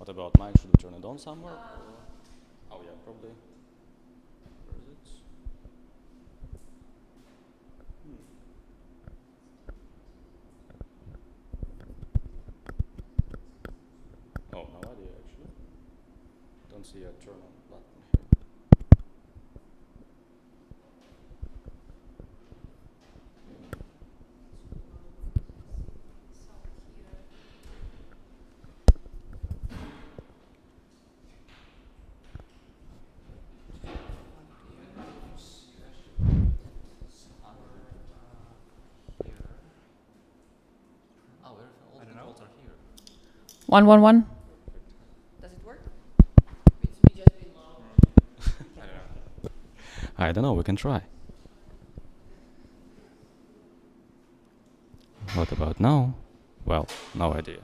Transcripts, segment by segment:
What about mine? Should we turn it on somewhere? Oh yeah, probably. Where is it? Oh, no idea actually. Don't see a turn on button here. I don't know. 111. Does it work? I don't know, we can try. What about now? Well, no idea.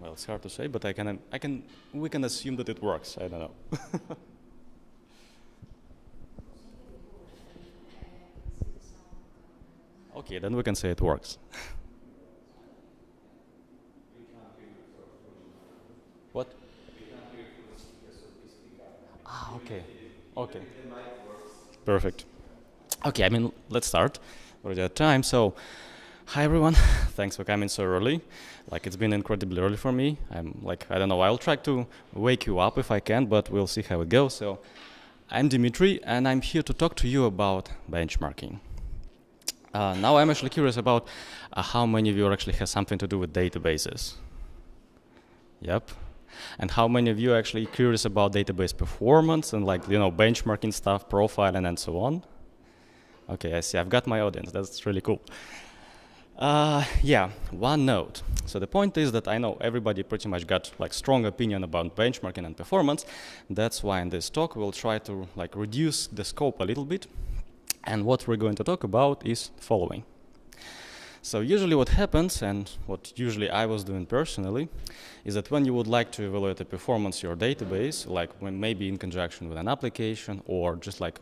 Well, it's hard to say, but we can assume that it works. I don't know. Okay, then we can say it works. What? Ah, okay. Okay. Perfect. Okay, I mean, let's start. We're at time. So, hi everyone. Thanks for coming so early. Like, it's been incredibly early for me. I'm like, I don't know, I'll try to wake you up if I can, but we'll see how it goes. So, I'm Dimitri, and I'm here to talk to you about benchmarking. Now I'm actually curious about how many of you actually have something to do with databases. Yep. And how many of you are actually curious about database performance and like, benchmarking stuff, profiling and so on? Okay, I see. I've got my audience. That's really cool. Yeah, one note. So the point is that I know everybody pretty much got like strong opinion about benchmarking and performance. That's why in this talk we'll try to like reduce the scope a little bit. And what we're going to talk about is the following. So usually what happens, and what usually I was doing personally, is that when you would like to evaluate the performance of your database, like when maybe in conjunction with an application or just like,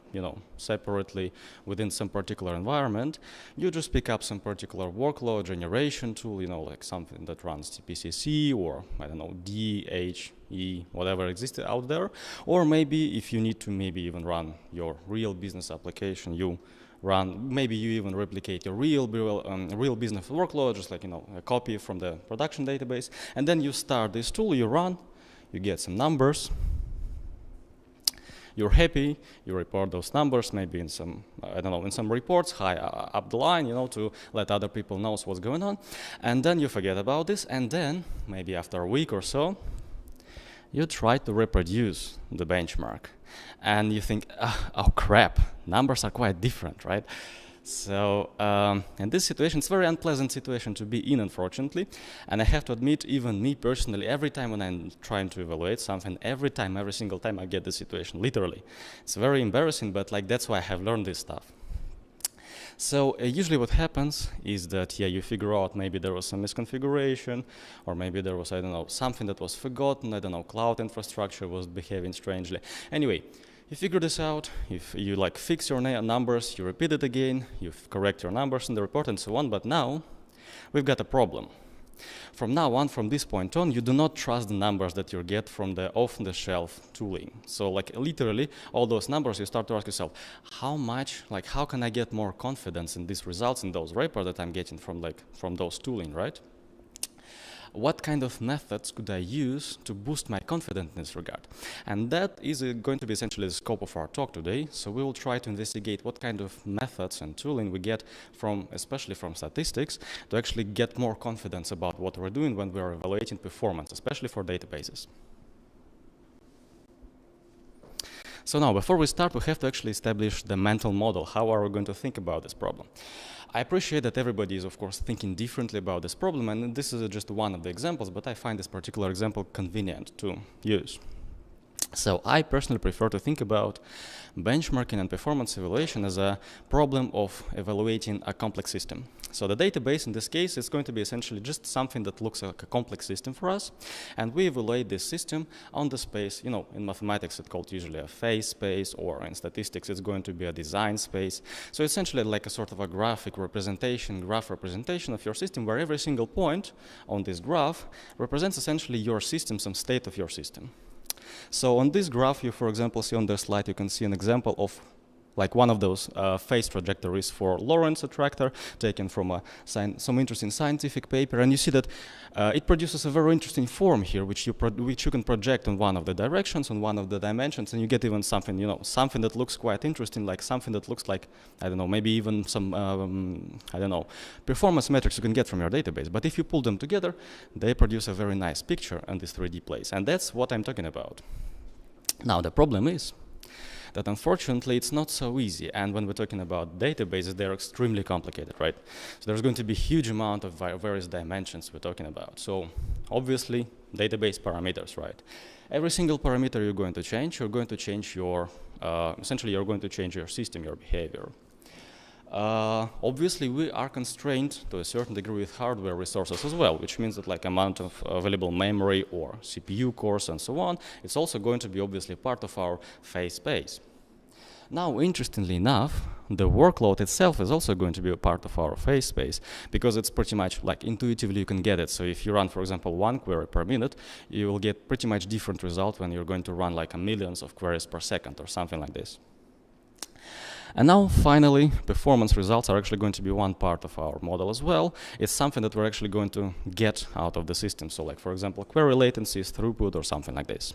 separately within some particular environment, you just pick up some particular workload generation tool, like something that runs TPCC or, I don't know, D, H, E, whatever exists out there. Or maybe if you need to maybe even run your real business application, maybe you even replicate your real business workload, just like, a copy from the production database. And then you start this tool, you run, you get some numbers. You're happy, you report those numbers, maybe in some, in some reports, high up the line, to let other people know what's going on. And then you forget about this, and then, maybe after a week or so, you try to reproduce the benchmark. And you think, oh crap, numbers are quite different, right? So in this situation, it's a very unpleasant situation to be in, unfortunately. And I have to admit, even me personally, every time when I'm trying to evaluate something, every single time I get this situation, literally. It's very embarrassing, but like that's why I have learned this stuff. So usually what happens is that, you figure out maybe there was some misconfiguration, or maybe there was, something that was forgotten, cloud infrastructure was behaving strangely. Anyway, you figure this out, if you like fix your numbers, you repeat it again, you correct your numbers in the report and so on, but now we've got a problem. From now on, from this point on, you do not trust the numbers that you get from the off-the-shelf tooling. So like literally all those numbers, you start to ask yourself, how can I get more confidence in these results, in those reports that I'm getting from those tooling, right? What kind of methods could I use to boost my confidence in this regard? And that is going to be essentially the scope of our talk today. So we will try to investigate what kind of methods and tooling we get especially from statistics, to actually get more confidence about what we're doing when we're evaluating performance, especially for databases. So now, before we start, we have to actually establish the mental model. How are we going to think about this problem? I appreciate that everybody is, of course, thinking differently about this problem, and this is just one of the examples, but I find this particular example convenient to use. So I personally prefer to think about benchmarking and performance evaluation as a problem of evaluating a complex system. So the database in this case is going to be essentially just something that looks like a complex system for us, and we evaluate this system on the space. You know, in mathematics it's called usually a phase space, or in statistics it's going to be a design space. So essentially like a sort of a graph representation of your system, where every single point on this graph represents essentially your system, some state of your system. So on this graph, you, for example, see on the slide, you can see an example of like one of those phase trajectories for Lorentz attractor taken from some interesting scientific paper, and you see that it produces a very interesting form here, which you can project on one of the directions, on one of the dimensions, and you get even something, you know, something that looks quite interesting, like something that looks like, I don't know, maybe even some, I don't know, performance metrics you can get from your database. But if you pull them together, they produce a very nice picture on this 3D place, and that's what I'm talking about. Now the problem is that unfortunately it's not so easy, and when we're talking about databases, they're extremely complicated, right? So there's going to be a huge amount of various dimensions we're talking about. So obviously database parameters, right? Every single parameter you're going to change your, essentially you're going to change your system, your behavior. Obviously we are constrained to a certain degree with hardware resources as well, which means that like amount of available memory or CPU cores and so on, it's also going to be obviously part of our phase space. Now, interestingly enough, the workload itself is also going to be a part of our phase space, because it's pretty much like intuitively you can get it. So if you run, for example, 1 query per minute, you will get pretty much different result when you're going to run like millions of queries per second or something like this. And now, finally, performance results are actually going to be one part of our model as well. It's something that we're actually going to get out of the system. So like, for example, query latencies, throughput, or something like this.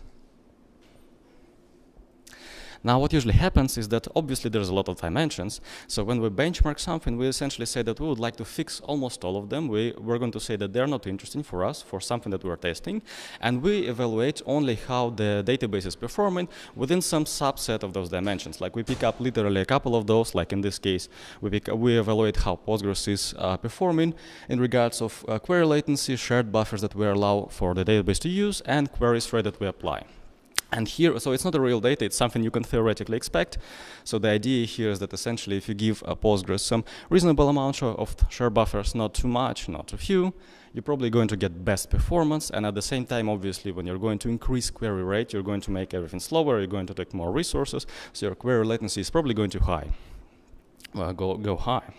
Now, what usually happens is that obviously there's a lot of dimensions. So when we benchmark something, we essentially say that we would like to fix almost all of them. We're going to say that they're not interesting for us, for something that we're testing. And we evaluate only how the database is performing within some subset of those dimensions. Like we pick up literally a couple of those, like in this case, we evaluate how Postgres is performing in regards of query latency, shared buffers that we allow for the database to use, and query thread that we apply. And here, so it's not a real data, it's something you can theoretically expect. So the idea here is that essentially if you give a Postgres some reasonable amount of share buffers, not too much, not too few, you're probably going to get best performance. And at the same time, obviously, when you're going to increase query rate, you're going to make everything slower, you're going to take more resources, so your query latency is probably going to go high.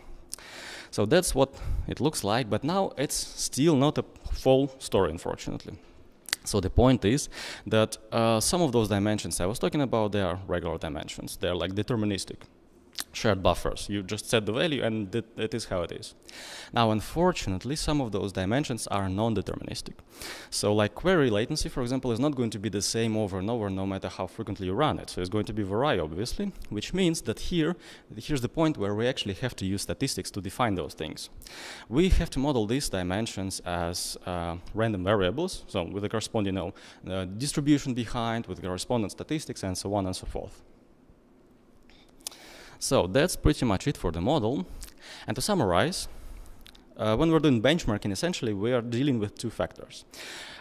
So that's what it looks like, but now it's still not a full story, unfortunately. So the point is that some of those dimensions I was talking about, they are regular dimensions. They're like deterministic shared buffers. You just set the value and that is how it is. Now, unfortunately, some of those dimensions are non-deterministic. So like query latency, for example, is not going to be the same over and over no matter how frequently you run it. So it's going to be vary, obviously, which means that here's the point where we actually have to use statistics to define those things. We have to model these dimensions as random variables, so with the corresponding distribution behind, with the corresponding statistics, and so on and so forth. So that's pretty much it for the model. And to summarize, when we're doing benchmarking, essentially we are dealing with two factors.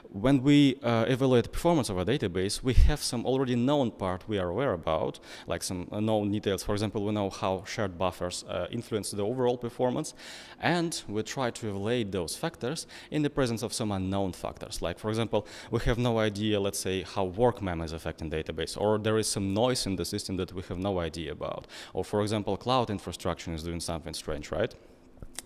When we evaluate the performance of a database, we have some already known part we are aware about, like some known details. For example, we know how shared buffers influence the overall performance, and we try to evaluate those factors in the presence of some unknown factors. Like, for example, we have no idea, let's say, how work mem is affecting database, or there is some noise in the system that we have no idea about. Or, for example, cloud infrastructure is doing something strange, right?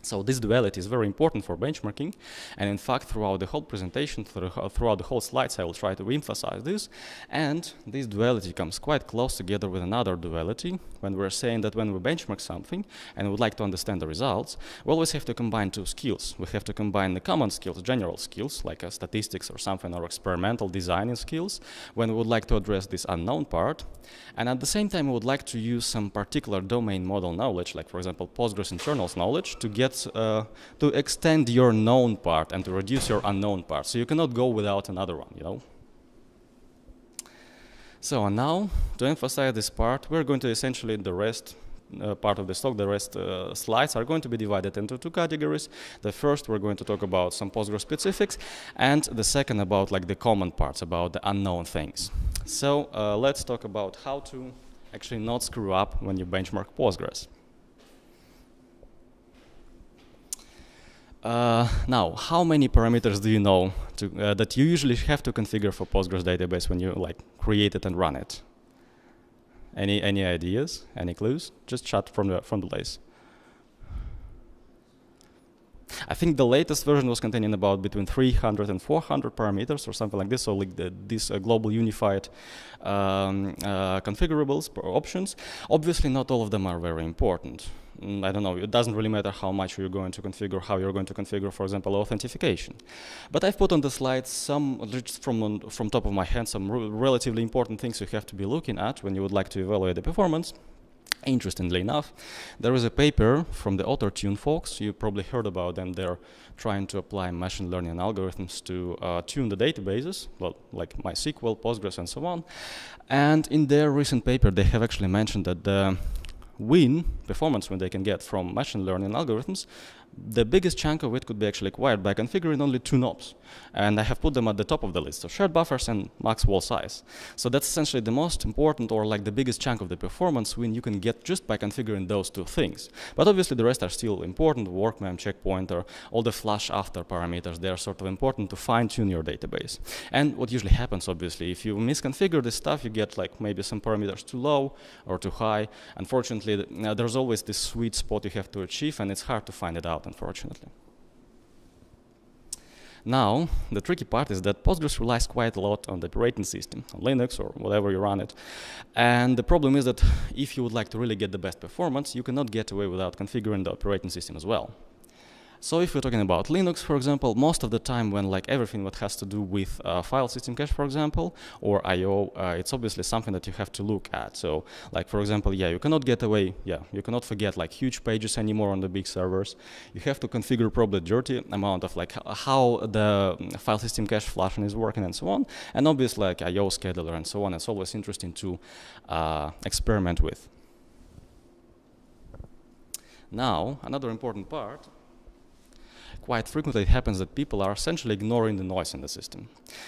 So this duality is very important for benchmarking, and in fact throughout the whole presentation, throughout the whole slides, I will try to emphasize this. And this duality comes quite close together with another duality when we're saying that when we benchmark something and would like to understand the results, we always have to combine two skills. We have to combine the common skills, general skills, like statistics or something, or experimental designing skills, when we would like to address this unknown part. And at the same time, we would like to use some particular domain model knowledge, like for example, Postgres internals knowledge, to get to extend your known part and to reduce your unknown part. So you cannot go without another one, you know. So now, to emphasize this part, we're going to essentially the rest part of this talk, the rest slides are going to be divided into two categories. The first, we're going to talk about some Postgres specifics, and the second about like the common parts, about the unknown things. So let's talk about how to actually not screw up when you benchmark Postgres. Now, how many parameters do you know that you usually have to configure for Postgres database when you like create it and run it? Any ideas? Any clues? Just chat from the lace. I think the latest version was containing about between 300 and 400 parameters or something like this. So like these global unified configurables options. Obviously, not all of them are very important. I don't know, it doesn't really matter how much you're going to configure, how you're going to configure, for example, authentication. But I've put on the slide some, just from top of my head, some relatively important things you have to be looking at when you would like to evaluate the performance. Interestingly enough, there is a paper from the author-tune folks. You probably heard about them. They're trying to apply machine learning algorithms to tune the databases, well, like MySQL, Postgres, and so on. And in their recent paper, they have actually mentioned that the performance when they can get from machine learning algorithms, the biggest chunk of it could be actually acquired by configuring only two knobs. And I have put them at the top of the list, so shared buffers and max wall size. So that's essentially the most important, or like the biggest chunk of the performance win you can get just by configuring those two things. But obviously the rest are still important, workmem, checkpointer, all the flush after parameters, they are sort of important to fine-tune your database. And what usually happens, obviously, if you misconfigure this stuff, you get like maybe some parameters too low or too high. Unfortunately, there's always this sweet spot you have to achieve, and it's hard to find it out, unfortunately. Now, the tricky part is that Postgres relies quite a lot on the operating system, on Linux or whatever you run it. And the problem is that if you would like to really get the best performance, you cannot get away without configuring the operating system as well. So if we're talking about Linux, for example, most of the time when like everything that has to do with file system cache, for example, or I/O, it's obviously something that you have to look at. So like, for example, you cannot get away, you cannot forget like huge pages anymore on the big servers. You have to configure probably dirty amount of like how the file system cache flushing is working and so on. And obviously like I/O scheduler and so on. It's always interesting to experiment with. Now, another important part. Quite frequently it happens that people are essentially ignoring the noise in the system.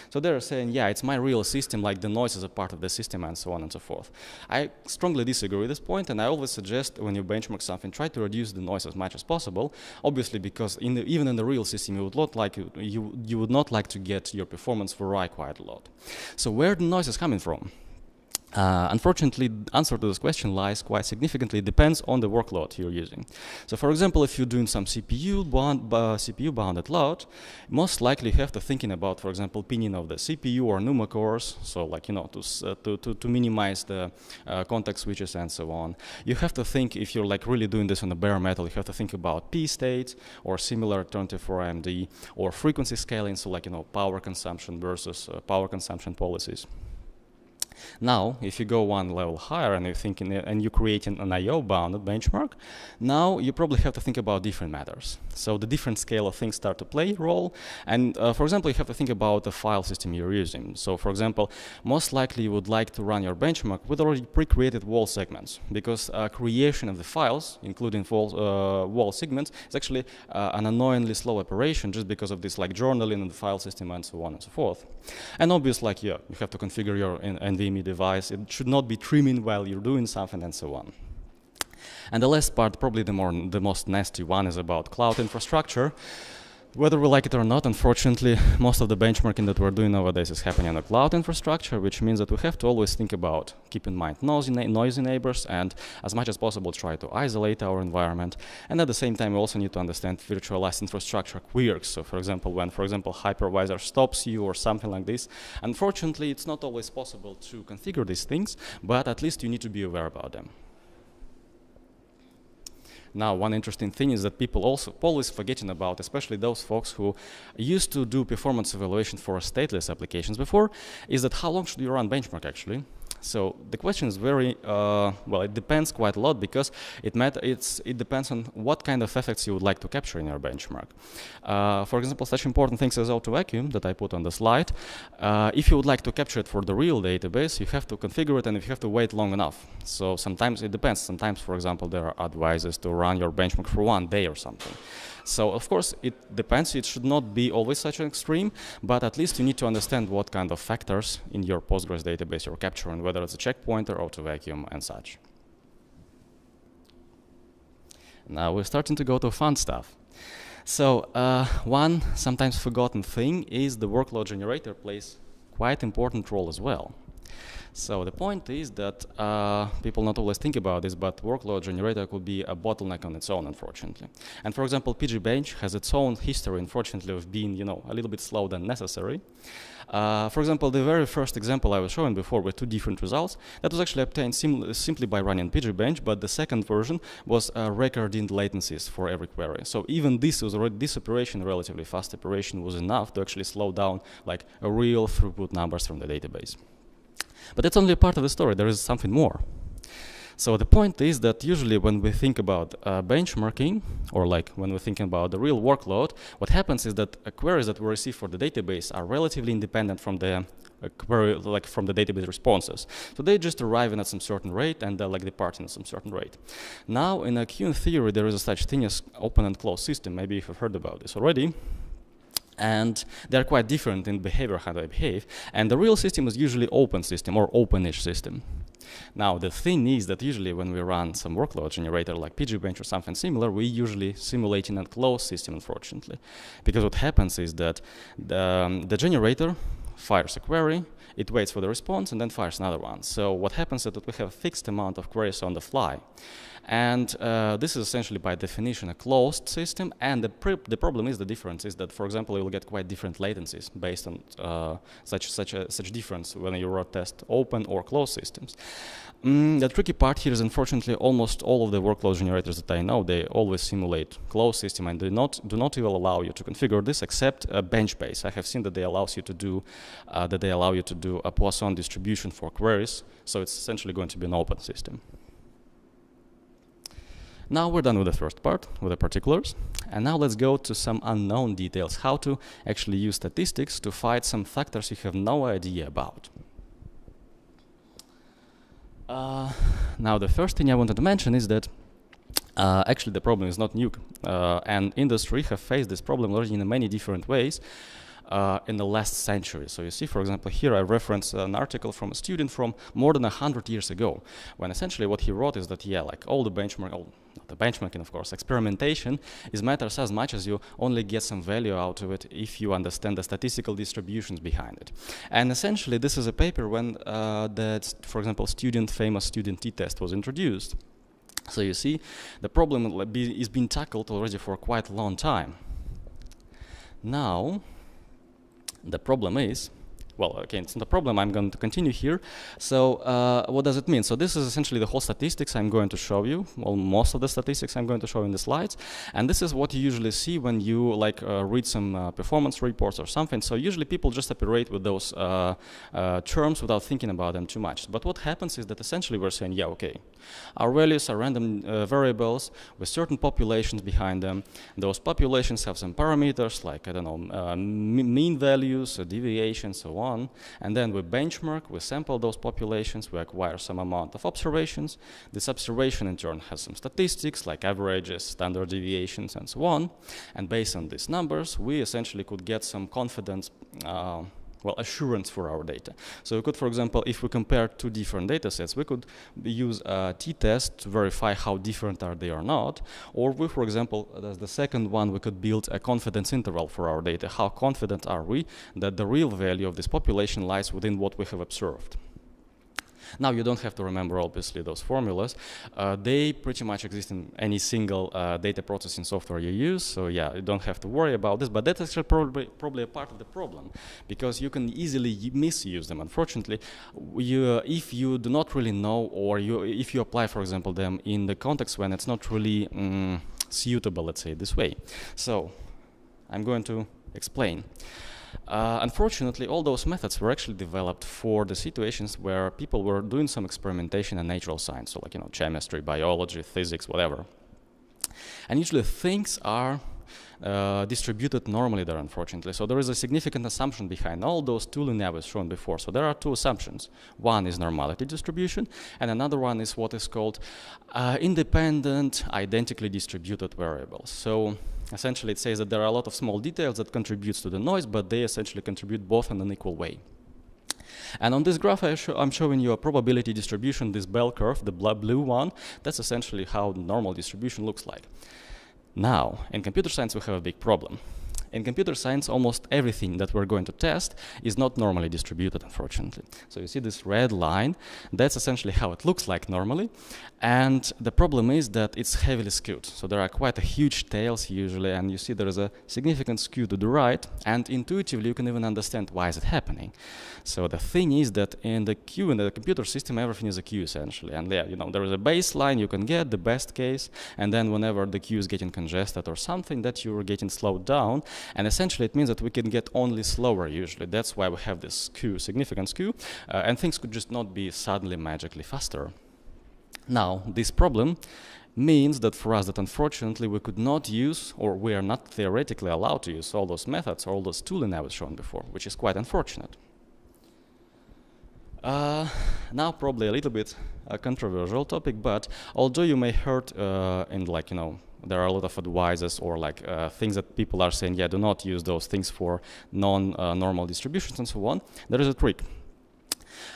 So they're saying, yeah, it's my real system, like the noise is a part of the system and so on and so forth. I strongly disagree with this point, and I always suggest when you benchmark something, try to reduce the noise as much as possible, obviously because even in the real system you would not like to get your performance vary quite a lot. So where the noise is coming from? Unfortunately, the answer to this question lies quite significantly. It depends on the workload you're using. So, for example, if you're doing some CPU-bounded load, most likely you have to thinking about, for example, pinning of the CPU or NUMA cores. So, like to minimize the context switches and so on. You have to think if you're like really doing this on the bare metal. You have to think about P state or similar alternative for AMD or frequency scaling. So, like power consumption versus power consumption policies. Now, if you go one level higher and you're thinking and you're creating an I/O bounded benchmark, now you probably have to think about different matters. So the different scale of things start to play a role. And for example, you have to think about the file system you're using. So for example, most likely you would like to run your benchmark with already pre-created wall segments, because creation of the files, including wall segments, is actually an annoyingly slow operation just because of this like journaling in the file system and so on and so forth. And obviously, you have to configure your NVMe device. It should not be trimming while you're doing something and so on. And the last part, probably the most nasty one, is about cloud infrastructure. Whether we like it or not, unfortunately, most of the benchmarking that we're doing nowadays is happening on the cloud infrastructure, which means that we have to always think about, keep in mind noisy neighbors, and as much as possible try to isolate our environment. And at the same time, we also need to understand virtualized infrastructure quirks. So for example, when, hypervisor stops you or something like this, unfortunately, it's not always possible to configure these things, but at least you need to be aware about them. Now, one interesting thing is that people also always forgetting about, especially those folks who used to do performance evaluation for stateless applications before, is that how long should you run benchmark actually? So the question is very, well, it depends quite a lot because it depends on what kind of effects you would like to capture in your benchmark. For example, such important things as auto-vacuum that I put on the slide, if you would like to capture it for the real database, you have to configure it and you have to wait long enough. So sometimes it depends. Sometimes, for example, there are advices to run your benchmark for 1 day or something. So of course it depends, it should not be always such an extreme, but at least you need to understand what kind of factors in your Postgres database you're capturing, whether it's a checkpoint or auto-vacuum and such. Now we're starting to go to fun stuff. So one sometimes forgotten thing is the workload generator plays quite important role as well. So the point is that people not always think about this, but workload generator could be a bottleneck on its own, unfortunately. And for example, pgbench has its own history, unfortunately, of being, you know, a little bit slow than necessary. For example, the very first example I was showing before with 2 different results, that was actually obtained simply by running pgbench, but the second version was recording latencies for every query. So even this operation, relatively fast operation, was enough to actually slow down like a real throughput numbers from the database. But that's only a part of the story. There is something more. So the point is that usually when we think about benchmarking, or like when we're thinking about the real workload, what happens is that queries that we receive for the database are relatively independent from the query, like from the database responses. So they just arrive in at some certain rate and they're like departing at some certain rate. Now in a queuing theory, there is a such thing as open and closed system. Maybe you've heard about this already. And they're quite different in behavior, how they behave. And the real system is usually open system or open-ish system. Now, the thing is that usually when we run some workload generator like pgbench or something similar, we usually simulate in a closed system, unfortunately. Because what happens is that the generator fires a query, it waits for the response, and then fires another one. So what happens is that we have a fixed amount of queries on the fly. And this is essentially by definition a closed system, and the problem is, the difference is that, for example, you will get quite different latencies based on such difference when you run test open or closed systems. The tricky part here is, unfortunately, almost all of the workload generators that I know, they always simulate closed system and do not even allow you to configure this except bench-based. I have seen that they allow you to do a Poisson distribution for queries, so it's essentially going to be an open system. Now we're done with the first part, with the particulars, and now let's go to some unknown details, how to actually use statistics to find some factors you have no idea about. Now the first thing I wanted to mention is that actually the problem is not new, and industry have faced this problem already in many different ways in the last century. So you see, for example, here I reference an article from a student from more than 100 years ago, when essentially what he wrote is that, yeah, like all the benchmarking, of course, experimentation matters as much as you only get some value out of it if you understand the statistical distributions behind it. And essentially this is a paper when for example, famous student t-test was introduced. So you see, the problem is being tackled already for quite a long time. Now, the problem is, well, okay, it's not a problem, I'm going to continue here. So what does it mean? So this is essentially the whole statistics I'm going to show you, well, most of the statistics I'm going to show in the slides. And this is what you usually see when you like read some performance reports or something. So usually people just operate with those terms without thinking about them too much. But what happens is that essentially we're saying, yeah, okay, our values are random variables with certain populations behind them. Those populations have some parameters like, I don't know, mean values, deviations, so on. And then we benchmark, we sample those populations, we acquire some amount of observations. This observation in turn has some statistics like averages, standard deviations, and so on. And based on these numbers, we essentially could get some confidence, assurance for our data. So we could, for example, if we compare 2 different data sets, we could use a t-test to verify how different are they or not. Or we, for example, as the second one, we could build a confidence interval for our data. How confident are we that the real value of this population lies within what we have observed? Now, you don't have to remember, obviously, those formulas. They pretty much exist in any single data processing software you use. So, yeah, you don't have to worry about this. But that's actually probably a part of the problem, because you can easily misuse them. Unfortunately, if you do not really know, or if you apply, for example, them in the context when it's not really suitable, let's say it this way. So, I'm going to explain. Unfortunately, all those methods were actually developed for the situations where people were doing some experimentation in natural science, so like, you know, chemistry, biology, physics, whatever. And usually things are distributed normally there, unfortunately. So there is a significant assumption behind all those tooling I was shown before. So there are two assumptions. One is normality distribution, and another one is what is called independent, identically distributed variables. So essentially it says that there are a lot of small details that contributes to the noise, but they essentially contribute both in an equal way. And on this graph, I'm showing you a probability distribution, this bell curve, the blue one. That's essentially how normal distribution looks like. Now, in computer science, we have a big problem. In computer science, almost everything that we're going to test is not normally distributed, unfortunately. So you see this red line, that's essentially how it looks like normally. And the problem is that it's heavily skewed. So there are quite a huge tails usually, and you see there is a significant skew to the right, and intuitively you can even understand why is it happening. So the thing is that in the queue, in the computer system, everything is a queue essentially. And yeah, you know, there is a baseline you can get, the best case, and then whenever the queue is getting congested or something, that you're getting slowed down. And essentially it means that we can get only slower usually. That's why we have this skew, significant skew, and things could just not be suddenly magically faster. Now, this problem means that for us that unfortunately we could not use, or we are not theoretically allowed to use all those methods, all those tooling I was shown before, which is quite unfortunate. Now probably a little bit a controversial topic, but although you may heard in like, you know, there are a lot of advices or like things that people are saying, yeah, do not use those things for non-normal distributions and so on, there is a trick.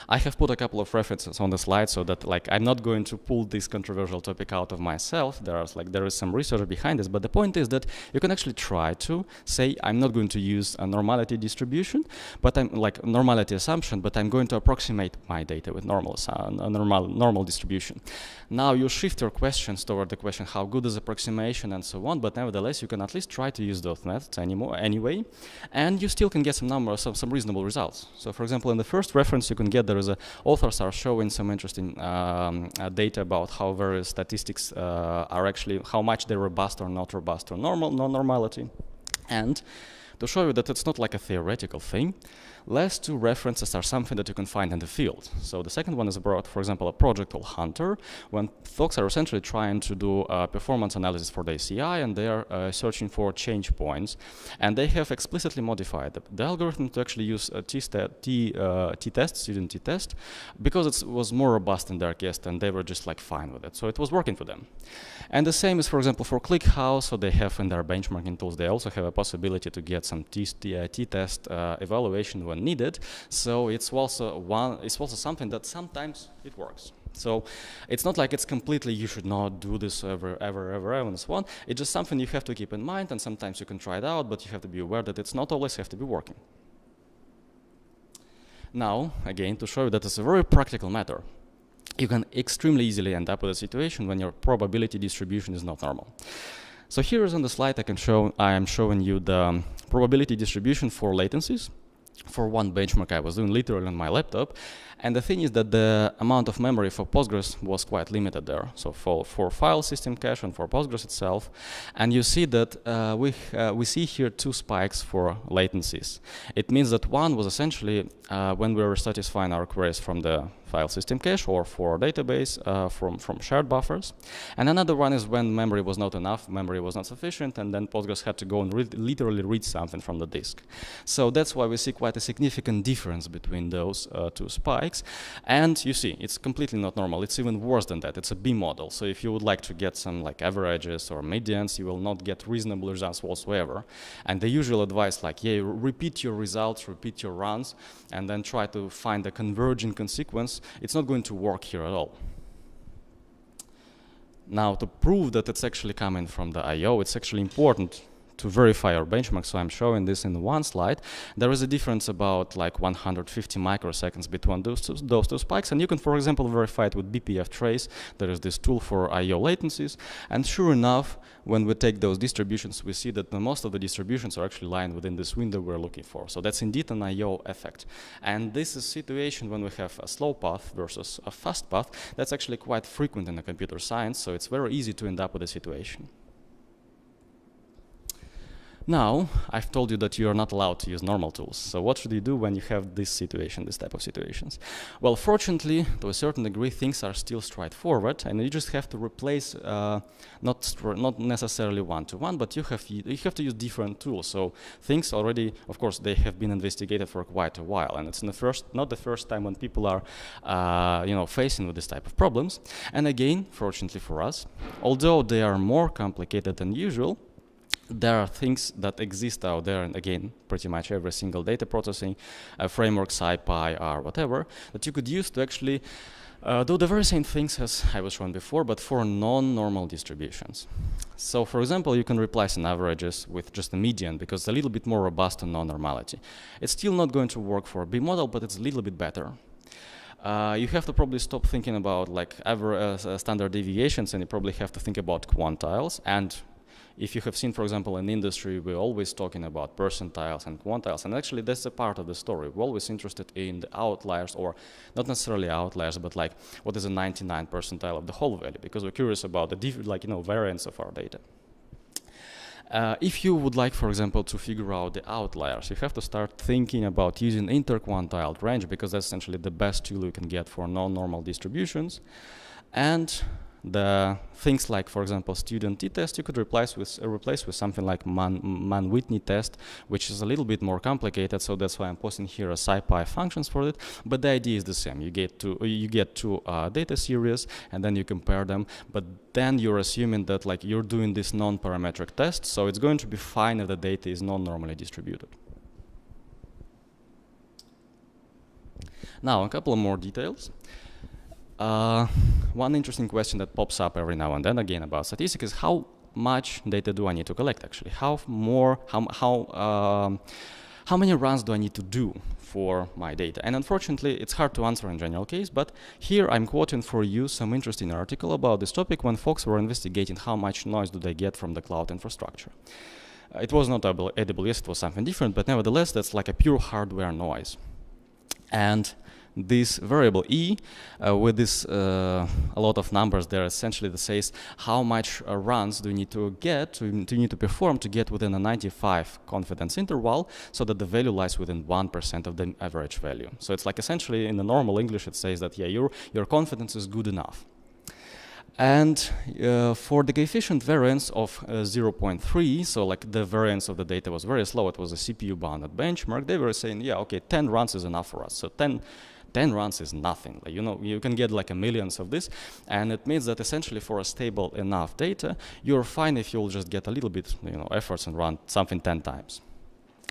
I have put a couple of references on the slide so that like I'm not going to pull this controversial topic out of myself. There is some research behind this, but the point is that you can actually try to say I'm not going to use a normality distribution, but I'm like normality assumption, but I'm going to approximate my data with normal distribution. Now you shift your questions toward the question how good is approximation and so on, but nevertheless you can at least try to use those methods anyway, and you still can get some numbers, some reasonable results. So for example, in the first reference you can get there is authors are showing some interesting data about how various statistics are actually, how much they're robust or not robust or non-normality. And to show you that it's not like a theoretical thing, last two references are something that you can find in the field. So the second one is about, for example, a project called Hunter, when folks are essentially trying to do performance analysis for the ACI, and they are searching for change points. And they have explicitly modified the algorithm to actually use a t-test, student t-test, because it was more robust in their case, and they were just like fine with it. So it was working for them. And the same is, for example, for ClickHouse. So they have in their benchmarking tools, they also have a possibility to get some t-test evaluation when needed. So it's also something that sometimes it works. So it's not like it's completely you should not do this ever and so on. It's just something you have to keep in mind, and sometimes you can try it out, but you have to be aware that it's not always have to be working. Now, again, to show you that it's a very practical matter, you can extremely easily end up with a situation when your probability distribution is not normal. So here is on the slide I am showing you the probability distribution for latencies for one benchmark I was doing literally on my laptop. And the thing is that the amount of memory for Postgres was quite limited there. So for file system cache and for Postgres itself. And you see that we see here two spikes for latencies. It means that one was essentially when we were satisfying our queries from the file system cache or for database from shared buffers. And another one is when memory was not enough, memory was not sufficient, and then Postgres had to go and literally read something from the disk. So that's why we see quite a significant difference between those two spikes. And you see, it's completely not normal. It's even worse than that. It's a B model. So if you would like to get some like averages or medians, you will not get reasonable results whatsoever. And the usual advice, like, yeah, repeat your results, repeat your runs, and then try to find a converging consequence. It's not going to work here at all. Now, to prove that it's actually coming from the I/O, it's actually important to verify our benchmark. So I'm showing this in one slide. There is a difference about like 150 microseconds between those two spikes, and you can, for example, verify it with BPF trace. There is this tool for I/O latencies, and sure enough, when we take those distributions, we see that most of the distributions are actually lying within this window we're looking for. So that's indeed an I/O effect. And this is a situation when we have a slow path versus a fast path. That's actually quite frequent in the computer science, so it's very easy to end up with a situation. Now, I've told you that you are not allowed to use normal tools. So what should you do when you have this situation, this type of situations? Well, fortunately, to a certain degree, things are still straightforward, and you just have to replace, not necessarily one-to-one, but you have to use different tools. So things already, of course, they have been investigated for quite a while, and it's not the first time when people are, facing with this type of problems. And again, fortunately for us, although they are more complicated than usual, there are things that exist out there, and again, pretty much every single data processing framework, SciPy, or whatever, that you could use to actually do the very same things as I was shown before, but for non-normal distributions. So, for example, you can replace an averages with just a median, because it's a little bit more robust to non-normality. It's still not going to work for a B model, but it's a little bit better. You have to probably stop thinking about like standard deviations, and you probably have to think about quantiles. And if you have seen, for example, in industry, we're always talking about percentiles and quantiles, and actually that's a part of the story. We're always interested in the outliers, or not necessarily outliers, but like what is a 99 percentile of the whole value, because we're curious about the variance of our data. If you would like, for example, to figure out the outliers, you have to start thinking about using interquantile range, because that's essentially the best tool you can get for non-normal distributions. And the things like, for example, student t-test, you could replace with something like Mann-Whitney test, which is a little bit more complicated. So that's why I'm posting here a SciPy functions for it. But the idea is the same. You get two data series, and then you compare them. But then you're assuming that like you're doing this non-parametric test, so it's going to be fine if the data is non-normally distributed. Now a couple of more details. One interesting question that pops up every now and then again about statistics is how much data do I need to collect actually? How many runs do I need to do for my data? And unfortunately, it's hard to answer in general case, but here I'm quoting for you some interesting article about this topic when folks were investigating how much noise do they get from the cloud infrastructure. It was not AWS, it was something different, but nevertheless, that's like a pure hardware noise. And this variable E with this a lot of numbers there essentially that says how much runs do you need to get to perform to get within a 95 confidence interval so that the value lies within 1% of the average value. So it's like essentially in the normal English it says that yeah, your confidence is good enough. And for the coefficient variance of 0.3, so like the variance of the data was very slow, it was a CPU bounded benchmark, they were saying, yeah, okay, 10 runs is enough for us. So 10 runs is nothing. Like, you can get like a millions of this, and it means that essentially for a stable enough data, you're fine if you'll just get a little bit, efforts and run something 10 times.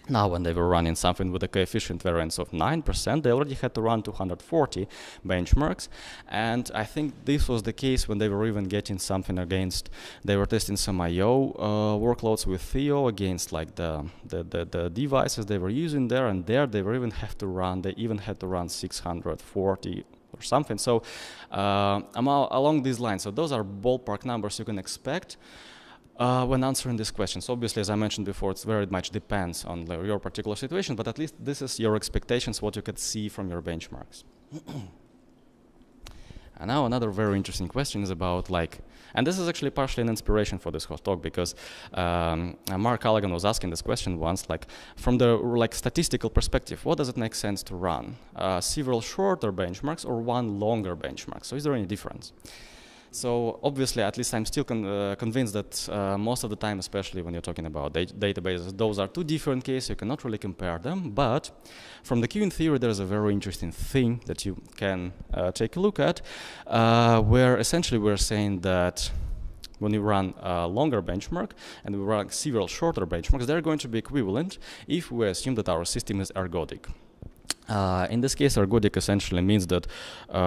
Now, when they were running something with a coefficient variance of 9%, they already had to run 240 benchmarks. And I think this was the case when they were even getting something against, they were testing some I/O workloads with Theo against like the devices they were using there, and there they were even had to run 640 or something. So along these lines, so those are ballpark numbers you can expect when answering these questions. Obviously, as I mentioned before, it very much depends on your particular situation, but at least this is your expectations, what you could see from your benchmarks. And now another very interesting question is about and this is actually partially an inspiration for this whole talk, because Mark Callaghan was asking this question once, from the statistical perspective, what does it make sense to run? Several shorter benchmarks or one longer benchmark? So is there any difference? So obviously, at least I'm still convinced that most of the time, especially when you're talking about databases, those are two different cases. You cannot really compare them. But from the queuing theory, there's a very interesting thing that you can take a look at, where essentially we're saying that when you run a longer benchmark and we run several shorter benchmarks, they're going to be equivalent if we assume that our system is ergodic. In this case, ergodic essentially means that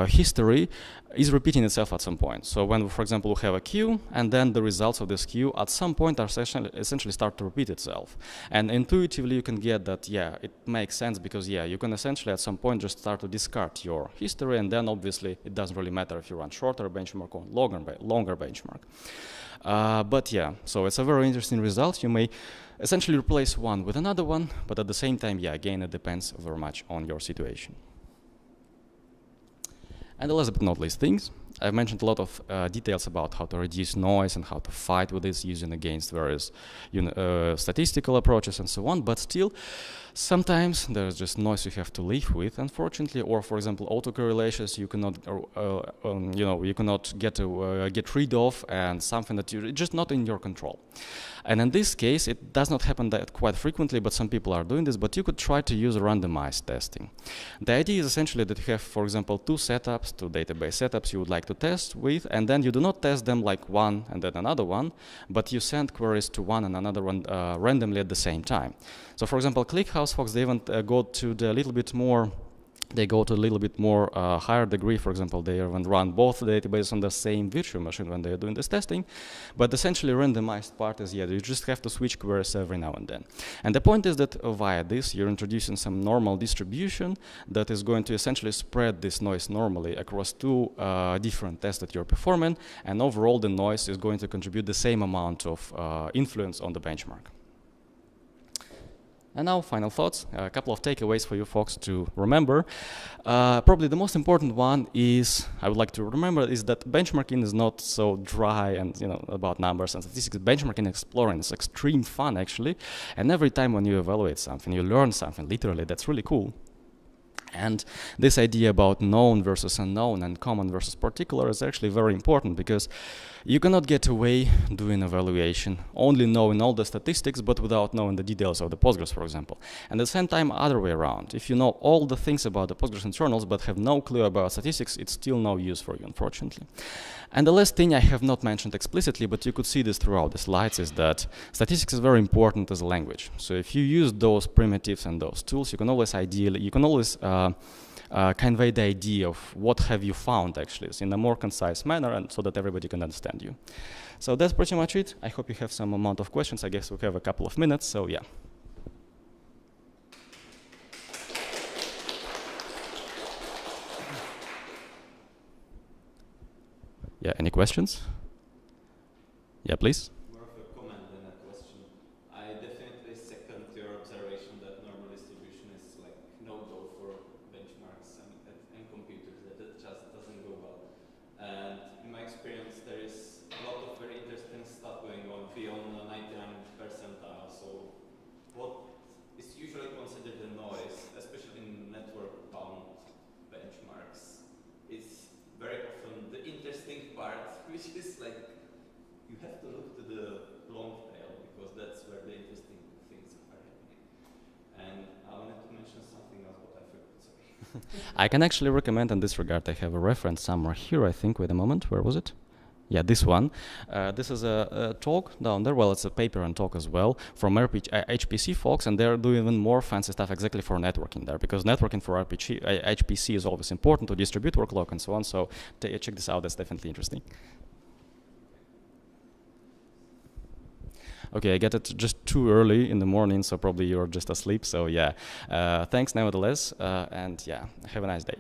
history is repeating itself at some point. So when, for example, we have a queue, and then the results of this queue at some point are essentially start to repeat itself. And intuitively, you can get that, yeah, it makes sense, because, yeah, you can essentially at some point just start to discard your history, and then obviously it doesn't really matter if you run shorter benchmark or longer benchmark. But yeah, so it's a very interesting result. You may essentially replace one with another one, but at the same time, yeah, again, it depends very much on your situation. And the last but not least things, I've mentioned a lot of details about how to reduce noise and how to fight with this using against various statistical approaches and so on, but still, sometimes there's just noise you have to live with, unfortunately, or for example, autocorrelations you cannot, you cannot get rid of, and something that you're just not in your control. And in this case, it does not happen that quite frequently, but some people are doing this, but you could try to use randomized testing. The idea is essentially that you have, for example, two database setups you would like to test with, and then you do not test them like one and then another one, but you send queries to one and another one randomly at the same time. So for example, ClickHouse Fox, they even go to a little bit more higher degree. For example, they even run both databases on the same virtual machine when they're doing this testing. But essentially, randomized part is, you just have to switch queries every now and then. And the point is that via this, you're introducing some normal distribution that is going to essentially spread this noise normally across two different tests that you're performing. And overall, the noise is going to contribute the same amount of influence on the benchmark. And now, final thoughts, a couple of takeaways for you folks to remember. Probably the most important one is, I would like to remember, is that benchmarking is not so dry and about numbers and statistics. Benchmarking, exploring is extreme fun, actually. And every time when you evaluate something, you learn something, literally, that's really cool. And this idea about known versus unknown and common versus particular is actually very important, because you cannot get away doing evaluation, only knowing all the statistics, but without knowing the details of the Postgres, for example. And at the same time, other way around. If you know all the things about the Postgres internals, but have no clue about statistics, it's still no use for you, unfortunately. And the last thing I have not mentioned explicitly, but you could see this throughout the slides, is that statistics is very important as a language. So if you use those primitives and those tools, you can always convey the idea of what have you found actually in a more concise manner, and so that everybody can understand you. So that's pretty much it. I hope you have some amount of questions. I guess we have a couple of minutes, so yeah. Yeah, any questions? Yeah, please. More of a comment than a question. I definitely second your observation that normal distribution is like no-go for benchmarks and computers. That it just doesn't go well. And in my experience, there is a lot of very interesting stuff going on beyond the 99th percentile. So what is usually considered a noise, especially in network-bound benchmarks, is very often the interesting part, which is like you have to look to the long tail, because that's where the interesting things are happening. And I wanted to mention something else, but I forgot, sorry. I can actually recommend in this regard, I have a reference somewhere here, I think. Wait a moment, where was it? Yeah, this one. This is a talk down there. Well, it's a paper and talk as well from HPC folks, and they're doing even more fancy stuff exactly for networking there, because networking for HPC is always important to distribute workload and so on. So check this out. That's definitely interesting. Okay, I get it just too early in the morning, so probably you're just asleep. So yeah, thanks nevertheless, and yeah, have a nice day.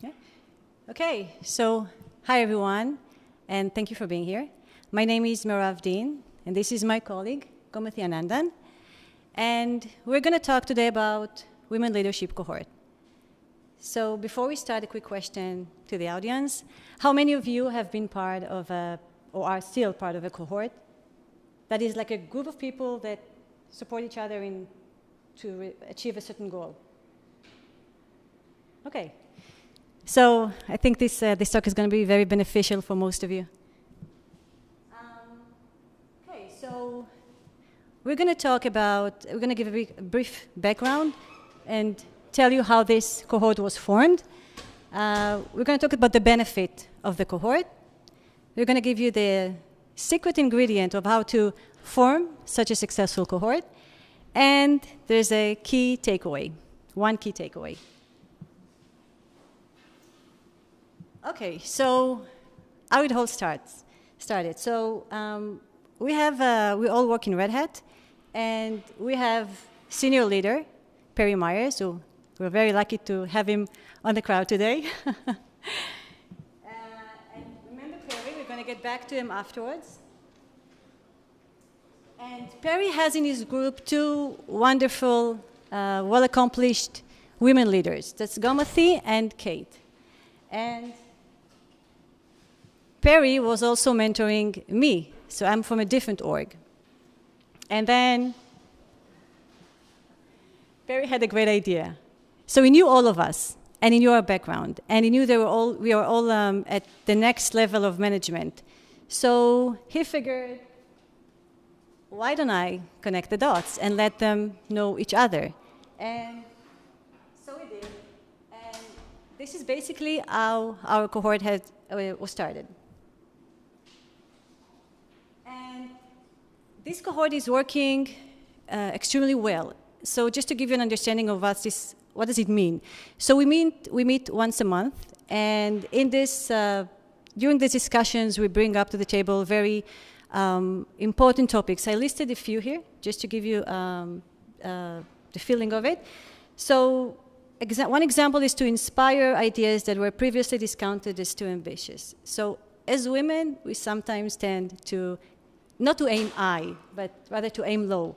Yeah. Okay, so hi everyone, and thank you for being here. My name is Merav Dean, and this is my colleague, Gomathi Anandan. And we're going to talk today about Women Leadership Cohort. So before we start, a quick question to the audience. How many of you have been part of or are still part of a cohort? That is like a group of people that support each other to achieve a certain goal. Okay. So I think this talk is going to be very beneficial for most of you. Okay, so we're going to give a brief background and tell you how this cohort was formed. We're going to talk about the benefit of the cohort. We're going to give you the secret ingredient of how to form such a successful cohort. And there's a key takeaway, one key takeaway. Okay, so how it all started. So we all work in Red Hat, and we have senior leader, Perry Myers, so we're very lucky to have him on the crowd today. And remember Perry, we're going to get back to him afterwards. And Perry has in his group two wonderful, well-accomplished women leaders. That's Gomathi and Kate. And Perry was also mentoring me, so I'm from a different org. And then Perry had a great idea. So he knew all of us, and he knew our background, and he knew we were all at the next level of management. So he figured, why don't I connect the dots and let them know each other? And so we did. And this is basically how our cohort was started. And this cohort is working extremely well. So just to give you an understanding of what does it mean? So we meet once a month, and in this, during these discussions, we bring up to the table very important topics. I listed a few here, just to give you the feeling of it. So one example is to inspire ideas that were previously discounted as too ambitious. So as women, we sometimes tend to not to aim high, but rather to aim low.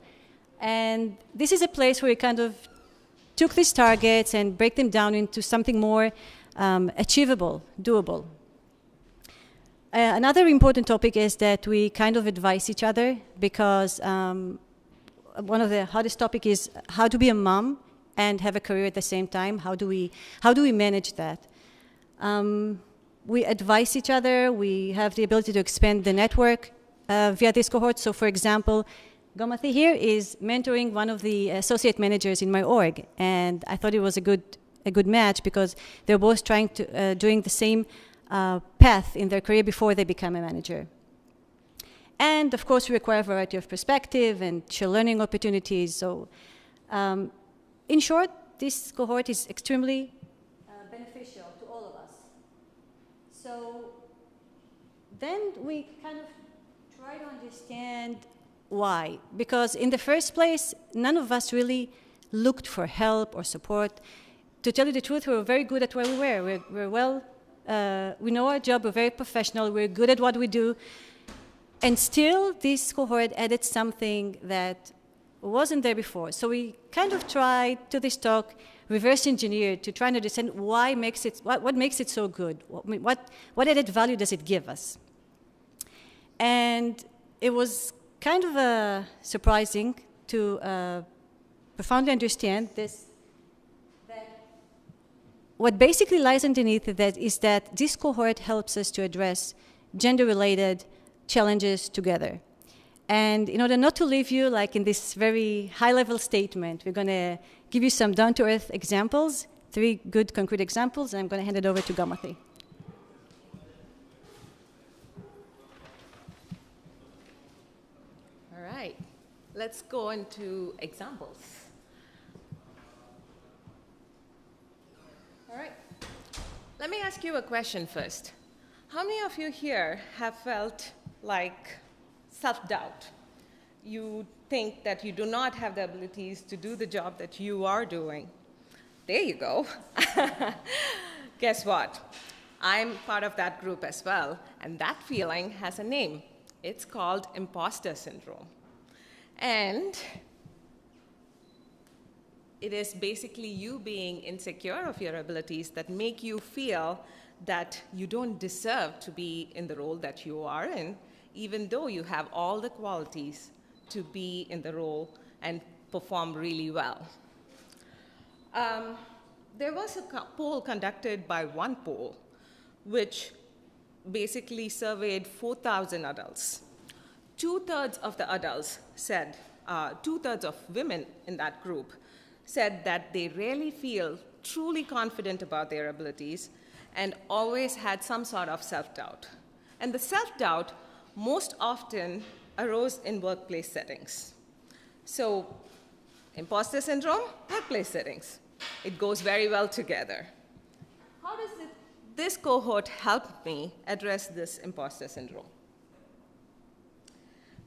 And this is a place where we kind of took these targets and break them down into something more achievable, doable. Another important topic is that we kind of advise each other, because one of the hardest topics is how to be a mom and have a career at the same time. How do we manage that? We advise each other. We have the ability to expand the network via this cohort. So, for example, Gomathi here is mentoring one of the associate managers in my org, and I thought it was a good match because they're both trying to doing the same path in their career before they become a manager. And of course, we require a variety of perspective and share learning opportunities. So, in short, this cohort is extremely beneficial to all of us. So then we kind of try to understand why. Because in the first place, none of us really looked for help or support. To tell you the truth, we were very good at where we were. We're well, we know our job, we're very professional, we're good at what we do. And still, this cohort added something that wasn't there before. So we kind of tried, to this talk, reverse engineered to try and understand what makes it so good. What added value does it give us? And it was kind of surprising to profoundly understand this. What basically lies underneath that is that this cohort helps us to address gender-related challenges together. And in order not to leave you like in this very high-level statement, we're going to give you some down-to-earth examples, 3 good concrete examples, and I'm going to hand it over to Gomathi. All right, let's go into examples. All right, let me ask you a question first. How many of you here have felt like self-doubt? You think that you do not have the abilities to do the job that you are doing. There you go. Guess what? I'm part of that group as well, and that feeling has a name. It's called imposter syndrome. And it is basically you being insecure of your abilities that make you feel that you don't deserve to be in the role that you are in, even though you have all the qualities to be in the role and perform really well. There was a poll conducted by OnePoll, which basically surveyed 4,000 adults. 2/3 of the adults said, 2/3 of women in that group said that they rarely feel truly confident about their abilities and always had some sort of self-doubt. And the self-doubt most often arose in workplace settings. So, imposter syndrome, workplace settings. It goes very well together. How does this cohort help me address this imposter syndrome?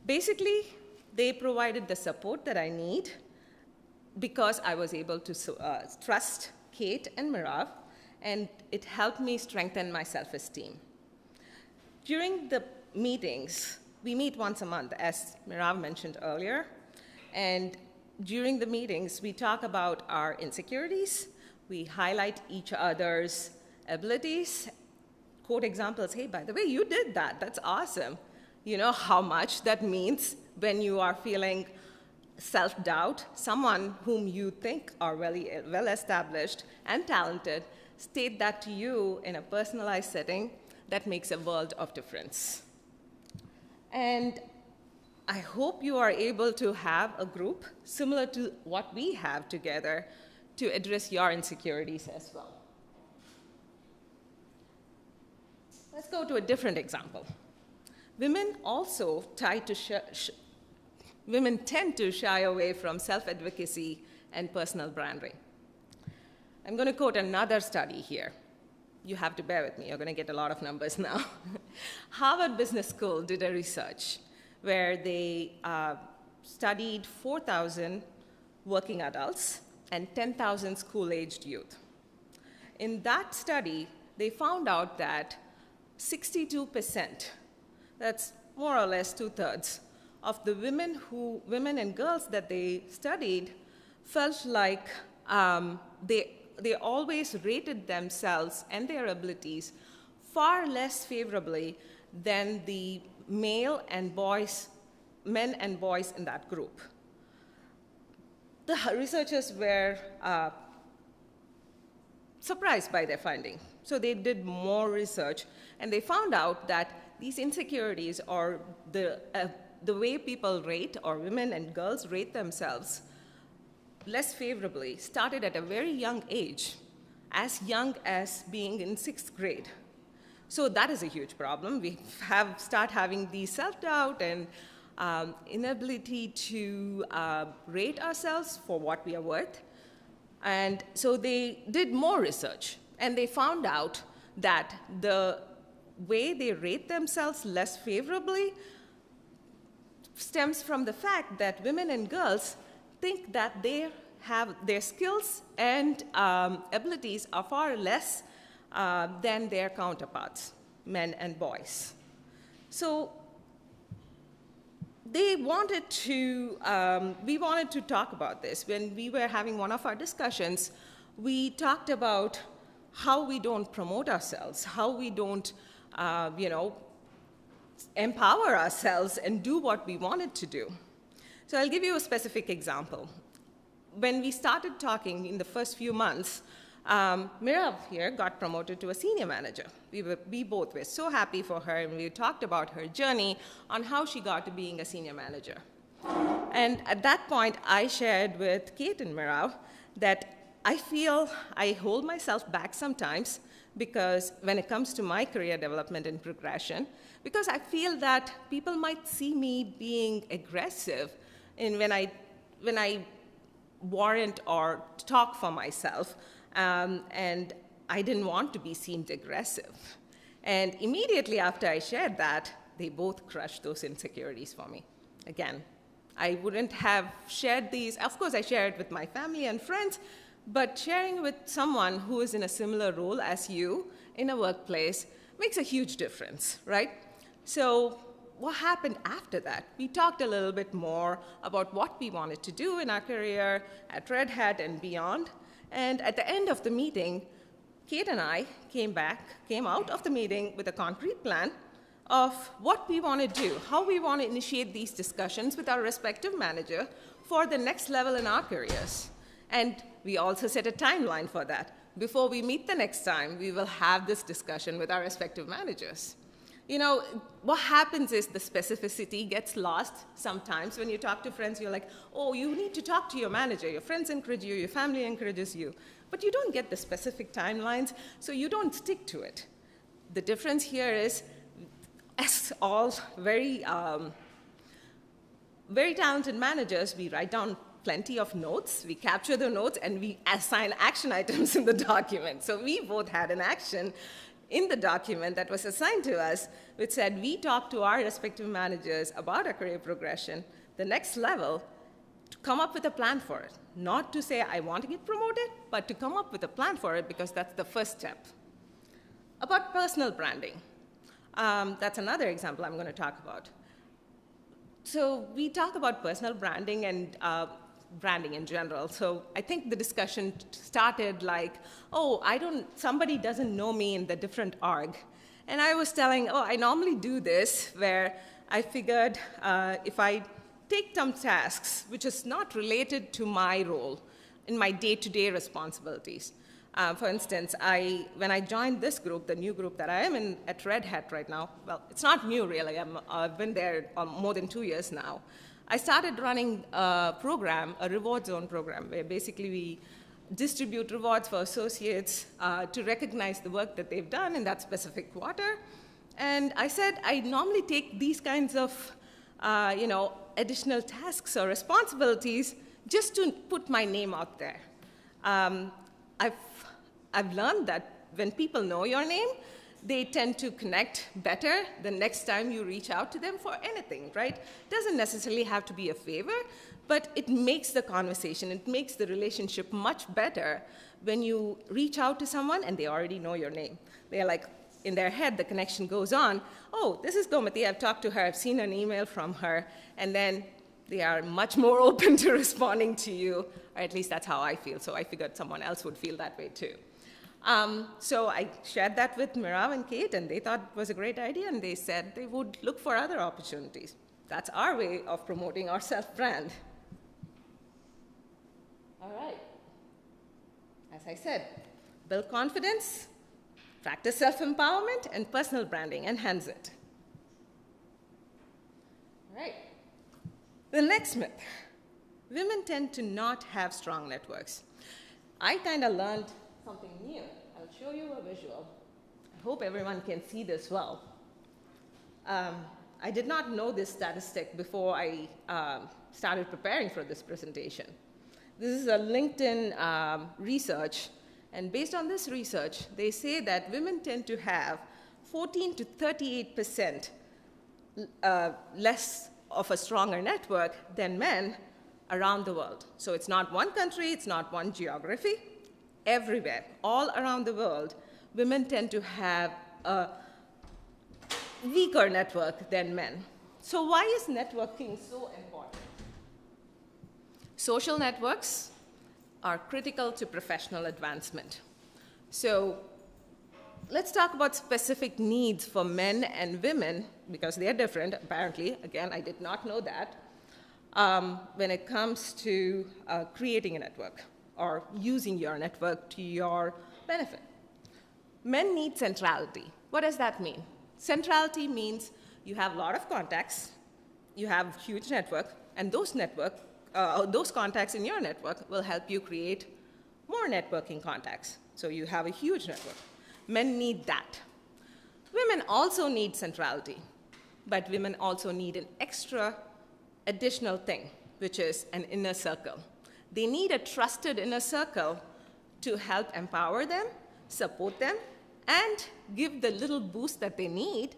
Basically, they provided the support that I need because I was able to trust Kate and Mirav, and it helped me strengthen my self-esteem. During the meetings, we meet once a month, as Mirav mentioned earlier, and during the meetings, we talk about our insecurities, we highlight each other's abilities, quote examples, hey, by the way, you did that, that's awesome. You know how much that means when you are feeling self-doubt, someone whom you think are really well-established and talented, state that to you in a personalized setting, that makes a world of difference. And I hope you are able to have a group similar to what we have together to address your insecurities as well. Let's go to a different example. Women also women tend to shy away from self-advocacy and personal branding. I'm going to quote another study here. You have to bear with me. You're going to get a lot of numbers now. Harvard Business School did a research where they studied 4,000 working adults and 10,000 school-aged youth. In that study, they found out that 62%, that's more or less 2/3, of the women and girls that they studied felt like they always rated themselves and their abilities far less favorably than the men and boys in that group. The researchers were surprised by their finding. So they did more research, and they found out that these insecurities, or the way people rate, or women and girls rate themselves less favorably, started at a very young age, as young as being in 6th grade. So that is a huge problem. We start having these self-doubt and inability to rate ourselves for what we are worth. And so they did more research, and they found out that the way they rate themselves less favorably stems from the fact that women and girls think that their skills and abilities are far less than their counterparts, men and boys. So we wanted to talk about this. When we were having one of our discussions, we talked about how we don't promote ourselves, how we don't, empower ourselves and do what we wanted to do. So I'll give you a specific example. When we started talking in the first few months, Mirav here got promoted to a senior manager. We both were so happy for her, and we talked about her journey on how she got to being a senior manager. And at that point, I shared with Kate and Mirav that I feel I hold myself back sometimes because when it comes to my career development and progression, because I feel that people might see me being aggressive when I warrant or talk for myself, and I didn't want to be seen aggressive. And immediately after I shared that, they both crushed those insecurities for me. Again, I wouldn't have shared these. Of course, I share it with my family and friends, But sharing with someone who is in a similar role as you in a workplace makes a huge difference, right? So what happened after that? We talked a little bit more about what we wanted to do in our career at Red Hat and beyond. And at the end of the meeting, Kate and I came out of the meeting with a concrete plan of what we want to do, how we want to initiate these discussions with our respective manager for the next level in our careers. And we also set a timeline for that. Before we meet the next time, we will have this discussion with our respective managers. You know, what happens is the specificity gets lost sometimes when you talk to friends. You're like, oh, you need to talk to your manager. Your friends encourage you, your family encourages you. But you don't get the specific timelines, so you don't stick to it. The difference here is, as all very talented managers, we write down plenty of notes, we capture the notes, and we assign action items in the document. So we both had an action in the document that was assigned to us, which said we talk to our respective managers about our career progression, the next level, to come up with a plan for it. Not to say I want to get promoted, but to come up with a plan for it, because that's the first step. About personal branding. That's another example I'm going to talk about. So we talk about personal branding and branding in general. So I think the discussion started like, oh, somebody doesn't know me in the different org. And I was telling, oh, I normally do this where I figured if I take some tasks which is not related to my role in my day-to-day responsibilities. For instance, when I joined this group, the new group that I am in at Red Hat right now, well, it's not new really, I've been there more than 2 years now. I started running a program, a reward zone program, where basically we distribute rewards for associates to recognize the work that they've done in that specific quarter. And I said I normally take these kinds of additional tasks or responsibilities just to put my name out there. I've learned that when people know your name, they tend to connect better the next time you reach out to them for anything, right? It doesn't necessarily have to be a favor, but it makes the conversation, it makes the relationship much better when you reach out to someone and they already know your name. They're like, in their head, the connection goes on, oh, this is Gomati, I've talked to her, I've seen an email from her, and then they are much more open to responding to you, or at least that's how I feel, so I figured someone else would feel that way too. So I shared that with Mirav and Kate, and they thought it was a great idea, and they said they would look for other opportunities. That's our way of promoting our self-brand. All right. As I said, build confidence, practice self-empowerment, and personal branding, enhance it. All right. The next myth. Women tend to not have strong networks. I kind of learned something new. I'll show you a visual. I hope everyone can see this well. I did not know this statistic before I started preparing for this presentation. This is a LinkedIn research, and based on this research, they say that women tend to have 14 to 38% less of a stronger network than men around the world. So it's not one country, it's not one geography. Everywhere, all around the world, women tend to have a weaker network than men. So why is networking so important? Social networks are critical to professional advancement. So let's talk about specific needs for men and women, because they're different, apparently. Again, I did not know that, when it comes to creating a network or using your network to your benefit. Men need centrality. What does that mean? Centrality means you have a lot of contacts, you have a huge network, and those contacts in your network will help you create more networking contacts. So you have a huge network. Men need that. Women also need centrality, but women also need an extra additional thing, which is an inner circle. They need a trusted inner circle to help empower them, support them, and give the little boost that they need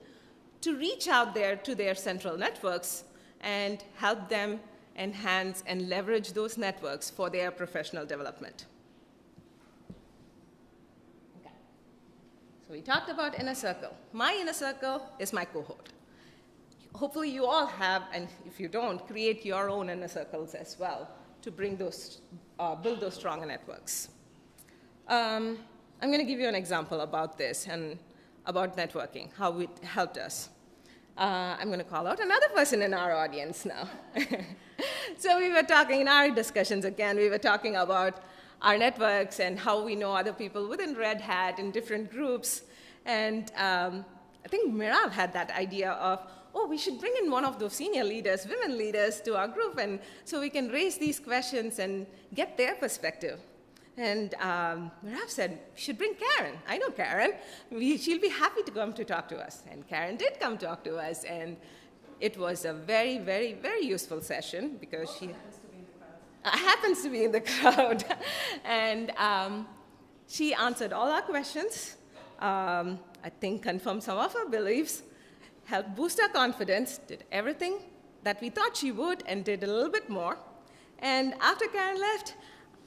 to reach out there to their central networks and help them enhance and leverage those networks for their professional development. So we talked about inner circle. My inner circle is my cohort. Hopefully you all have, and if you don't, create your own inner circles as well to bring those, build those stronger networks. I'm going to give you an example about this and about networking, how it helped us. I'm going to call out another person in our audience now. So we were talking in our discussions again, we were talking about our networks and how we know other people within Red Hat in different groups. And I think Mirav had that idea of, oh, we should bring in one of those senior leaders, women leaders, to our group, and so we can raise these questions and get their perspective. And Mirav said, we should bring Karen. I know Karen. She'll be happy to come to talk to us. And Karen did come talk to us, and it was a very, very, very useful session because she happens to be in the crowd. And she answered all our questions, I think confirmed some of our beliefs, helped boost our confidence, did everything that we thought she would, and did a little bit more. And after Karen left,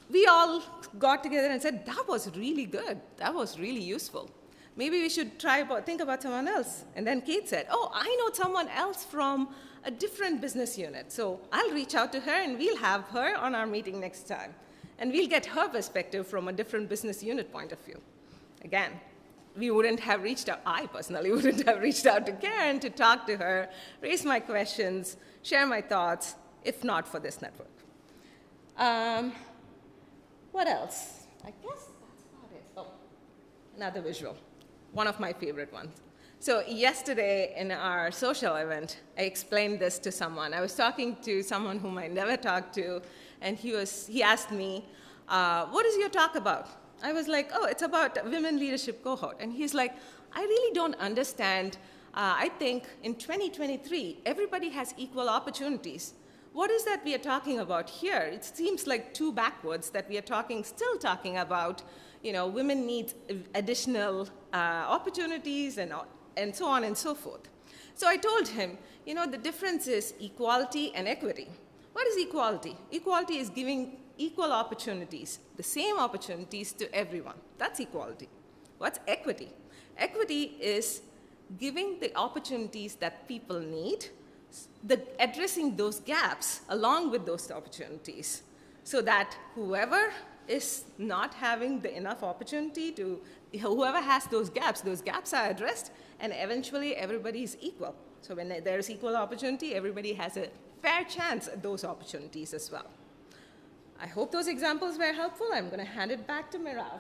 we all got together and said, that was really good. That was really useful. Maybe we should think about someone else. And then Kate said, oh, I know someone else from a different business unit. So I'll reach out to her, and we'll have her on our meeting next time. And we'll get her perspective from a different business unit point of view. Again, we wouldn't have reached out, I personally wouldn't have reached out to Karen to talk to her, raise my questions, share my thoughts, if not for this network. What else? I guess that's about it. Oh, another visual, one of my favorite ones. So yesterday in our social event, I explained this to someone. I was talking to someone whom I never talked to, and he asked me, what is your talk about? I was like, oh, it's about a women leadership cohort. And he's like, I really don't understand. I think in 2023, everybody has equal opportunities. What is that we are talking about here? It seems like too backwards that we are still talking about, women need additional opportunities and so on and so forth. So I told him, the difference is equality and equity. What is equality? Equality is giving equal opportunities, the same opportunities to everyone. That's equality. What's equity? Equity is giving the opportunities that people need, addressing those gaps along with those opportunities, so that whoever is not having the enough opportunity whoever has those gaps are addressed, and eventually everybody is equal. So when there's equal opportunity, everybody has a fair chance at those opportunities as well. I hope those examples were helpful. I'm going to hand it back to Mirav.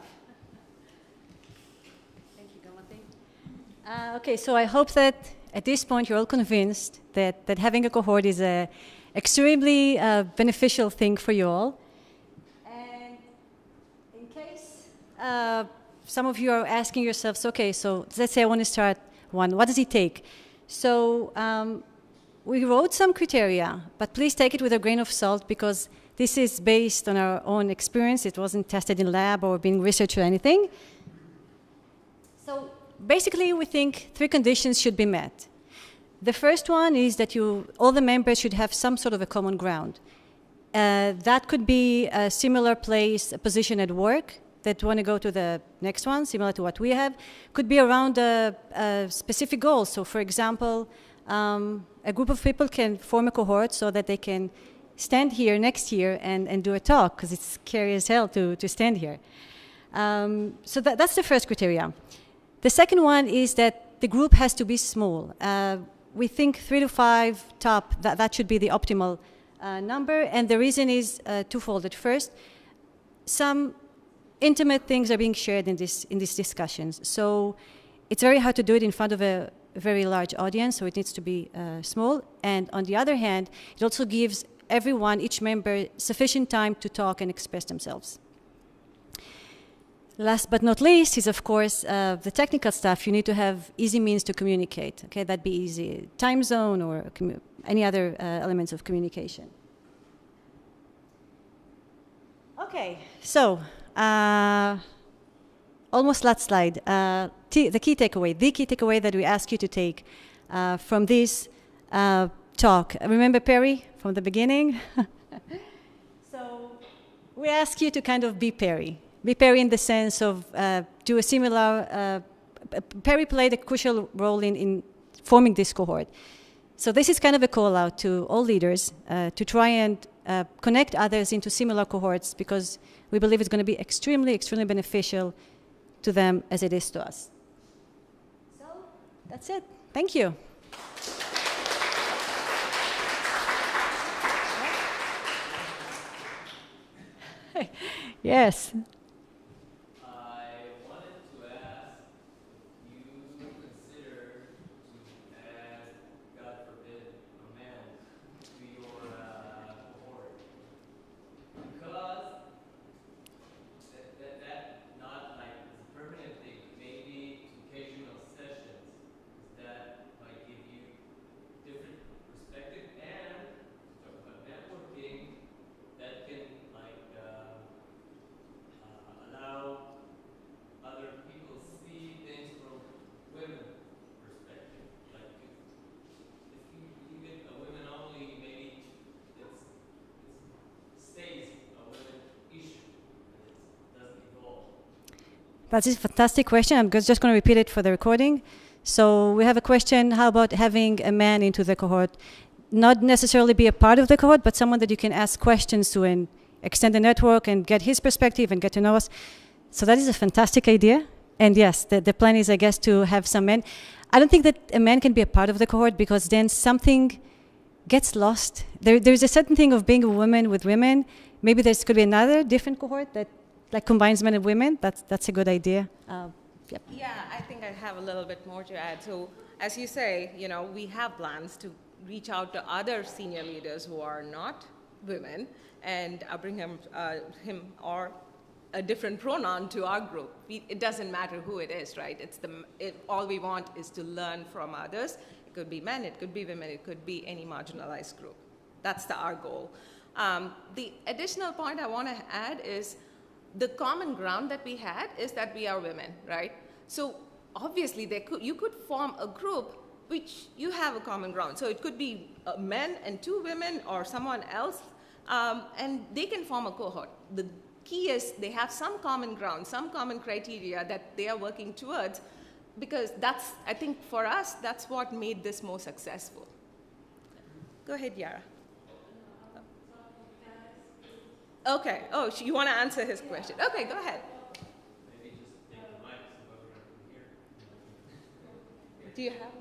Thank you, Gamate. Okay, so I hope that at this point you're all convinced that having a cohort is an extremely beneficial thing for you all. And in case some of you are asking yourselves, okay, so let's say I want to start one, what does it take? So we wrote some criteria, but please take it with a grain of salt, because this is based on our own experience. It wasn't tested in lab or being researched or anything. So basically, we think 3 conditions should be met. The first one is that all the members should have some sort of a common ground. That could be a similar place, a position at work that want to go to the next one, similar to what we have. Could be around a specific goal. So for example, a group of people can form a cohort so that they can stand here next year and do a talk, because it's scary as hell to stand here. So that's the first criteria. The second one is that the group has to be small. We think 3 to 5 top, that should be the optimal number, and the reason is twofold. At first, some intimate things are being shared in these discussions. So it's very hard to do it in front of a very large audience, so it needs to be small. And on the other hand, it also gives everyone, each member, sufficient time to talk and express themselves. Last but not least is, of course, the technical stuff. You need to have easy means to communicate. Okay, that'd be easy. Time zone or any other elements of communication. Okay, so almost last slide. The key takeaway that we ask you to take from this talk. Remember Perry from the beginning? So we ask you to kind of be Perry. Be Perry in the sense of do a similar Perry played a crucial role in forming this cohort. So this is kind of a call out to all leaders to try and connect others into similar cohorts, because we believe it's going to be extremely, extremely beneficial to them as it is to us. So that's it. Thank you. Yes. I wanted to ask if you consider to add, God forbid, a man to your cohort. Because that not like is a permanent thing, maybe occasional sessions, that might give you different perspective, and talk about networking, that can like allow other people see things from women perspective. Like if you get a women only, maybe it stays a women issue and it doesn't evolve. That's a fantastic question. I'm just going to repeat it for the recording. So we have a question, how about having a man into the cohort? Not necessarily be a part of the cohort, but someone that you can ask questions to and extend the network and get his perspective and get to know us. So that is a fantastic idea. And yes, the plan is, I guess, to have some men. I don't think that a man can be a part of the cohort, because then something gets lost. There's a certain thing of being a woman with women. Maybe there could be another different cohort that like combines men and women. That's a good idea. Yep. Yeah, I think I have a little bit more to add. So, as you say, you know, we have plans to reach out to other senior leaders who are not women and bring him or a different pronoun to our group. It doesn't matter who it is, right? All we want is to learn from others. It could be men, it could be women, it could be any marginalized group. That's our goal. The additional point I want to add is the common ground that we had is that we are women, right? So obviously you could form a group which you have a common ground. So it could be men and 2 women or someone else, and they can form a cohort. The key is they have some common ground, some common criteria that they are working towards, because that's, I think for us, that's what made this more successful. Go ahead, Yara. Okay. Oh, you want to answer his question? Okay, go ahead. Maybe just take the mic so everyone can hear. Do you have?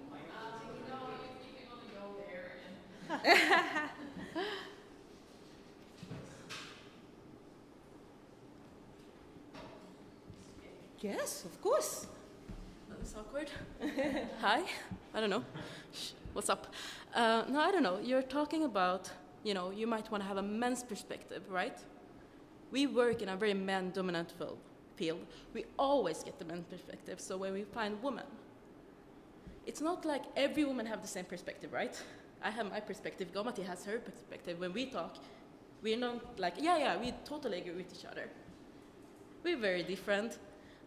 No, you can only go there. Yes, of course. That was awkward. Hi. I don't know. What's up? No, I don't know. You're talking about, you might want to have a men's perspective, right? We work in a very man-dominant field. We always get the men's perspective. So when we find women, it's not like every woman have the same perspective, right? I have my perspective. Gomati has her perspective. When we talk, we're not like, yeah, we totally agree with each other. We're very different.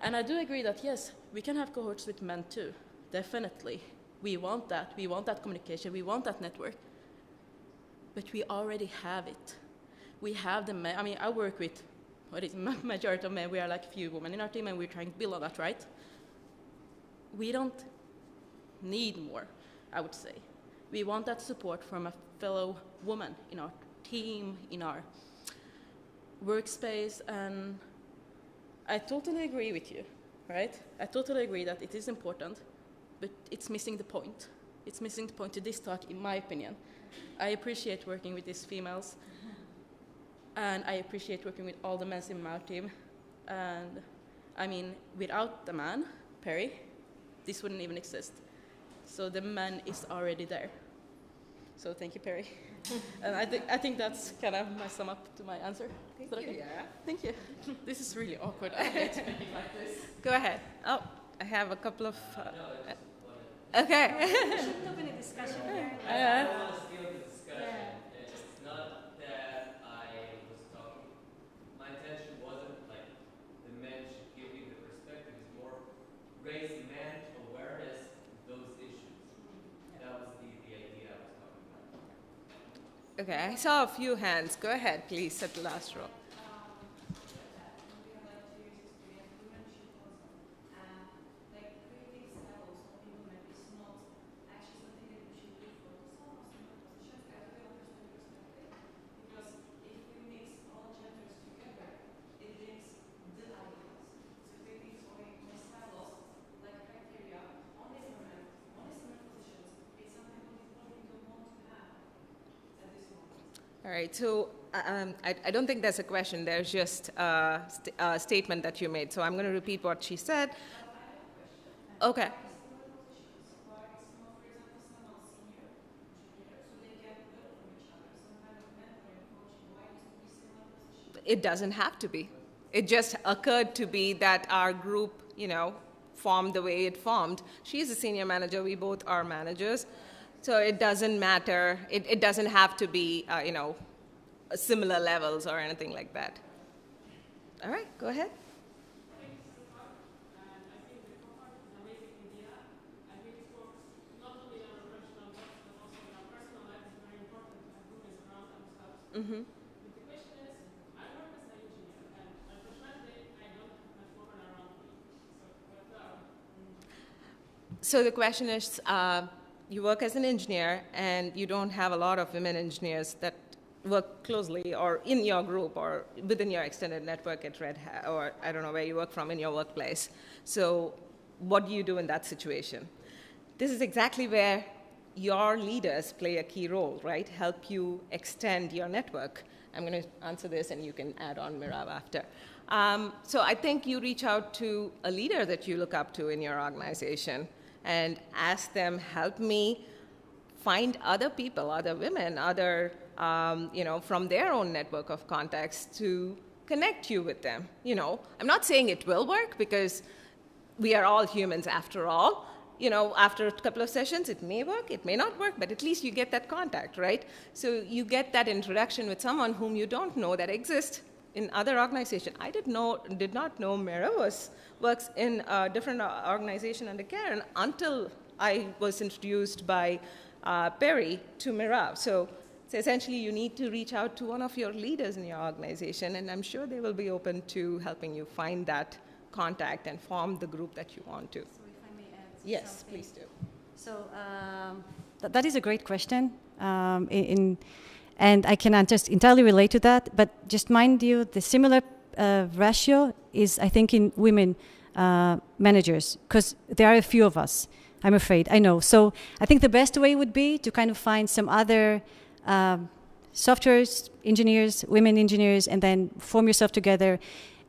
And I do agree that, yes, we can have cohorts with men too. Definitely. We want that. We want that communication. We want that network. But we already have it. We have the men. I mean, I work with, majority of men. We are like few women in our team, and we're trying to build on that, right? We don't need more, I would say. We want that support from a fellow woman in our team, in our workspace, and I totally agree with you, right? I totally agree that it is important, but it's missing the point. It's missing the point to this talk, in my opinion. I appreciate working with these females, and I appreciate working with all the men in my team. And I mean, without the man, Perry, this wouldn't even exist. So the man is already there. So thank you, Perry. And I think that's kind of my sum up to my answer. Thank you, Yara. Thank you. This is really awkward. I hate speaking like this. Go ahead. Oh, I have a couple of... okay. Shouldn't open a discussion here. I don't want to steal the discussion. It's not that I was talking. My intention wasn't like the men should give me the perspective. It's more raise men awareness of those issues. That was the idea I was talking about. Okay, I saw a few hands. Go ahead, please, at the last row. We have like 2 years experience. Women should also, like creating All right, so I don't think there's a question. There's just a statement that you made. So I'm going to repeat what she said. Okay. It doesn't have to be. It just occurred to be that our group, formed the way it formed. She's a senior manager. We both are managers. So it doesn't matter. It doesn't have to be, similar levels or anything like that. All right, go ahead. Mm-hmm. The question is, I work as an engineer, and unfortunately, I don't have much women around me. So the question is, you work as an engineer, and you don't have a lot of women engineers that work closely or in your group or within your extended network at Red Hat, or I don't know where you work from in your workplace. So what do you do in that situation? This is exactly where your leaders play a key role, right? Help you extend your network. I'm going to answer this, and you can add on Mirav after. So I think you reach out to a leader that you look up to in your organization and ask them, help me find other people, other women, other, from their own network of contacts to connect you with them. I'm not saying it will work, because we are all humans after all. After a couple of sessions, it may work, it may not work, but at least you get that contact, right? So you get that introduction with someone whom you don't know that exists in other organizations. I did not know Mira works in a different organization under Karen until I was introduced by Perry to Mirav. So essentially, you need to reach out to one of your leaders in your organization, and I'm sure they will be open to helping you find that contact and form the group that you want to. Yes, something. Please do. So that is a great question, and I can just entirely relate to that. But just mind you, the similar ratio is, I think, in women managers, because there are a few of us, I'm afraid, I know. So I think the best way would be to kind of find some other software engineers, women engineers, and then form yourself together.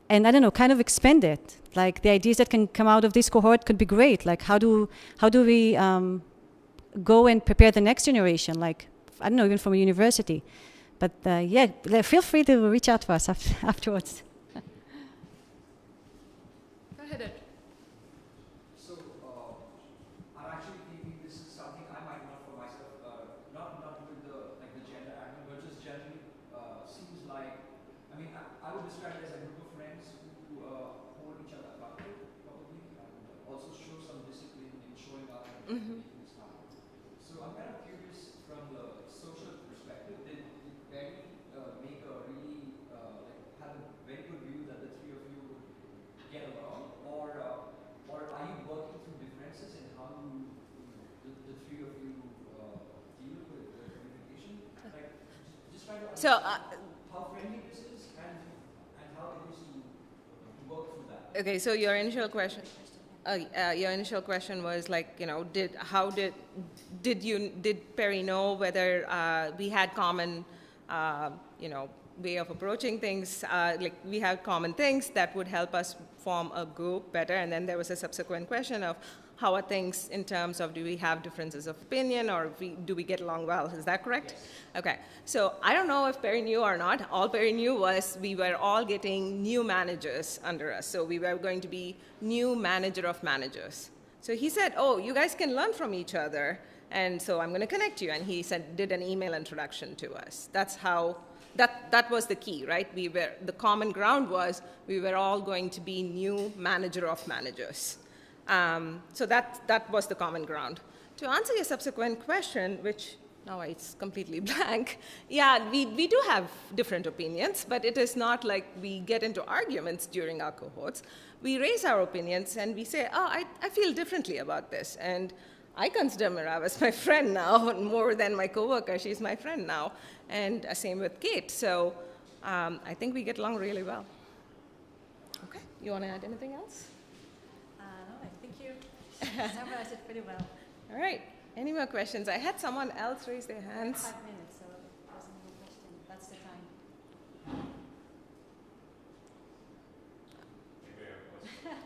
And I don't know, kind of expand it. Like the ideas that can come out of this cohort could be great. Like how do we go and prepare the next generation? Like, I don't know, even from a university. But yeah, feel free to reach out to us afterwards. Go ahead, Ed. So I'm actually thinking this is something I might want for myself, not with the gender angle, but just generally seems like, I would describe it as a group of friends who hold each other accountable, probably, and also show some discipline in showing up and making this happen. So I'm kind of curious from the social perspective, did Perry make a really, have a very good view that the three of you would get along, or are you working through differences in how the three of you deal with the communication? Like, just trying to understand how friendly this is and how it is to work through that. Okay, so your initial question. Your initial question was like, did Perry know whether we had common, way of approaching things, like we have common things that would help us form a group better? And then there was a subsequent question of how are things in terms of, do we have differences of opinion, or do we get along well? Is that correct? Yes. Okay, so I don't know if Perry knew or not. All Perry knew was we were all getting new managers under us. So we were going to be new manager of managers. So he said, oh, you guys can learn from each other, and so I'm going to connect you. And he did an email introduction to us. That's how, that was the key, right? The common ground was we were all going to be new manager of managers. So that was the common ground. To answer your subsequent question, which now it's completely blank, yeah, we do have different opinions, but it is not like we get into arguments during our cohorts. We raise our opinions and we say, oh, I feel differently about this. And I consider Mirav as my friend now, more than my coworker. She's my friend now. And same with Kate. So I think we get along really well. Okay, you want to add anything else? No, I think you summarized it pretty well. All right. Any more questions? I had someone else raise their hands. 5 minutes, so it wasn't a question. But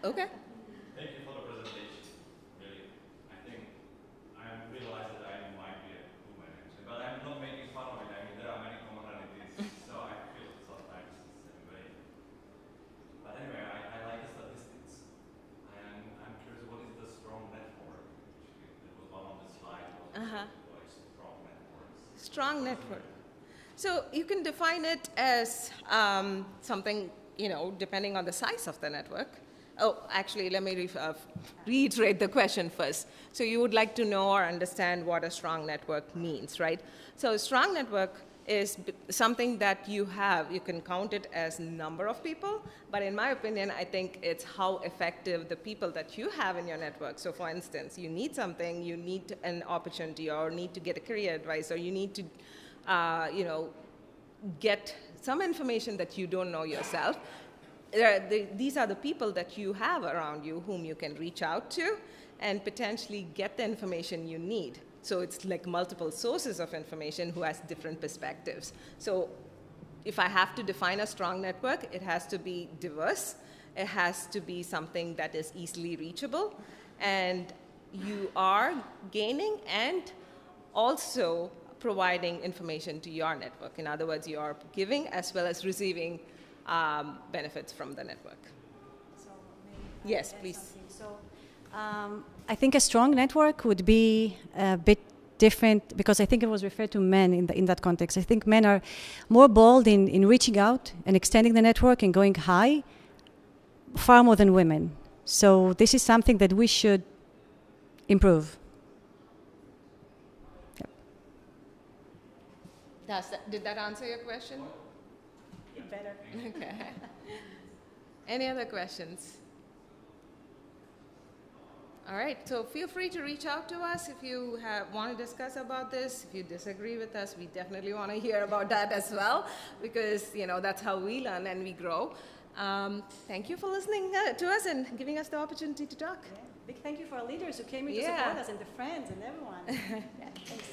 Okay. Thank you for the presentation. Really, I think I realize that I might be a woman actually, but I'm not making fun of it. I mean, there are many commonalities, so I feel sometimes it's the same way. But anyway, I like the statistics. I'm curious, what is the strong network? Actually, that was one of the slides. Uh-huh. Like strong networks. Strong network. So you can define it as something, depending on the size of the network. Oh, actually, let me reiterate the question first. So you would like to know or understand what a strong network means, right? So a strong network is something that you have. You can count it as number of people, but in my opinion, I think it's how effective the people that you have in your network. So for instance, you need something, you need an opportunity, or need to get a career advice, or you need to get some information that you don't know yourself. These are the people that you have around you whom you can reach out to and potentially get the information you need. So it's like multiple sources of information who has different perspectives. So if I have to define a strong network, it has to be diverse. It has to be something that is easily reachable. And you are gaining and also providing information to your network. In other words, you are giving as well as receiving benefits from the network. So maybe Yes, please. So I think a strong network would be a bit different, because I think it was referred to men in that context. I think men are more bold in reaching out and extending the network and going high, far more than women. So this is something that we should improve. Did that answer your question? Better. Okay. Any other questions? All right, so feel free to reach out to us if you want to discuss about this. If you disagree with us, we definitely want to hear about that as well, because that's how we learn and we grow. Thank you for listening to us and giving us the opportunity to talk. Yeah. Big thank you for our leaders who came here to support us, and the friends and everyone. Yeah, thanks.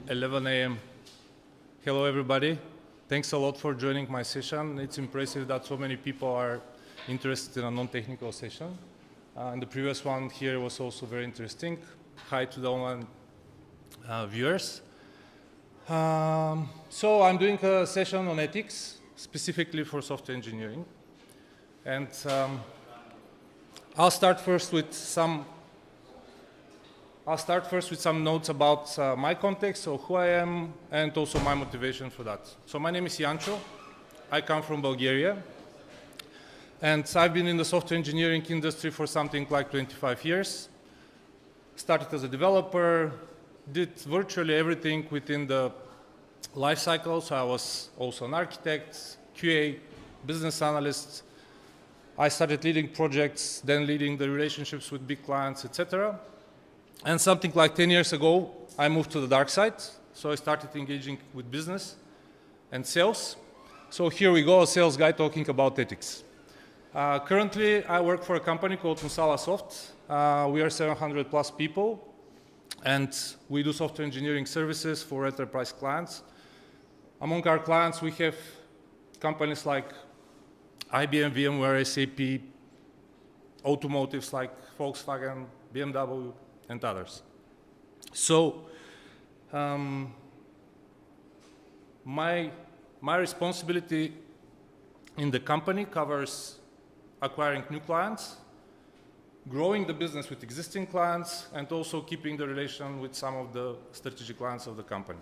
11 a.m. Hello, everybody. Thanks a lot for joining my session. It's impressive that so many people are interested in a non-technical session. And the previous one here was also very interesting. Hi to the online viewers. So I'm doing a session on ethics, specifically for software engineering. And I'll start first with some notes about my context, so who I am, and also my motivation for that. So my name is Jancho. I come from Bulgaria. And I've been in the software engineering industry for something like 25 years. Started as a developer, did virtually everything within the life cycle. So I was also an architect, QA, business analyst. I started leading projects, then leading the relationships with big clients, etc. And something like 10 years ago, I moved to the dark side. So I started engaging with business and sales. So here we go, a sales guy talking about ethics. Currently, I work for a company called Musala Soft. We are 700 plus people, and we do software engineering services for enterprise clients. Among our clients, we have companies like IBM, VMware, SAP, automotives like Volkswagen, BMW, and others. So my responsibility in the company covers acquiring new clients, growing the business with existing clients, and also keeping the relation with some of the strategic clients of the company.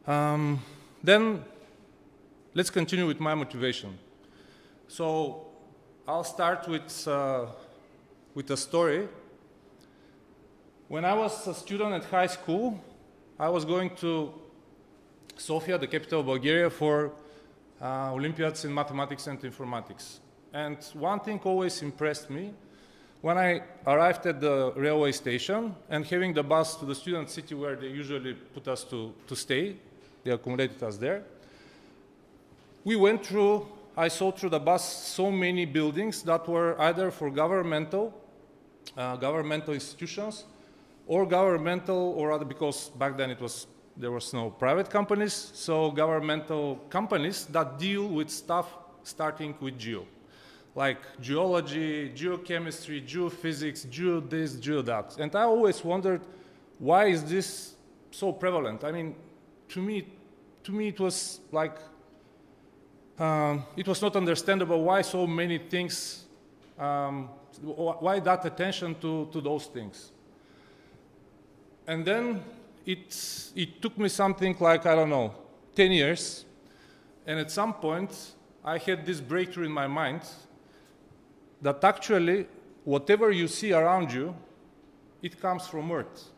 Then let's continue with my motivation. So I'll start with a story. When I was a student at high school, I was going to Sofia, the capital of Bulgaria, for Olympiads in mathematics and informatics. And one thing always impressed me, when I arrived at the railway station and having the bus to the student city where they usually put us to stay, they accommodated us there, I saw through the bus so many buildings that were either for governmental institutions or governmental or other, because back then there was no private companies, so governmental companies that deal with stuff starting with geo, like geology, geochemistry, geophysics, geo this, geo that. And I always wondered, why is this so prevalent? I mean, to me it was like, it was not understandable why so many things, why that attention to those things. And then it took me something like, I don't know, 10 years. And at some point, I had this breakthrough in my mind that actually, whatever you see around you, it comes from Earth.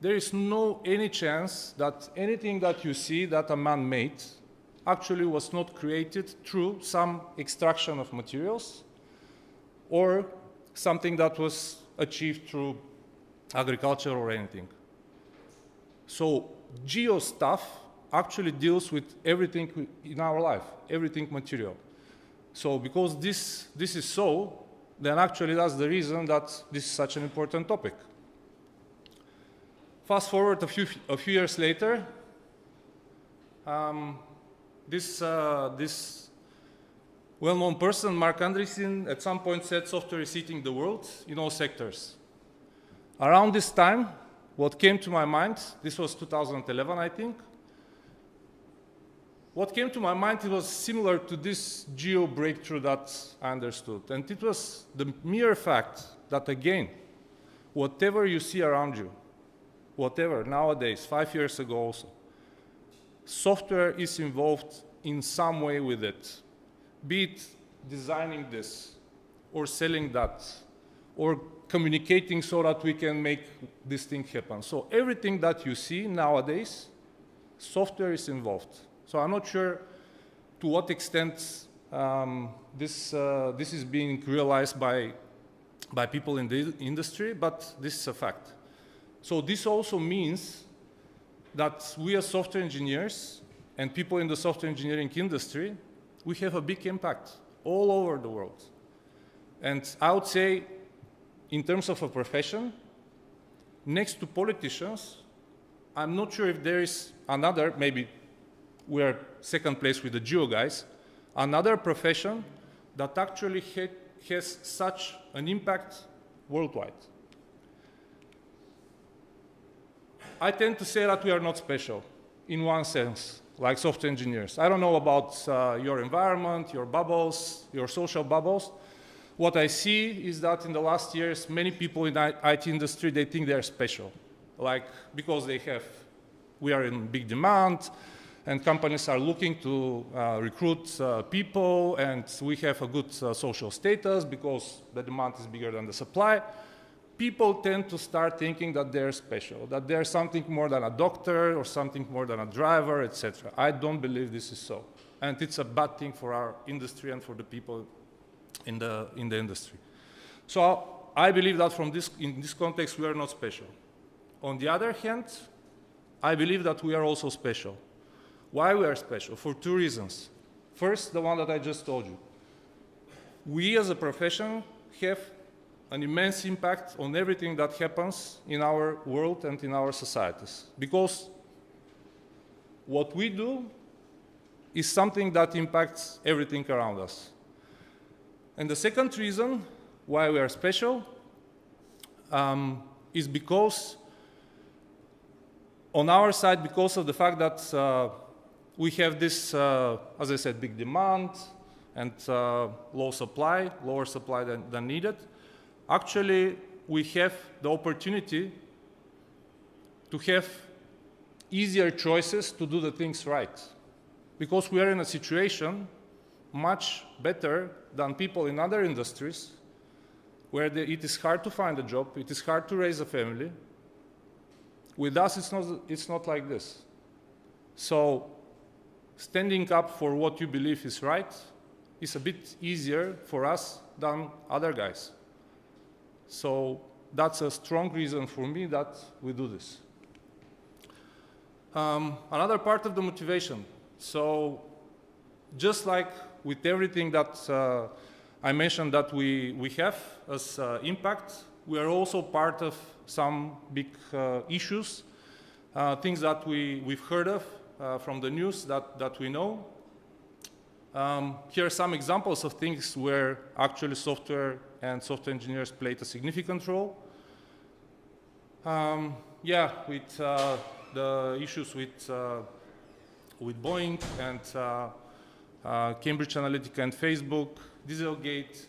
There is any chance that anything that you see that a man made actually was not created through some extraction of materials or something that was achieved through agriculture or anything. So geo stuff actually deals with everything in our life, everything material. So because this is so, then actually that's the reason that this is such an important topic. Fast forward a few years later, this well-known person, Mark Andreessen, at some point said software is eating the world in all sectors. Around this time, what came to my mind, this was 2011, I think. What came to my mind, it was similar to this geo breakthrough that I understood. And it was the mere fact that, again, whatever you see around you, whatever, nowadays, 5 years ago also, software is involved in some way with it. Be it designing this, or selling that, or communicating so that we can make this thing happen. So everything that you see nowadays, software is involved. So I'm not sure to what extent this is being realized by people in the industry, but this is a fact. So this also means that we as software engineers and people in the software engineering industry, we have a big impact all over the world. And I would say, in terms of a profession, next to politicians, I'm not sure if there is another, maybe we're second place with the geo guys, another profession that actually has such an impact worldwide. I tend to say that we are not special, in one sense, like software engineers. I don't know about your environment, your bubbles, your social bubbles. What I see is that in the last years, many people in the IT industry, they think they're special. Like, because we are in big demand, and companies are looking to recruit people, and we have a good social status because the demand is bigger than the supply. People tend to start thinking that they're special, that they're something more than a doctor or something more than a driver, etc. I don't believe this is so. And it's a bad thing for our industry and for the people in the industry. So I believe that in this context, we are not special. On the other hand, I believe that we are also special. Why we are special? For two reasons. First, the one that I just told you. We as a profession have an immense impact on everything that happens in our world and in our societies. Because what we do is something that impacts everything around us. And the second reason why we are special is because on our side, because of the fact that we have this, as I said, big demand and lower supply than needed, actually we have the opportunity to have easier choices to do the things right. Because we are in a situation much better than people in other industries where it is hard to find a job, it is hard to raise a family. With us, it's not like this. So standing up for what you believe is right is a bit easier for us than other guys. So that's a strong reason for me that we do this. Another part of the motivation. So just like with everything that I mentioned that we have as impact, we are also part of some big issues, things that we've heard of from the news that we know. Here are some examples of things where actually software and software engineers played a significant role. Yeah, with the issues with Boeing and Cambridge Analytica and Facebook, Dieselgate,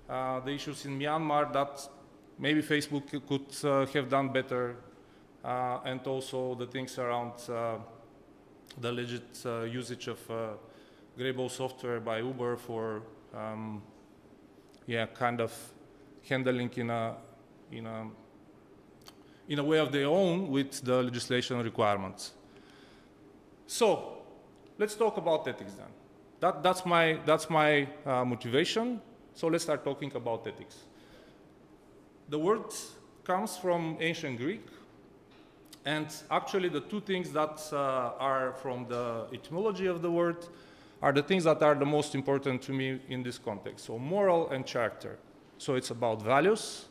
the issues in Myanmar that maybe Facebook could have done better, and also the things around the legit usage of Greybow software by Uber for yeah, kind of handling in a way of their own with the legislation requirements. So let's talk about ethics then. That's my motivation. So let's start talking about ethics. The word comes from ancient Greek, and actually the two things that are from the etymology of the word are the things that are the most important to me in this context. So moral and character. So it's about values,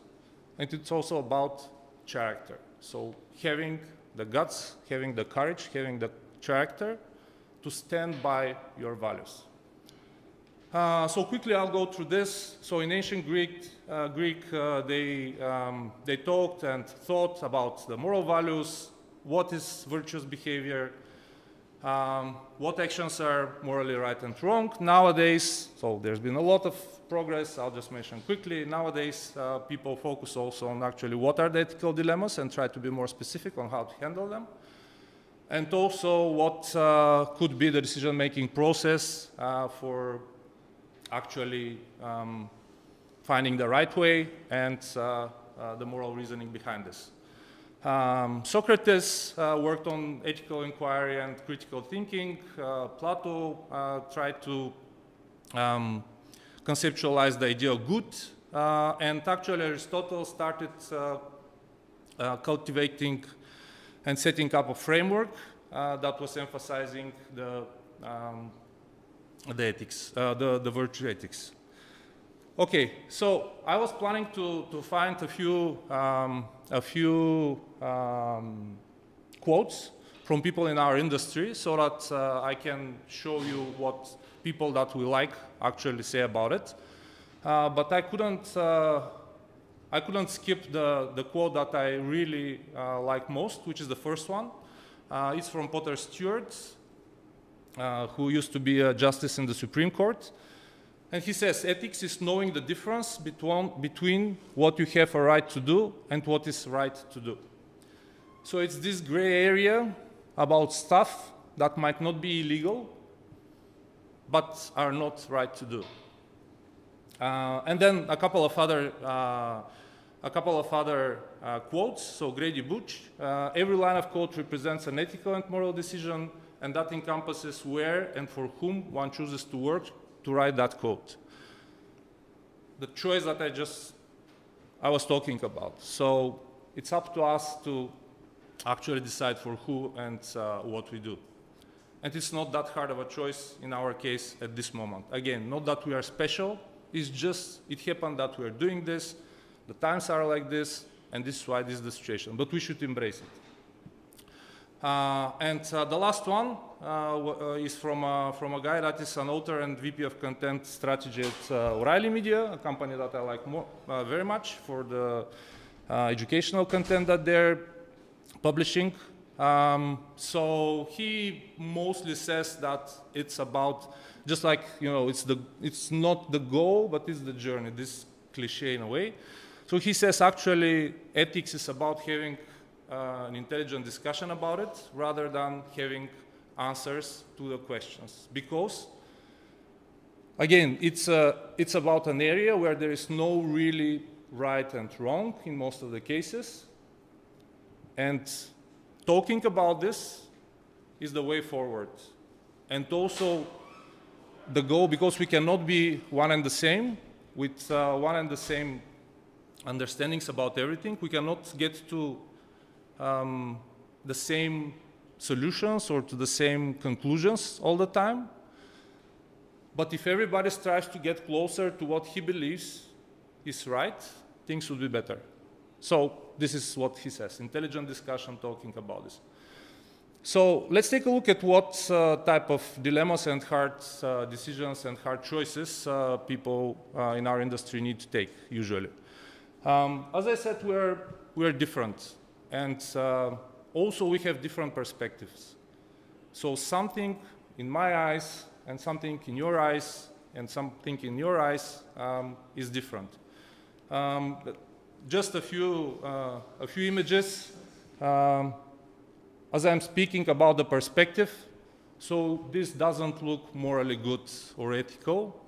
and it's also about character. So having the guts, having the courage, having the character to stand by your values. So quickly I'll go through this. So in ancient Greek, they talked and thought about the moral values, what is virtuous behavior, what actions are morally right and wrong. Nowadays, so there's been a lot of progress, I'll just mention quickly. Nowadays, people focus also on actually what are the ethical dilemmas and try to be more specific on how to handle them. And also what could be the decision-making process for actually finding the right way and the moral reasoning behind this. Socrates worked on ethical inquiry and critical thinking. Plato tried to conceptualize the idea of good. And actually Aristotle started cultivating and setting up a framework that was emphasizing the ethics, the virtue ethics. Okay, so I was planning to find a few quotes from people in our industry so that I can show you what people that we like actually say about it. But I couldn't skip the quote that I really like most, which is the first one. It's from Potter Stewart, who used to be a justice in the Supreme Court. And he says, ethics is knowing the difference between what you have a right to do and what is right to do. So it's this gray area about stuff that might not be illegal, but are not right to do. And then a couple of other quotes. So Grady Butch, every line of code represents an ethical and moral decision, and that encompasses where and for whom one chooses to work to write that code. The choice that I was talking about. So it's up to us to actually decide for who and what we do. And it's not that hard of a choice in our case at this moment. Again, not that we are special, it's just, it happened that we are doing this, the times are like this, and this is why this is the situation. But we should embrace it. And the last one is from a guy that is an author and VP of Content Strategy at O'Reilly Media, a company that I like very much for the educational content that they're publishing. So he mostly says that it's about, just like, you know, it's not the goal, but it's the journey, this cliche in a way. So he says actually ethics is about having an intelligent discussion about it rather than having answers to the questions. Because, again, it's about an area where there is no really right and wrong in most of the cases. And talking about this is the way forward. And also the goal, because we cannot be one and the same, with one and the same understandings about everything, we cannot get to the same solutions or to the same conclusions all the time. But if everybody strives to get closer to what he believes is right, things will be better. So this is what he says, intelligent discussion talking about this. So let's take a look at what type of dilemmas and hard decisions and hard choices people in our industry need to take usually. As I said, we're different. And also we have different perspectives. So something in my eyes and something in your eyes and something in your eyes is different. Just a few images as I'm speaking about the perspective. So this doesn't look morally good or ethical,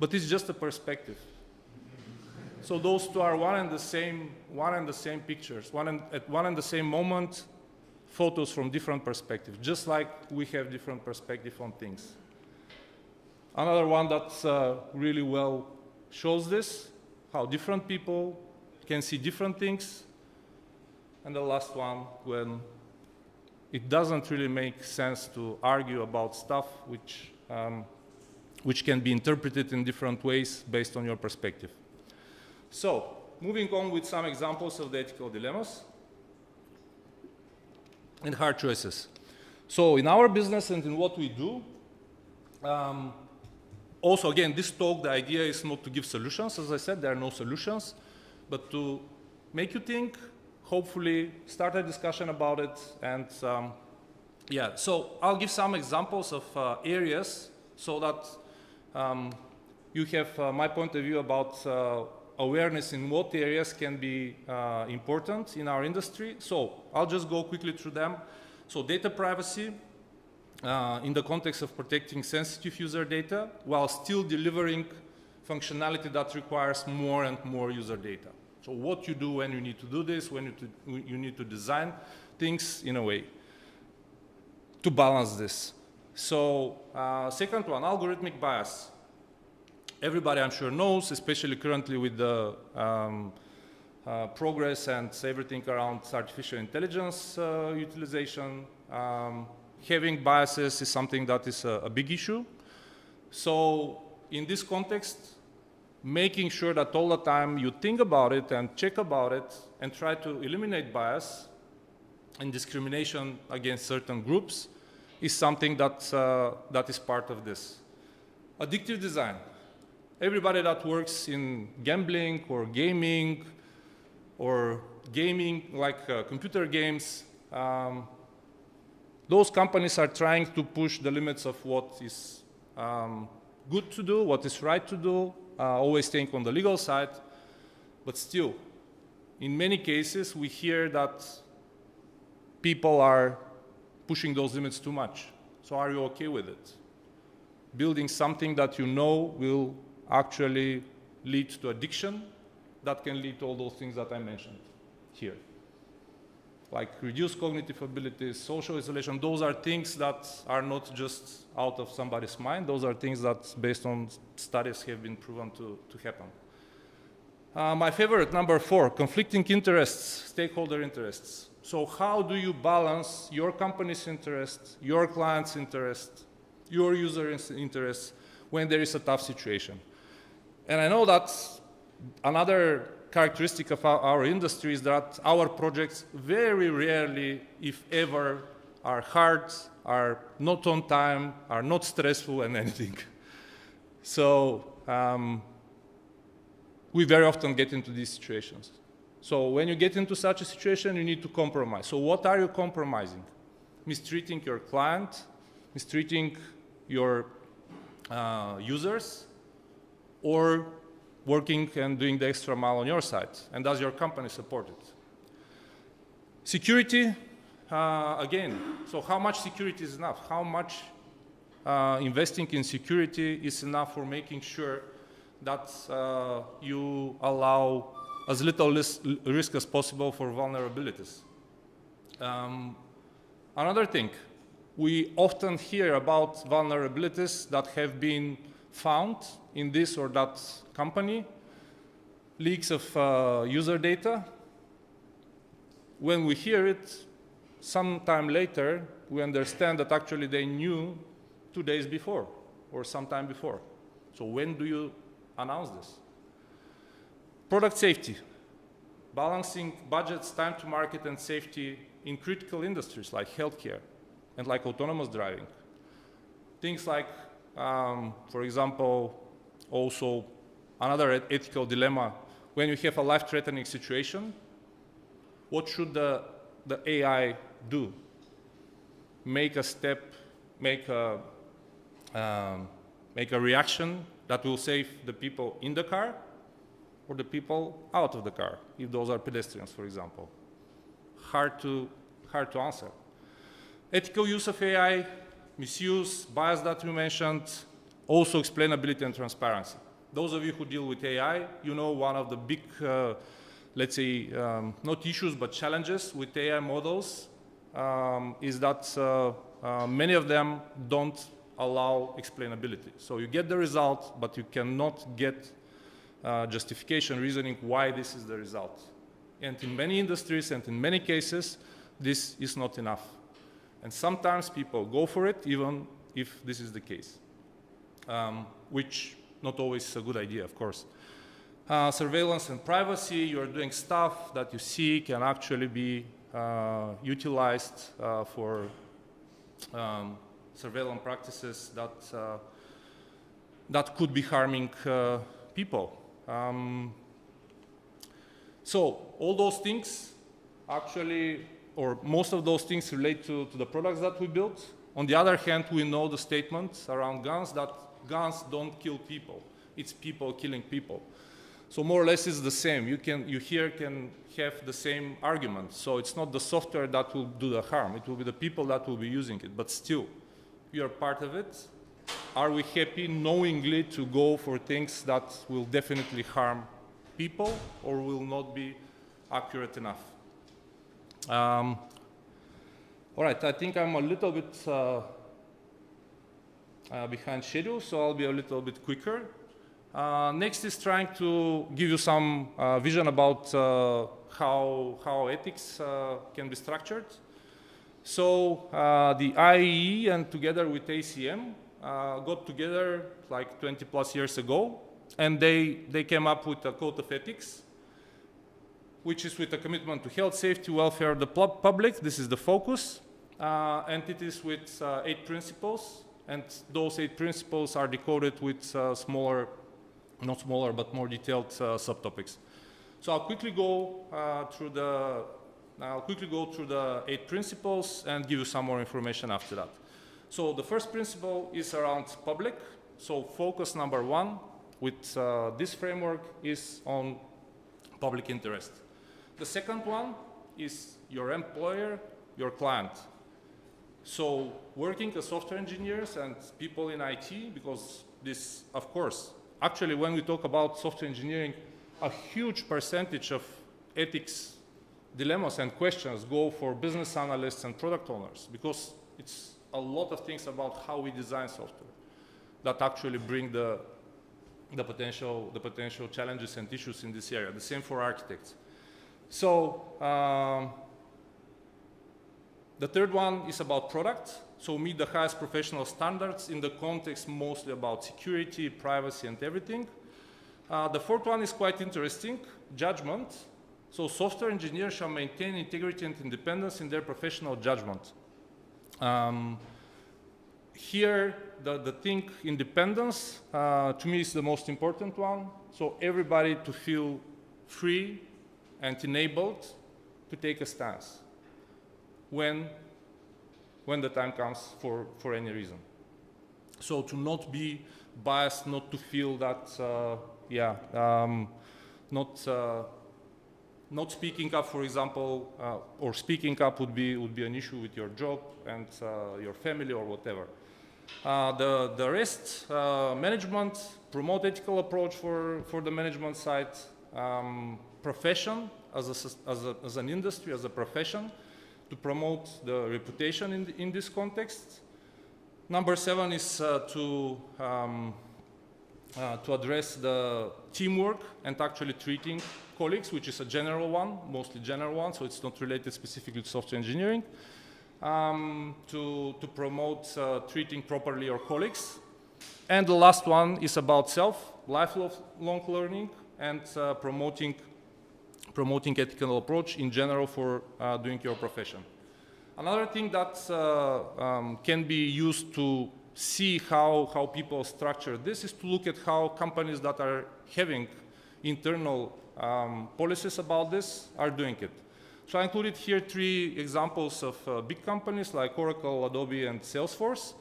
but it's just a perspective. So those two are one and the same pictures, at one and the same moment, photos from different perspectives, just like we have different perspective on things. Another one that really well shows this, how different people can see different things. And the last one, when it doesn't really make sense to argue about stuff which can be interpreted in different ways based on your perspective. So, moving on with some examples of the ethical dilemmas and hard choices. So, in our business and in what we do, also again, this talk, the idea is not to give solutions. As I said, there are no solutions, but to make you think, hopefully start a discussion about it. And yeah, so I'll give some examples of areas so that you have my point of view about awareness in what areas can be important in our industry. So I'll just go quickly through them. So data privacy in the context of protecting sensitive user data while still delivering functionality that requires more and more user data. So what you do when you need to do this, when you need to design things in a way to balance this. So second one, algorithmic bias. Everybody I'm sure knows, especially currently with the progress and everything around artificial intelligence utilization, having biases is something that is a big issue. So in this context, making sure that all the time you think about it and check about it and try to eliminate bias and discrimination against certain groups is something that, that is part of this. Addictive design. Everybody that works in gambling or gaming like computer games, those companies are trying to push the limits of what is good to do, what is right to do, always staying on the legal side, but still, in many cases, we hear that people are pushing those limits too much. So are you okay with it? Building something that you know will actually lead to addiction, that can lead to all those things that I mentioned here. Like reduced cognitive abilities, social isolation, those are things that are not just out of somebody's mind. Those are things that, based on studies, have been proven to happen. My favorite, number 4, conflicting interests, stakeholder interests. So how do you balance your company's interests, your client's interests, your user's interests when there is a tough situation? And I know that another characteristic of our industry is that our projects very rarely, if ever, are hard, are not on time, are not stressful and anything. So we very often get into these situations. So when you get into such a situation, you need to compromise. So what are you compromising? Mistreating your client, mistreating your users, or working and doing the extra mile on your side? And does your company support it? Security, again, so how much security is enough? How much investing in security is enough for making sure that you allow as little risk as possible for vulnerabilities? Another thing, we often hear about vulnerabilities that have been found in this or that company, leaks of user data. When we hear it, sometime later, we understand that actually they knew 2 days before or sometime before. So when do you announce this? Product safety, balancing budgets, time to market, and safety in critical industries like healthcare and like autonomous driving. Things like, for example, also another ethical dilemma, when you have a life-threatening situation, what should the AI do? Make a step, make a reaction that will save the people in the car or the people out of the car, if those are pedestrians, for example. Hard to answer. Ethical use of AI, misuse, bias that we mentioned, also explainability and transparency. Those of you who deal with AI, you know one of the big, let's say, not issues, but challenges with AI models is that many of them don't allow explainability. So you get the result, but you cannot get justification, reasoning why this is the result. And in many industries and in many cases, this is not enough. And sometimes people go for it, even if this is the case, which not always is a good idea, of course. Surveillance and privacy, you're doing stuff that you see can actually be utilized for surveillance practices that could be harming people. So all those things actually, or most of those things relate to the products that we built. On the other hand, we know the statements around guns that guns don't kill people. It's people killing people. So more or less it's the same. You here can have the same argument. So it's not the software that will do the harm. It will be the people that will be using it. But still, we are part of it. Are we happy knowingly to go for things that will definitely harm people or will not be accurate enough? All right, I think I'm a little bit behind schedule, so I'll be a little bit quicker. Next is trying to give you some vision about how ethics can be structured. So the IEE and together with ACM got together like 20 plus years ago and they came up with a code of ethics, which is with a commitment to health, safety, welfare of the public. This is the focus. And it is with 8 principles. And those 8 principles are decoded with smaller, not smaller, but more detailed subtopics. So I'll quickly go through the 8 principles and give you some more information after that. So the first principle is around public. So focus number 1 with this framework is on public interest. The second one is your employer, your client. So working as software engineers and people in IT, because this, of course, actually when we talk about software engineering, a huge percentage of ethics dilemmas and questions go for business analysts and product owners, because it's a lot of things about how we design software that actually bring the potential challenges and issues in this area. The same for architects. So the third one is about product. So meet the highest professional standards in the context mostly about security, privacy, and everything. The fourth one is quite interesting, judgment. So software engineers shall maintain integrity and independence in their professional judgment. Here, the thing, independence, to me is the most important one. So everybody to feel free and enabled to take a stance when the time comes for any reason. So to not be biased, not to feel that, not speaking up, for example, or speaking up would be an issue with your job and your family or whatever. The rest, management, promote ethical approach for the management side, profession as an industry, as a profession, to promote the reputation in this context. Number 7 is to address the teamwork and actually treating colleagues, which is a general one, mostly general one, so it's not related specifically to software engineering. To promote treating properly your colleagues. And the last one is about lifelong learning, and promoting ethical approach in general for doing your profession. Another thing that can be used to see how people structure this is to look at how companies that are having internal policies about this are doing it. So I included here 3 examples of big companies like Oracle, Adobe, and Salesforce,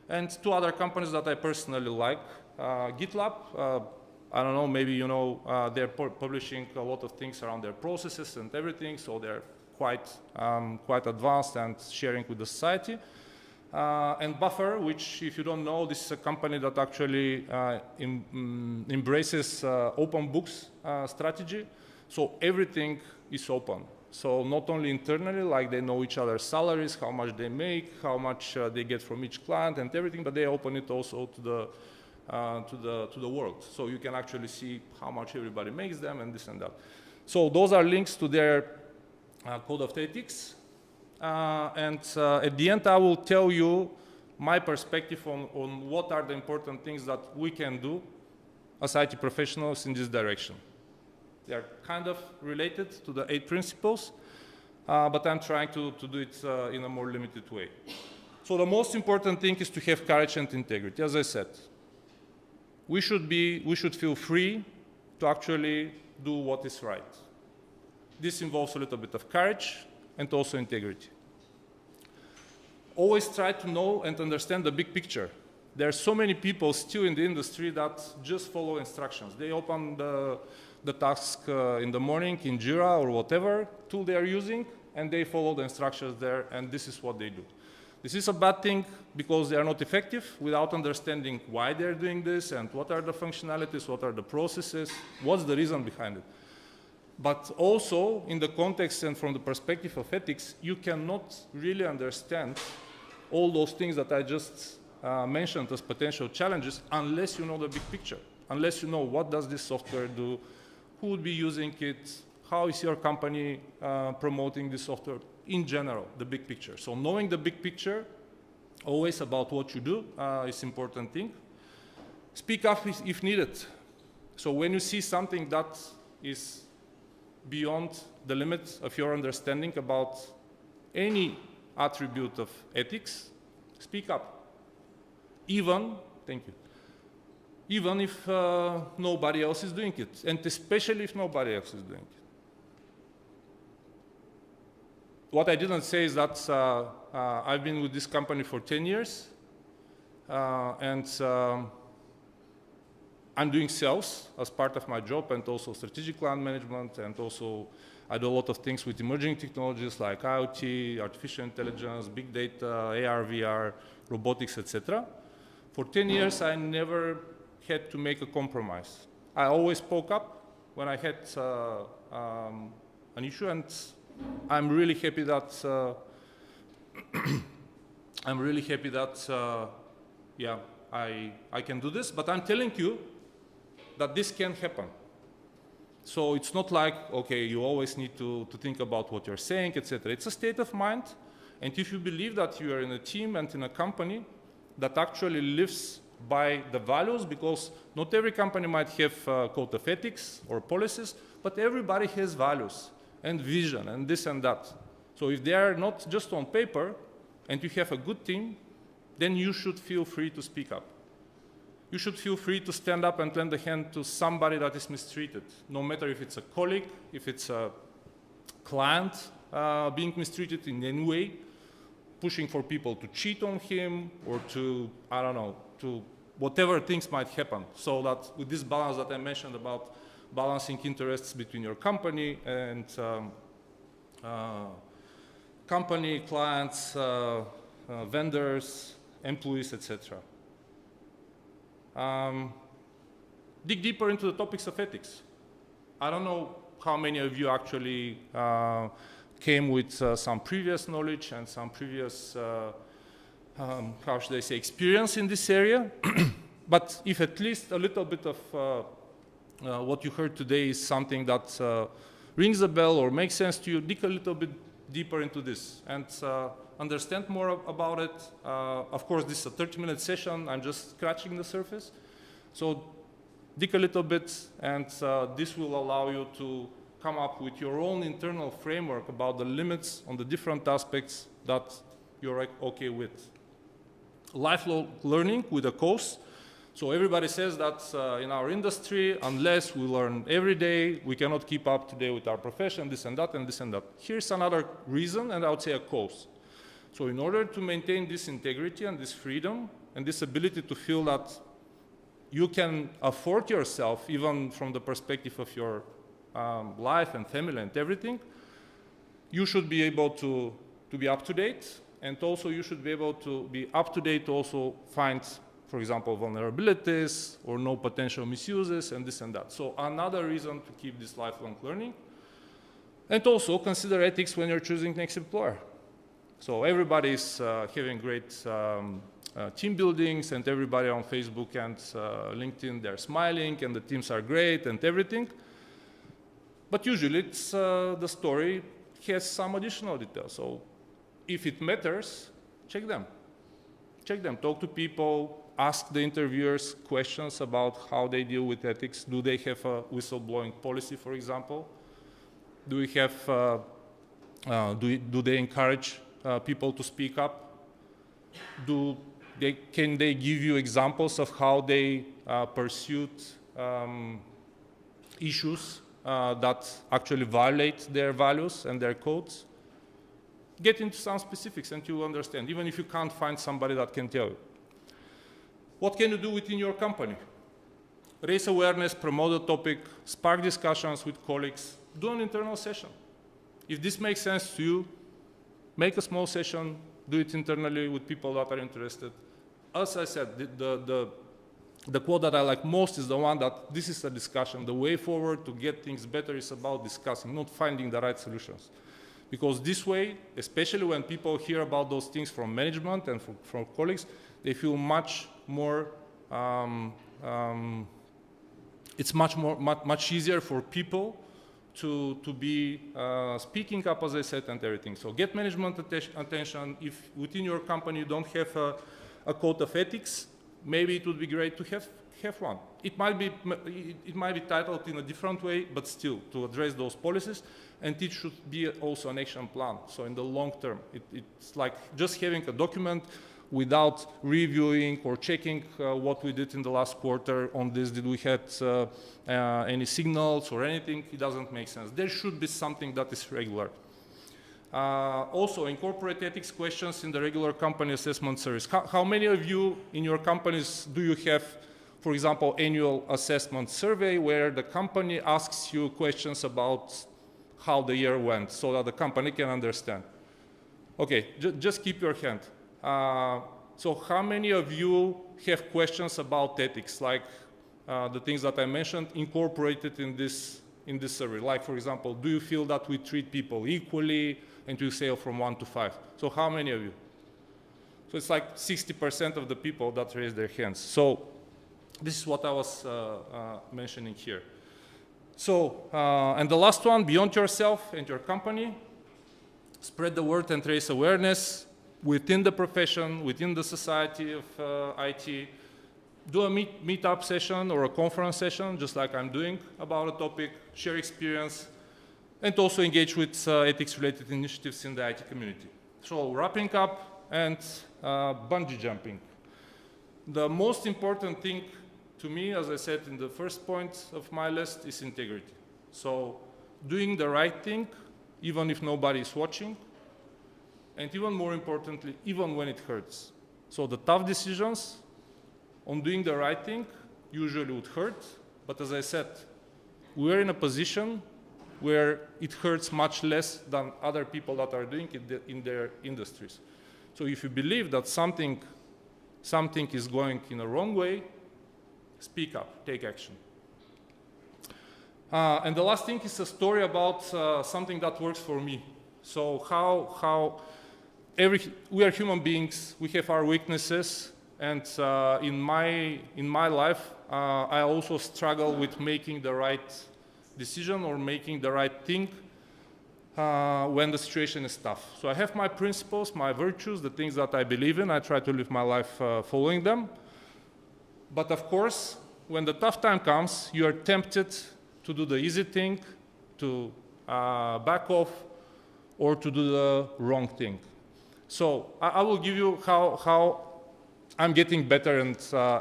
and 2 other companies that I personally like. GitLab, I don't know, maybe you know, they're publishing a lot of things around their processes and everything, so they're quite advanced and sharing with the society. And Buffer, which, if you don't know, this is a company that actually embraces open books strategy. So everything is open. So not only internally, like they know each other's salaries, how much they make, how much they get from each client and everything, but they open it also to the world. So you can actually see how much everybody makes them and this and that. So those are links to their code of ethics. And at the end, I will tell you my perspective on what are the important things that we can do as IT professionals in this direction. They are kind of related to the 8 principles, but I'm trying to do it in a more limited way. So the most important thing is to have courage and integrity. As I said, we should feel free to actually do what is right. This involves a little bit of courage and also integrity. Always try to know and understand the big picture. There are so many people still in the industry that just follow instructions. They open the task in the morning in Jira or whatever tool they are using, and they follow the instructions there, and this is what they do. This is a bad thing because they are not effective without understanding why they're doing this and what are the functionalities, what are the processes, what's the reason behind it. But also, in the context and from the perspective of ethics, you cannot really understand all those things that I just mentioned as potential challenges unless you know the big picture, unless you know what does this software do, who would be using it, how is your company promoting this software, in general, the big picture. So knowing the big picture, always about what you do, is an important thing. Speak up if needed. So when you see something that is beyond the limits of your understanding about any attribute of ethics, speak up. Even, thank you, even if nobody else is doing it, and especially if nobody else is doing it. What I didn't say is that I've been with this company for 10 years, and I'm doing sales as part of my job, and also strategic land management, and also I do a lot of things with emerging technologies like IoT, artificial intelligence, big data, AR, VR, robotics, etc. For 10 years, I never had to make a compromise. I always spoke up when I had an issue, and I'm really happy that yeah, I can do this. But I'm telling you that this can happen. So it's not like, okay, you always need to think about what you're saying, etc. It's a state of mind. And if you believe that you are in a team and in a company that actually lives by the values, because not every company might have a code of ethics or policies, but everybody has values and vision and this and that. So if they are not just on paper and you have a good team, then you should feel free to speak up. You should feel free to stand up and lend a hand to somebody that is mistreated, no matter if it's a colleague, if it's a client being mistreated in any way, pushing for people to cheat on him or to, I don't know, to whatever things might happen. So that with this balance that I mentioned about balancing interests between your company and company, clients, vendors, employees, etc. Dig deeper into the topics of ethics. I don't know how many of you actually came with some previous knowledge and some previous, how should I say, experience in this area. But if at least a little bit of what you heard today is something that rings a bell or makes sense to you, dig a little bit deeper into this and understand more about it. Of course, this is a 30-minute session. I'm just scratching the surface. So dig a little bit, and this will allow you to come up with your own internal framework about the limits on the different aspects that you're okay with. Lifelong learning with a course. So everybody says that in our industry, unless we learn every day, we cannot keep up to date with our profession, this and that, and this and that. Here's another reason, and I would say a course. So in order to maintain this integrity and this freedom and this ability to feel that you can afford yourself, even from the perspective of your life and family and everything, you should be able to be up to date, and also you should be able to be up to date to also find, for example, vulnerabilities or no potential misuses and this and that. So another reason to keep this lifelong learning. And also consider ethics when you're choosing next employer. So everybody is having great team buildings, and everybody on Facebook and LinkedIn, they're smiling and the teams are great and everything. But usually it's, the story has some additional details. So if it matters, check them. Check them, talk to people, ask the interviewers questions about how they deal with ethics. Do they have a whistleblowing policy, for example? Do we have, do they encourage people to speak up? Can they give you examples of how they pursued issues that actually violate their values and their codes? Get into some specifics and you'll understand, even if you can't find somebody that can tell you. What can you do within your company? Raise awareness, promote the topic, spark discussions with colleagues, do an internal session. If this makes sense to you, make a small session, do it internally with people that are interested. As I said, the quote that I like most is the one that this is a discussion. The way forward to get things better is about discussing, not finding the right solutions. Because this way, especially when people hear about those things from management and from colleagues, they feel much more, it's much easier for people to be speaking up, as I said, and everything. So get management attention. If within your company you don't have a code of ethics, maybe it would be great to have have one. It might be titled in a different way, but still to address those policies, and it should be also an action plan. So in the long term, it's like just having a document without reviewing or checking what we did in the last quarter on this. Did we had any signals or anything? It doesn't make sense. There should be something that is regular. Also, incorporate ethics questions in the regular company assessment service. How many of you in your companies do you have, for example, annual assessment survey where the company asks you questions about how the year went so that the company can understand? Okay, just keep your hand. So how many of you have questions about ethics, like the things that I mentioned, incorporated in this survey? Like, for example, do you feel that we treat people equally, and you scale from 1 to 5? So how many of you? So it's like 60% of the people that raise their hands. So this is what I was mentioning here. So, and the last one, beyond yourself and your company, spread the word and raise awareness within the profession, within the society of IT. Do a meetup session or a conference session, just like I'm doing, about a topic, share experience, and also engage with ethics-related initiatives in the IT community. So wrapping up and bungee jumping. The most important thing to me, as I said in the first point of my list, is integrity. So doing the right thing, even if nobody is watching, and even more importantly, even when it hurts. So the tough decisions on doing the right thing usually would hurt, but as I said, we're in a position where it hurts much less than other people that are doing it in their industries. So if you believe that something is going in a wrong way, speak up, take action. And the last thing is a story about something that works for me. So we are human beings, we have our weaknesses, and in my life, I also struggle with making the right decision or making the right thing when the situation is tough. So I have my principles, my virtues, the things that I believe in. I try to live my life following them. But of course, when the tough time comes, you are tempted to do the easy thing, to back off, or to do the wrong thing. So I will give you how I'm getting better and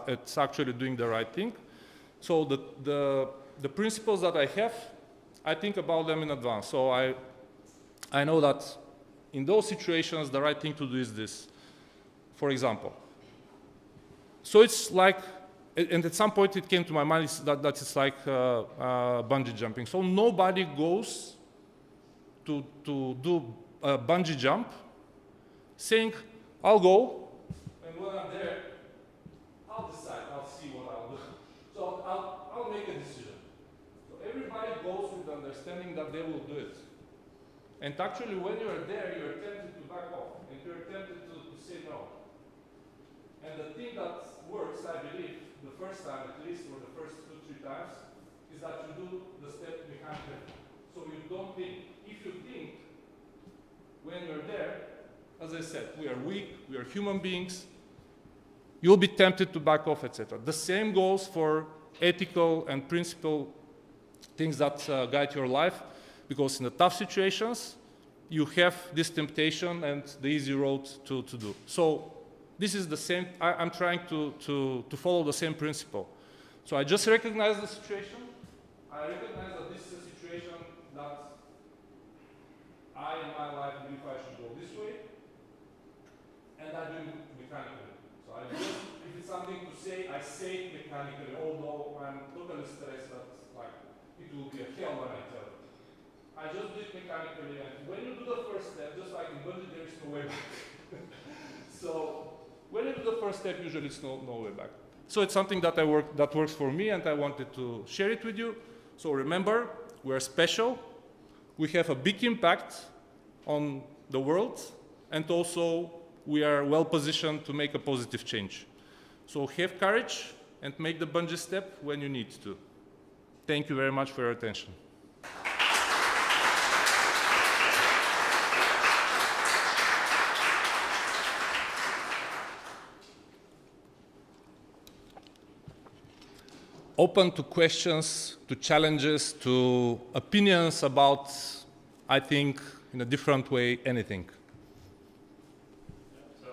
it's actually doing the right thing. So the principles that I have, I think about them in advance. So I know that in those situations, the right thing to do is this, for example. So it's like, and at some point it came to my mind that it's like bungee jumping. So nobody goes to do a bungee jump saying, I'll go, and when I'm there, I'll decide, I'll see what I'll do. So I'll make a decision. So everybody goes with the understanding that they will do it. And actually, when you're there, you're tempted to back off, and you're tempted to say no. And the thing that works, I believe, the first time at least, or the first 2-3 times, is that you do the step behind them. So you don't think. If you think, when you're there, as I said, we are weak, we are human beings, you'll be tempted to back off, etc. The same goes for ethical and principle things that guide your life, because in the tough situations, you have this temptation and the easy road to do. So this is the same, I'm trying to follow the same principle. So I just recognize the situation. I recognize that this is a situation that I in my life believe I should go this way, and I do it mechanically. So I just, if it's something to say, I say it mechanically, although I'm totally stressed that like it will be a hell when I tell it. I just do it mechanically, and when you do the first step, just like in bungee, there is no way back. So when you do the first step, usually it's no way back. So it's something that works for me, and I wanted to share it with you. So remember, we're special. We have a big impact on the world, and also we are well positioned to make a positive change. So have courage and make the bungee step when you need to. Thank you very much for your attention. open to questions, to challenges, to opinions about, I think, in a different way, anything. So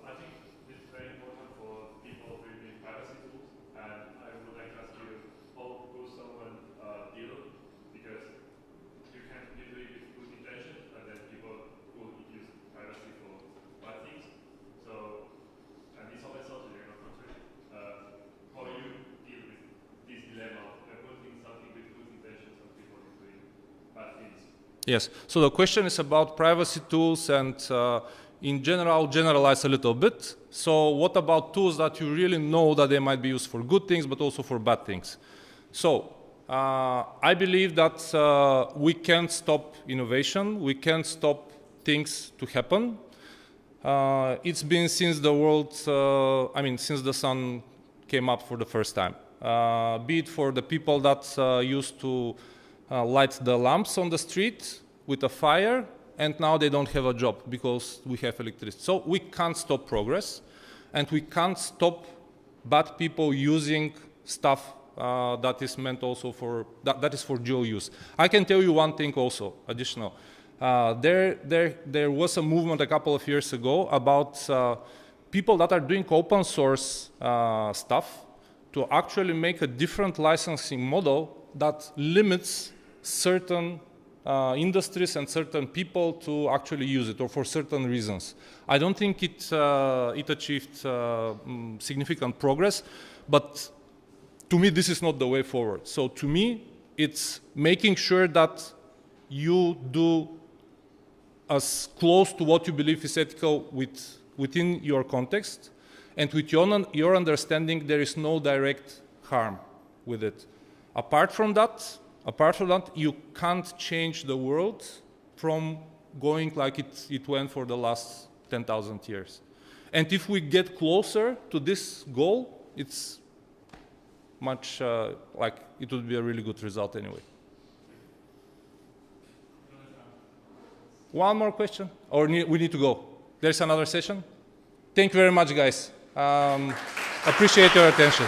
I think this is very important for people building privacy tools, and I would like to ask you how could someone deal, because you can do it with good intentions, and then people could use privacy for bad things. So, and it's open source, you're not controlling. How you deal with this dilemma of putting something with good intentions and people doing bad things? Yes, so the question is about privacy tools and in general, generalize a little bit. So what about tools that you really know that they might be used for good things, but also for bad things? So I believe that we can't stop innovation. We can't stop things to happen. It's been since the world, since the sun came up for the first time. Be it for the people that used to light the lamps on the street with a fire, and now they don't have a job because we have electricity. So we can't stop progress, and we can't stop bad people using stuff that is meant also for, that is for dual use. I can tell you one thing also, additional. There was a movement a couple of years ago about people that are doing open source stuff to actually make a different licensing model that limits certain industries and certain people to actually use it, or for certain reasons. I don't think it achieved significant progress, but to me this is not the way forward. So to me it's making sure that you do as close to what you believe is ethical within your context, and with your understanding there is no direct harm with it. Apart from that, you can't change the world from going like it went for the last 10,000 years. And if we get closer to this goal, it's much like it would be a really good result anyway. One more question? Or we need to go? There's another session? Thank you very much, guys. Appreciate your attention.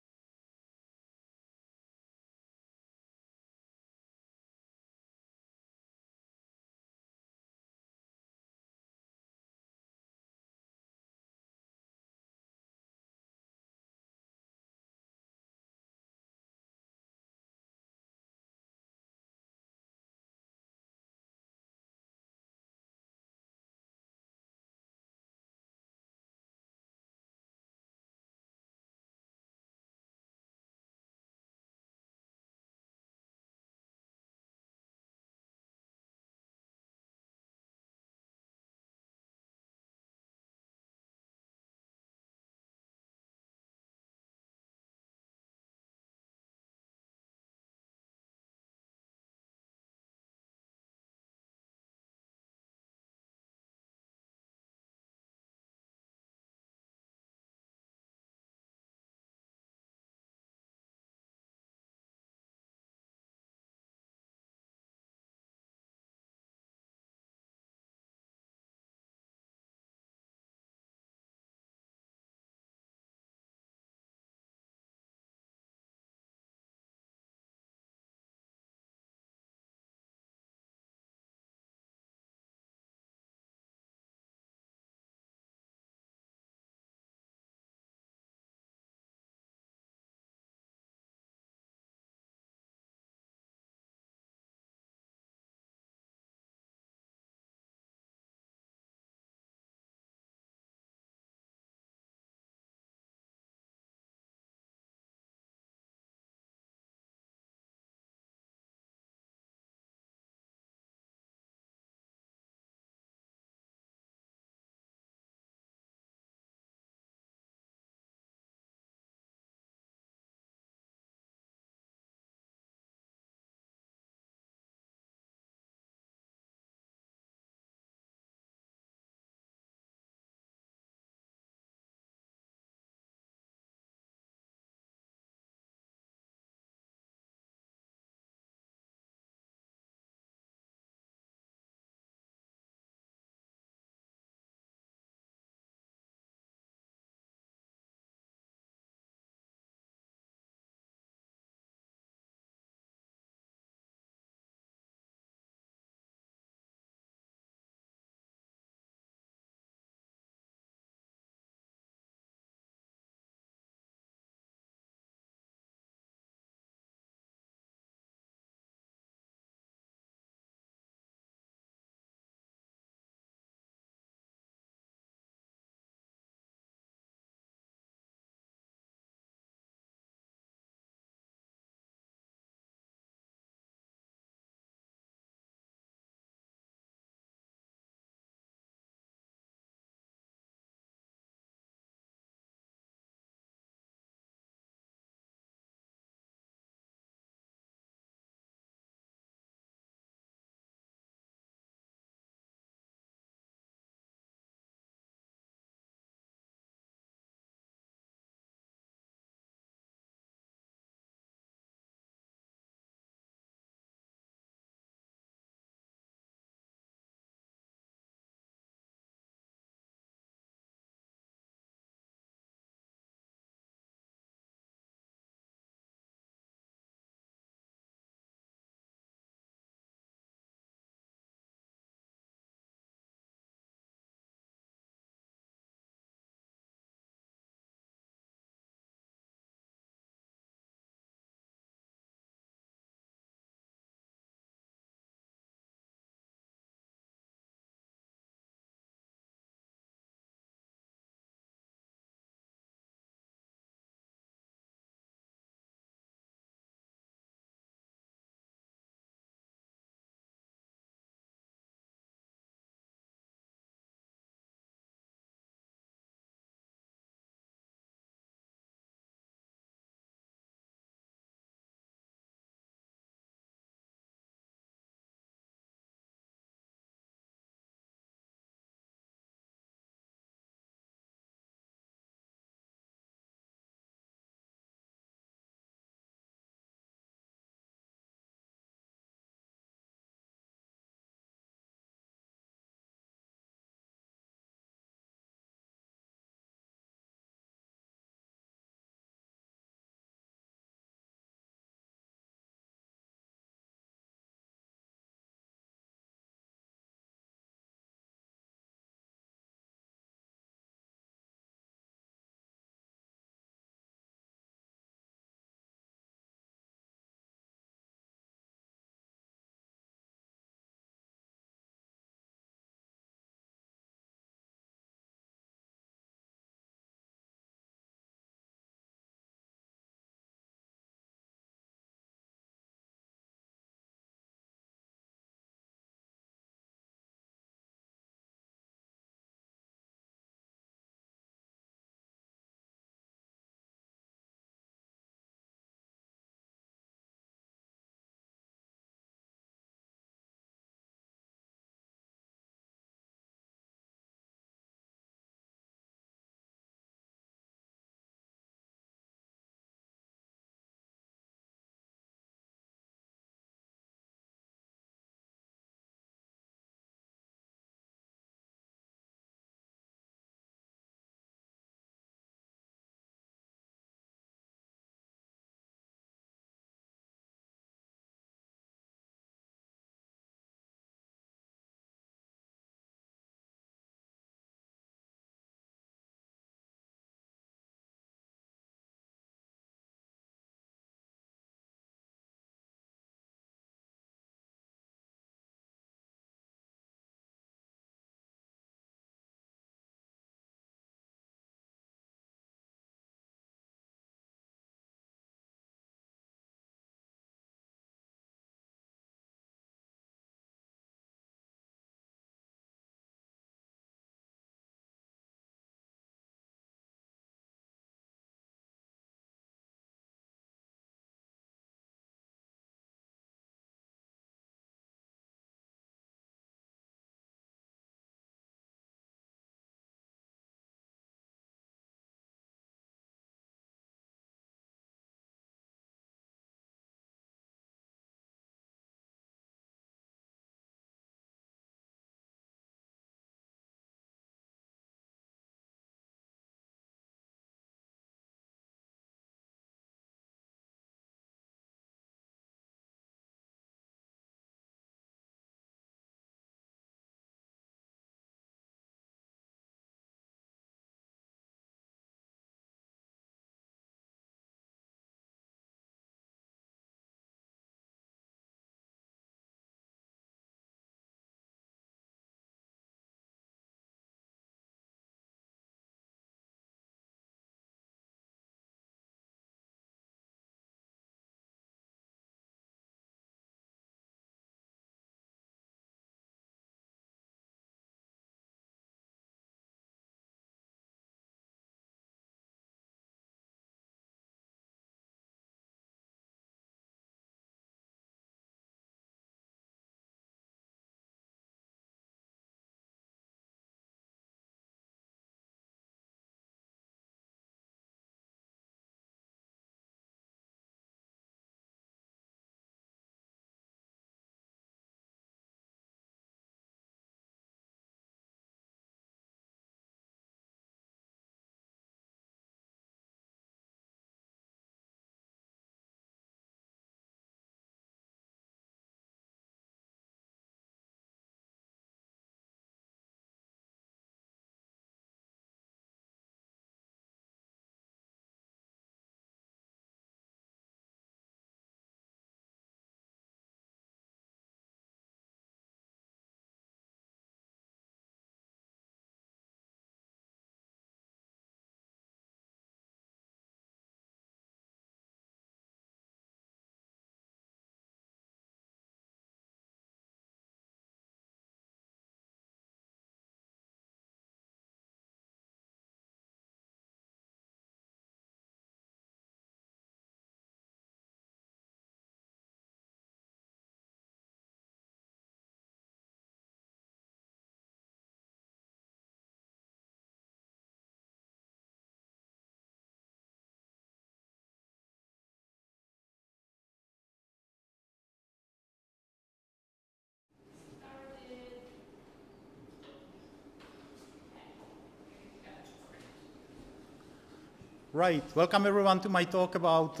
Right. Welcome everyone to my talk about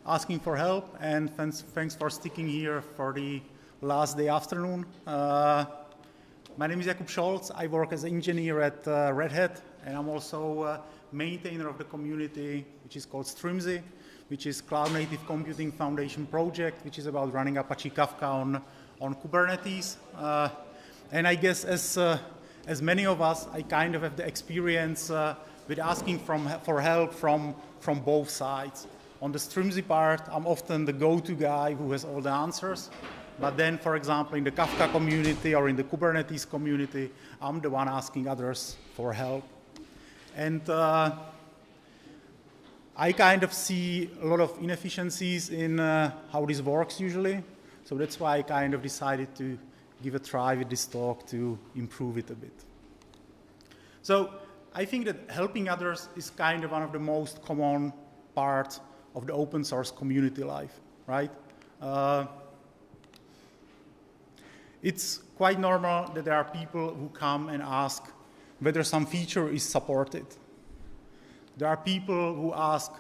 asking for help, and thanks for sticking here for the last day afternoon. My name is Jakub Scholz. I work as an engineer at Red Hat, and I'm also maintainer of the community, which is called Streamzy, which is Cloud Native Computing Foundation project, which is about running Apache Kafka on Kubernetes. And I guess as many of us, I kind of have the experience with asking for help from both sides. On the Streamzy part, I'm often the go-to guy who has all the answers. But then, for example, in the Kafka community or in the Kubernetes community, I'm the one asking others for help. And I kind of see a lot of inefficiencies in how this works usually. So that's why I kind of decided to give a try with this talk to improve it a bit. So I think that helping others is kind of one of the most common parts of the open source community life, right? It's quite normal that there are people who come and ask whether some feature is supported. There are people who ask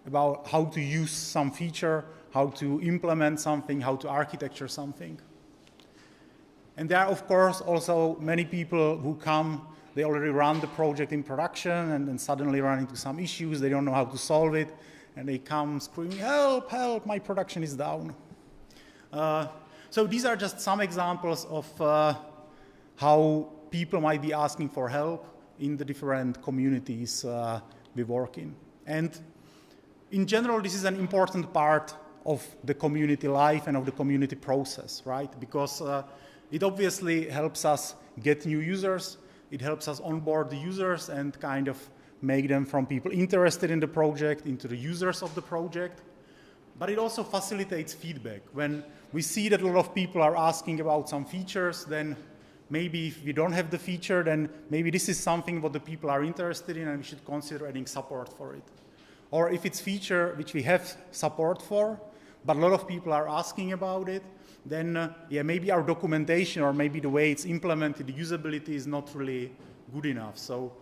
about how to use some feature, how to implement something, how to architecture something. And there are, of course, also many people who come, they already run the project in production and then suddenly run into some issues, they don't know how to solve it, and they come screaming, help, help, my production is down. So these are just some examples of how people might be asking for help in the different communities we work in. And in general, this is an important part of the community life and of the community process, right? Because it obviously helps us get new users, it helps us onboard the users and kind of make them from people interested in the project into the users of the project. But it also facilitates feedback. When we see that a lot of people are asking about some features, then maybe if we don't have the feature, then maybe this is something what the people are interested in and we should consider adding support for it. Or if it's feature which we have support for, but a lot of people are asking about it, then yeah, maybe our documentation or maybe the way it's implemented, the usability is not really good enough. So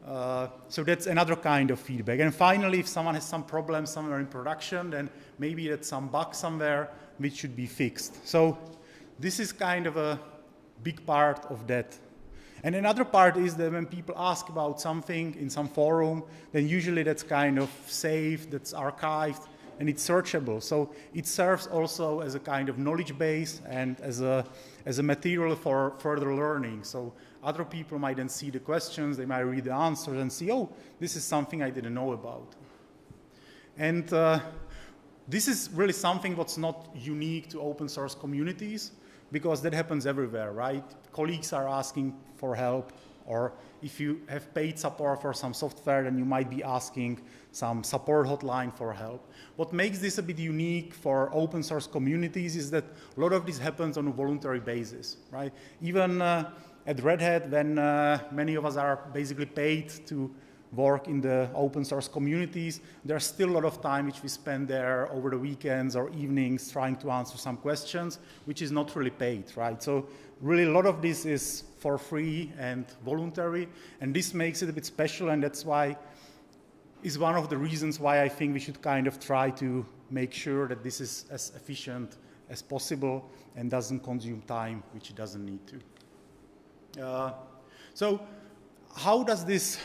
that's another kind of feedback. And finally, if someone has some problem somewhere in production, then maybe that's some bug somewhere which should be fixed. So this is kind of a big part of that. And another part is that when people ask about something in some forum, then usually that's kind of saved, that's archived, and it's searchable. So it serves also as a kind of knowledge base and as a material for further learning. So other people might then see the questions, they might read the answers and see, oh, this is something I didn't know about. And this is really something that's not unique to open source communities, because that happens everywhere, right? Colleagues are asking for help, or if you have paid support for some software, then you might be asking some support hotline for help. What makes this a bit unique for open source communities is that a lot of this happens on a voluntary basis, right? Even at Red Hat, when many of us are basically paid to work in the open source communities, there's still a lot of time which we spend there over the weekends or evenings trying to answer some questions, which is not really paid, right? So really a lot of this is for free and voluntary, and this makes it a bit special, and that's why is one of the reasons why I think we should kind of try to make sure that this is as efficient as possible and doesn't consume time which it doesn't need to. So how does this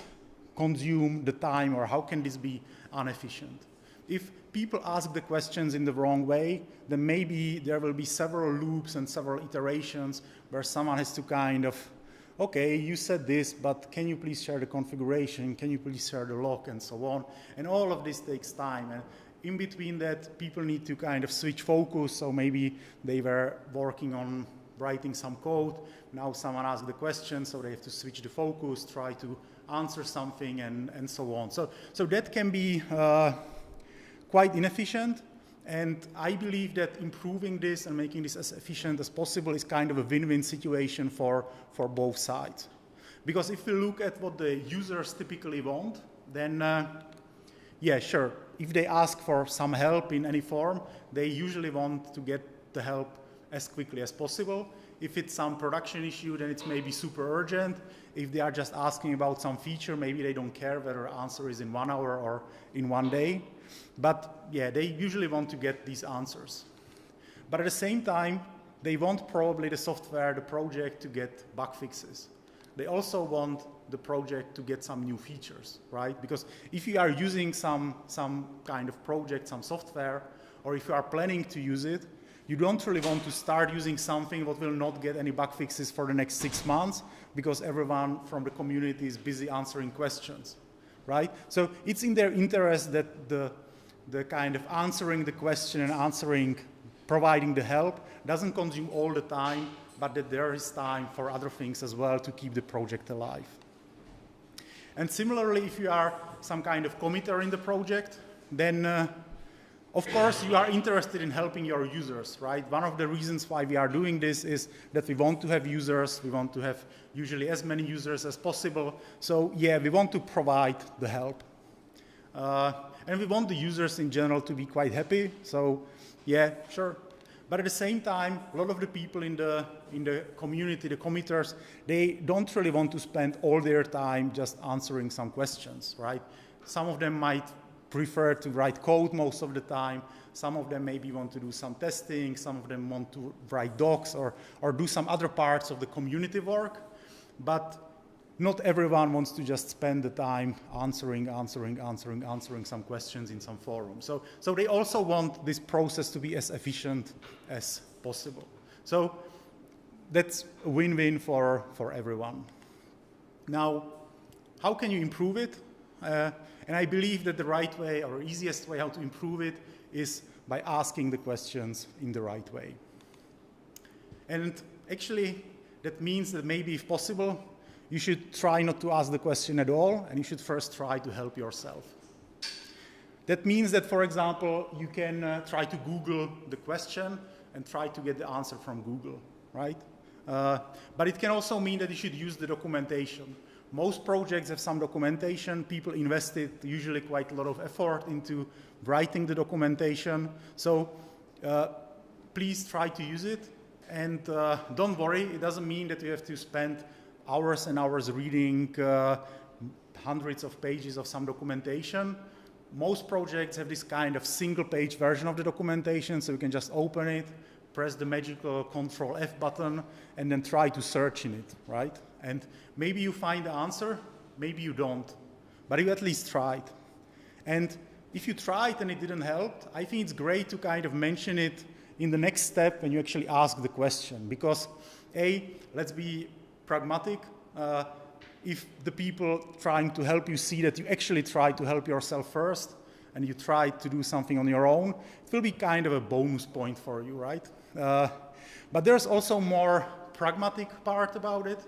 consume the time, or how can this be inefficient? If people ask the questions in the wrong way, then maybe there will be several loops and several iterations where someone has to kind of, okay, you said this, but can you please share the configuration? Can you please share the log, and so on? And all of this takes time. And in between that, people need to kind of switch focus. So maybe they were working on writing some code. Now someone asked the question, so they have to switch the focus, try to answer something, and so on. So that can be quite inefficient, and I believe that improving this and making this as efficient as possible is kind of a win-win situation for both sides. Because if we look at what the users typically want, then yeah, sure, if they ask for some help in any form, they usually want to get the help as quickly as possible. If it's some production issue, then it's maybe super urgent. If they are just asking about some feature, maybe they don't care whether the answer is in 1 hour or in 1 day. But yeah, they usually want to get these answers. But at the same time, they want probably the software, the project to get bug fixes. They also want the project to get some new features, right? Because if you are using some kind of project, some software, or if you are planning to use it, you don't really want to start using something that will not get any bug fixes for the next 6 months because everyone from the community is busy answering questions, right? So it's in their interest that the kind of answering the question and providing the help doesn't consume all the time, but that there is time for other things as well to keep the project alive. And similarly, if you are some kind of committer in the project, then of course you are interested in helping your users, right? One of the reasons why we are doing this is that we want to have users, we want to have usually as many users as possible. So yeah, we want to provide the help. And we want the users in general to be quite happy, so yeah, sure. But at the same time, a lot of the people in the community, the committers, they don't really want to spend all their time just answering some questions, right? Some of them might prefer to write code most of the time. Some of them maybe want to do some testing. Some of them want to write docs or do some other parts of the community work. But not everyone wants to just spend the time answering some questions in some forum. So they also want this process to be as efficient as possible. So that's a win-win for everyone. Now, how can you improve it? And I believe that the right way or easiest way how to improve it is by asking the questions in the right way. And actually, that means that maybe if possible, you should try not to ask the question at all, and you should first try to help yourself. That means that, for example, you can try to Google the question and try to get the answer from Google, right? But it can also mean that you should use the documentation. Most projects have some documentation. People invested usually quite a lot of effort into writing the documentation. So please try to use it. And don't worry, it doesn't mean that you have to spend hours and hours reading hundreds of pages of some documentation. Most projects have this kind of single-page version of the documentation, so you can just open it, press the magical Control F button, and then try to search in it, right? And maybe you find the answer, maybe you don't, but you at least tried. And if you tried and it didn't help, I think it's great to kind of mention it in the next step when you actually ask the question, because let's be pragmatic. If the people trying to help you see that you actually try to help yourself first and you try to do something on your own, it will be kind of a bonus point for you, right? But there's also more pragmatic part about it,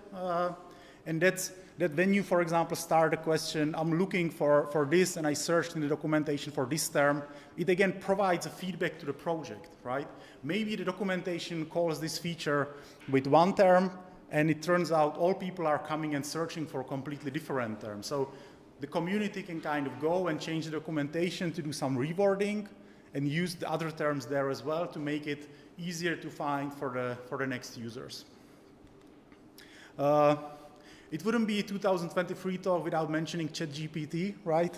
and that's that when you, for example, start a question, I'm looking for this, and I searched in the documentation for this term, it again provides a feedback to the project, right? Maybe the documentation calls this feature with one term, and it turns out all people are coming and searching for a completely different term. So the community can kind of go and change the documentation to do some rewording and use the other terms there as well to make it easier to find for the next users. It wouldn't be a 2023 talk without mentioning ChatGPT, right?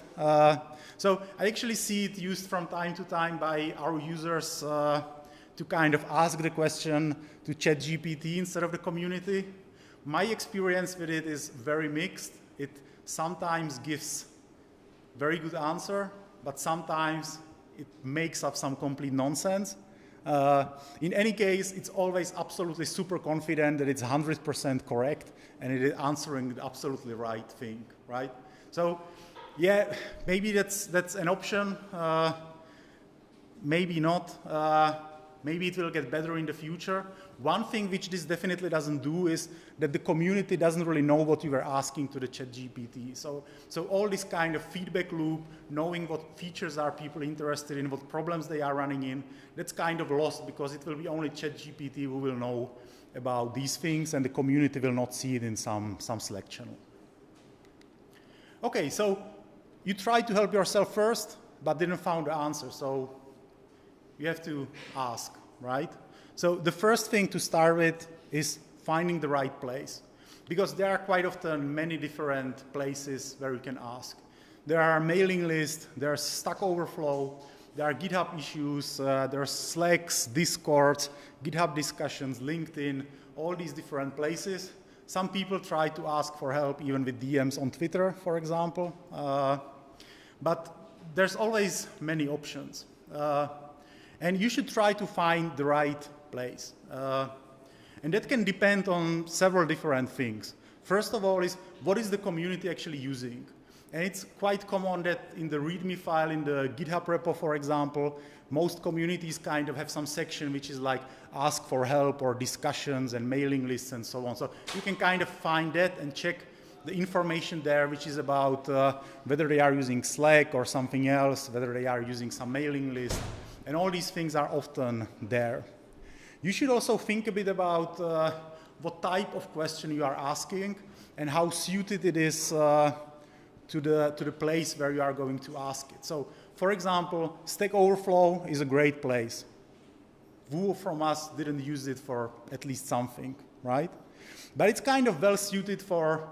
So I actually see it used from time to time by our users to kind of ask the question to ChatGPT instead of the community. My experience with it is very mixed. It sometimes gives very good answer, but sometimes it makes up some complete nonsense. In any case, it's always absolutely super confident that it's 100% correct and it is answering the absolutely right thing, right? So, yeah, maybe that's an option. Maybe not. Maybe it will get better in the future. One thing which this definitely doesn't do is that the community doesn't really know what you were asking to the ChatGPT. So all this kind of feedback loop, knowing what features are people interested in, what problems they are running in, that's kind of lost because it will be only ChatGPT who will know about these things and the community will not see it in some Slack channel. Okay, so you tried to help yourself first, but didn't find the answer. So you have to ask, right? So the first thing to start with is finding the right place, because there are quite often many different places where you can ask. There are mailing lists, there's Stack Overflow, there are GitHub issues, there's Slacks, Discords, GitHub discussions, LinkedIn, all these different places. Some people try to ask for help even with DMs on Twitter, for example. But there's always many options. And you should try to find the right place. And that can depend on several different things. First of all is, what is the community actually using? And it's quite common that in the README file, in the GitHub repo, for example, most communities kind of have some section which is like ask for help or discussions and mailing lists and so on. So you can kind of find that and check the information there, which is about whether they are using Slack or something else, whether they are using some mailing list. And all these things are often there. You should also think a bit about what type of question you are asking and how suited it is to the place where you are going to ask it. So, for example, Stack Overflow is a great place. Who from us didn't use it for at least something, right? But it's kind of well suited for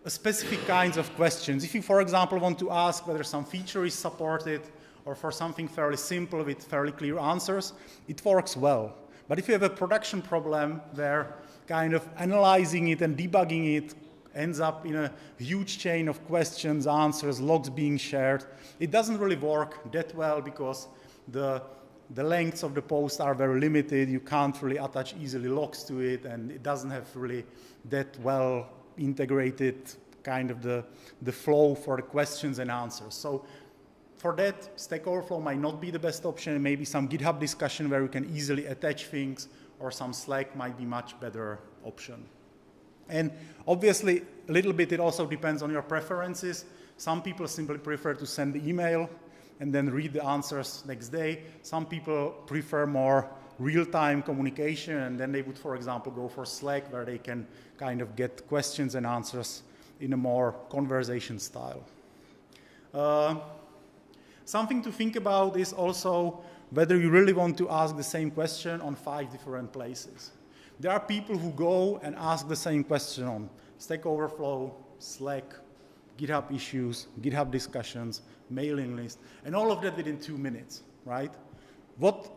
specific kinds of questions. If you, for example, want to ask whether some feature is supported or for something fairly simple with fairly clear answers, it works well. But if you have a production problem where kind of analyzing it and debugging it ends up in a huge chain of questions, answers, logs being shared, it doesn't really work that well because the lengths of the post are very limited. You can't really attach easily logs to it, and it doesn't have really that well integrated kind of the flow for the questions and answers. So for that, Stack Overflow might not be the best option. Maybe some GitHub discussion where you can easily attach things, or some Slack might be much better option. And obviously, a little bit it also depends on your preferences. Some people simply prefer to send the email and then read the answers next day. Some people prefer more real-time communication, and then they would, for example, go for Slack, where they can kind of get questions and answers in a more conversation style. Something to think about is also whether you really want to ask the same question on 5 different places. There are people who go and ask the same question on Stack Overflow, Slack, GitHub issues, GitHub discussions, mailing list, and all of that within 2 minutes, right? What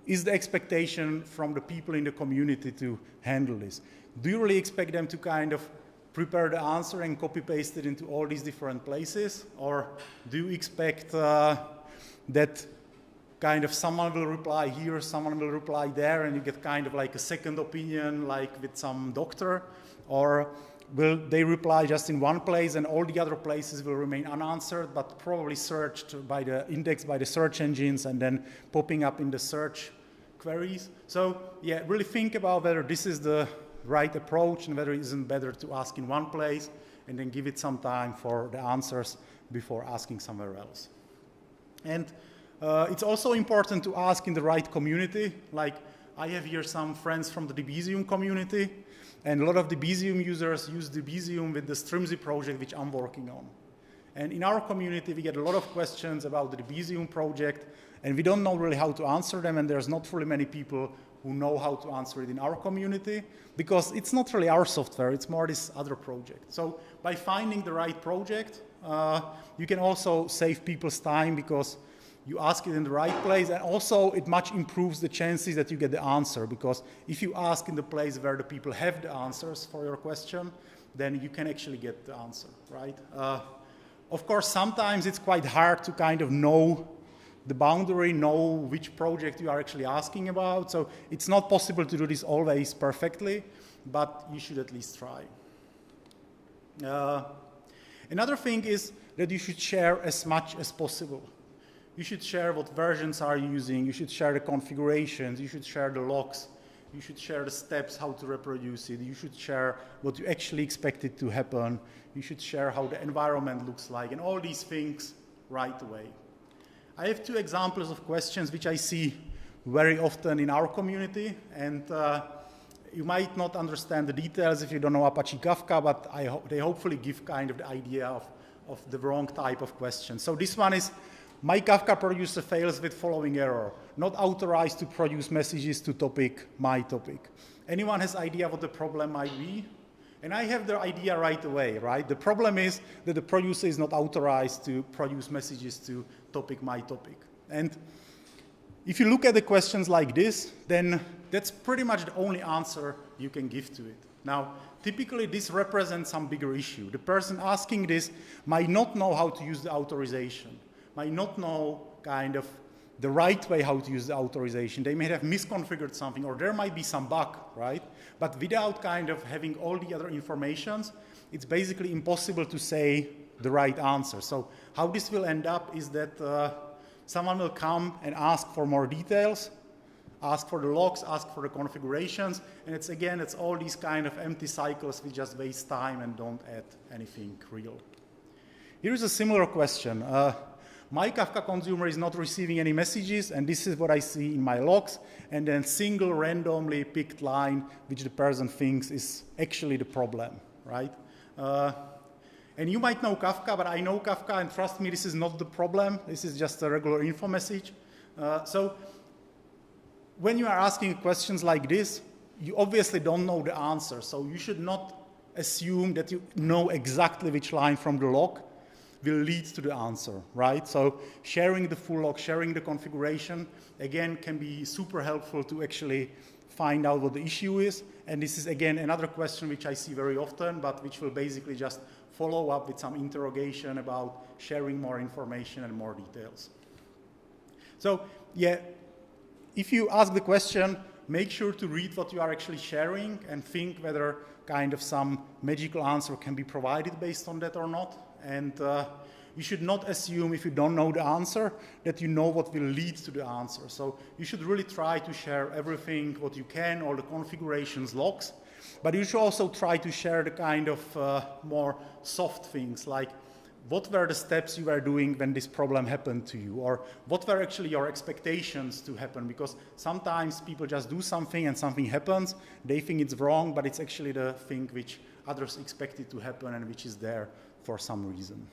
is the expectation from the people in the community to handle this? Do you really expect them to kind of prepare the answer and copy-paste it into all these different places? Or do you expect that kind of someone will reply here, someone will reply there, and you get kind of like a second opinion, like with some doctor? Or will they reply just in one place and all the other places will remain unanswered, but probably searched by the indexed by the search engines and then popping up in the search queries? So yeah, really think about whether this is the right approach and whether it isn't better to ask in one place and then give it some time for the answers before asking somewhere else. And it's also important to ask in the right community. Like, I have here some friends from the Debezium community, and a lot of Debezium users use Debezium with the Strimzi project, which I'm working on. And in our community, we get a lot of questions about the Debezium project, and we don't know really how to answer them, and there's not really many people who know how to answer it in our community, because it's not really our software, it's more this other project. So by finding the right project, you can also save people's time, because you ask it in the right place, and also it much improves the chances that you get the answer, because if you ask in the place where the people have the answers for your question, then you can actually get the answer, right? Of course, sometimes it's quite hard to kind of know the boundary, know which project you are actually asking about, so it's not possible to do this always perfectly, but you should at least try. Another thing is that you should share as much as possible. You should share what versions are you using, you should share the configurations, you should share the logs, you should share the steps, how to reproduce it, you should share what you actually expect it to happen, you should share how the environment looks like, and all these things right away. I have 2 examples of questions which I see very often in our community, and you might not understand the details if you don't know Apache Kafka, but they hopefully give kind of the idea of the wrong type of question. So this one is, my Kafka producer fails with following error. Not authorized to produce messages to topic, my topic. Anyone has idea what the problem might be? And I have the idea right away, right? The problem is that the producer is not authorized to produce messages to topic, my topic. And if you look at the questions like this, then that's pretty much the only answer you can give to it. Now, typically this represents some bigger issue. The person asking this might not know how to use the authorization, might not know kind of the right way how to use the authorization. They may have misconfigured something, or there might be some bug, right? But without kind of having all the other informations, it's basically impossible to say the right answer. So how this will end up is that someone will come and ask for more details, ask for the logs, ask for the configurations, and it's all these kind of empty cycles which just waste time and don't add anything real. Here is a similar question. My Kafka consumer is not receiving any messages, and this is what I see in my logs, and then single randomly picked line which the person thinks is actually the problem, right? And you might know Kafka, but I know Kafka, and trust me, this is not the problem. This is just a regular info message. So when you are asking questions like this, you obviously don't know the answer, so you should not assume that you know exactly which line from the log will lead to the answer, right? So sharing the full log, sharing the configuration, again, can be super helpful to actually find out what the issue is. And this is, again, another question which I see very often, but which will basically just follow up with some interrogation about sharing more information and more details. So, yeah, if you ask the question, make sure to read what you are actually sharing and think whether kind of some magical answer can be provided based on that or not. And you should not assume, if you don't know the answer, that you know what will lead to the answer. So you should really try to share everything what you can, all the configurations, logs, but you should also try to share the kind of more soft things, like what were the steps you were doing when this problem happened to you, or what were actually your expectations to happen, because sometimes people just do something and something happens, they think it's wrong, but it's actually the thing which others expected to happen and which is there for some reason.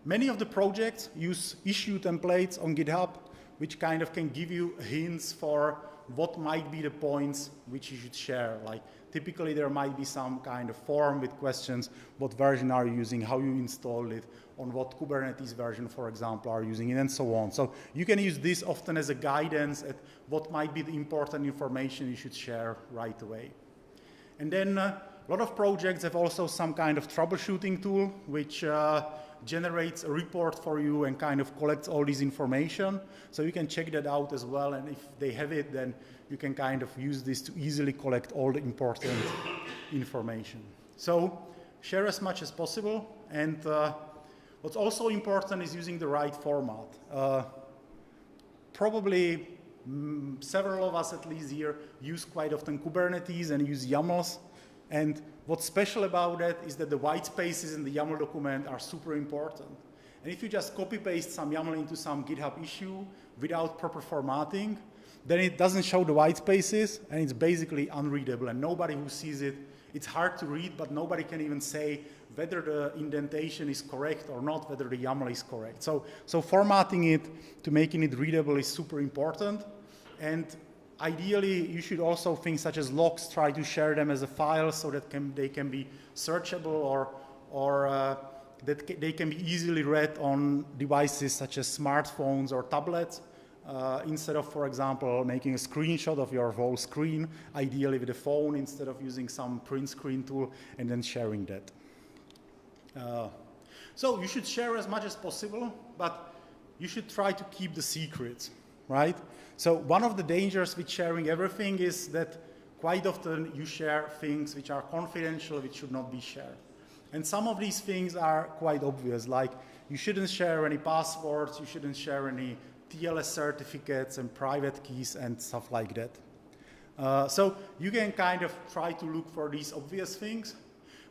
Many of the projects use issue templates on GitHub, which kind of can give you hints for what might be the points which you should share. Like typically there might be some kind of form with questions, what version are you using, how you installed it, on what Kubernetes version, for example, are you using it, and so on. So you can use this often as a guidance at what might be the important information you should share right away. And then a lot of projects have also some kind of troubleshooting tool which generates a report for you and kind of collects all this information. So you can check that out as well, and if they have it, then you can kind of use this to easily collect all the important information. So share as much as possible, and what's also important is using the right format. Probably several of us at least here use quite often Kubernetes and use YAMLs. And what's special about that is that the white spaces in the YAML document are super important. And if you just copy-paste some YAML into some GitHub issue without proper formatting, then it doesn't show the white spaces, and it's basically unreadable. And nobody who sees it, it's hard to read, but nobody can even say whether the indentation is correct or not, whether the YAML is correct. So formatting it to making it readable is super important. And ideally, you should also things such as logs, try to share them as a file so that they can be searchable or that they can be easily read on devices such as smartphones or tablets instead of, for example, making a screenshot of your whole screen, ideally with a phone instead of using some print screen tool and then sharing that. So you should share as much as possible, but you should try to keep the secrets, right? So one of the dangers with sharing everything is that quite often you share things which are confidential, which should not be shared. And some of these things are quite obvious, like you shouldn't share any passwords, you shouldn't share any TLS certificates and private keys and stuff like that. So you can kind of try to look for these obvious things,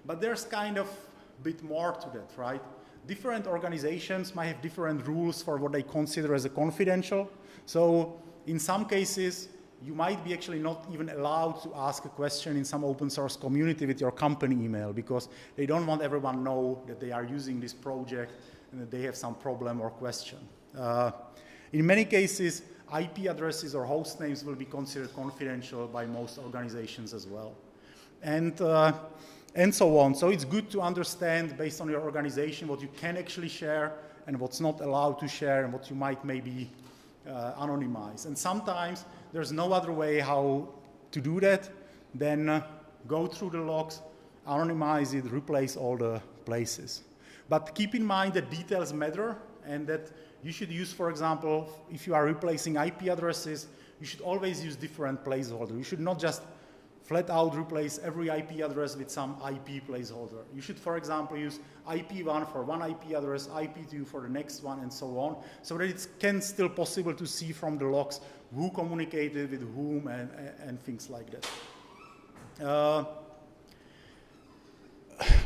but there's kind of a bit more to that, right? Different organizations might have different rules for what they consider as a confidential. So in some cases, you might be actually not even allowed to ask a question in some open source community with your company email because they don't want everyone to know that they are using this project and that they have some problem or question. In many cases, IP addresses or host names will be considered confidential by most organizations as well. And so on. So it's good to understand, based on your organization, what you can actually share and what's not allowed to share and what you might maybe anonymize. And sometimes there's no other way how to do that than go through the logs, anonymize it, replace all the places. But keep in mind that details matter, and that you should use, for example, if you are replacing IP addresses, you should always use different placeholders. You should not just flat out replace every IP address with some IP placeholder. You should, for example, use IP1 for one IP address, IP2 for the next one, and so on, so that it can still possible to see from the logs who communicated with whom and things like that. A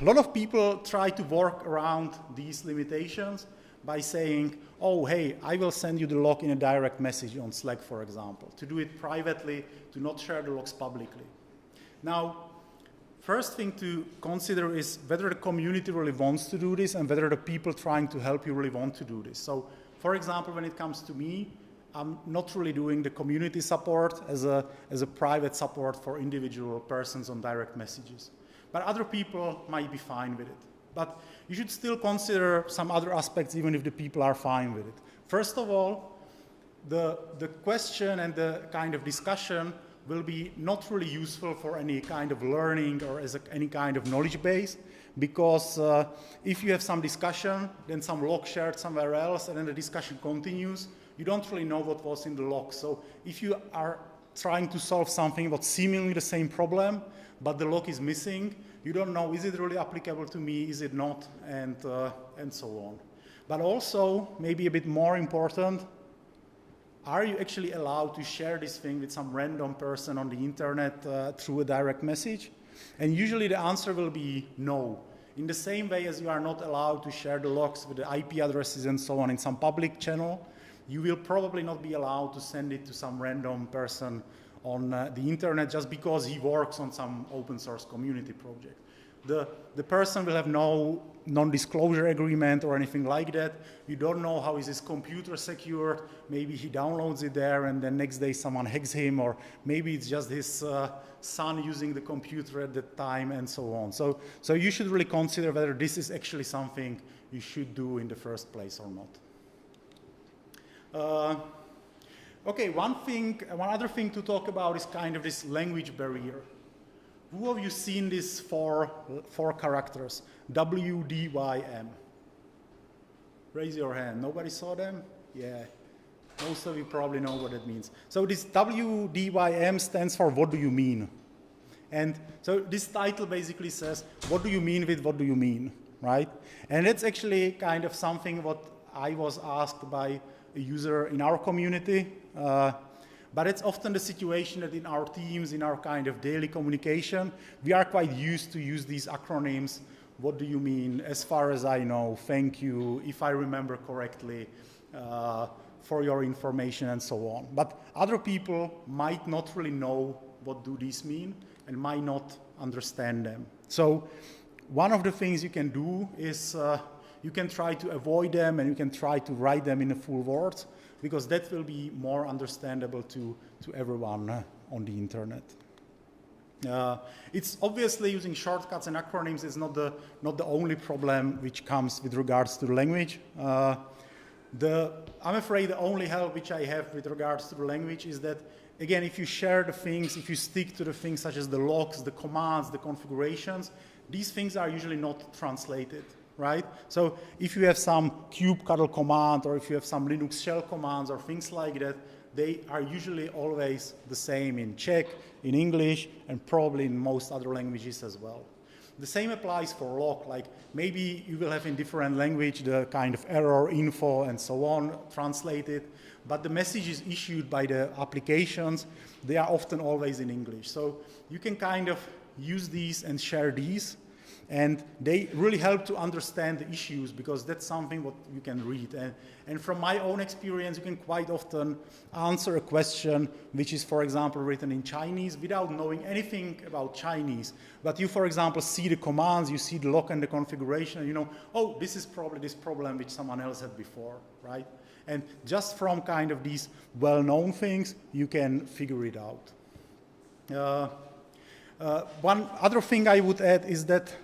lot of people try to work around these limitations by saying, oh, hey, I will send you the log in a direct message on Slack, for example, to do it privately, to not share the logs publicly. Now, first thing to consider is whether the community really wants to do this and whether the people trying to help you really want to do this. So, for example, when it comes to me, I'm not really doing the community support as a private support for individual persons on direct messages. But other people might be fine with it. But you should still consider some other aspects even if the people are fine with it. First of all, the question and the kind of discussion will be not really useful for any kind of learning or as any kind of knowledge base, because if you have some discussion, then some log shared somewhere else, and then the discussion continues, you don't really know what was in the log. So if you are trying to solve something that's seemingly the same problem, but the log is missing, you don't know, is it really applicable to me, is it not, and so on. But also, maybe a bit more important, are you actually allowed to share this thing with some random person on the internet through a direct message? And usually the answer will be no. In the same way as you are not allowed to share the logs with the IP addresses and so on in some public channel, you will probably not be allowed to send it to some random person on the internet just because he works on some open source community project. The person will have no non-disclosure agreement or anything like that. You don't know how is his computer secured. Maybe he downloads it there and then next day someone hacks him, or maybe it's just his son using the computer at that time and so on. So you should really consider whether this is actually something you should do in the first place or not. Okay, one other thing to talk about is kind of this language barrier. Who of you seen these four characters? W, D, Y, M. Raise your hand. Nobody saw them? Yeah. Most of you probably know what it means. So this W, D, Y, M stands for what do you mean? And so this title basically says, what do you mean with what do you mean, right? And it's actually kind of something what I was asked by a user in our community. But it's often the situation that in our teams, in our kind of daily communication, we are quite used to use these acronyms. What do you mean? As far as I know, thank you, if I remember correctly, for your information, and so on. But other people might not really know what do these mean and might not understand them. So one of the things you can do is you can try to avoid them and you can try to write them in a full words, because that will be more understandable to everyone on the internet. It's obviously using shortcuts and acronyms is not the only problem which comes with regards to the language. I'm afraid the only help which I have with regards to the language is that, again, if you share the things, if you stick to the things such as the logs, the commands, the configurations, these things are usually not translated. Right? So if you have some kubectl command or if you have some Linux shell commands or things like that, they are usually always the same in Czech, in English, and probably in most other languages as well. The same applies for log. Like maybe you will have in different language the kind of error, info, and so on translated, but the messages issued by the applications, they are often always in English. So you can kind of use these and share these. And they really help to understand the issues, because that's something what you can read. And from my own experience, you can quite often answer a question which is, for example, written in Chinese without knowing anything about Chinese. But you, for example, see the commands, you see the lock and the configuration, and you know, oh, this is probably this problem which someone else had before, right? And just from kind of these well-known things, you can figure it out. One other thing I would add is that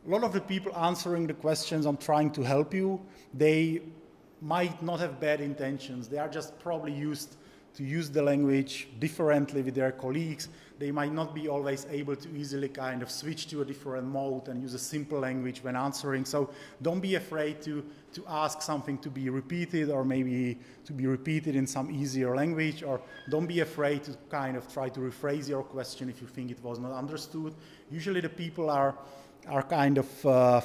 a lot of the people answering the questions I'm trying to help you, they might not have bad intentions. They are just probably used to use the language differently with their colleagues. They might not be always able to easily kind of switch to a different mode and use a simple language when answering. So don't be afraid to ask something to be repeated, or maybe to be repeated in some easier language, or don't be afraid to kind of try to rephrase your question if you think it was not understood. Usually the people are kind of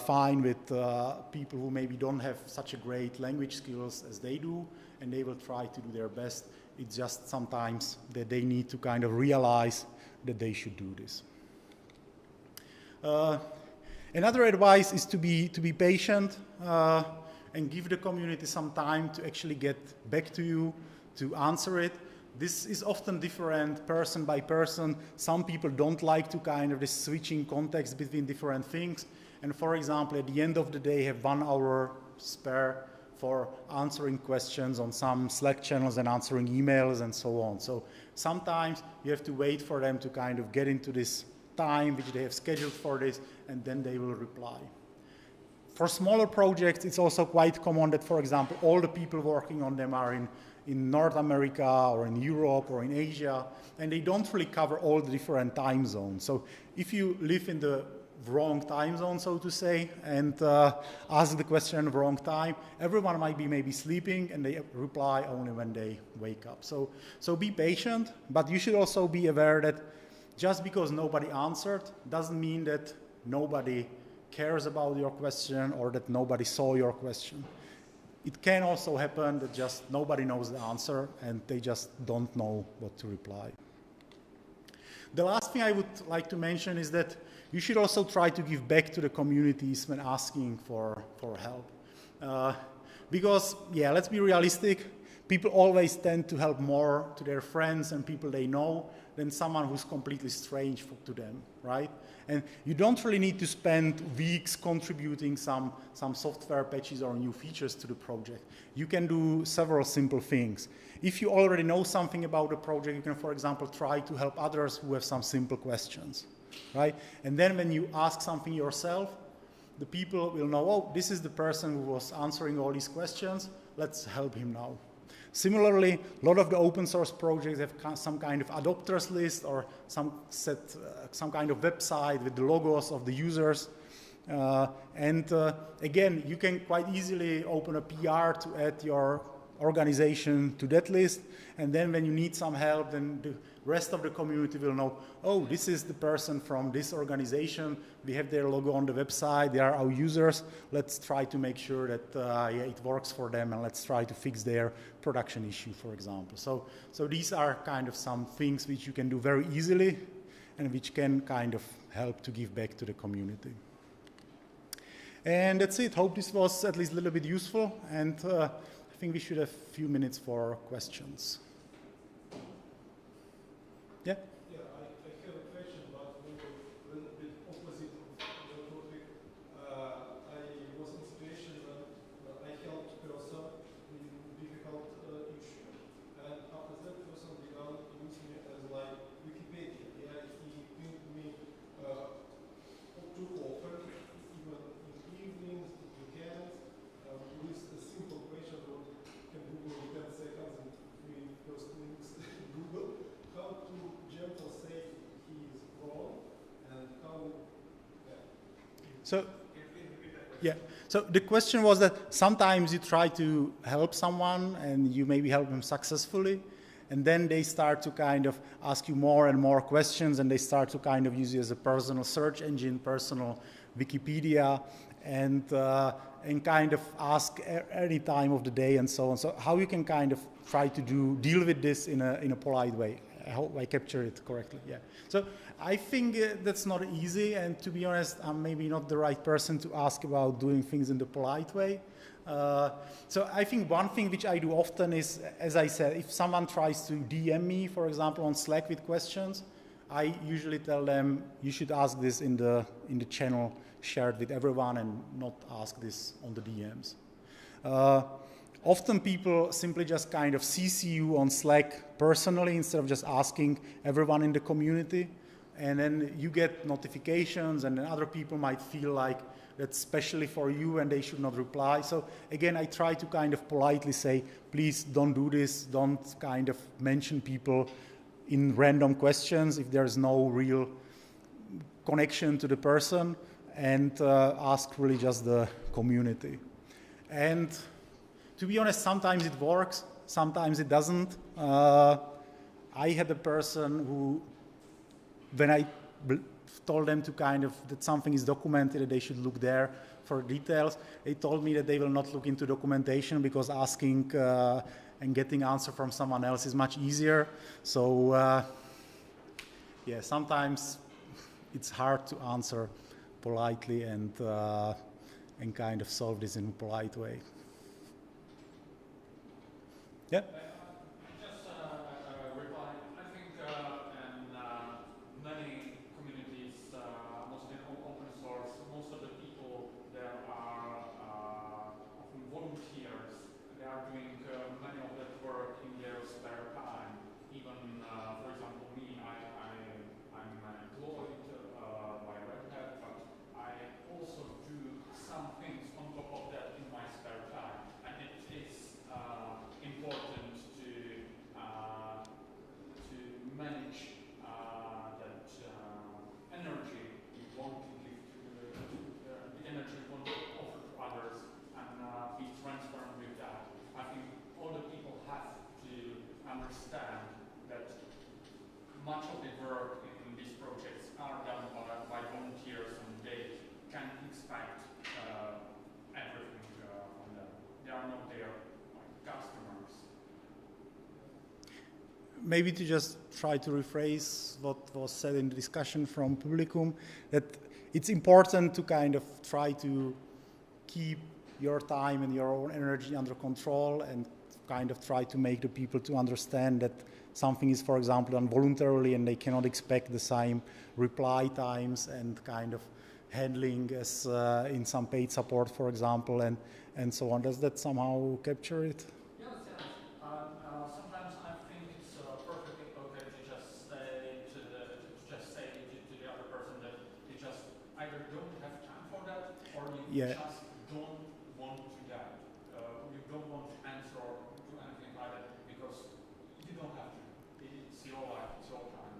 fine with people who maybe don't have such a great language skills as they do, and they will try to do their best. It's just sometimes that they need to kind of realize that they should do this. Another advice is to be patient and give the community some time to actually get back to you to answer it. This is often different person by person. Some people don't like to kind of this switching context between different things. And for example, at the end of the day, have 1 hour spare for answering questions on some Slack channels and answering emails and so on. So sometimes you have to wait for them to kind of get into this time which they have scheduled for this, and then they will reply. For smaller projects, it's also quite common that, for example, all the people working on them are in North America or in Europe or in Asia, and they don't really cover all the different time zones. So if you live in the wrong time zone, so to say, and ask the question at the wrong time, everyone might be maybe sleeping, and they reply only when they wake up. So be patient, but you should also be aware that just because nobody answered doesn't mean that nobody cares about your question or that nobody saw your question. It can also happen that just nobody knows the answer and they just don't know what to reply. The last thing I would like to mention is that you should also try to give back to the communities when asking for help. Because, yeah, let's be realistic, people always tend to help more to their friends and people they know than someone who's completely strange to them, right? And you don't really need to spend weeks contributing some software patches or new features to the project. You can do several simple things. If you already know something about the project, you can, for example, try to help others who have some simple questions, right? And then when you ask something yourself, the people will know, oh, this is the person who was answering all these questions, let's help him now. Similarly, a lot of the open source projects have some kind of adopters list or some kind of website with the logos of the users. Again, you can quite easily open a PR to add your organization to that list. And then when you need some help, then the rest of the community will know, oh, this is the person from this organization. We have their logo on the website. They are our users. Let's try to make sure that yeah, it works for them, and let's try to fix their production issue, for example. So these are kind of some things which you can do very easily and which can kind of help to give back to the community. And that's it. Hope this was at least a little bit useful. And I think we should have a few minutes for questions. Yeah? Yeah, I have a question, but a little bit opposite of your topic. I was in a situation when I helped a person in difficult issue. And after that person began to use me as like Wikipedia. Yeah, he pinged me too often, even in evenings, weekends, with a simple question that can Google in 10 seconds and 3 first links Google. How to gentle say he is wrong and how, So, yeah. So the question was that sometimes you try to help someone and you maybe help them successfully, and then they start to kind of ask you more and more questions, and they start to kind of use you as a personal search engine, personal Wikipedia, and kind of ask any time of the day and so on. So how you can kind of try to deal with this in a polite way. I hope I capture it correctly. Yeah. So I think that's not easy, and to be honest, I'm maybe not the right person to ask about doing things in the polite way. So I think one thing which I do often is, as I said, if someone tries to DM me, for example, on Slack with questions, I usually tell them you should ask this in the channel shared with everyone and not ask this on the DMs. Often people simply just kind of CC you on Slack personally instead of just asking everyone in the community. And then you get notifications, and then other people might feel like that's specially for you and they should not reply. So again, I try to kind of politely say, please don't do this. Don't kind of mention people in random questions if there's no real connection to the person, and ask really just the community. And to be honest, sometimes it works, sometimes it doesn't. I had a person who, when I told them to kind of, that something is documented, that they should look there for details, they told me that they will not look into documentation because asking and getting answer from someone else is much easier. So yeah, sometimes it's hard to answer politely and kind of solve this in a polite way. Yeah? Just reply. I think in many communities, mostly open source, most of the people there are often volunteers. They are doing many of that work in their spare time. Even, for example, me, I'm employed by Red Hat, but I also do some things on top of that in my spare time. And it is important to manage that energy you want to give to the energy you want to offer to others, and be transparent with that. I think all the people have to understand that much of the work in these projects are done by volunteers, and they can't expect everything from them. They are not their customers. Maybe to just try to rephrase what was said in the discussion from Publicum, that it's important to kind of try to keep your time and your own energy under control, and kind of try to make the people to understand that something is, for example, done voluntarily and they cannot expect the same reply times and kind of handling as in some paid support, for example, and so on. Does that somehow capture it? Yes, yes. Sometimes I think it's perfectly okay to just say to the other person that you just either don't have time for that, or you just don't want to that. You don't want to answer or do anything like that because you don't have to. It's your life, it's your time.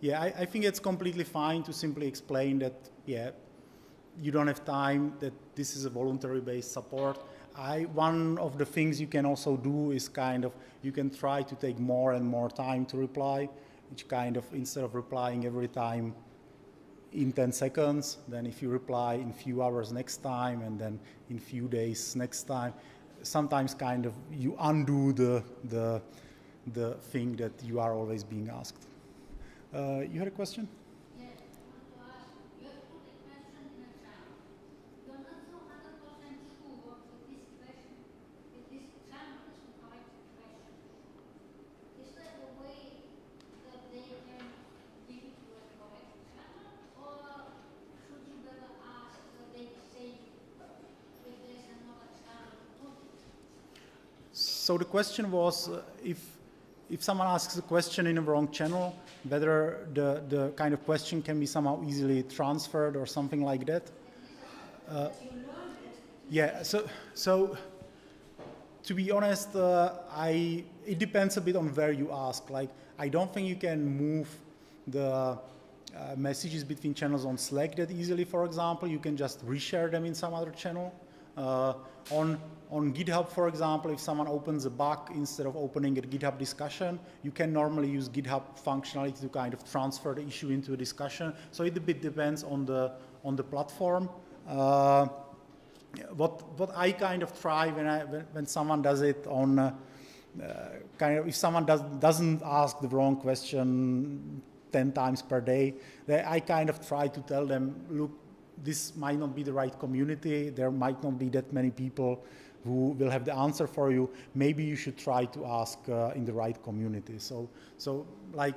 Yeah, I think it's completely fine to simply explain that, yeah, you don't have time, that this is a voluntary-based support. One of the things you can also do is kind of, you can try to take more and more time to reply, which kind of, instead of replying every time in 10 seconds, then if you reply in few hours next time, and then in few days next time, sometimes kind of you undo the thing that you are always being asked. You had a question? So the question was, if someone asks a question in a wrong channel, whether the kind of question can be somehow easily transferred or something like that. Yeah, so to be honest, it depends a bit on where you ask. Like, I don't think you can move the messages between channels on Slack that easily, for example. You can just reshare them in some other channel. On GitHub, for example, if someone opens a bug, instead of opening a GitHub discussion, you can normally use GitHub functionality to kind of transfer the issue into a discussion. So it a bit depends on the platform. What I kind of try when someone does it on kind of if someone doesn't ask the wrong question 10 times per day, I kind of try to tell them, look, this might not be the right community. There might not be that many people who will have the answer for you. Maybe you should try to ask in the right community. So like,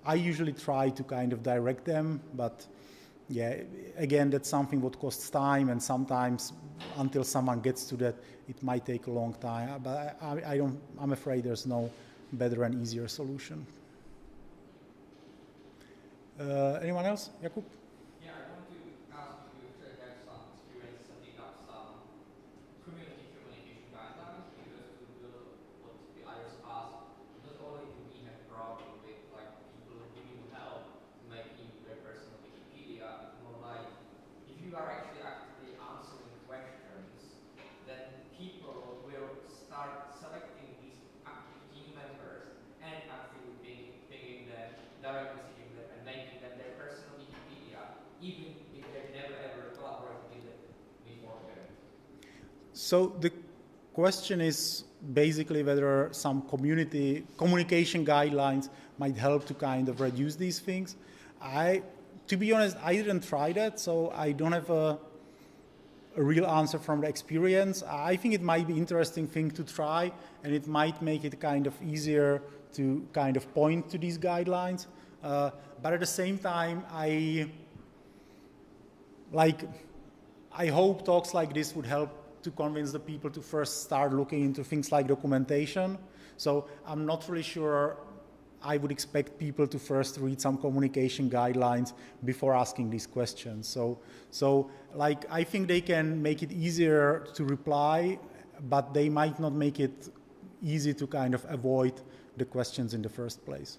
I usually try to kind of direct them, but yeah, again, that's something what costs time, and sometimes until someone gets to that, it might take a long time. But I'm afraid there's no better and easier solution. Anyone else? Jakub? Yeah, I want to ask you if you have some experience setting up some community communication guidelines, because to build what the others asked, not only do we have problem with like people giving you help to making their personal Wikipedia, it's more like if you are actually actively answering questions, then people will start selecting these active team members and actively pinging them, direct messaging them, and making them their personal Wikipedia, even if they've never ever collaborated with it beforehand. So the question is basically whether some communication guidelines might help to kind of reduce these things. To be honest, I didn't try that, so I don't have a real answer from the experience. I think it might be an interesting thing to try, and it might make it kind of easier to kind of point to these guidelines. But at the same time, I hope talks like this would help to convince the people to first start looking into things like documentation. So I'm not really sure I would expect people to first read some communication guidelines before asking these questions. So like, I think they can make it easier to reply, but they might not make it easy to kind of avoid the questions in the first place.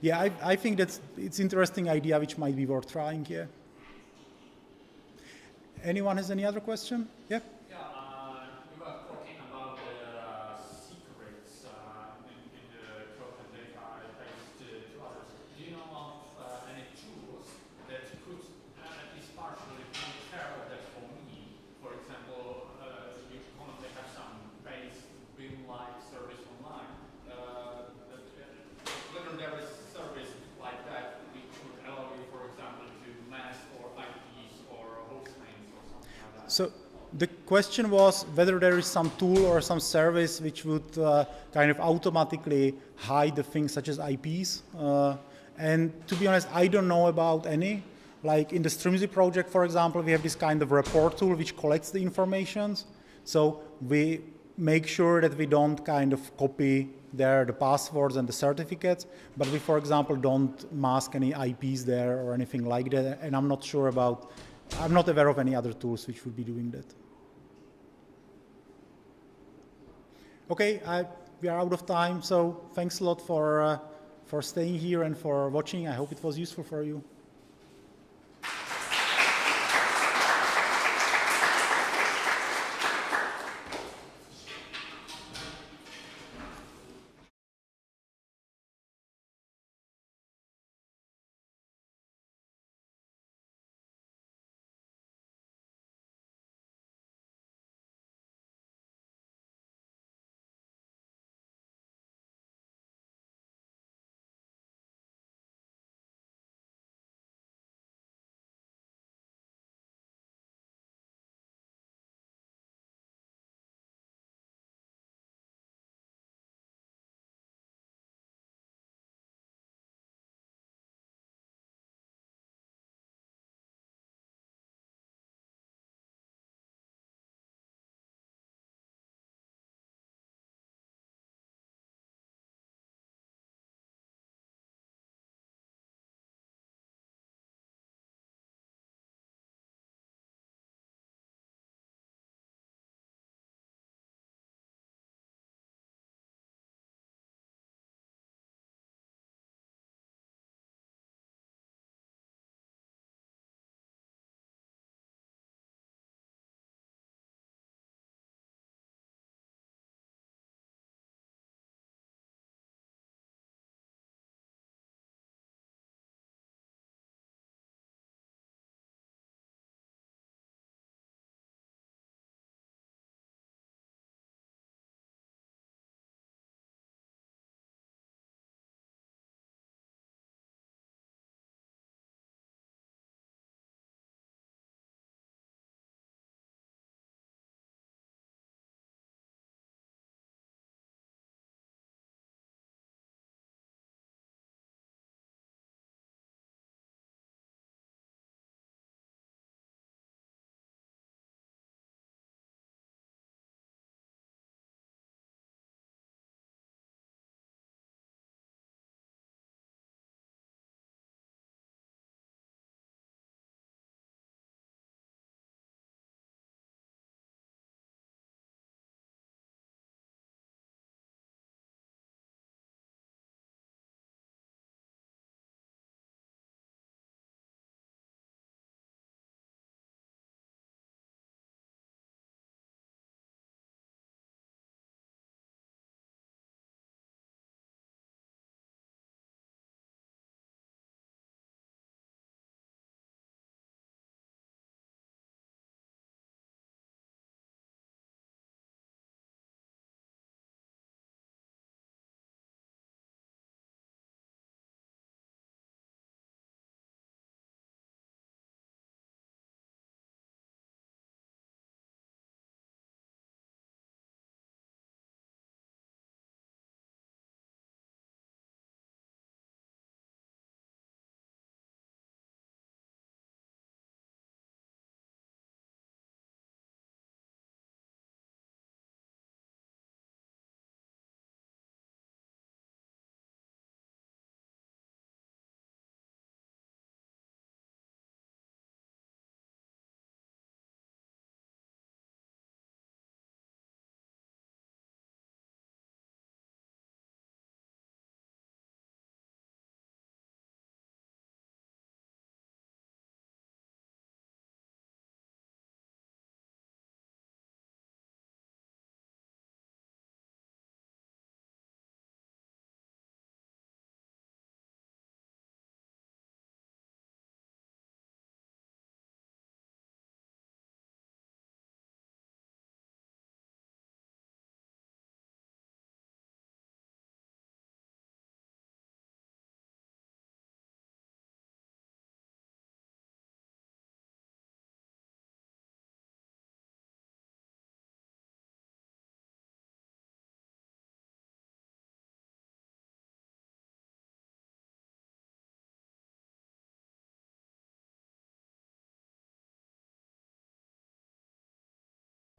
Yeah, I think it's an interesting idea which might be worth trying here. Anyone has any other question? Yeah? Yeah, you were talking about the secrets in the code and data based to others. Do you know of any tools that could at least partially take care of that for me? For example, you currently have some base Vim-like service online. Whether there is service like that which would allow you, for example, to mask or IPs or host names or something like that. So the question was whether there is some tool or some service which would kind of automatically hide the things such as IPs. And to be honest, I don't know about any. Like in the Streamzy project, for example, we have this kind of report tool which collects the information. So we make sure that we don't kind of copy the passwords and the certificates, but we, for example, don't mask any IPs there or anything like that. And I'm not aware of any other tools which would be doing that. Okay, we are out of time, so thanks a lot for staying here and for watching. I hope it was useful for you.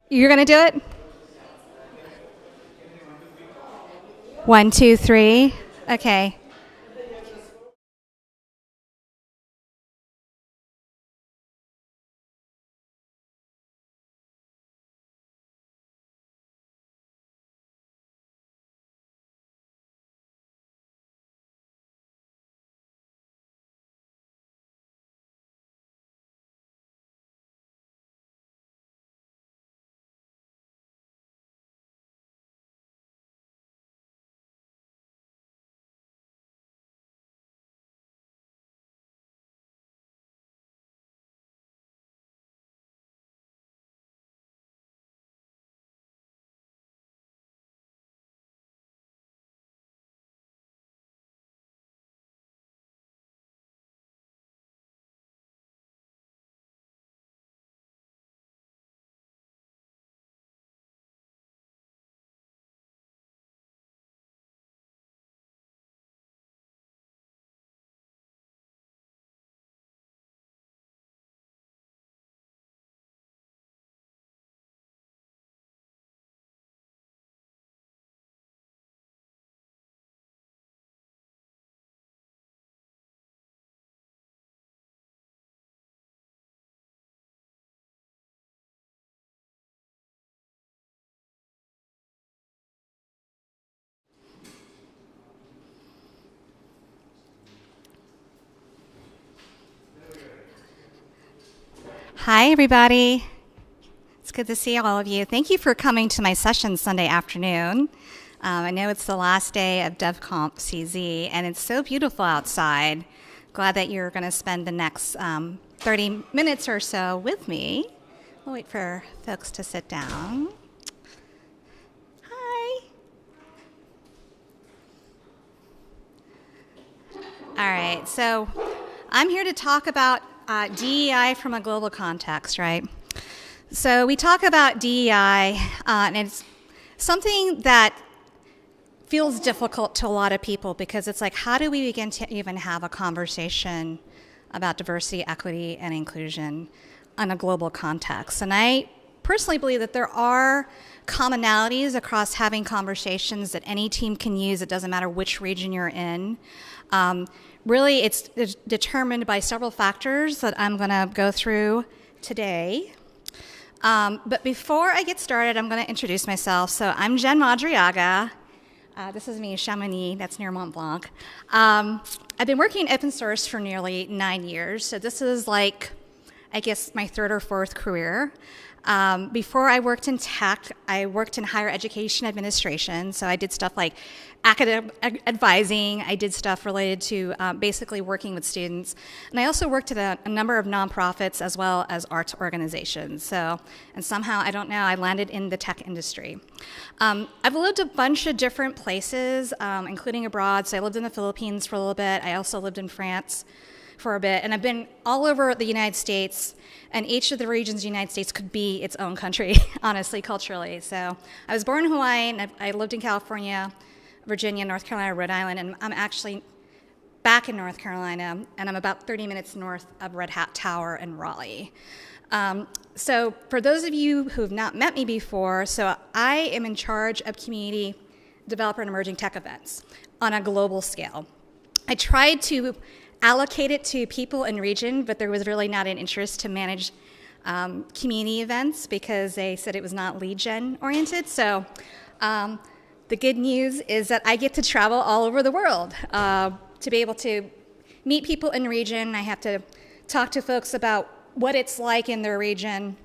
You're going to do it? 1, 2, 3. Okay. Hi, everybody. It's good to see all of you. Thank you for coming to my session Sunday afternoon. I know it's the last day of DevConf.CZ, and it's so beautiful outside. Glad that you're going to spend the next 30 minutes or so with me. We'll wait for folks to sit down. Hi. All right, so I'm here to talk about DEI from a global context, right? So we talk about DEI, and it's something that feels difficult to a lot of people because it's like, how do we begin to even have a conversation about diversity, equity, and inclusion on a global context? And I personally believe that there are commonalities across having conversations that any team can use. It doesn't matter which region you're in. Really, it's determined by several factors that I'm going to go through today. But before I get started, I'm going to introduce myself. So I'm Jen Madriaga. This is me, Chamonix, that's near Mont Blanc. I've been working in open source for nearly 9 years. So this is like, I guess, my third or fourth career. Before I worked in tech, I worked in higher education administration. So I did stuff like academic advising. I did stuff related to basically working with students. And I also worked at a number of nonprofits as well as arts organizations. So, and somehow, I don't know, I landed in the tech industry. I've lived a bunch of different places, including abroad. So I lived in the Philippines for a little bit. I also lived in France for a bit. And I've been all over the United States. And each of the regions of the United States could be its own country, honestly, culturally. So I was born in Hawaii, and I lived in California, Virginia, North Carolina, Rhode Island, and I'm actually back in North Carolina, and I'm about 30 minutes north of Red Hat Tower in Raleigh. So for those of you who have not met me before, so I am in charge of community developer and emerging tech events on a global scale. I tried to allocate it to people in region, but there was really not an interest to manage community events because they said it was not lead gen oriented. So the good news is that I get to travel all over the world to be able to meet people in region. I have to talk to folks about what it's like in their region,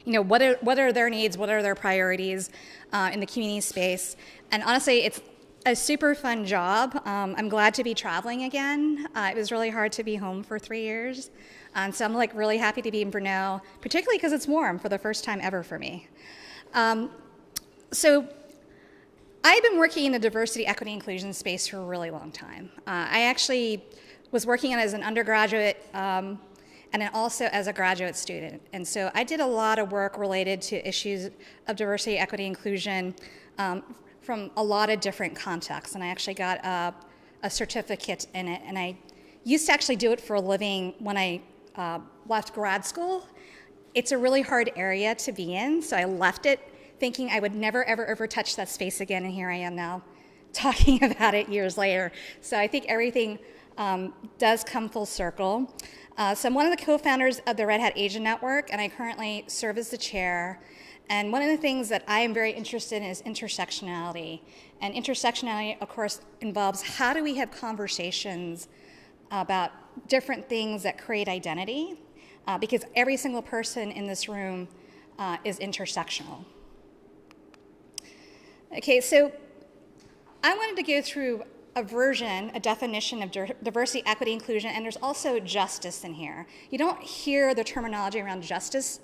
you know, what are their needs, what are their priorities in the community space. And honestly, it's a super fun job. I'm glad to be traveling again. It was really hard to be home for 3 years. So I'm like really happy to be in Brno, particularly because it's warm for the first time ever for me. So I've been working in the diversity, equity, inclusion space for a really long time. I actually was working on it as an undergraduate and then also as a graduate student. And so I did a lot of work related to issues of diversity, equity, inclusion from a lot of different contexts. And I actually got a certificate in it. And I used to actually do it for a living when I left grad school. it's a really hard area to be in, so I left it thinking I would never, ever, ever touch that space again, and here I am now talking about it years later. So I think everything does come full circle. So I'm one of the co-founders of the Red Hat Asian Network, and I currently serve as the chair. And one of the things that I am very interested in is intersectionality. And intersectionality, of course, involves how do we have conversations about different things that create identity, because every single person in this room is intersectional. Okay, so I wanted to go through a definition of diversity, equity, inclusion, and there's also justice in here. You don't hear the terminology around justice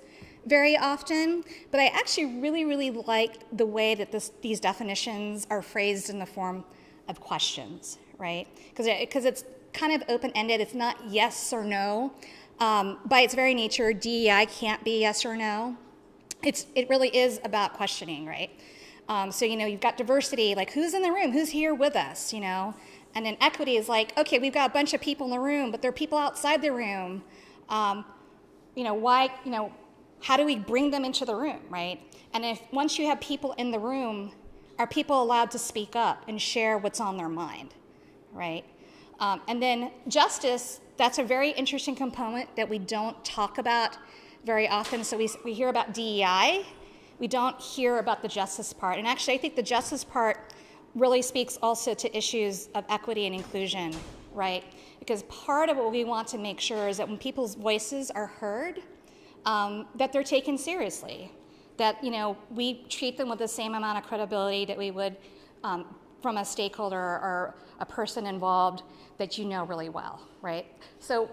very often, but I actually really, really like the way that these definitions are phrased in the form of questions, right? Because it's kind of open-ended. It's not yes or no. By its very nature, DEI can't be yes or no. It really is about questioning, right? So, you've got diversity, like who's in the room, who's here with us, and then equity is like, okay, we've got a bunch of people in the room, but there are people outside the room. How do we bring them into the room, right? And once you have people in the room, are people allowed to speak up and share what's on their mind, right? And then justice, that's a very interesting component that we don't talk about very often. So we hear about DEI. We don't hear about the justice part. And actually, I think the justice part really speaks also to issues of equity and inclusion, right? Because part of what we want to make sure is that when people's voices are heard, that they're taken seriously, that we treat them with the same amount of credibility that we would from a stakeholder or a person involved that you know really well, right? So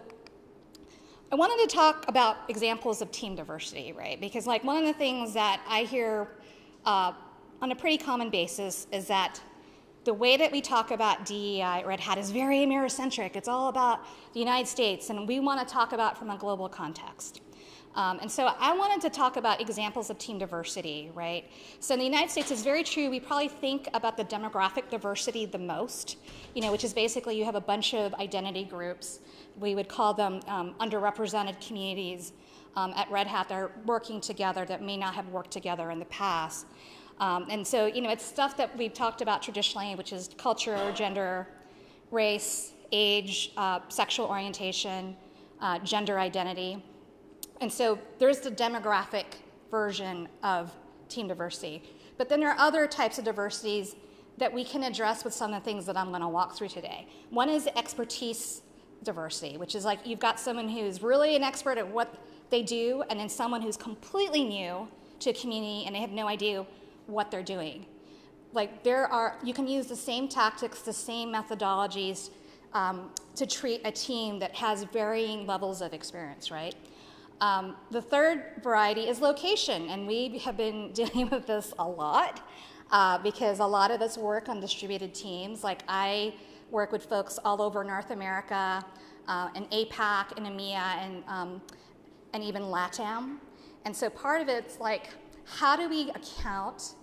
I wanted to talk about examples of team diversity, right? Because one of the things that I hear on a pretty common basis is that the way that we talk about DEI at Red Hat is very Americentric. It's all about the United States, and we want to talk about from a global context. And so I wanted to talk about examples of team diversity, right? So in the United States, it's very true. We probably think about the demographic diversity the most, which is basically you have a bunch of identity groups. We would call them underrepresented communities at Red Hat that are working together that may not have worked together in the past. And so, it's stuff that we've talked about traditionally, which is culture, gender, race, age, sexual orientation, gender identity. And so there's the demographic version of team diversity. But then there are other types of diversities that we can address with some of the things that I'm going to walk through today. One is expertise diversity, which is you've got someone who's really an expert at what they do, and then someone who's completely new to a community and they have no idea what they're doing. You can use the same tactics, the same methodologies to treat a team that has varying levels of experience, right? The third variety is location, and we have been dealing with this a lot because a lot of us work on distributed teams. I work with folks all over North America, and APAC, and EMEA, and even LATAM. And so part of it's how do we account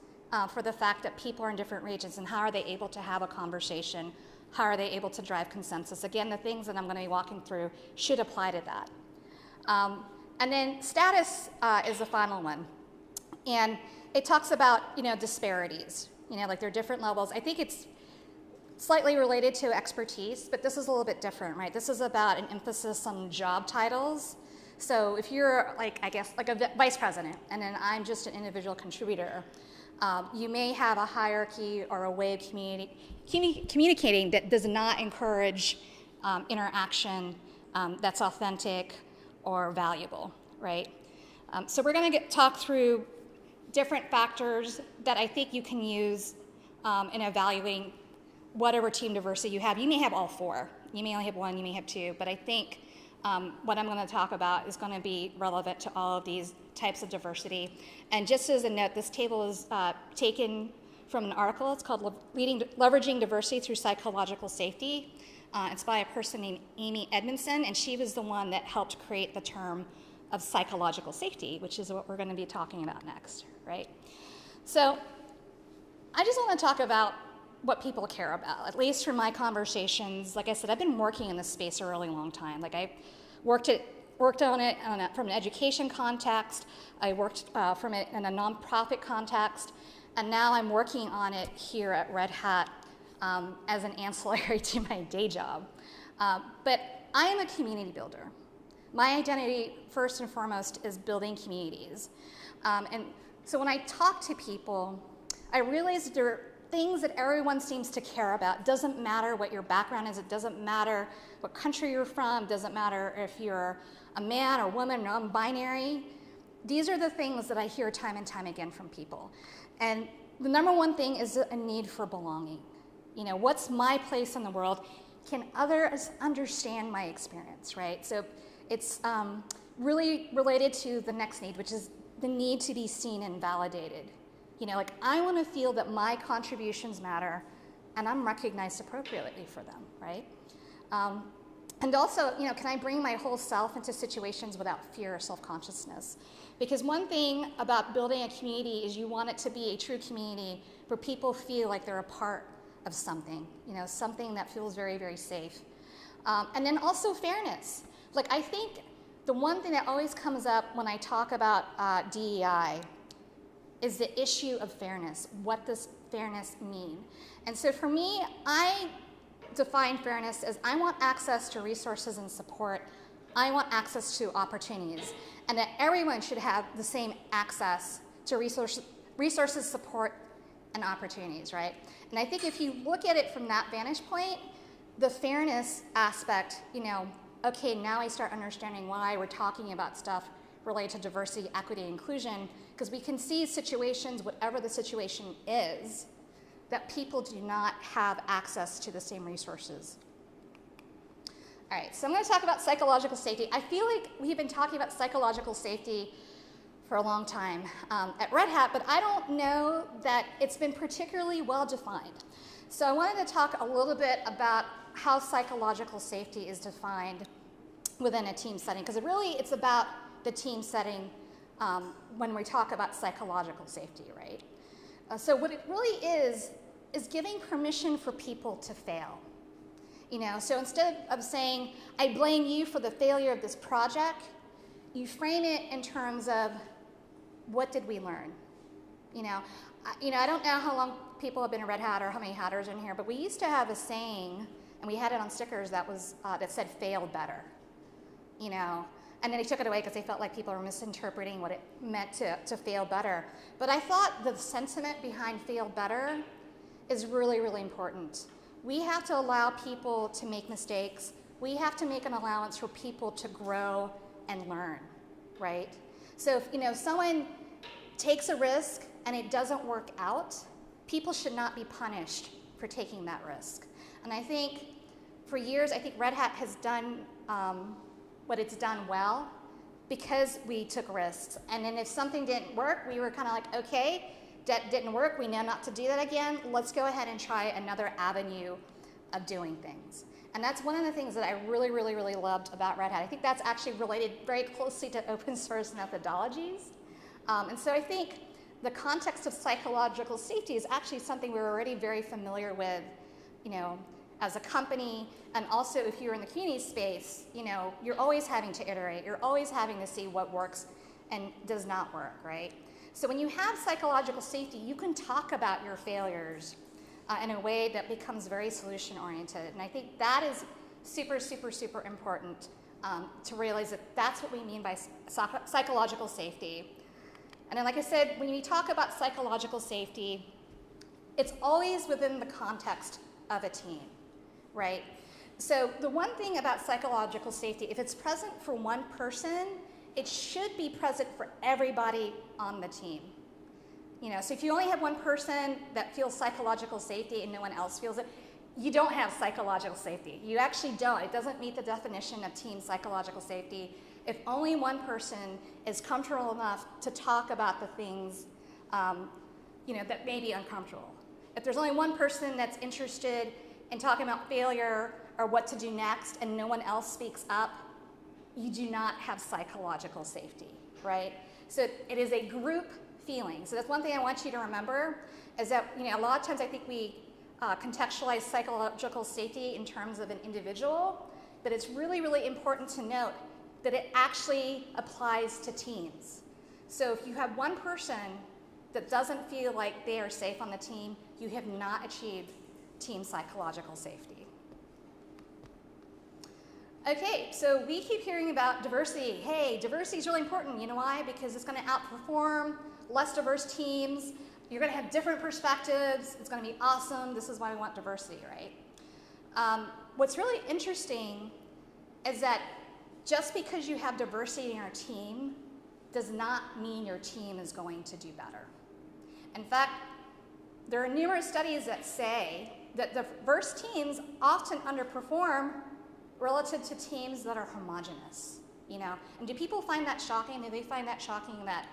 for the fact that people are in different regions, and how are they able to have a conversation? How are they able to drive consensus? Again, the things that I'm going to be walking through should apply to that. And then status is the final one. And it talks about, disparities. There are different levels. I think it's slightly related to expertise, but this is a little bit different, right? This is about an emphasis on job titles. So if you're, a vice president, and then I'm just an individual contributor, you may have a hierarchy or a way of communicating that does not encourage interaction that's authentic or valuable, right? So we're going to talk through different factors that I think you can use in evaluating whatever team diversity you have. You may have all four. You may only have one, you may have two, but I think what I'm going to talk about is going to be relevant to all of these types of diversity. And just as a note, this table is taken from an article. It's called Leveraging Diversity Through Psychological Safety. It's by a person named Amy Edmondson, and she was the one that helped create the term of psychological safety, which is what we're going to be talking about next, right? So I just want to talk about what people care about, at least from my conversations. Like I said, I've been working in this space a really long time. I worked at worked on it from an education context. I worked from it in a nonprofit context. And now I'm working on it here at Red Hat as an ancillary to my day job. But I am a community builder. My identity, first and foremost, is building communities. And so when I talk to people, I realize there are things that everyone seems to care about. It doesn't matter what your background is. It doesn't matter what country you're from. It doesn't matter if you're a man or woman, non-binary. These are the things that I hear time and time again from people. And the number one thing is a need for belonging. You know, what's my place in the world? Can others understand my experience, right? So it's really related to the next need, which is the need to be seen and validated. You know, like I want to feel that my contributions matter and I'm recognized appropriately for them, right? And also, you know, can I bring my whole self into situations without fear or self-consciousness? Because one thing about building a community is you want it to be a true community where people feel like they're a part of something, you know, something that feels very, very safe. And then also fairness. Like I think the one thing that always comes up when I talk about DEI is the issue of fairness. What does fairness mean? And so for me, I define fairness as I want access to resources and support. I want access to opportunities, and that everyone should have the same access to resources, support, and opportunities, right? And I think if you look at it from that vantage point, the fairness aspect, you know, okay, now I start understanding why we're talking about stuff related to diversity, equity, and inclusion, because we can see situations, whatever the situation is, that people do not have access to the same resources. All right, so I'm going to talk about psychological safety. I feel like we've been talking about psychological safety for a long time at Red Hat, but I don't know that it's been particularly well defined. So I wanted to talk a little bit about how psychological safety is defined within a team setting, because it's about the team setting when we talk about psychological safety, right? So what it really is giving permission for people to fail. You know, so instead of saying, I blame you for the failure of this project, you frame it in terms of, what did we learn? You know, I don't know how long people have been in Red Hat or how many Hatters are in here, but we used to have a saying, and we had it on stickers that was that said fail better. You know, and then they took it away because they felt like people were misinterpreting what it meant to fail better. But I thought the sentiment behind fail better is really, really important. We have to allow people to make mistakes. We have to make an allowance for people to grow and learn, right? So if, you know, someone takes a risk and it doesn't work out, people should not be punished for taking that risk. And I think for years, I think Red Hat has done what it's done well because we took risks. And then if something didn't work, we were kind of like, okay, that didn't work, we know not to do that again, let's go ahead and try another avenue of doing things. And that's one of the things that I really, really, really loved about Red Hat. I think that's actually related very closely to open source methodologies. And so I think the context of psychological safety is actually something we're already very familiar with, you know, as a company, and also if you're in the community space, you know, you're always having to iterate, you're always having to see what works and does not work, right? So when you have psychological safety, you can talk about your failures in a way that becomes very solution-oriented. And I think that is super, super, super important to realize that that's what we mean by psychological safety. And then, like I said, when we talk about psychological safety, it's always within the context of a team, right? So the one thing about psychological safety, if it's present for one person, it should be present for everybody on the team. You know, so if you only have one person that feels psychological safety and no one else feels it, you don't have psychological safety. You actually don't. It doesn't meet the definition of team psychological safety if only one person is comfortable enough to talk about the things you know, that may be uncomfortable. If there's only one person that's interested in talking about failure or what to do next and no one else speaks up, you do not have psychological safety, right? So it is a group feeling. So that's one thing I want you to remember, is that, you know, a lot of times I think we contextualize psychological safety in terms of an individual, but it's really, really important to note that it actually applies to teams. So if you have one person that doesn't feel like they are safe on the team, you have not achieved team psychological safety. Okay, so we keep hearing about diversity. Hey, diversity is really important. You know why? Because it's going to outperform less diverse teams. You're going to have different perspectives. It's going to be awesome. This is why we want diversity, right? What's really interesting is that just because you have diversity in your team does not mean your team is going to do better. In fact, there are numerous studies that say that diverse teams often underperform relative to teams that are homogenous, you know? And do people find that shocking? Do they find that shocking that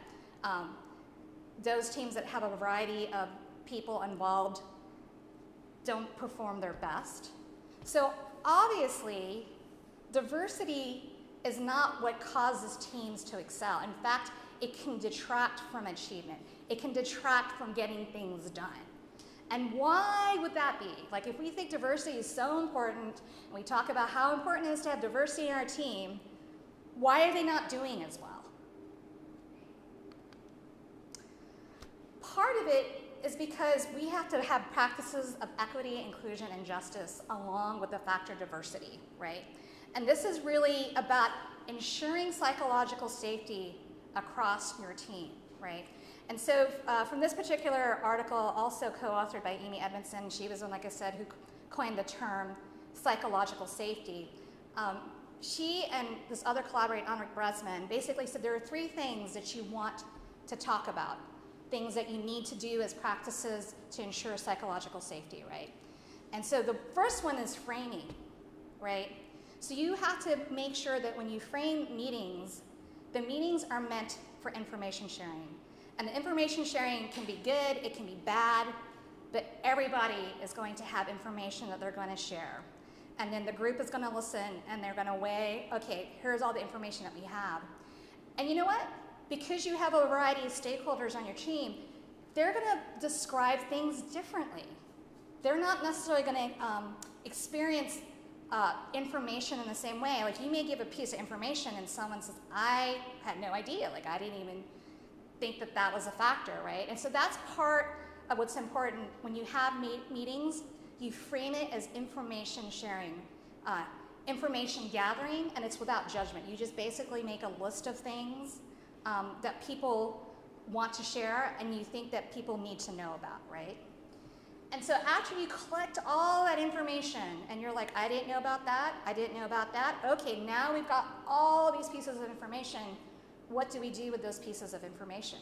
those teams that have a variety of people involved don't perform their best? So obviously, diversity is not what causes teams to excel. In fact, it can detract from achievement. It can detract from getting things done. And why would that be? Like, if we think diversity is so important, and we talk about how important it is to have diversity in our team, why are they not doing as well? Part of it is because we have to have practices of equity, inclusion, and justice along with the factor diversity, right? And this is really about ensuring psychological safety across your team, right? And so from this particular article, also co-authored by Amy Edmondson, she was the one, like I said, who coined the term psychological safety. She and this other collaborator, Anrik Bresman, basically said there are 3 things that you want to talk about, things that you need to do as practices to ensure psychological safety, right? And so the first one is framing, right? So you have to make sure that when you frame meetings, the meetings are meant for information sharing. And the information sharing can be good, it can be bad, but everybody is going to have information that they're going to share. And then the group is going to listen and they're going to weigh, okay, here's all the information that we have. And you know what? Because you have a variety of stakeholders on your team, they're going to describe things differently. They're not necessarily going to experience information in the same way. Like, you may give a piece of information and someone says, I had no idea, like I didn't even think that that was a factor, right? And so that's part of what's important when you have meetings. You frame it as information sharing, information gathering, and it's without judgment. You just basically make a list of things that people want to share and you think that people need to know about, right? And so after you collect all that information and you're like, I didn't know about that, I didn't know about that, okay, now we've got all these pieces of information. What do we do with those pieces of information?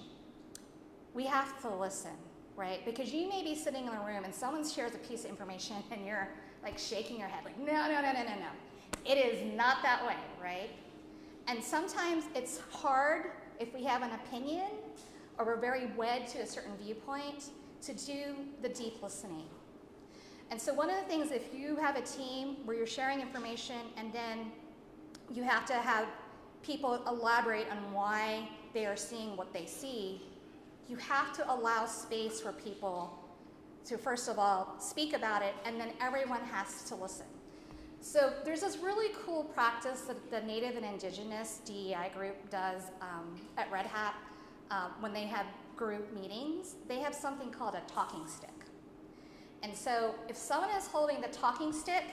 We have to listen, right? Because you may be sitting in the room and someone shares a piece of information and you're like shaking your head like, no, no, no, no, no, no. It is not that way, right? And sometimes it's hard if we have an opinion or we're very wed to a certain viewpoint to do the deep listening. And so one of the things, if you have a team where you're sharing information and then you have to have people elaborate on why they are seeing what they see, you have to allow space for people to, first of all, speak about it, and then everyone has to listen. So there's this really cool practice that the Native and Indigenous DEI group does at Red Hat when they have group meetings. They have something called a talking stick. And so if someone is holding the talking stick,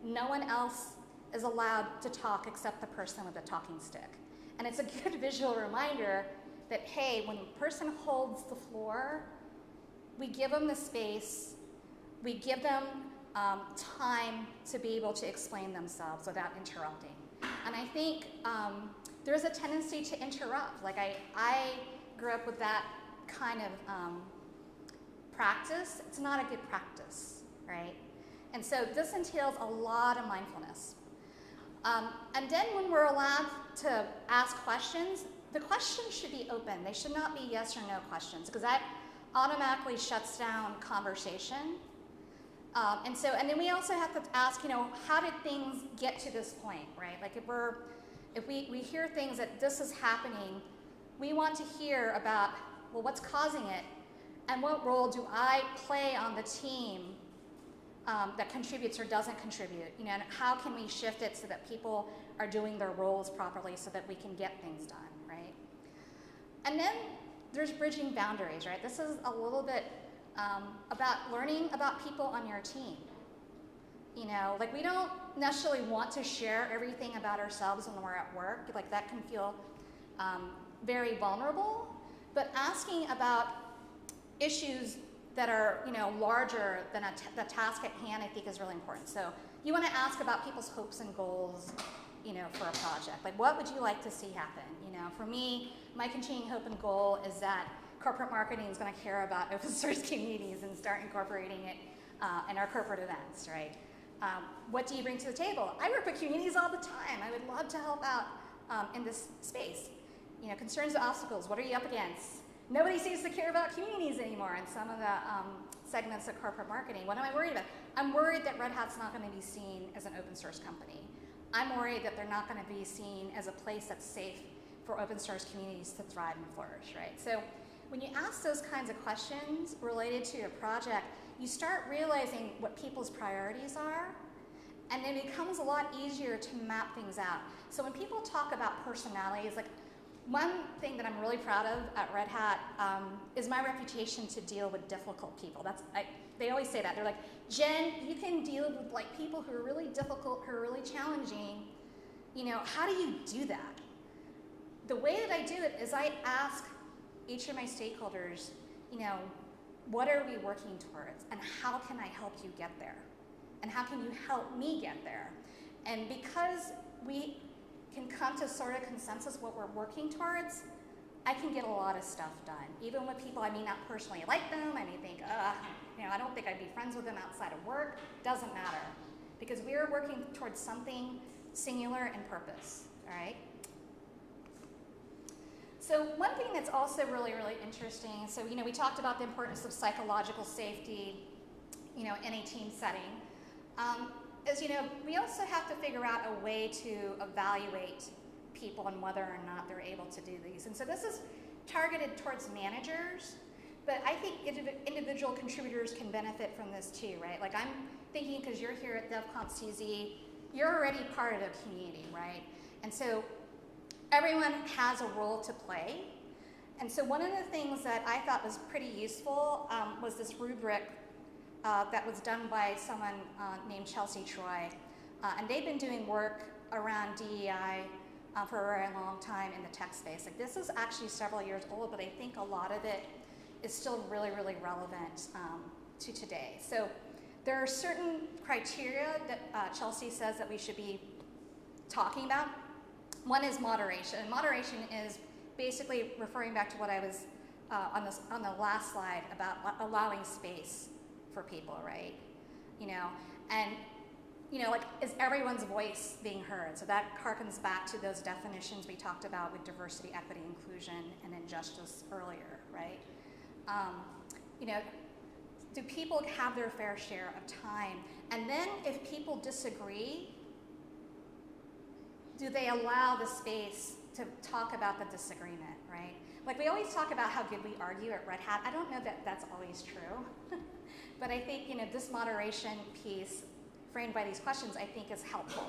no one else is allowed to talk except the person with the talking stick. And it's a good visual reminder that, hey, when a person holds the floor, we give them the space, we give them time to be able to explain themselves without interrupting. And I think there's a tendency to interrupt. Like I grew up with that kind of practice. It's not a good practice, right? And so this entails a lot of mindfulness. And then when we're allowed to ask questions, the questions should be open. They should not be yes or no questions, because that automatically shuts down conversation. And then we also have to ask, how did things get to this point, right? Like if we hear things that this is happening, we want to hear about, well, what's causing it, and what role do I play on the team that contributes or doesn't contribute? You know, and how can we shift it so that people are doing their roles properly so that we can get things done, right? And then there's bridging boundaries, right? This is a little bit about learning about people on your team. You know, like we don't necessarily want to share everything about ourselves when we're at work. Like that can feel very vulnerable, but asking about issues that are, you know, larger than the task at hand, I think is really important. So you want to ask about people's hopes and goals, you know, for a project. Like what would you like to see happen? You know, for me, my continuing hope and goal is that corporate marketing is going to care about open source communities and start incorporating it in our corporate events, right? What do you bring to the table? I work with communities all the time. I would love to help out in this space. You know, concerns and obstacles, what are you up against? Nobody seems to care about communities anymore in some of the segments of corporate marketing. What am I worried about? I'm worried that Red Hat's not going to be seen as an open source company. I'm worried that they're not going to be seen as a place that's safe for open source communities to thrive and flourish, right? So when you ask those kinds of questions related to your project, you start realizing what people's priorities are, and then it becomes a lot easier to map things out. So when people talk about personalities, like one thing that I'm really proud of at Red Hat is my reputation to deal with difficult people. They always say that. They're like, Jen, you can deal with like people who are really difficult, who are really challenging. You know, how do you do that? The way that I do it is I ask each of my stakeholders, you know, what are we working towards and how can I help you get there? And how can you help me get there? And because we can come to sort of consensus what we're working towards, I can get a lot of stuff done. Even with people I may not personally like them, I may think, you know, I don't think I'd be friends with them outside of work. Doesn't matter, because we are working towards something singular in purpose, all right? So one thing that's also really, really interesting, so, you know, we talked about the importance of psychological safety, you know, in a team setting. Is, you know, we also have to figure out a way to evaluate people and whether or not they're able to do these. And so this is targeted towards managers, but I think individual contributors can benefit from this too, right? Like I'm thinking, because you're here at DevConf.CZ, you're already part of the community, right? And so everyone has a role to play. And so one of the things that I thought was pretty useful was this rubric that was done by someone named Chelsea Troy. And they've been doing work around DEI for a very long time in the tech space. Like this is actually several years old, but I think a lot of it is still really, really relevant to today. So there are certain criteria that Chelsea says that we should be talking about. One is moderation. And moderation is basically referring back to what I was on the last slide about allowing space for people, right? You know, and you know, like, is everyone's voice being heard? So that harkens back to those definitions we talked about with diversity, equity, inclusion, and injustice earlier, right? You know, do people have their fair share of time? And then if people disagree, do they allow the space to talk about the disagreement, right? Like we always talk about how good we argue at Red Hat. I don't know that that's always true. But I think, you know, this moderation piece framed by these questions, I think is helpful.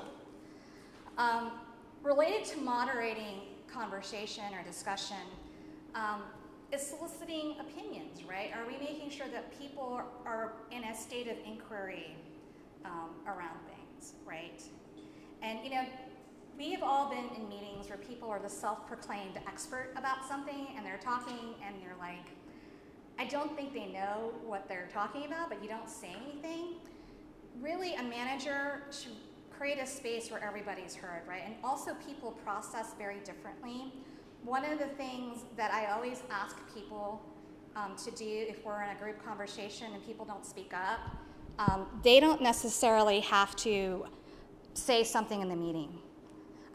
Related to moderating conversation or discussion is soliciting opinions, right? Are we making sure that people are in a state of inquiry around things, right? And, you know, we have all been in meetings where people are the self-proclaimed expert about something and they're talking and you're like, I don't think they know what they're talking about, but you don't say anything. Really, a manager should create a space where everybody's heard, right? And also people process very differently. One of the things that I always ask people to do if we're in a group conversation and people don't speak up, they don't necessarily have to say something in the meeting.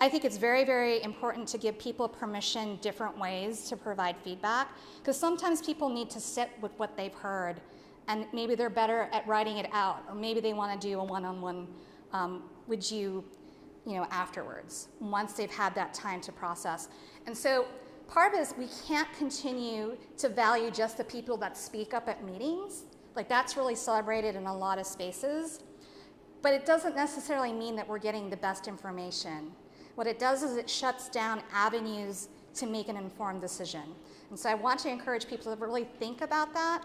I think it's very, very important to give people permission different ways to provide feedback, because sometimes people need to sit with what they've heard, and maybe they're better at writing it out, or maybe they want to do a one-on-one with you, afterwards, once they've had that time to process. And so part of it is we can't continue to value just the people that speak up at meetings. Like that's really celebrated in a lot of spaces, but it doesn't necessarily mean that we're getting the best information. What it does is it shuts down avenues to make an informed decision. And so I want to encourage people to really think about that.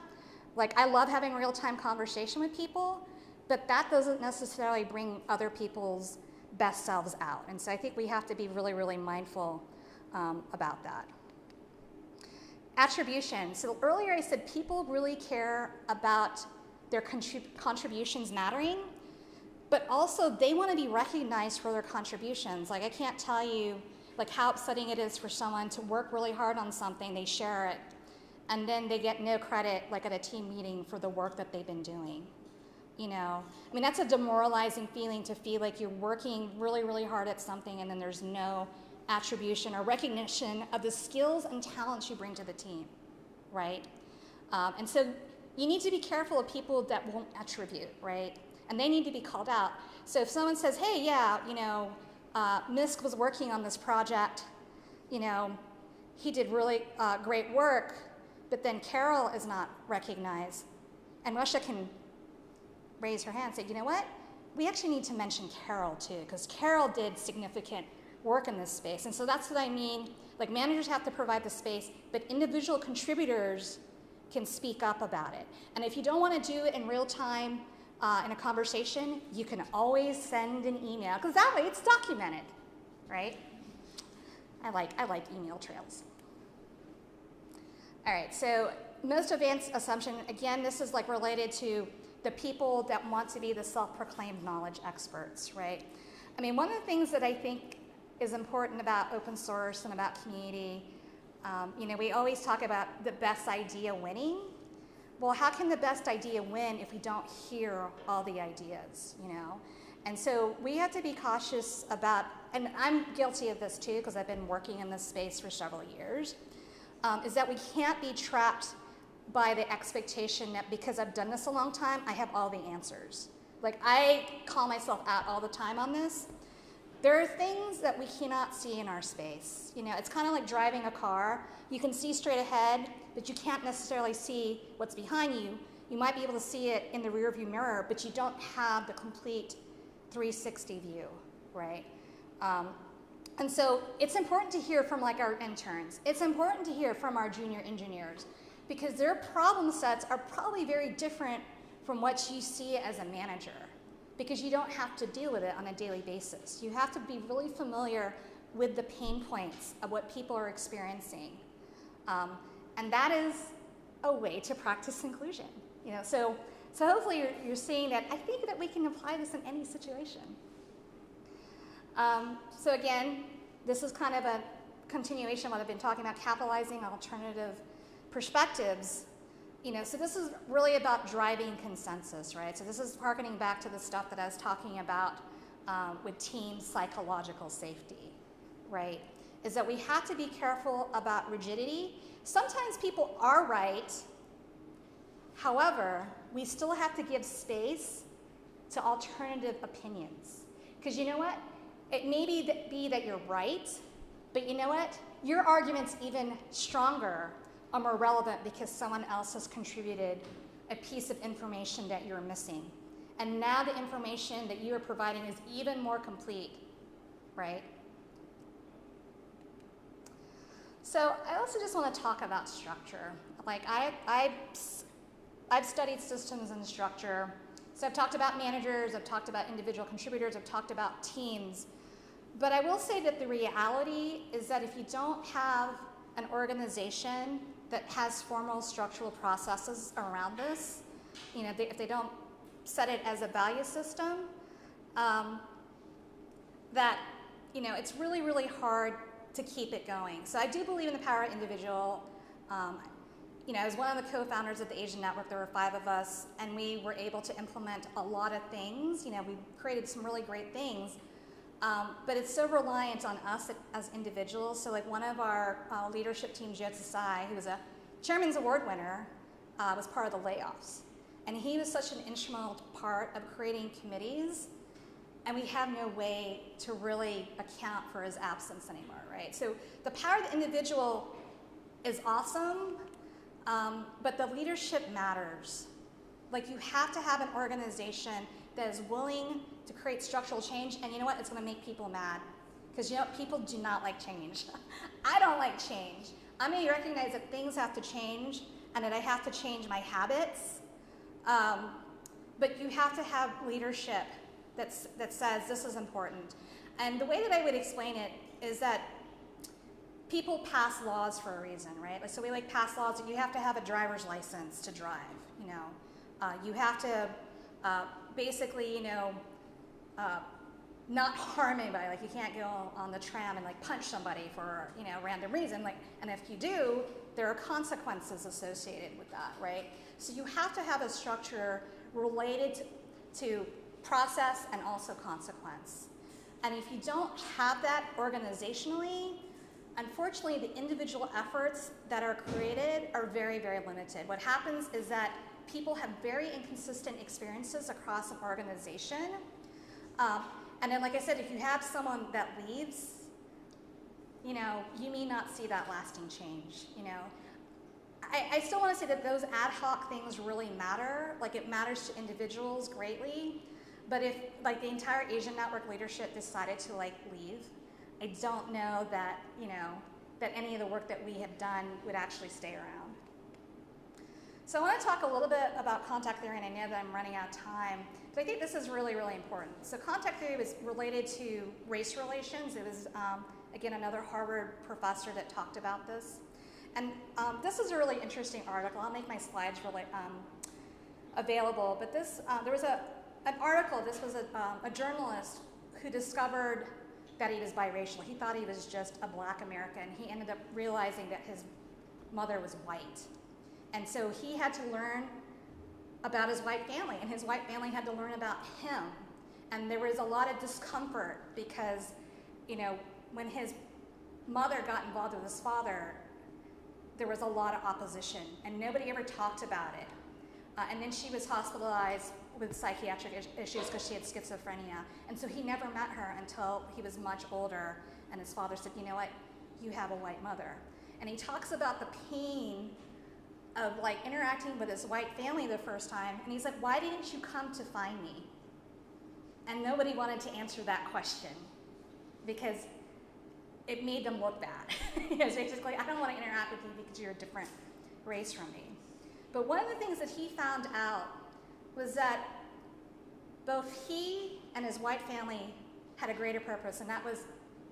Like I love having real-time conversation with people, but that doesn't necessarily bring other people's best selves out. And so I think we have to be really, really mindful about that. Attribution. So earlier I said people really care about their contributions mattering, but also they want to be recognized for their contributions. Like I can't tell you like how upsetting it is for someone to work really hard on something, they share it, and then they get no credit like at a team meeting for the work that they've been doing. You know, I mean, that's a demoralizing feeling to feel like you're working really, really hard at something and then there's no attribution or recognition of the skills and talents you bring to the team, right? And so you need to be careful of people that won't attribute, right? And they need to be called out. So if someone says, hey, yeah, you know, Misk was working on this project, you know, he did really great work, but then Carol is not recognized, and Russia can raise her hand and say, you know what? We actually need to mention Carol too, because Carol did significant work in this space. And so that's what I mean. Like managers have to provide the space, but individual contributors can speak up about it. And if you don't want to do it in real time in a conversation, you can always send an email, because that way it's documented, right? I like email trails. All right, so most advanced assumption, again, this is like related to the people that want to be the self-proclaimed knowledge experts, right? I mean, one of the things that I think is important about open source and about community, you know, we always talk about the best idea winning. Well, how can the best idea win if we don't hear all the ideas, you know? And so we have to be cautious about, and I'm guilty of this too, because I've been working in this space for several years, is that we can't be trapped by the expectation that because I've done this a long time, I have all the answers. Like I call myself out all the time on this. There are things that we cannot see in our space. You know, it's kind of like driving a car. You can see straight ahead, but you can't necessarily see what's behind you. You might be able to see it in the rearview mirror, but you don't have the complete 360 view, right? And so it's important to hear from like our interns. It's important to hear from our junior engineers, because their problem sets are probably very different from what you see as a manager, because you don't have to deal with it on a daily basis. You have to be really familiar with the pain points of what people are experiencing. And that is a way to practice inclusion. You know, so hopefully you're seeing that I think that we can apply this in any situation. So again, this is kind of a continuation of what I've been talking about, capitalizing on alternative perspectives. You know, so this is really about driving consensus, right? So this is harkening back to the stuff that I was talking about with team psychological safety, right? Is that we have to be careful about rigidity. Sometimes people are right. However, we still have to give space to alternative opinions. Because you know what? It may be that you're right, but you know what? Your argument's even stronger or more relevant because someone else has contributed a piece of information that you're missing. And now the information that you are providing is even more complete, right? So I also just want to talk about structure. Like I've studied systems and structure. So I've talked about managers, I've talked about individual contributors, I've talked about teams. But I will say that the reality is that if you don't have an organization that has formal structural processes around this, you know, if they don't set it as a value system, that, you know, it's really, really hard to keep it going. So I do believe in the power of individual. You know, as one of the co-founders of the Asian Network, there were 5 of us, and we were able to implement a lot of things. You know, we created some really great things, but it's so reliant on us as individuals. So like one of our leadership team, Joe Tsai, who was a Chairman's Award winner, was part of the layoffs. And he was such an instrumental part of creating committees, and we have no way to really account for his absence anymore, right? So the power of the individual is awesome, but the leadership matters. Like, you have to have an organization that is willing to create structural change, and you know what? It's going to make people mad. Because, you know, people do not like change. I don't like change. I may recognize that things have to change and that I have to change my habits, but you have to have leadership that says this is important. And the way that I would explain it is that people pass laws for a reason, right? So we pass laws that you have to have a driver's license to drive, you know. You have to basically, you know, not harm anybody. Like, you can't go on the tram and punch somebody for, you know, random reason. And if you do, there are consequences associated with that, right? So you have to have a structure related to process and also consequence. And if you don't have that organizationally, unfortunately, the individual efforts that are created are very, very limited. What happens is that people have very inconsistent experiences across an organization. And then, like I said, if you have someone that leaves, you know, you may not see that lasting change, you know. I still want to say that those ad hoc things really matter. Like, it matters to individuals greatly. But if, the entire Asian Network leadership decided to, leave, I don't know that, you know, that any of the work that we have done would actually stay around. So I want to talk a little bit about contact theory, and I know that I'm running out of time, but I think this is really, really important. So contact theory was related to race relations. It was, again, another Harvard professor that talked about this. And this is a really interesting article. I'll make my slides really available, but this, there was an article. This was a journalist who discovered that he was biracial. He thought he was just a black American. He ended up realizing that his mother was white. And so he had to learn about his white family, and his white family had to learn about him. And there was a lot of discomfort because, you know, when his mother got involved with his father, there was a lot of opposition, and nobody ever talked about it. And then she was hospitalized with psychiatric issues because she had schizophrenia. And so he never met her until he was much older, and his father said, you know what, you have a white mother. And he talks about the pain of interacting with his white family the first time, and he's like, why didn't you come to find me? And nobody wanted to answer that question because it made them look bad. It's basically, I don't want to interact with you because you're a different race from me. But one of the things that he found out was that both he and his white family had a greater purpose, and that was,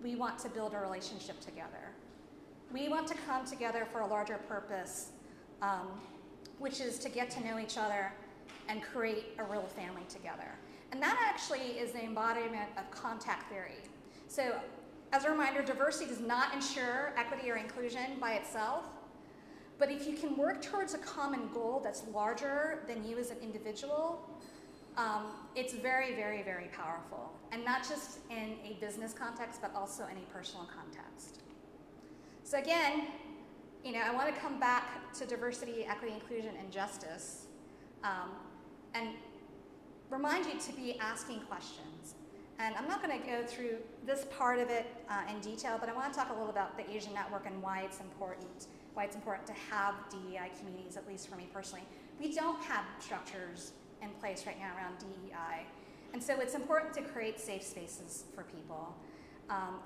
we want to build a relationship together. We want to come together for a larger purpose, which is to get to know each other and create a real family together. And that actually is the embodiment of contact theory. So as a reminder, diversity does not ensure equity or inclusion by itself, but if you can work towards a common goal that's larger than you as an individual, it's very, very, very powerful. And not just in a business context, but also in a personal context. So again, you know, I want to come back to diversity, equity, inclusion, and justice, and remind you to be asking questions. And I'm not going to go through this part of it in detail, but I want to talk a little about the Asian Network and why it's important to have DEI communities, at least for me personally. We don't have structures in place right now around DEI. And so it's important to create safe spaces for people.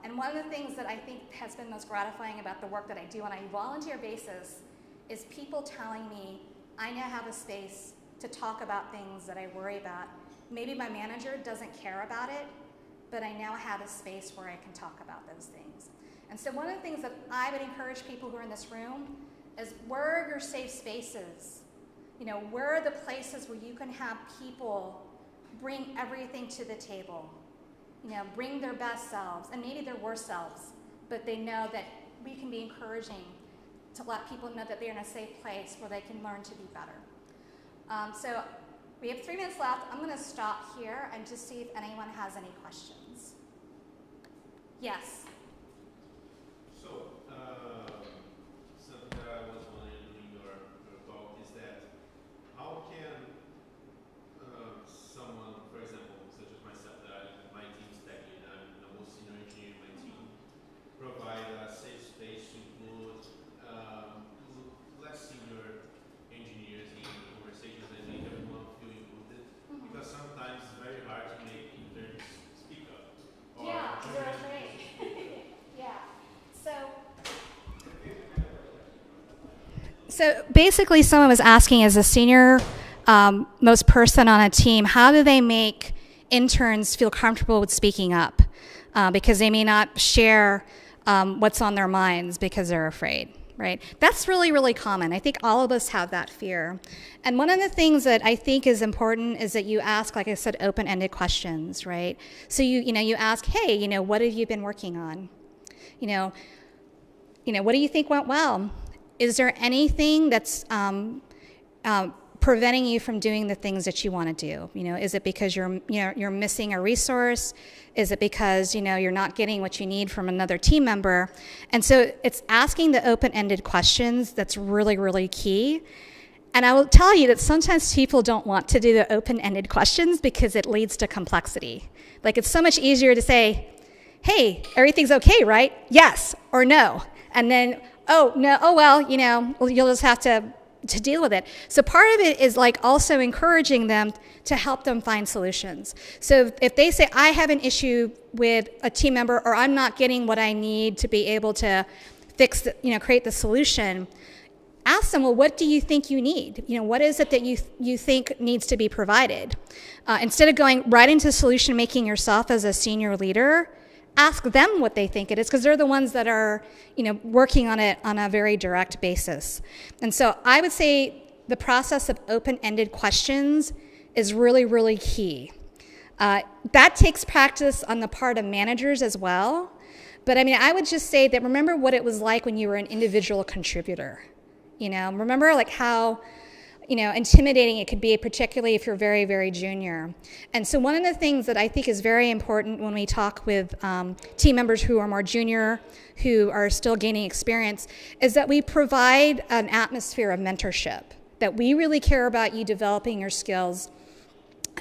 And one of the things that I think has been most gratifying about the work that I do on a volunteer basis is people telling me, I now have a space to talk about things that I worry about. Maybe my manager doesn't care about it, but I now have a space where I can talk about those things. And so one of the things that I would encourage people who are in this room is, where are your safe spaces? You know, where are the places where you can have people bring everything to the table? You know, bring their best selves, and maybe their worst selves, but they know that we can be encouraging to let people know that they're in a safe place where they can learn to be better. So we have 3 minutes left. I'm going to stop here and just see if anyone has any questions. Yes? So, something that I was wondering during your talk is that how can someone, for example, such as myself, that my team is technical, I'm the most senior engineer in my team, provide a safe space to include less senior engineers in conversations and make everyone So basically, someone was asking, as a senior most person on a team, how do they make interns feel comfortable with speaking up? Because they may not share what's on their minds because they're afraid, right? That's really, really common. I think all of us have that fear. And one of the things that I think is important is that you ask, like I said, open-ended questions, right? So you ask, hey, what have you been working on? What do you think went well? Is there anything that's preventing you from doing the things that you want to do? Is it because you're missing a resource? Is it because you're not getting what you need from another team member? And so it's asking the open-ended questions that's really, really key. And I will tell you that sometimes people don't want to do the open-ended questions because it leads to complexity. Like, it's so much easier to say, hey, everything's okay, right? Yes or no. And then, oh, no, oh, well, you'll just have to deal with it. So part of it is like also encouraging them to help them find solutions. So if they say, I have an issue with a team member, or I'm not getting what I need to be able to fix, create the solution, ask them, well, what do you think you need? What is it that you think needs to be provided? Instead of going right into solution making yourself as a senior leader, ask them what they think it is, because they're the ones that are, working on it on a very direct basis. And so I would say the process of open-ended questions is really, really key. That takes practice on the part of managers as well. But I would just say that remember what it was like when you were an individual contributor. Remember like how, intimidating it could be, particularly if you're very, very junior. And so one of the things that I think is very important when we talk with team members who are more junior, who are still gaining experience, is that we provide an atmosphere of mentorship, that we really care about you developing your skills.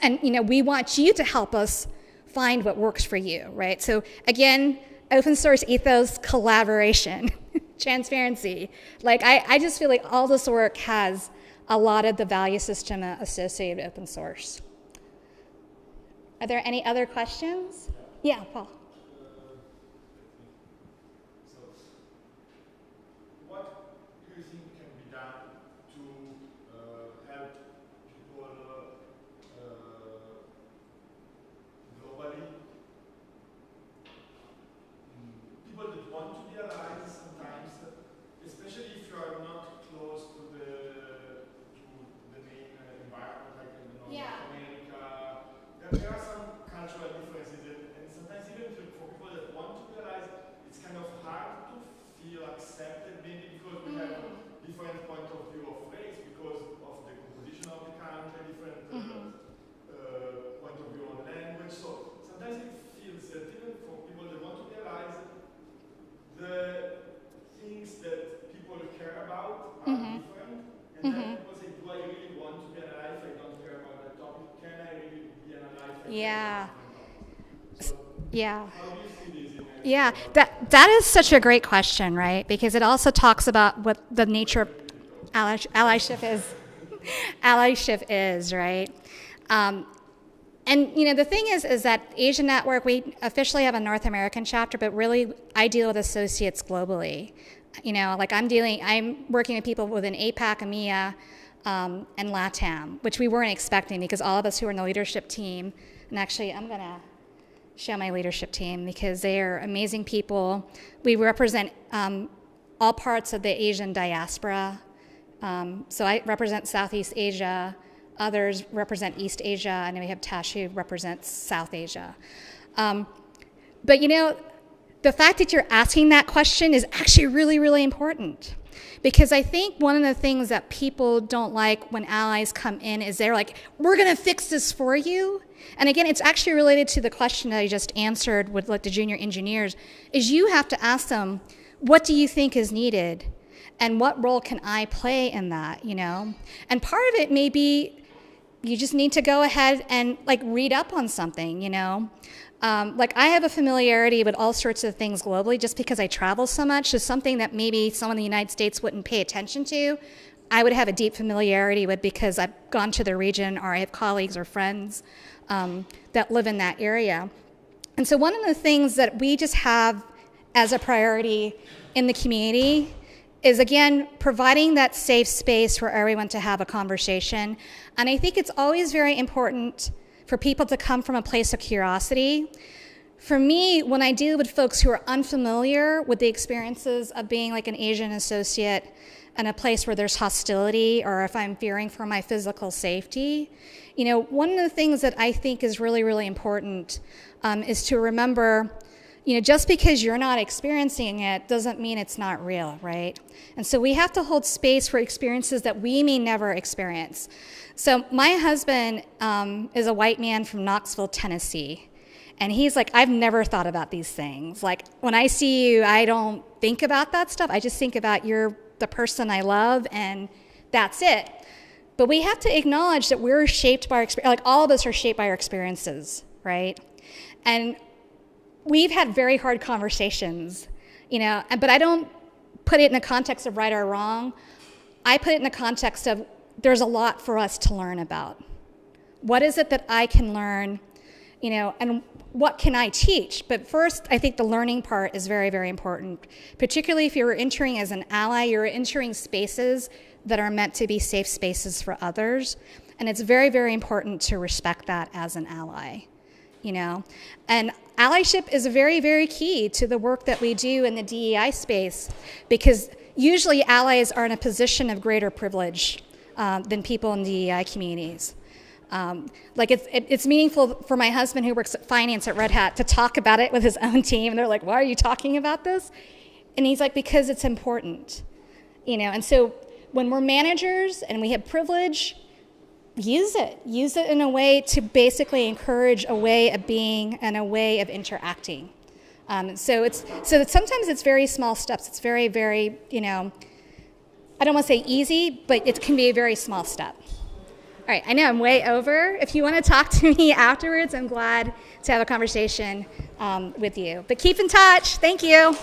And, we want you to help us find what works for you, right? So again, open source ethos, collaboration, transparency. Like, I just feel like all this work has a lot of the value system associated with open source. Are there any other questions? Yeah, Paul. So, what do you think can be done to help people globally? People that want to be allies sometimes, especially if you are not close to the main environment, like in North America. There are some cultural differences, and sometimes even for people that want to be allies, it's kind of hard to feel accepted, maybe because we have a different point of view of race, because of the composition of the country, different point of view on language. So sometimes it feels that even for people that want to be allies, the things that people care about are different, and then people say, do I really want to be an ally if I don't care about that topic? Can I really be an ally if I care about that topic? So yeah. How do you see this? Yeah, that is such a great question, right? Because it also talks about what the nature of allyship is, right? And the thing is that Asian Network, we officially have a North American chapter, but really I deal with associates globally. Like I'm working with people within APAC, EMEA, and LATAM, which we weren't expecting, because all of us who are in the leadership team, and actually I'm gonna show my leadership team because they are amazing people. We represent all parts of the Asian diaspora. So I represent Southeast Asia, others represent East Asia, and then we have Tash who represents South Asia. But the fact that you're asking that question is actually really, really important. Because I think one of the things that people don't like when allies come in is they're like, we're going to fix this for you. And again, it's actually related to the question that I just answered with like the junior engineers, is you have to ask them, what do you think is needed? And what role can I play in that, And part of it may be you just need to go ahead and like read up on something, Like I have a familiarity with all sorts of things globally just because I travel so much. So something that maybe someone in the United States wouldn't pay attention to, I would have a deep familiarity with because I've gone to the region or I have colleagues or friends that live in that area. And so one of the things that we just have as a priority in the community is, again, providing that safe space for everyone to have a conversation. And I think it's always very important for people to come from a place of curiosity. For me, when I deal with folks who are unfamiliar with the experiences of being like an Asian associate in a place where there's hostility, or if I'm fearing for my physical safety, you know, one of the things that I think is really, really important is to remember, you know, just because you're not experiencing it doesn't mean it's not real, right? And so we have to hold space for experiences that we may never experience. So my husband is a white man from Knoxville, Tennessee. And he's like, I've never thought about these things. Like, when I see you, I don't think about that stuff. I just think about you're the person I love, and that's it. But we have to acknowledge that we're shaped by our experience. Like, all of us are shaped by our experiences, right? And we've had very hard conversations, you know, but I don't put it in the context of right or wrong. I put it in the context of there's a lot for us to learn about. What is it that I can learn, you know, and what can I teach? But first, I think the learning part is very, very important, particularly if you're entering as an ally, you're entering spaces that are meant to be safe spaces for others. And it's very, very important to respect that as an ally, you know. And allyship is very, very key to the work that we do in the DEI space, because usually allies are in a position of greater privilege than people in DEI communities. Like it's meaningful for my husband who works at finance at Red Hat to talk about it with his own team. And they're like, why are you talking about this? And he's like, because it's important, you know. And so when we're managers and we have privilege, use it in a way to basically encourage a way of being and a way of interacting. So sometimes it's very small steps. It's very, very, you know, I don't want to say easy, but it can be a very small step. All right, I know I'm way over. If you want to talk to me afterwards, I'm glad to have a conversation with you. But keep in touch. Thank you.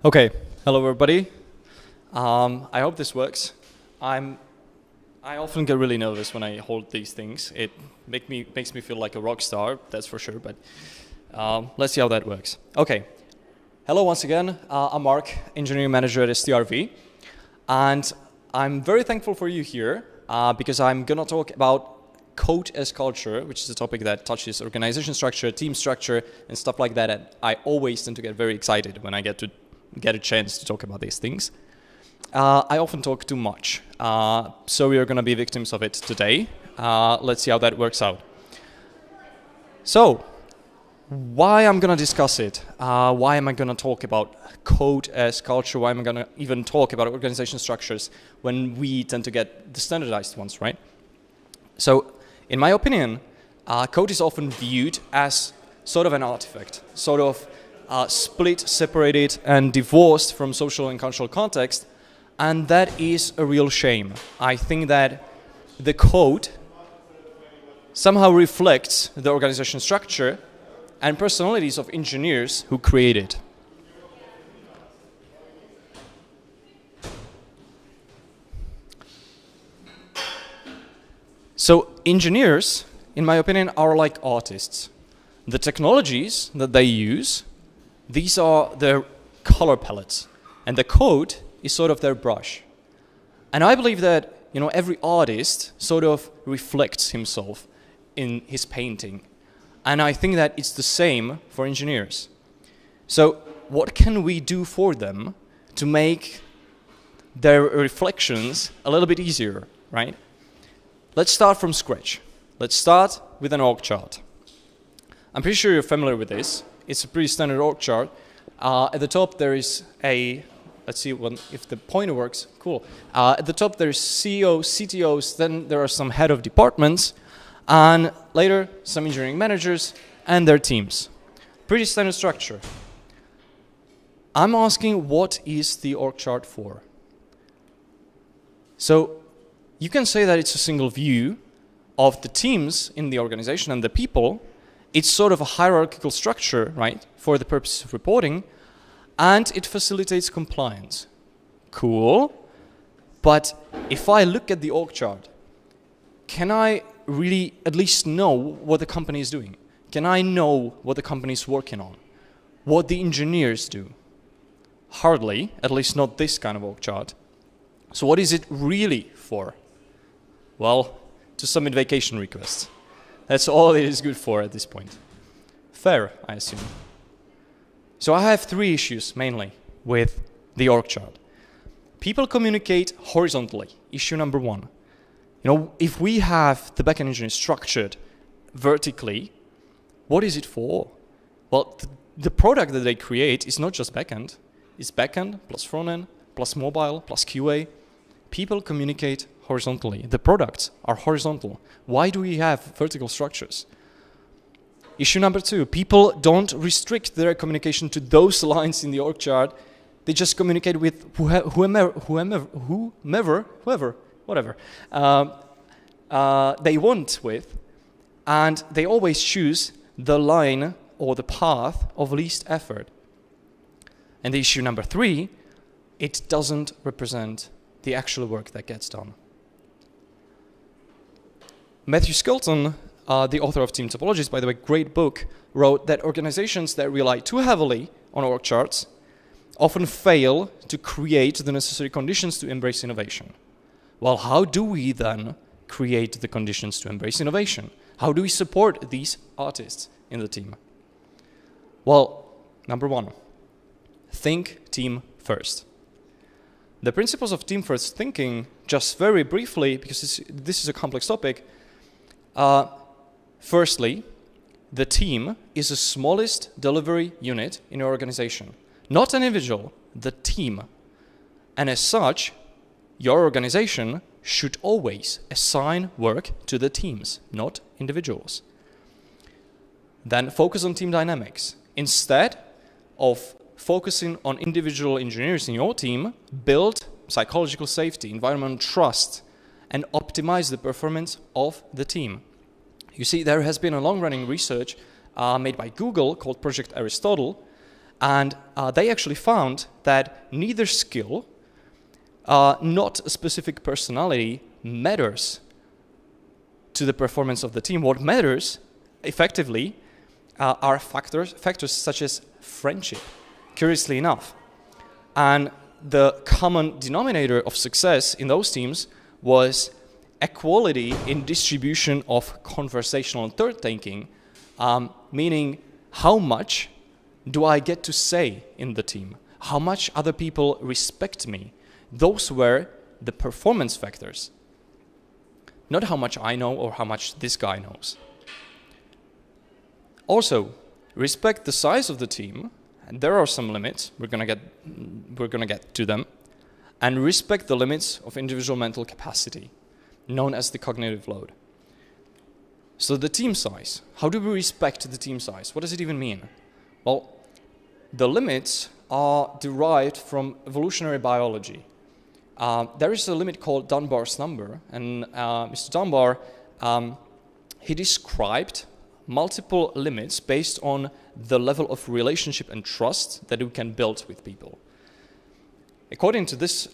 Okay, hello everybody. I hope this works. I often get really nervous when I hold these things. It makes me feel like a rock star, that's for sure, but let's see how that works. Okay, hello once again. I'm Mark, engineering manager at STRV, and I'm very thankful for you here because I'm gonna talk about code as culture, which is a topic that touches organization structure, team structure, and stuff like that. And I always tend to get very excited when I get a chance to talk about these things. I often talk too much, so we are going to be victims of it today. Let's see how that works out. So, why I'm going to discuss it? Why am I going to talk about code as culture? Why am I going to even talk about organization structures when we tend to get the standardized ones, right? So, in my opinion, code is often viewed as sort of an artifact, sort of split, separated, and divorced from social and cultural context, and that is a real shame. I think that the code somehow reflects the organization structure and personalities of engineers who create it. So engineers, in my opinion, are like artists. The technologies that they use, these are their color palettes, and the code is sort of their brush. And I believe that, you know, every artist sort of reflects himself in his painting. And I think that it's the same for engineers. So what can we do for them to make their reflections a little bit easier, right? Let's start from scratch. Let's start with an org chart. I'm pretty sure you're familiar with this. It's a pretty standard org chart. At the top there is a, let's see if the pointer works, cool. At the top there's CEOs, CTOs, then there are some head of departments, and later some engineering managers and their teams. Pretty standard structure. I'm asking, what is the org chart for? So you can say that it's a single view of the teams in the organization and the people. It's sort of a hierarchical structure, right, for the purposes of reporting, and it facilitates compliance. Cool. But if I look at the org chart, can I really at least know what the company is doing? Can I know what the company is working on? What the engineers do? Hardly, at least not this kind of org chart. So what is it really for? Well, to submit vacation requests. That's all it is good for at this point. Fair, I assume. So I have three issues mainly with the org chart. People communicate horizontally, issue number one. You know, if we have the backend engineering structured vertically, what is it for? Well, the product that they create is not just backend. It's backend plus frontend plus mobile plus QA. People communicate horizontally. The products are horizontal. Why do we have vertical structures? Issue number two, people don't restrict their communication to those lines in the org chart. They just communicate with whatever they want with, and they always choose the line or the path of least effort. And the issue number three, it doesn't represent the actual work that gets done. Matthew Skelton, the author of Team Topologies, by the way, great book, wrote that organizations that rely too heavily on org charts often fail to create the necessary conditions to embrace innovation. Well, how do we then create the conditions to embrace innovation? How do we support these artists in the team? Well, number one, think team first. The principles of team first thinking, just very briefly, because this is a complex topic. Firstly, the team is the smallest delivery unit in your organization. Not an individual, the team. And as such, your organization should always assign work to the teams, not individuals. Then focus on team dynamics. Instead of focusing on individual engineers in your team, build psychological safety, environmental trust, and optimize the performance of the team. You see, there has been a long-running research made by Google called Project Aristotle, And they actually found that neither skill, not a specific personality, matters to the performance of the team. What matters, effectively, are factors such as friendship, curiously enough. And the common denominator of success in those teams was equality in distribution of conversational and third thinking, meaning how much do I get to say in the team? How much other people respect me? Those were the performance factors. Not how much I know or how much this guy knows. Also, respect the size of the team, and there are some limits, we're gonna get to them, and respect the limits of individual mental capacity, known as the cognitive load. So the team size, how do we respect the team size? What does it even mean? Well, the limits are derived from evolutionary biology. There is a limit called Dunbar's number, and Mr. Dunbar, he described multiple limits based on the level of relationship and trust that we can build with people. According to this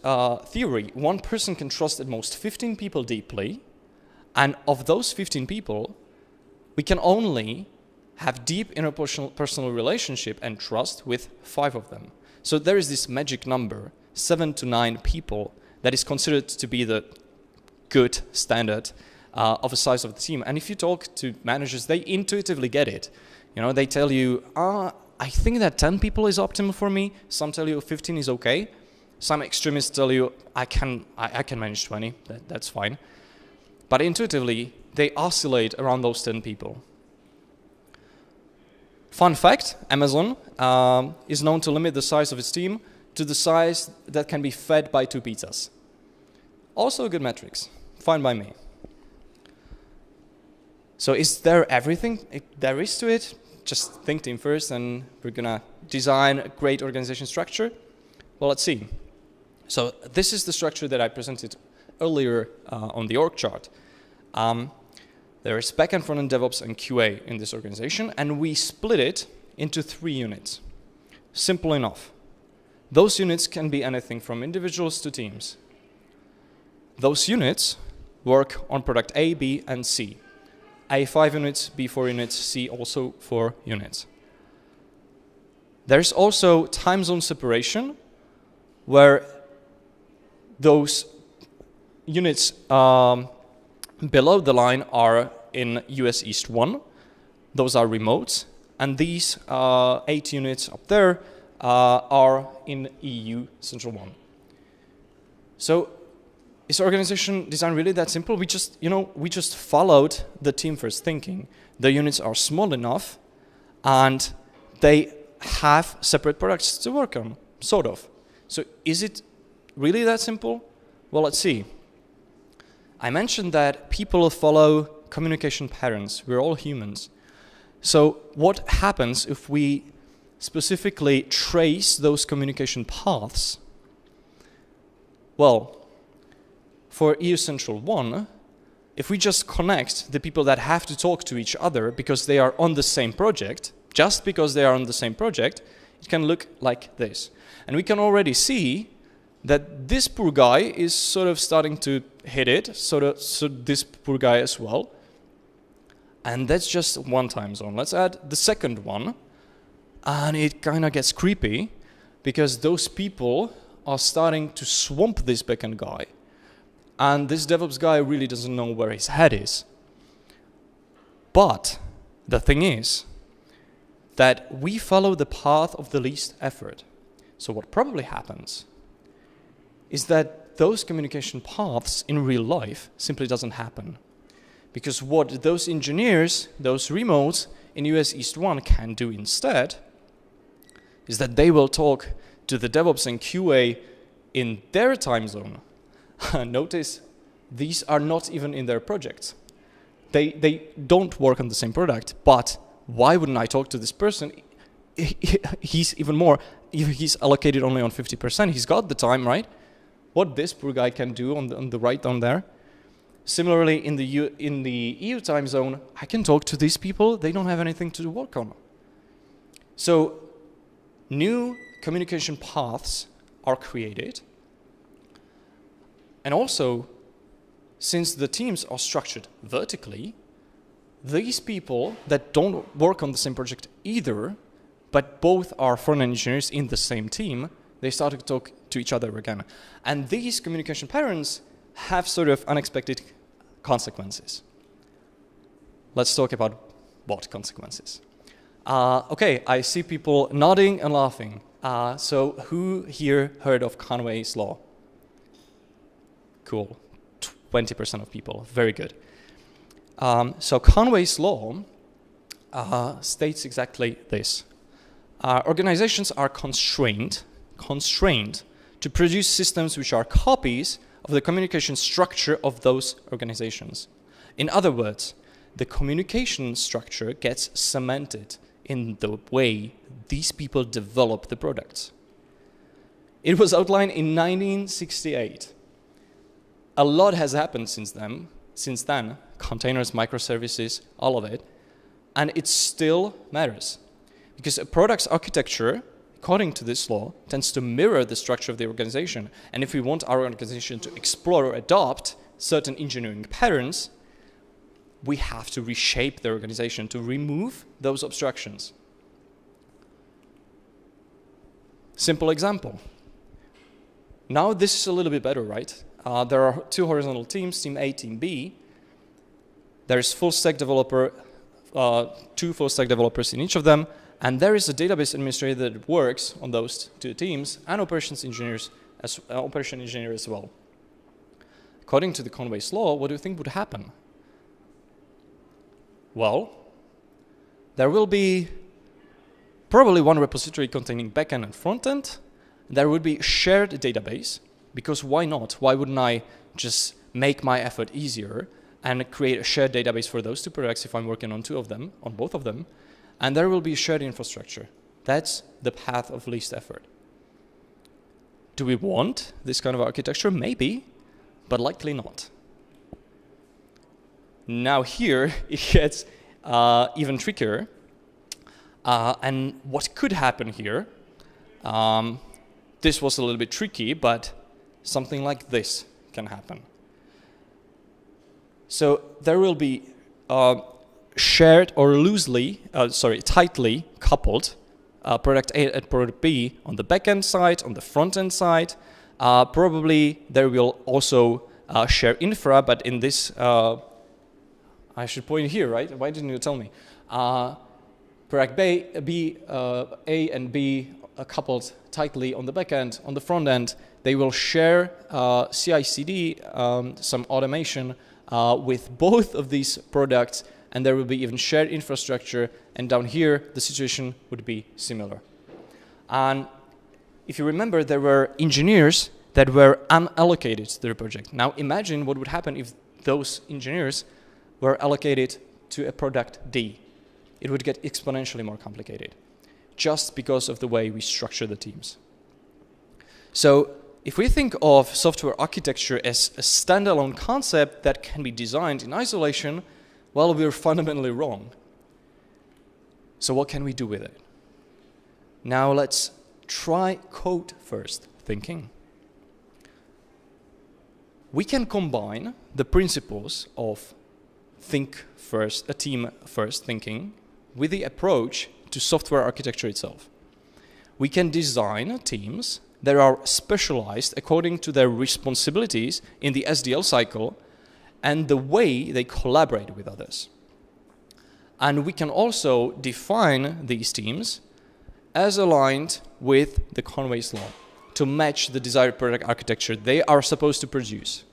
theory, one person can trust at most 15 people deeply, and of those 15 people, we can only have deep interpersonal relationship and trust with 5 of them. So there is this magic number, 7 to 9 people, that is considered to be the good standard of the size of the team. And if you talk to managers, they intuitively get it. You know, they tell you, I think that 10 people is optimal for me. Some tell you 15 is okay. Some extremists tell you, I can manage 20, that's fine. But intuitively, they oscillate around those 10 people. Fun fact, Amazon is known to limit the size of its team to the size that can be fed by 2 pizzas. Also good metrics, fine by me. So is there everything there is to it? Just think team first and we're gonna design a great organization structure? Well, let's see. So this is the structure that I presented earlier on the org chart. There is backend, front-end, DevOps, and QA in this organization, and we split it into 3 units. Simple enough. Those units can be anything from individuals to teams. Those units work on product A, B, and C. A 5 units, B 4 units, C also 4 units. There's also time zone separation, where those units below the line are in US East 1. Those are remotes. And these 8 units up there are in EU Central 1. So is organization design really that simple? We just followed the team first thinking. The units are small enough and they have separate products to work on, sort of. So is it really that simple? Well, let's see. I mentioned that people follow communication patterns. We're all humans. So what happens if we specifically trace those communication paths? Well, for EU Central 1, if we just connect the people that have to talk to each other because they are on the same project, just because they are on the same project, it can look like this. And we can already see that this poor guy is sort of starting to hit it, so this poor guy as well. And that's just one time zone. Let's add the second one, and it kind of gets creepy because those people are starting to swamp this backend guy. And this DevOps guy really doesn't know where his head is. But the thing is that we follow the path of the least effort. So what probably happens is that those communication paths in real life simply doesn't happen. Because what those engineers, those remotes in US East 1 can do instead is that they will talk to the DevOps and QA in their time zone. Notice, these are not even in their projects. They don't work on the same product, but why wouldn't I talk to this person? He's even more, he's allocated only on 50%, he's got the time, right? What this poor guy can do on the right down there. Similarly, in the EU time zone, I can talk to these people, they don't have anything to work on. So new communication paths are created. And also, since the teams are structured vertically, these people that don't work on the same project either, but both are front-end engineers in the same team, they start to talk to each other again. And these communication patterns have sort of unexpected consequences. Let's talk about what consequences. Okay, I see people nodding and laughing. So who here heard of Conway's law? Cool, 20% of people, very good. So Conway's law states exactly this. Organizations are constrained to produce systems which are copies of the communication structure of those organizations. In other words, the communication structure gets cemented in the way these people develop the products. It was outlined in 1968. A lot has happened since then, containers, microservices, all of it, and it still matters. Because a product's architecture, according to this law, tends to mirror the structure of the organization. And if we want our organization to explore or adopt certain engineering patterns, we have to reshape the organization to remove those obstructions. Simple example. Now this is a little bit better, right? There are two horizontal teams, Team A, Team B. There is full stack developer, two full stack developers in each of them, and there is a database administrator that works on those two teams, and operation engineer as well. According to the Conway's law, what do you think would happen? Well, there will be probably one repository containing backend and frontend. There would be a shared database, because why not? Why wouldn't I just make my effort easier and create a shared database for those two products if I'm working on two of them, on both of them? And there will be shared infrastructure. That's the path of least effort. Do we want this kind of architecture? Maybe, but likely not. Now here, it gets even trickier. And what could happen here, this was a little bit tricky, but something like this can happen. So there will be shared or tightly coupled product A and product B on the backend side, on the front-end side. Probably there will also share infra, but in this, I should point here, right? Why didn't you tell me? Product A and B are coupled tightly on the backend. On the front end, they will share CI/CD, some automation with both of these products, and there will be even shared infrastructure, and down here the situation would be similar. And if you remember, there were engineers that were unallocated to the project. Now imagine what would happen if those engineers were allocated to a product D. It would get exponentially more complicated, just because of the way we structure the teams. So if we think of software architecture as a standalone concept that can be designed in isolation, well, we're fundamentally wrong. So what can we do with it? Now let's try code-first thinking. We can combine the principles of team-first thinking with the approach to software architecture itself. We can design teams that are specialized according to their responsibilities in the SDL cycle and the way they collaborate with others. And we can also define these teams as aligned with the Conway's law to match the desired product architecture they are supposed to produce.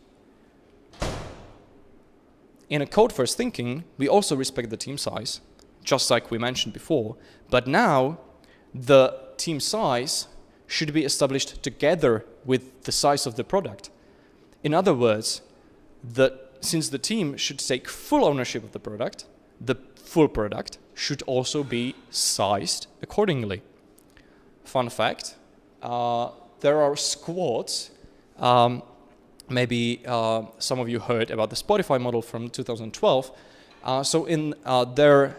In a code-first thinking, we also respect the team size, just like we mentioned before, but now the team size should be established together with the size of the product. In other words, since the team should take full ownership of the product, the full product should also be sized accordingly. Fun fact, there are squads. Maybe some of you heard about the Spotify model from 2012. So in their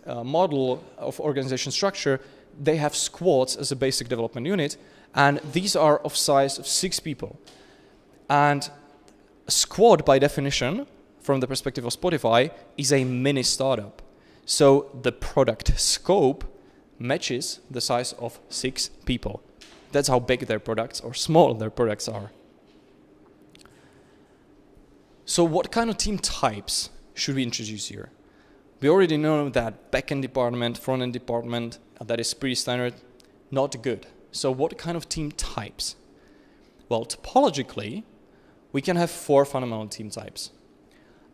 model of organization structure, they have squads as a basic development unit, and these are of size of 6 people. And a squad, by definition, from the perspective of Spotify, is a mini startup. So the product scope matches the size of 6 people. That's how big their products or small their products are. So what kind of team types should we introduce here? We already know that backend department, front-end department, that is pretty standard, not good. So what kind of team types? Well, topologically, we can have 4 fundamental team types.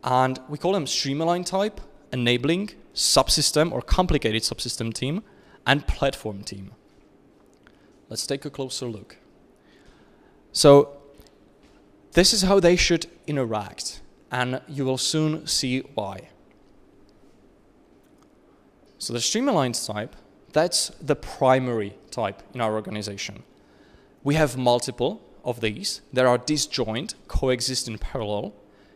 And we call them streamline type, enabling, subsystem or complicated subsystem team, and platform team. Let's take a closer look. So this is how they should interact, and you will soon see why. So the streamlined type, that's the primary type in our organization. We have multiple of these that are disjoint, coexist in parallel,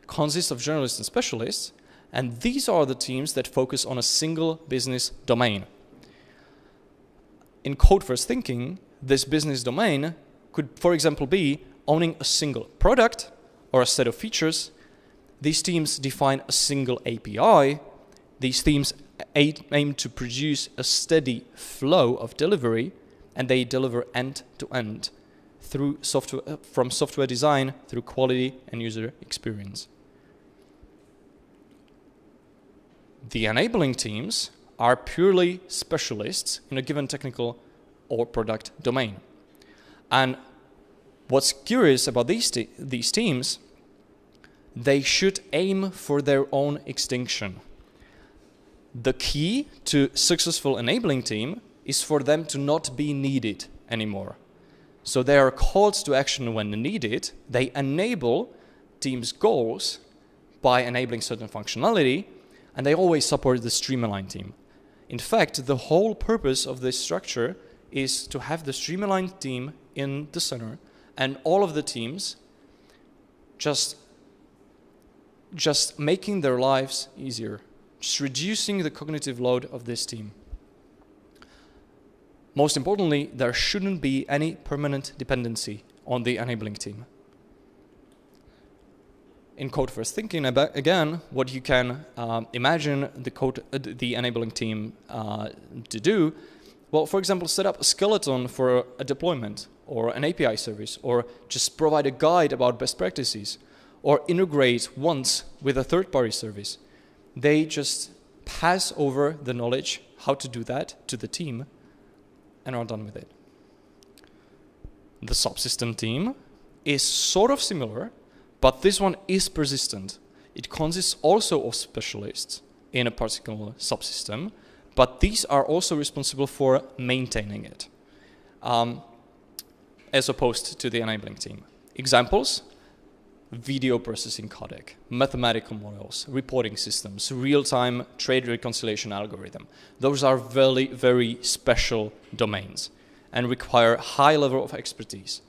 consist of journalists and specialists, and these are the teams that focus on a single business domain. In code-first thinking, this business domain could, for example, be owning a single product or a set of features. These teams define a single API. These teams aim to produce a steady flow of delivery, and they deliver end-to-end through software, from software design through quality and user experience. The enabling teams are purely specialists in a given technical or product domain. And what's curious about these teams, they should aim for their own extinction. The key to successful enabling team is for them to not be needed anymore. So they are called to action when needed. They enable teams' goals by enabling certain functionality, and they always support the streamline team. In fact, the whole purpose of this structure is to have the streamlined team in the center, and all of the teams just making their lives easier, just reducing the cognitive load of this team. Most importantly, there shouldn't be any permanent dependency on the enabling team. In code-first thinking, again, what you can imagine the enabling team to do, well, for example, set up a skeleton for a deployment or an API service, or just provide a guide about best practices, or integrate once with a third-party service. They just pass over the knowledge how to do that to the team and are done with it. The subsystem team is sort of similar, but this one is persistent. It consists also of specialists in a particular subsystem, but these are also responsible for maintaining it, as opposed to the enabling team. Examples: video processing codec, mathematical models, reporting systems, real-time trade reconciliation algorithm. Those are very, very special domains and require high level of expertise.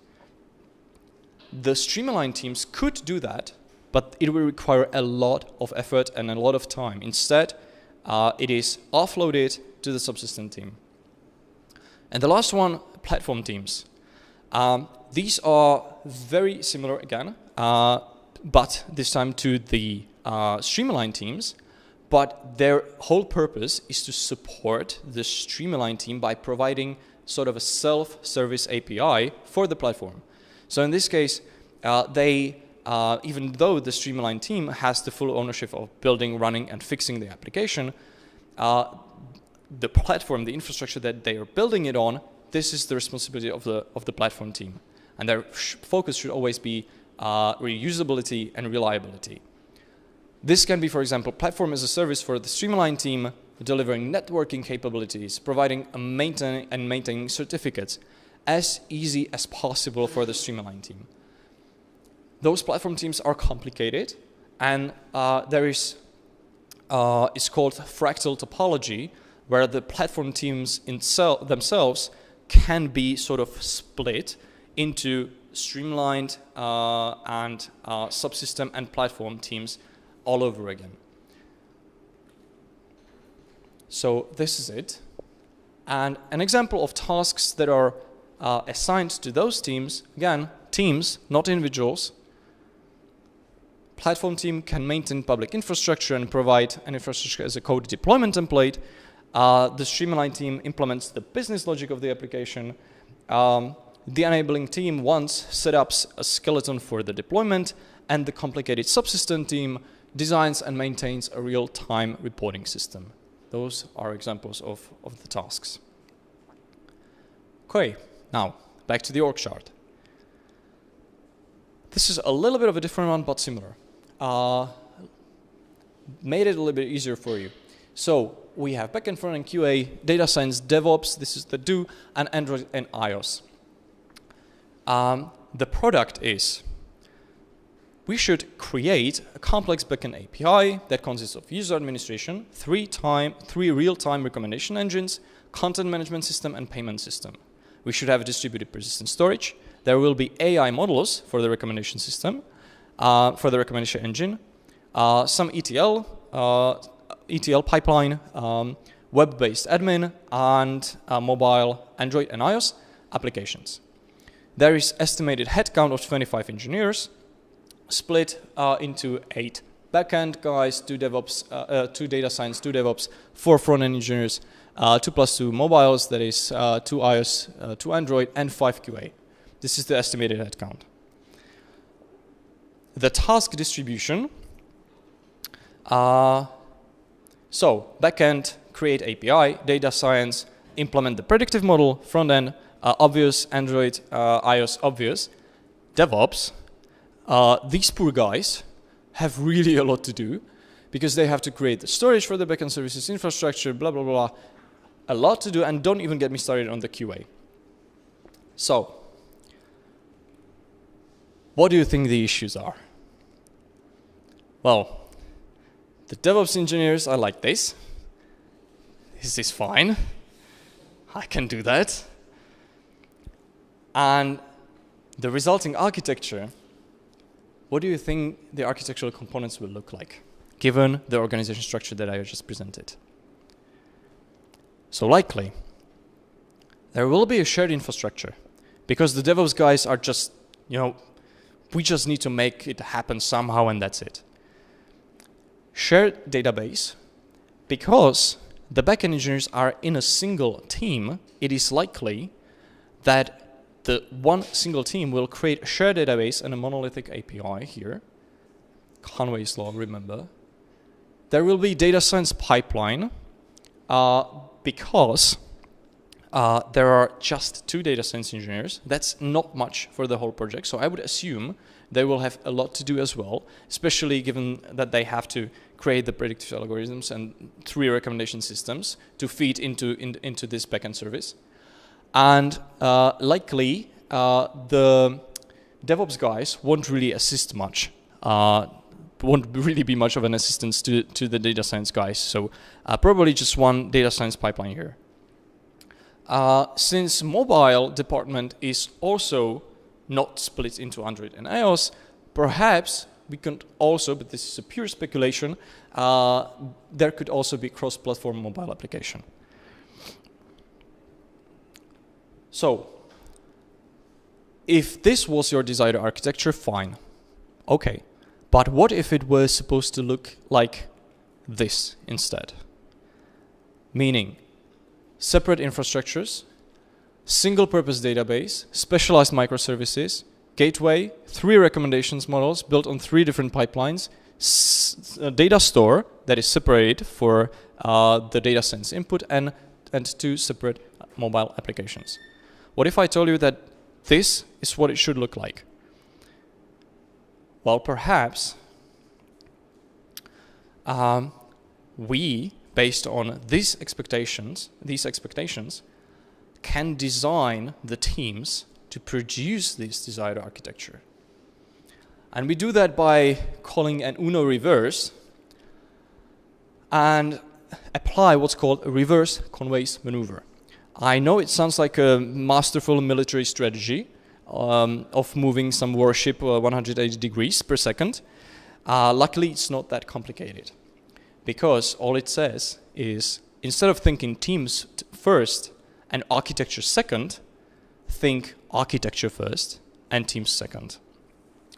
The streamlined teams could do that, but it will require a lot of effort and a lot of time. Instead, it is offloaded to the subsystem team. And the last one, platform teams. These are very similar again, but this time to the streamlined teams, but their whole purpose is to support the streamlined team by providing sort of a self-service API for the platform. So in this case, even though the streamlined team has the full ownership of building, running, and fixing the application, the platform, the infrastructure that they are building it on, this is the responsibility of the platform team. And their focus should always be reusability and reliability. This can be, for example, platform as a service for the streamlined team, delivering networking capabilities, providing a maintaining certificates, as easy as possible for the streamlined team. Those platform teams are complicated, and there is it's called fractal topology, where the platform teams themselves can be sort of split into streamlined and subsystem and platform teams all over again. So this is it. And an example of tasks that are assigned to those teams, again, teams, not individuals. Platform team can maintain public infrastructure and provide an infrastructure as a code deployment template. The Streamline team implements the business logic of the application. The enabling team once set up a skeleton for the deployment, and the complicated subsystem team designs and maintains a real-time reporting system. Those are examples of the tasks. Okay, now back to the org chart. This is a little bit of a different one, but similar. Made it a little bit easier for you. So we have backend, front-end, QA, data science, DevOps, this is the do, and Android and iOS. The product is, we should create a complex backend API that consists of user administration, three real-time recommendation engines, content management system, and payment system. We should have a distributed persistent storage. There will be AI models for the recommendation system, for the recommendation engine, some ETL pipeline, web-based admin, and mobile Android and iOS applications. There is estimated headcount of 25 engineers, split into 8 backend guys, 2 DevOps, 2 data science, 2 DevOps, 4 front-end engineers, 2 plus 2 mobiles, that is 2 iOS, 2 Android, and 5 QA. This is the estimated headcount. The task distribution. So backend, create API, data science, implement the predictive model, front-end, obvious, Android, iOS, obvious. DevOps, these poor guys have really a lot to do because they have to create the storage for the backend services, infrastructure, blah, blah, blah. A lot to do, and don't even get me started on the QA. So, what do you think the issues are? Well, the DevOps engineers are like this. Is this fine? I can do that. And the resulting architecture, what do you think the architectural components will look like, given the organization structure that I just presented? So likely, there will be a shared infrastructure, because the DevOps guys are just, we just need to make it happen somehow, and that's it. Shared database, because the backend engineers are in a single team, it is likely that the one single team will create a shared database and a monolithic API here. Conway's law, remember. There will be data science pipeline, because there are just 2 data science engineers. That's not much for the whole project, so I would assume they will have a lot to do as well, especially given that they have to create the predictive algorithms and 3 recommendation systems to feed into this backend service. And likely, the DevOps guys won't really assist much, won't really be much of an assistance to the data science guys. So probably just one data science pipeline here. Since mobile department is also not split into Android and iOS, perhaps we can also, but this is a pure speculation, there could also be cross-platform mobile application. So, if this was your desired architecture, fine. Okay. But what if it was supposed to look like this instead? Meaning, separate infrastructures, single-purpose database, specialized microservices, gateway, 3 recommendations models built on 3 different pipelines, a data store that is separated for the data science input, and 2 separate mobile applications. What if I told you that this is what it should look like? Well, perhaps we, based on these expectations, can design the teams to produce this desired architecture. And we do that by calling an UNO reverse and apply what's called a reverse Conway's maneuver. I know it sounds like a masterful military strategy of moving some warship 180 degrees per second. Luckily, it's not that complicated, because all it says is instead of thinking teams first and architecture second, think architecture first and teams second.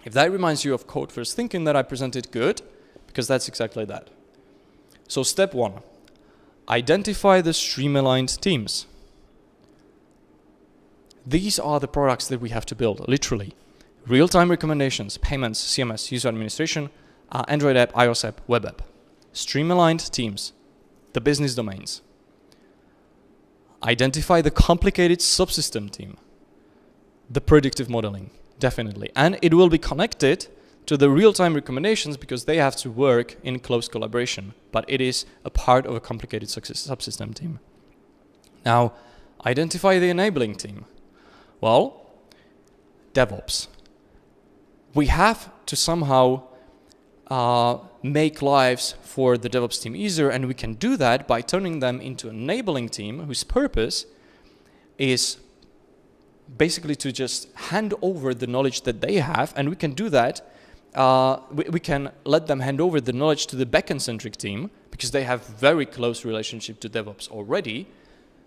If that reminds you of code first thinking that I presented, good, because that's exactly that. So step 1, identify the stream-aligned teams. These are the products that we have to build, literally. Real-time recommendations, payments, CMS, user administration, Android app, iOS app, web app. Stream-aligned teams, the business domains. Identify the complicated subsystem team, the predictive modeling, definitely. And it will be connected to the real-time recommendations because they have to work in close collaboration, but it is a part of a complicated subsystem team. Now, identify the enabling team. Well, DevOps. We have to somehow make lives for the DevOps team easier, and we can do that by turning them into an enabling team whose purpose is basically to just hand over the knowledge that they have, and we can do that. We can let them hand over the knowledge to the backend-centric team because they have very close relationship to DevOps already.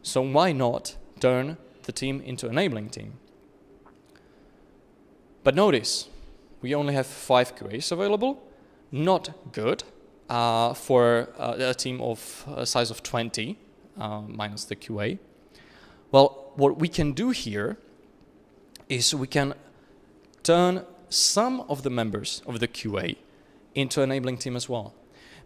So why not turn the team into an enabling team? But notice, we only have 5 QAs available. Not good for a team of a size of 20 minus the QA. Well, what we can do here is we can turn some of the members of the QA into an enabling team as well.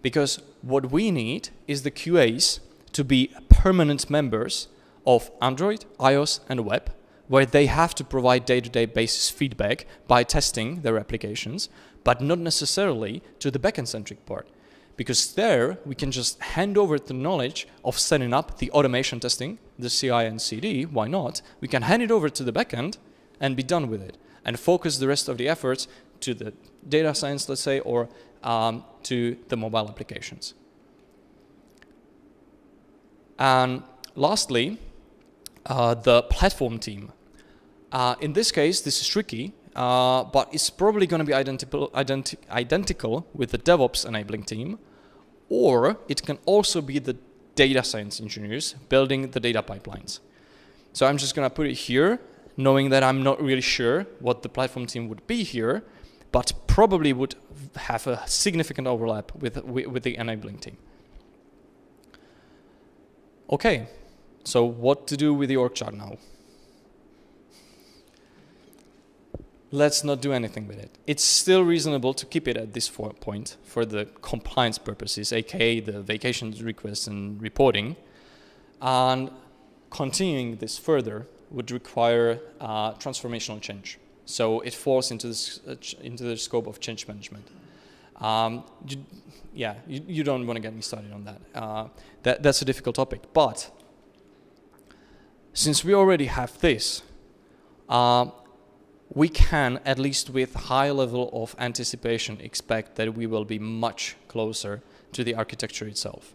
Because what we need is the QAs to be permanent members of Android, iOS, and web, where they have to provide day-to-day basis feedback by testing their applications, but not necessarily to the backend-centric part. Because there, we can just hand over the knowledge of setting up the automation testing, the CI and CD, why not? We can hand it over to the backend and be done with it, and focus the rest of the efforts to the data science, let's say, or to the mobile applications. And lastly, the platform team. In this case, this is tricky, but it's probably going to be identical with the DevOps enabling team, or it can also be the data science engineers building the data pipelines. So I'm just going to put it here, knowing that I'm not really sure what the platform team would be here, but probably would have a significant overlap with the enabling team. Okay, so what to do with the org chart now? Let's not do anything with it. It's still reasonable to keep it at this point for the compliance purposes, aka the vacation requests and reporting. And continuing this further would require transformational change. So it falls into the scope of change management. You don't want to get me started on that. That's a difficult topic. But since we already have this, we can, at least with high level of anticipation, expect that we will be much closer to the architecture itself.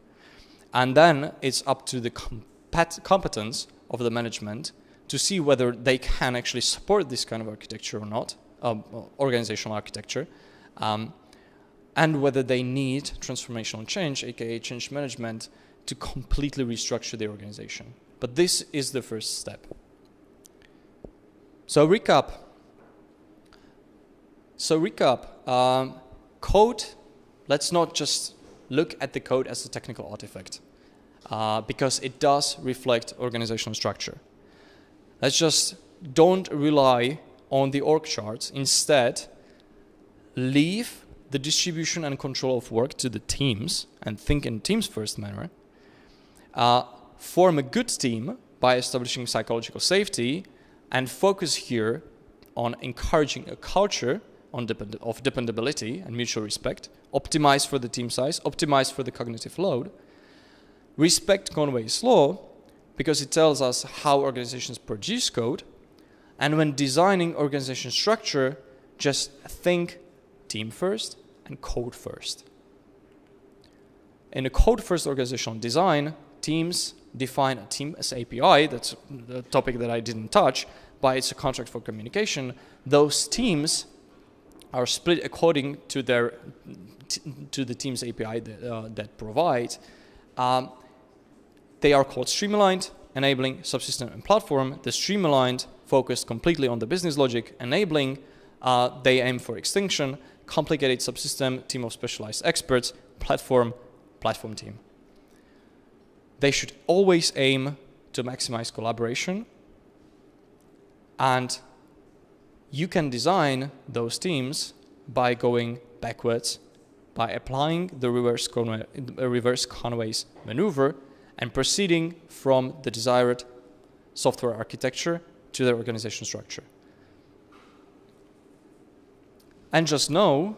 And then it's up to the competence of the management to see whether they can actually support this kind of architecture or not, organizational architecture, and whether they need transformational change, aka change management, to completely restructure the organization. But this is the first step. So recap. Code, let's not just look at the code as a technical artifact, because it does reflect organizational structure. Let's just don't rely on the org charts. Instead, leave the distribution and control of work to the teams and think in teams first manner. Form a good team by establishing psychological safety and focus here on encouraging a culture of dependability and mutual respect. Optimize for the team size, optimize for the cognitive load. Respect Conway's law, because it tells us how organizations produce code. And when designing organization structure, just think team first and code first. In a code first organizational design, teams define a team as API, that's the topic that I didn't touch, but it's a contract for communication. Those teams are split according to to the team's API that provide. they are called streamlined, enabling, subsystem, and platform. The streamlined focused completely on the business logic. Enabling, they aim for extinction. Complicated subsystem, team of specialized experts. Platform team. They should always aim to maximize collaboration. And you can design those teams by going backwards, by applying the reverse Conway's maneuver and proceeding from the desired software architecture to the organization structure. And just know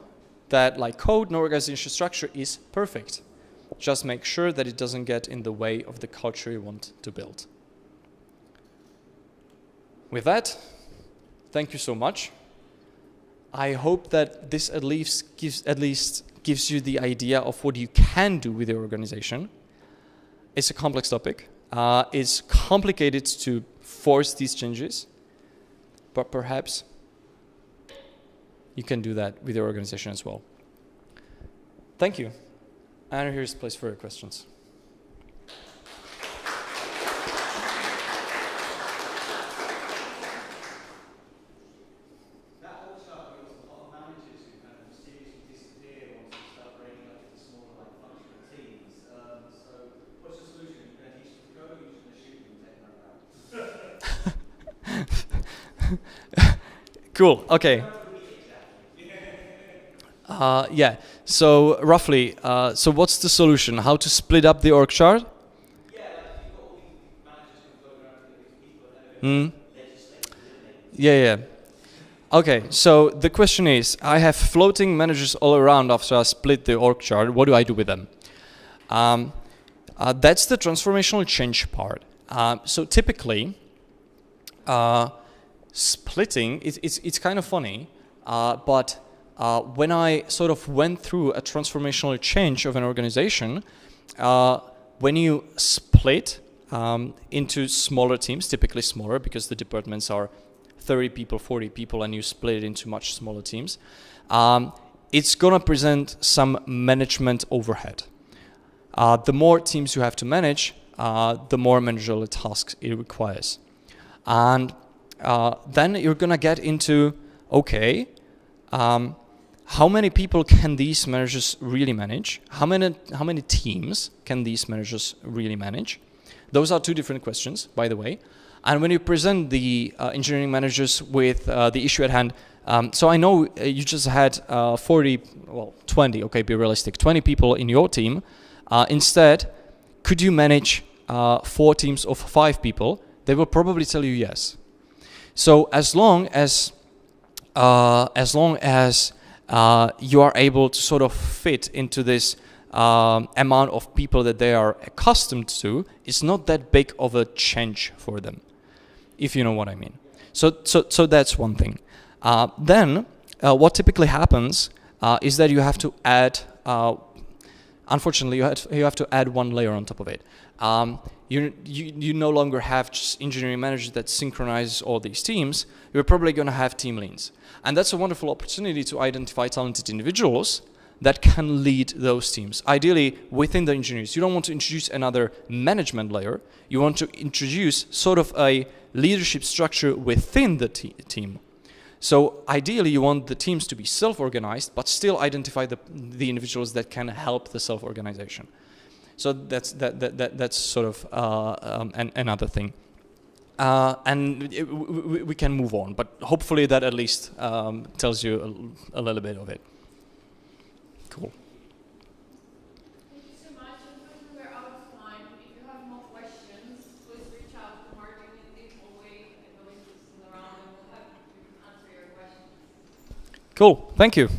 that like code, no organization structure is perfect. Just make sure that it doesn't get in the way of the culture you want to build. With that, thank you so much. I hope that this at least gives you the idea of what you can do with your organization. It's a complex topic. It's complicated to force these changes, but perhaps you can do that with your organization as well. Thank you. And here's the place for your questions. Cool. Okay. Yeah. So roughly, so what's the solution? How to split up the org chart? Yeah. Okay. So the question is, I have floating managers all around after I split the org chart. What do I do with them? That's the transformational change part. So typically, splitting, it's kind of funny, but when I sort of went through a transformational change of an organization, when you split into smaller teams, typically smaller because the departments are 30 people, 40 people, and you split it into much smaller teams, it's going to present some management overhead. The more teams you have to manage, the more managerial tasks it requires. And then you're going to get into, okay, how many people can these managers really manage? How many teams can these managers really manage? Those are two different questions, by the way. And when you present the engineering managers with the issue at hand, so I know you just had 20, okay, be realistic, 20 people in your team. Instead, could you manage 4 teams of 5 people? They will probably tell you yes. So as long as you are able to sort of fit into this amount of people that they are accustomed to, it's not that big of a change for them, if you know what I mean. So that's one thing. Then what typically happens is that you have to add, unfortunately, you have to add one layer on top of it. You no longer have just engineering managers that synchronize all these teams. You're probably going to have team leads. And that's a wonderful opportunity to identify talented individuals that can lead those teams. Ideally, within the engineers. You don't want to introduce another management layer. You want to introduce sort of a leadership structure within the team. So ideally, you want the teams to be self-organized, but still identify the individuals that can help the self-organization. So that's sort of another thing. And we can move on, but hopefully that at least tells you a little bit of it. Cool. Thank you so much. Unfortunately, we're out of time. If you have more questions, please reach out to Martin in the hallway. I believe he's still around, and we'll have him answer your questions. Cool. Thank you.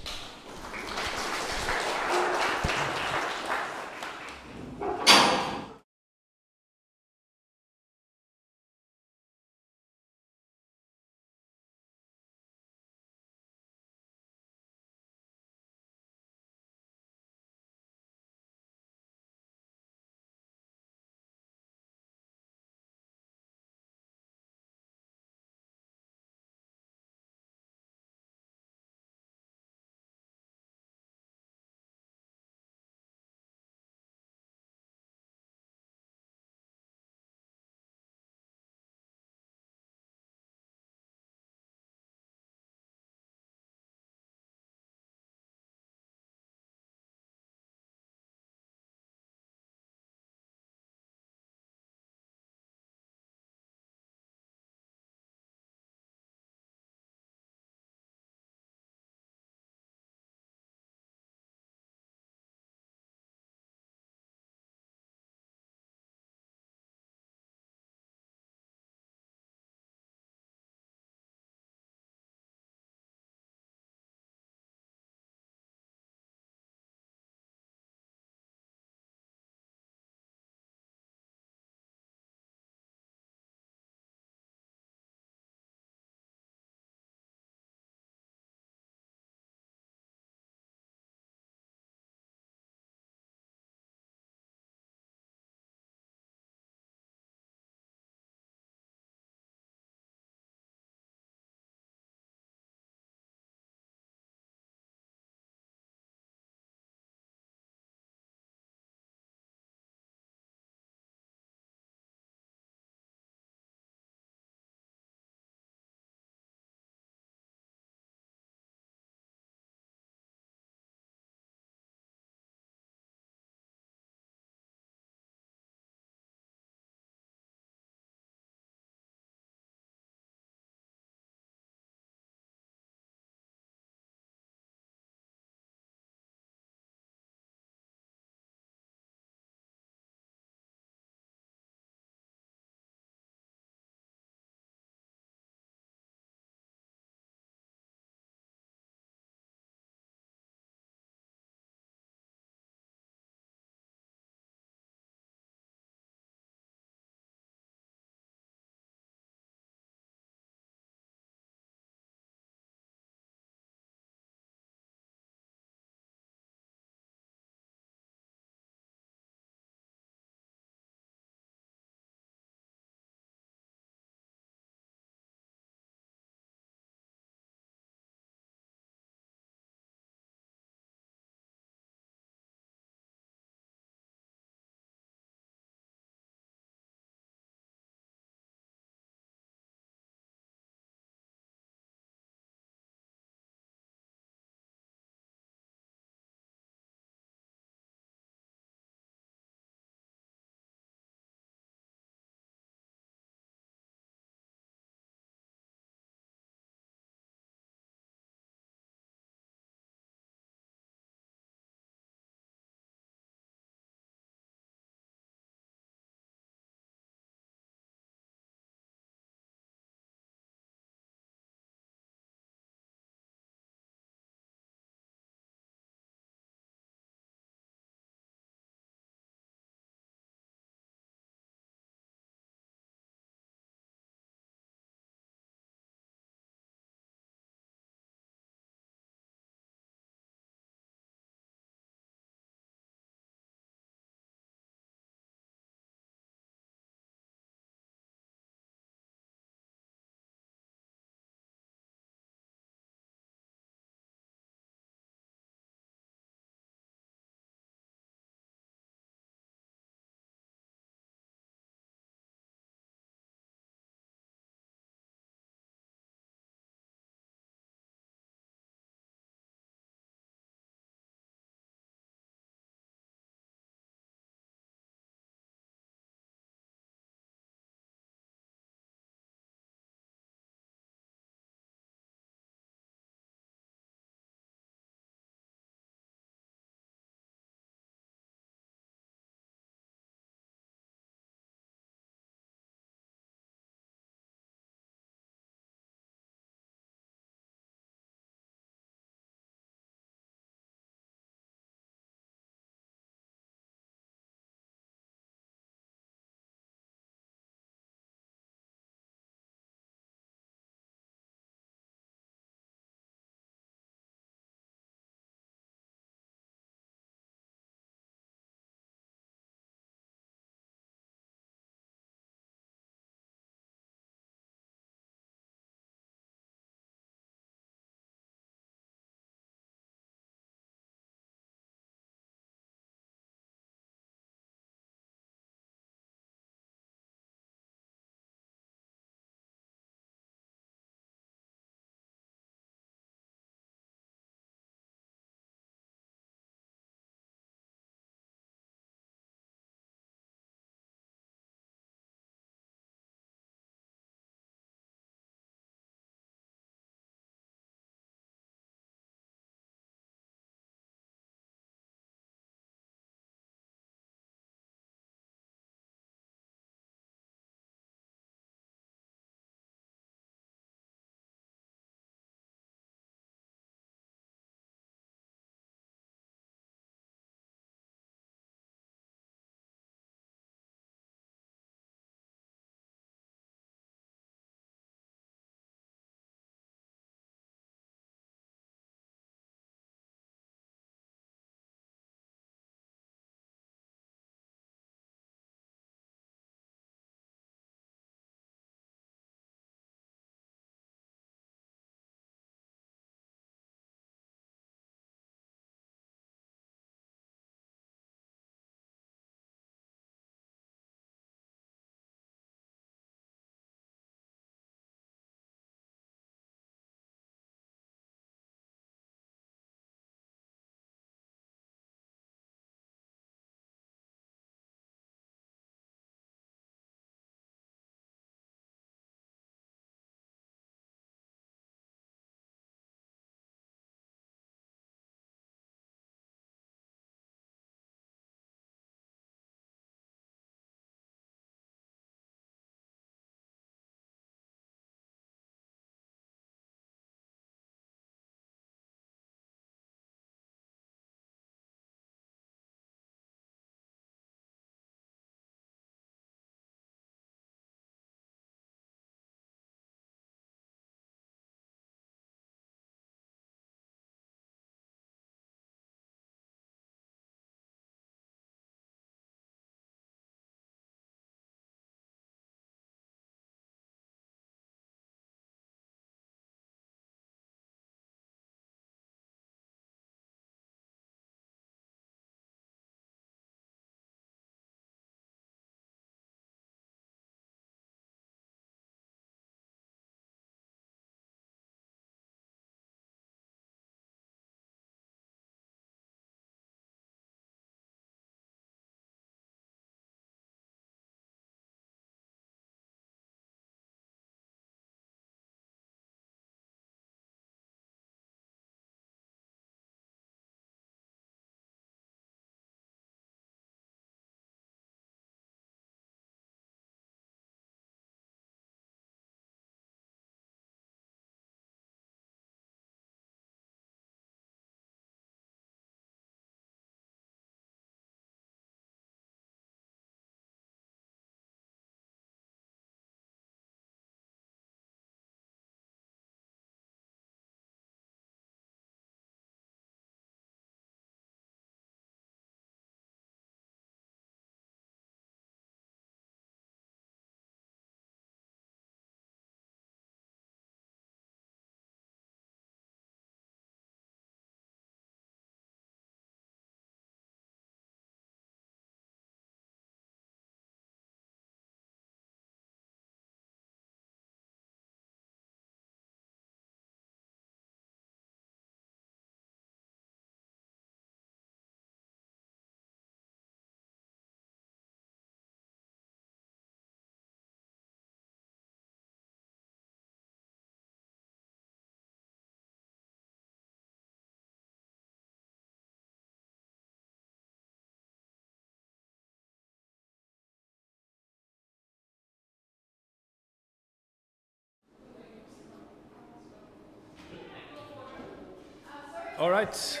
All right.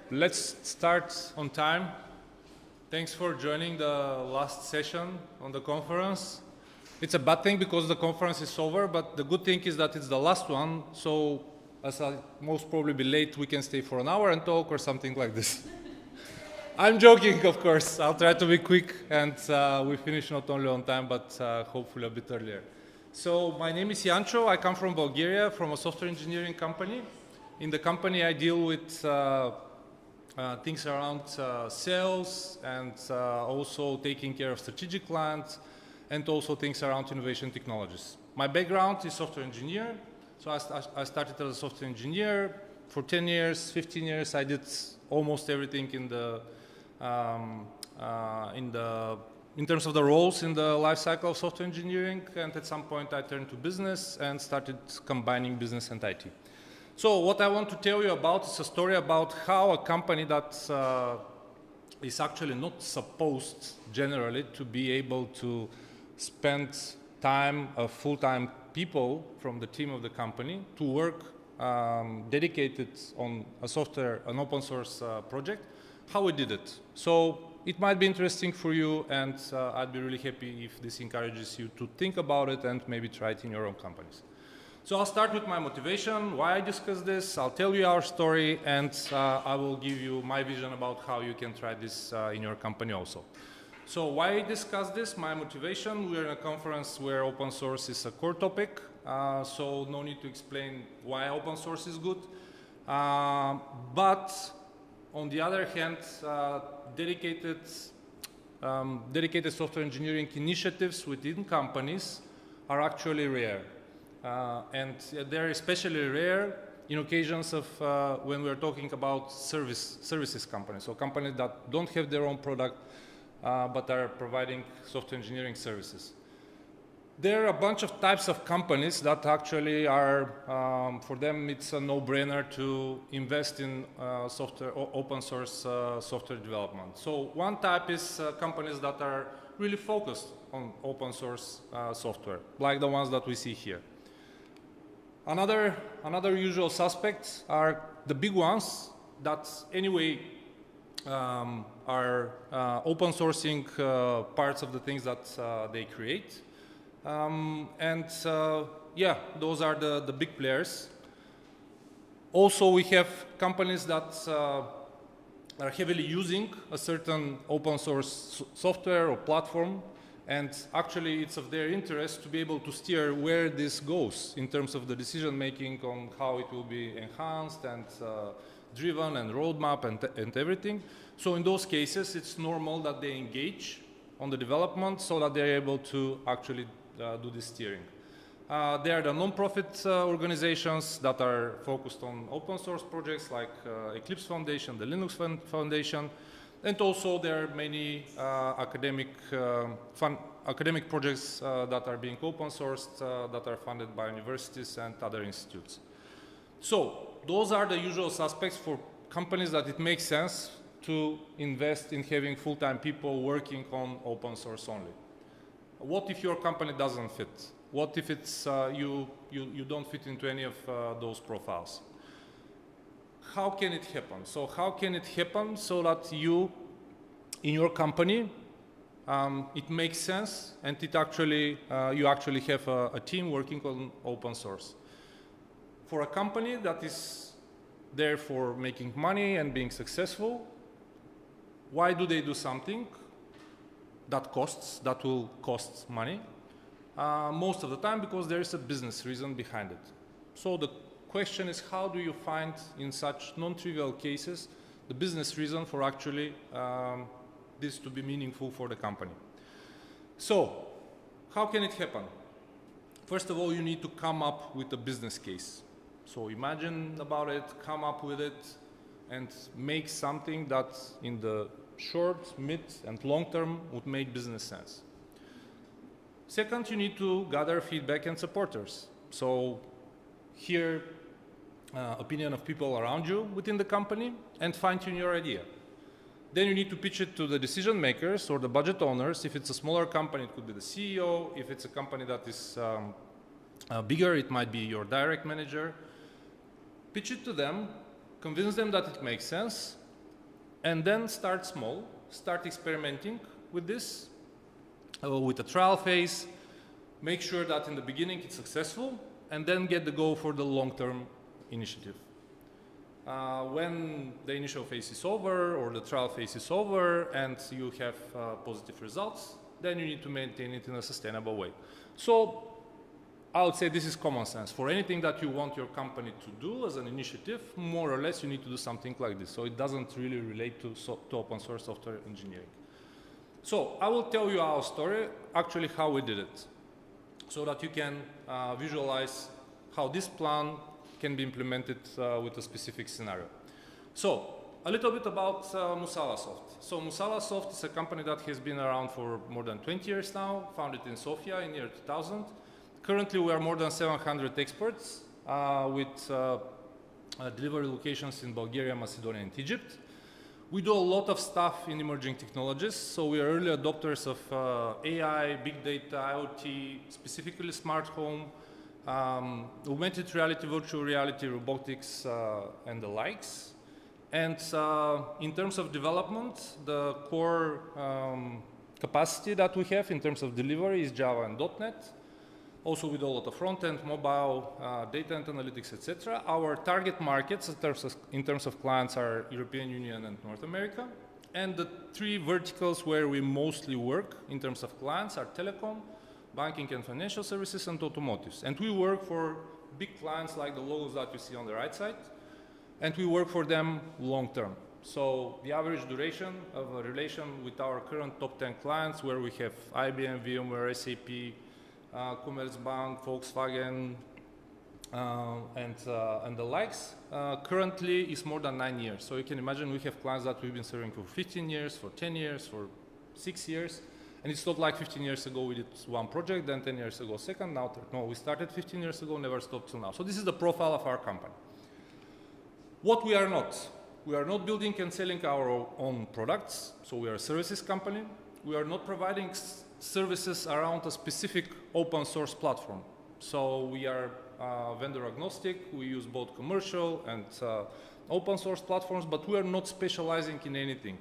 Let's start on time. Thanks for joining the last session on the conference. It's a bad thing because the conference is over, but the good thing is that it's the last one, so as I'll most probably be late, we can stay for an hour and talk or something like this. I'm joking, of course. I'll try to be quick, and we finish not only on time, but hopefully a bit earlier. So my name is Jancho. I come from Bulgaria, from a software engineering company. In the company, I deal with things around sales and also taking care of strategic clients and also things around innovation technologies. My background is software engineer. So I started as a software engineer. For 10 years, 15 years, I did almost everything in terms of the roles in the life cycle of software engineering. And at some point, I turned to business and started combining business and IT. So what I want to tell you about is a story about how a company that is actually not supposed generally to be able to spend time of full-time people from the team of the company to work dedicated on a software, an open source project, how we did it. So it might be interesting for you, and I'd be really happy if this encourages you to think about it and maybe try it in your own companies. So I'll start with my motivation, why I discuss this. I'll tell you our story, and I will give you my vision about how you can try this in your company also. So why I discuss this, my motivation, we're in a conference where open source is a core topic, so no need to explain why open source is good. But on the other hand, dedicated software engineering initiatives within companies are actually rare. And they're especially rare in occasions of when we're talking about services companies, so companies that don't have their own product but are providing software engineering services. There are a bunch of types of companies that actually are, for them, it's a no-brainer to invest in open source software development. So one type is companies that are really focused on open source software, like the ones that we see here. Another usual suspects are the big ones that anyway are open sourcing parts of the things that they create. Yeah, those are the big players. Also, we have companies that are heavily using a certain open source software or platform, and actually it's of their interest to be able to steer where this goes in terms of the decision making on how it will be enhanced and driven and roadmap and everything. So in those cases, it's normal that they engage on the development so that they're able to actually do the steering. There are the non-profit organizations that are focused on open source projects like Eclipse Foundation, the Linux Foundation, and also there are many academic projects that are being open sourced that are funded by universities and other institutes. So those are the usual suspects for companies that it makes sense to invest in having full-time people working on open source only. What if your company doesn't fit? What if it's you don't fit into any of those profiles? How can it happen? So how can it happen so that you, in your company, it makes sense and it actually you actually have a team working on open source? For a company that is there for making money and being successful, why do they do something that will cost money? Most of the time because there is a business reason behind it. So the question is, how do you find in such non-trivial cases the business reason for actually this to be meaningful for the company? So how can it happen? First of all, you need to come up with a business case. So imagine about it, come up with it, and make something that in the short, mid, and long term would make business sense. Second, you need to gather feedback and supporters. So hear opinion of people around you within the company and fine-tune your idea. Then you need to pitch it to the decision makers or the budget owners. If it's a smaller company, it could be the CEO. If it's a company that is bigger, it might be your direct manager. Pitch it to them convince them that it makes sense, and then start small, start experimenting with this, with a trial phase, make sure that in the beginning it's successful, and then get the go for the long-term initiative. When the initial phase is over or the trial phase is over and you have positive results, then you need to maintain it in a sustainable way. So I would say this is common sense. For anything that you want your company to do as an initiative, more or less you need to do something like this. So it doesn't really relate to open source software engineering. So I will tell you our story, actually how we did it, so that you can visualize how this plan can be implemented with a specific scenario. So a little bit about Musalasoft. So Musalasoft is a company that has been around for more than 20 years now, founded in Sofia in the year 2000. Currently we are more than 700 experts with delivery locations in Bulgaria, Macedonia, and Egypt. We do a lot of stuff in emerging technologies, so we are early adopters of AI, big data, IoT, specifically smart home, augmented reality, virtual reality, robotics, and the likes. And in terms of development, the core capacity that we have in terms of delivery is Java and .NET. Also with a lot of front-end, mobile, data and analytics, etc. Our target markets in terms of clients are European Union and North America. And the three verticals where we mostly work in terms of clients are telecom, banking and financial services, and automotives. And we work for big clients like the logos that you see on the right side. And we work for them long-term. So the average duration of a relation with our current top 10 clients, where we have IBM, VMware, SAP, Commerzbank, Volkswagen, and the likes, currently is more than 9 years. So you can imagine we have clients that we've been serving for 15 years, for 10 years, for 6 years. And it's not like 15 years ago we did one project, then 10 years ago second, now third. No, we started 15 years ago, never stopped till now. So this is the profile of our company. What we are not building and selling our own products. So we are a services company. We are not providing services around a specific open source platform. So we are vendor agnostic. We use both commercial and open source platforms, but we are not specializing in anything.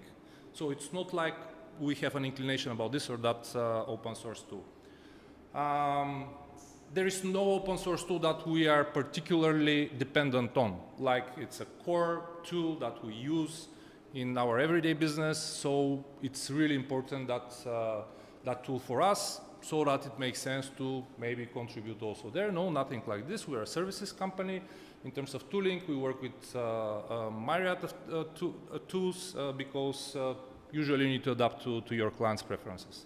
So it's not like we have an inclination about this or that open source tool. There is no open source tool that we are particularly dependent on. Like it's a core tool that we use in our everyday business. So it's really important that that tool for us, so that it makes sense to maybe contribute also there. No, nothing like this. We are a services company. In terms of tooling, we work with myriad of tools because usually you need to adapt to your client's preferences.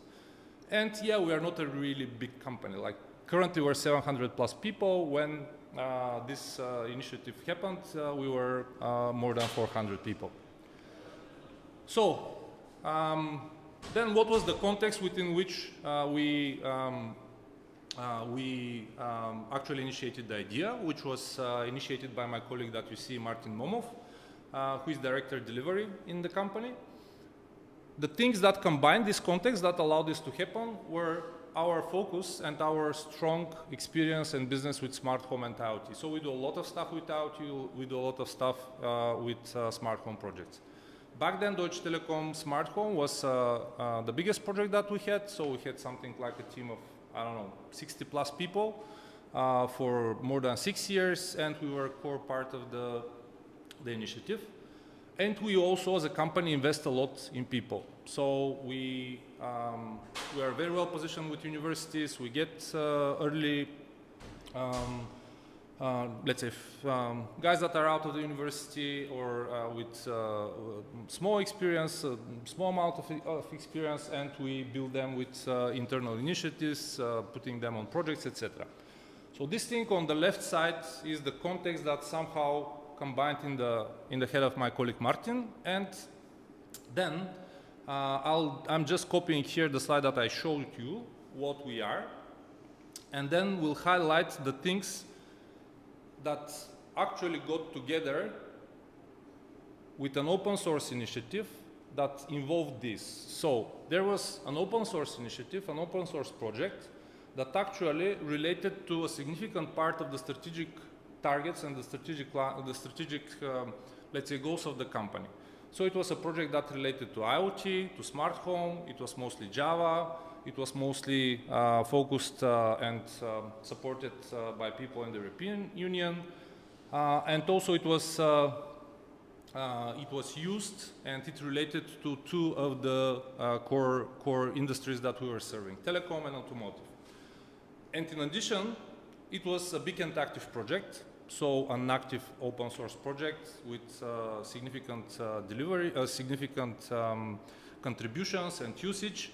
And yeah, we are not a really big company. Like currently we're 700 plus people. When this initiative happened, we were more than 400 people. So, then what was the context within which we actually initiated the idea, which was initiated by my colleague that you see, Martin Momov, who is Director Delivery in the company. The things that combined this context that allowed this to happen were our focus and our strong experience and business with smart home and IoT. So we do a lot of stuff with IoT, we do a lot of stuff with smart home projects. Back then, Deutsche Telekom Smart Home was the biggest project that we had. So we had something like a team of, I don't know, 60 plus people for more than 6 years, and we were a core part of the initiative. And we also, as a company, invest a lot in people. So we are very well positioned with universities. We get early, let's say, guys that are out of the university or with small experience, small amount of experience, and we build them with internal initiatives, putting them on projects, etc. So this thing on the left side is the context that somehow combined in the head of my colleague Martin, and then I'm just copying here the slide that I showed you, what we are, and then we'll highlight the things that actually got together with an open source initiative that involved this. So there was an open source initiative, an open source project that actually related to a significant part of the strategic targets and the strategic let's say, goals of the company. So it was a project that related to IoT, to smart home. It was mostly Java. It was mostly focused and supported by people in the European Union. And also it was used and it related to two of the core industries that we were serving, telecom and automotive. And in addition, it was a big and active project, so an active open source project with significant significant contributions and usage.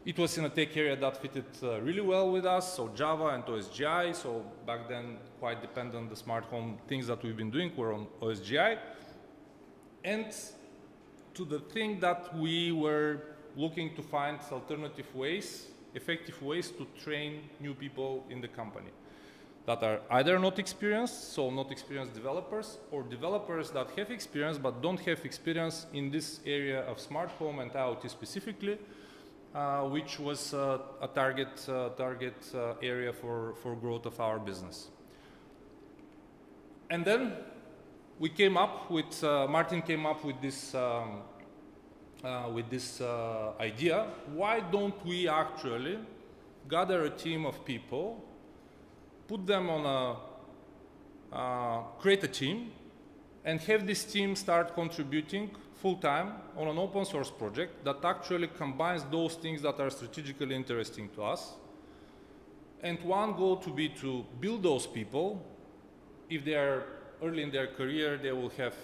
It was in a tech area that fitted really well with us, so Java and OSGI. So back then, quite dependent on the smart home things that we've been doing were on OSGI. And to the thing that we were looking to find alternative ways, effective ways to train new people in the company that are either not experienced, so not experienced developers, or developers that have experience but don't have experience in this area of smart home and IoT specifically, which was a target area for growth of our business. And then we came up with, Martin came up with this idea. Why don't we actually gather a team of people, put them on create a team, and have this team start contributing full-time on an open source project that actually combines those things that are strategically interesting to us. And one goal to be to build those people. If they are early in their career, they will have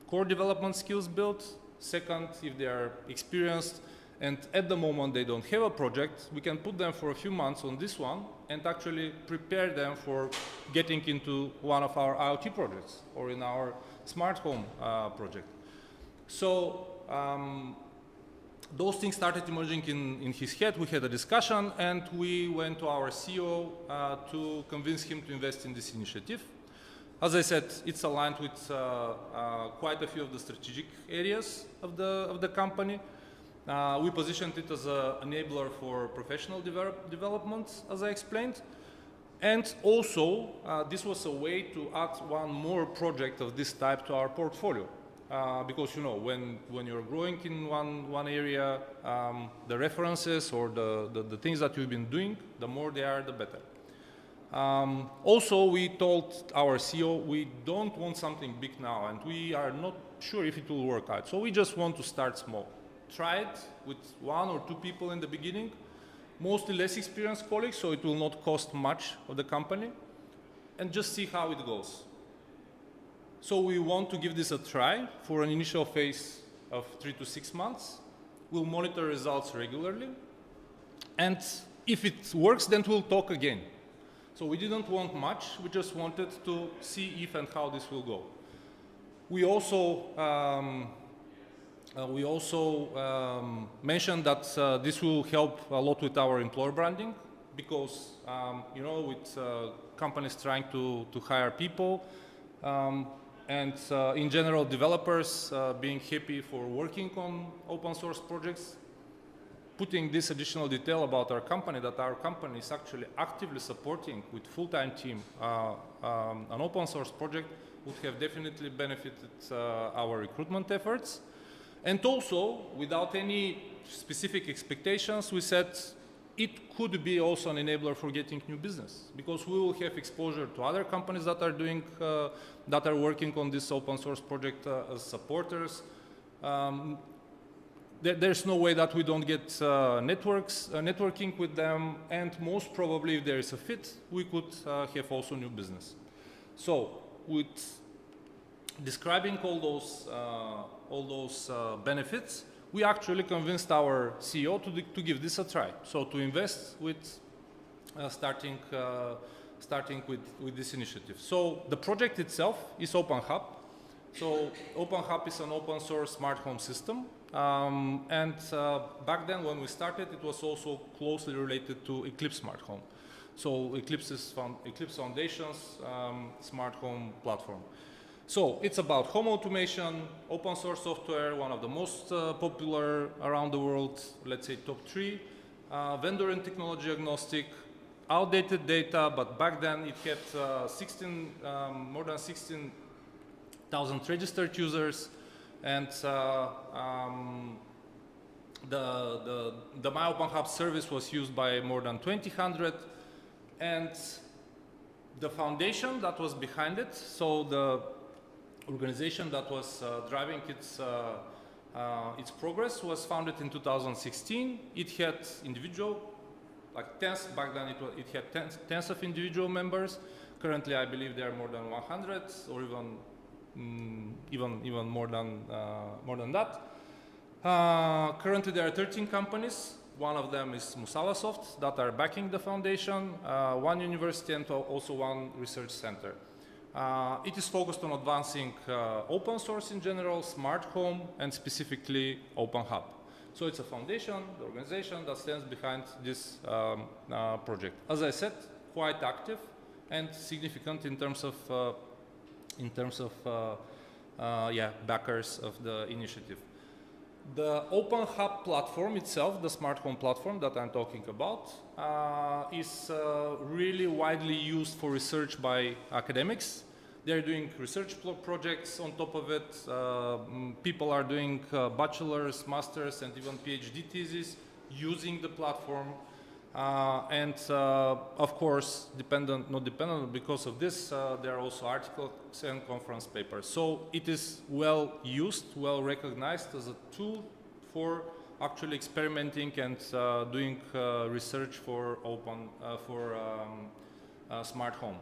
core development skills built. Second, if they are experienced and at the moment they don't have a project, we can put them for a few months on this one and actually prepare them for getting into one of our IoT projects or in our smart home project. So those things started emerging in his head. We had a discussion and we went to our CEO to convince him to invest in this initiative. As I said, it's aligned with quite a few of the strategic areas of the company. We positioned it as an enabler for professional development, as I explained. And also, this was a way to add one more project of this type to our portfolio. Because, you know, when you're growing in one area, the references or the things that you've been doing, the more they are, the better. Also, we told our CEO we don't want something big now, and we are not sure if it will work out. So we just want to start small. Try it with 1 or 2 people in the beginning, mostly less experienced colleagues, so it will not cost much of the company, and just see how it goes. So we want to give this a try for an initial phase of 3 to 6 months. We'll monitor results regularly, and if it works, then we'll talk again. So we didn't want much, we just wanted to see if and how this will go. We also mentioned that this will help a lot with our employer branding because, you know, with companies trying to hire people and in general developers being happy for working on open source projects, putting this additional detail about our company, that our company is actually actively supporting with full-time team an open source project would have definitely benefited our recruitment efforts. And also, without any specific expectations, we said it could be also an enabler for getting new business because we will have exposure to other companies that are doing, that are working on this open source project as supporters. There's no way that we don't get networking with them, and most probably if there is a fit, we could have also new business. So with describing all those benefits, we actually convinced our CEO to give this a try. So to invest with starting with this initiative. So the project itself is OpenHub. So OpenHub is an open source smart home system. And back then when we started, it was also closely related to Eclipse Smart Home. So Eclipse Foundation's smart home platform. So it's about home automation, open source software, one of the most popular around the world, let's say top 3, vendor and technology agnostic, outdated data, but back then it had more than 16 1,000 registered users, and the My Open Hub service was used by more than 2,000, and the foundation that was behind it, so the organization that was driving its progress, was founded in 2016. It had individual, like tens, back then it had tens of individual members. Currently, I believe there are more than 100, or even more than that. Currently, there are 13 companies. One of them is Musalasoft that are backing the foundation, one university, and also one research center. It is focused on advancing open source in general, smart home, and specifically Open Hub. So it's a foundation, the organization that stands behind this project. As I said, quite active and significant in terms of backers of the initiative. The Open Hub platform itself, the smart home platform that I'm talking about, is really widely used for research by academics. They're doing research projects on top of it. People are doing bachelor's, master's, and even PhD theses using the platform. Of course, not dependent, because of this, there are also articles and conference papers. So it is well used, well recognized as a tool for actually experimenting and doing research for smart home.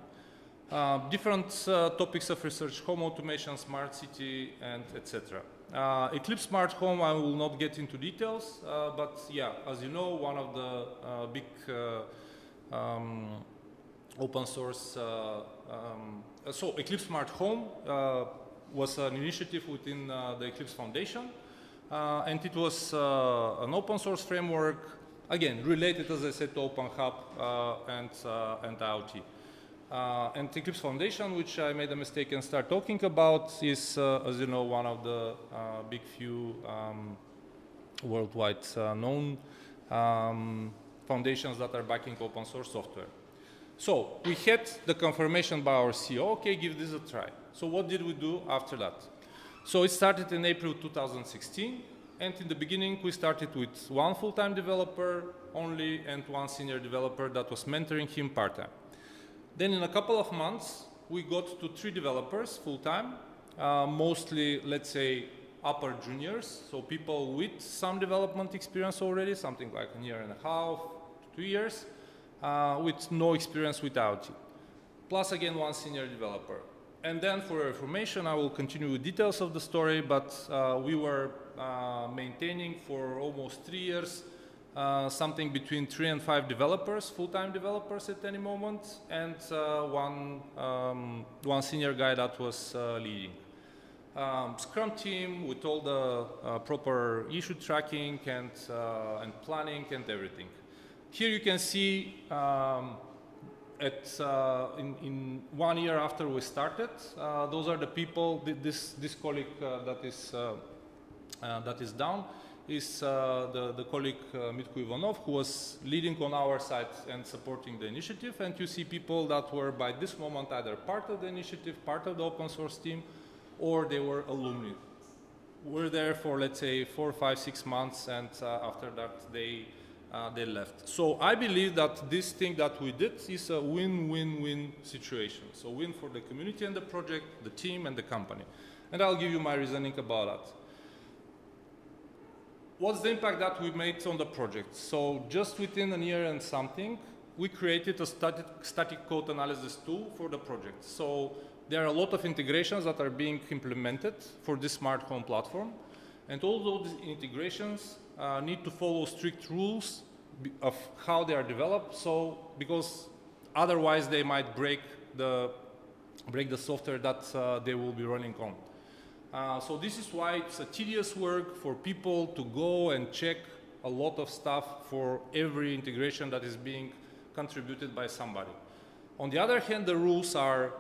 Different topics of research: home automation, smart city, and etc. Eclipse Smart Home, I will not get into details, but yeah, as you know, one of the big open source, so Eclipse Smart Home was an initiative within the Eclipse Foundation, and it was an open source framework, again, related, as I said, to Open Hub and IoT. And Eclipse Foundation, which I made a mistake and start talking about, is, as you know, one of the big few worldwide known foundations that are backing open source software. So we had the confirmation by our CEO, okay, give this a try. So what did we do after that? So it started in April 2016, and in the beginning we started with one full-time developer only and one senior developer that was mentoring him part-time. Then in a couple of months, we got to 3 developers full-time, mostly, let's say, upper juniors, so people with some development experience already, something like a year and a half, 2 years, with no experience with IoT. Plus, again, one senior developer. And then, for your information, I will continue with details of the story, but we were maintaining for almost 3 years something between 3 and 5 developers, full-time developers at any moment, and one senior guy that was leading. Scrum team with all the proper issue tracking and planning and everything. Here you can see in 1 year after we started, those are the people. This colleague that is down is the colleague Mitko Ivanov, who was leading on our side and supporting the initiative. And you see people that were by this moment either part of the initiative, part of the open source team, or they were alumni. We're there for, let's say, 4, 5, 6 months, and after that they left. So I believe that this thing that we did is a win-win-win situation. So win for the community and the project, the team and the company. And I'll give you my reasoning about that. What's the impact that we made on the project? So just within a year and something, we created a static code analysis tool for the project. So there are a lot of integrations that are being implemented for this smart home platform. And all those integrations need to follow strict rules of how they are developed. So because otherwise they might break the software that they will be running on. So this is why it's a tedious work for people to go and check a lot of stuff for every integration that is being contributed by somebody. On the other hand, the rules are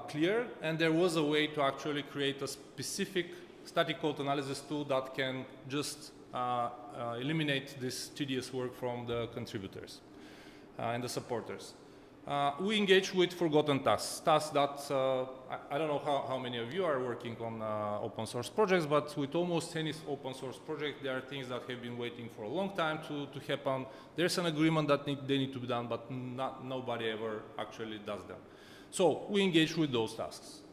clear, and there was a way to actually create a specific static code analysis tool that can just eliminate this tedious work from the contributors and the supporters. We engage with forgotten tasks, tasks that, I don't know how many of you are working on open source projects, but with almost any open source project, there are things that have been waiting for a long time to happen. There's an agreement that they need to be done, but nobody ever actually does them. So we engage with those tasks.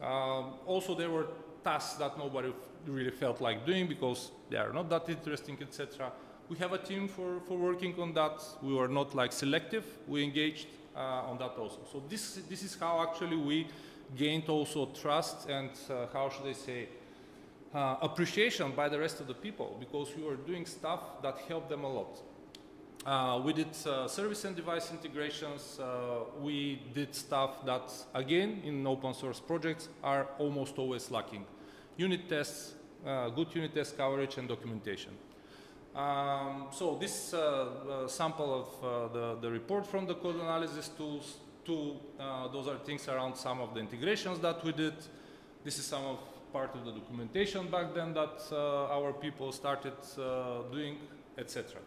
Also, there were tasks that nobody really felt like doing because they are not that interesting, etc. We have a team for working on that. We were not like selective. We engaged on that also. So this is how actually we gained also trust and how should I say appreciation by the rest of the people, because we were doing stuff that helped them a lot. We did service and device integrations. We did stuff that, again, in open source projects are almost always lacking. Unit tests, good unit test coverage, and documentation. So this sample of the report from the code analysis tools, those are things around some of the integrations that we did. This is some of part of the documentation back then that our people started doing, etc.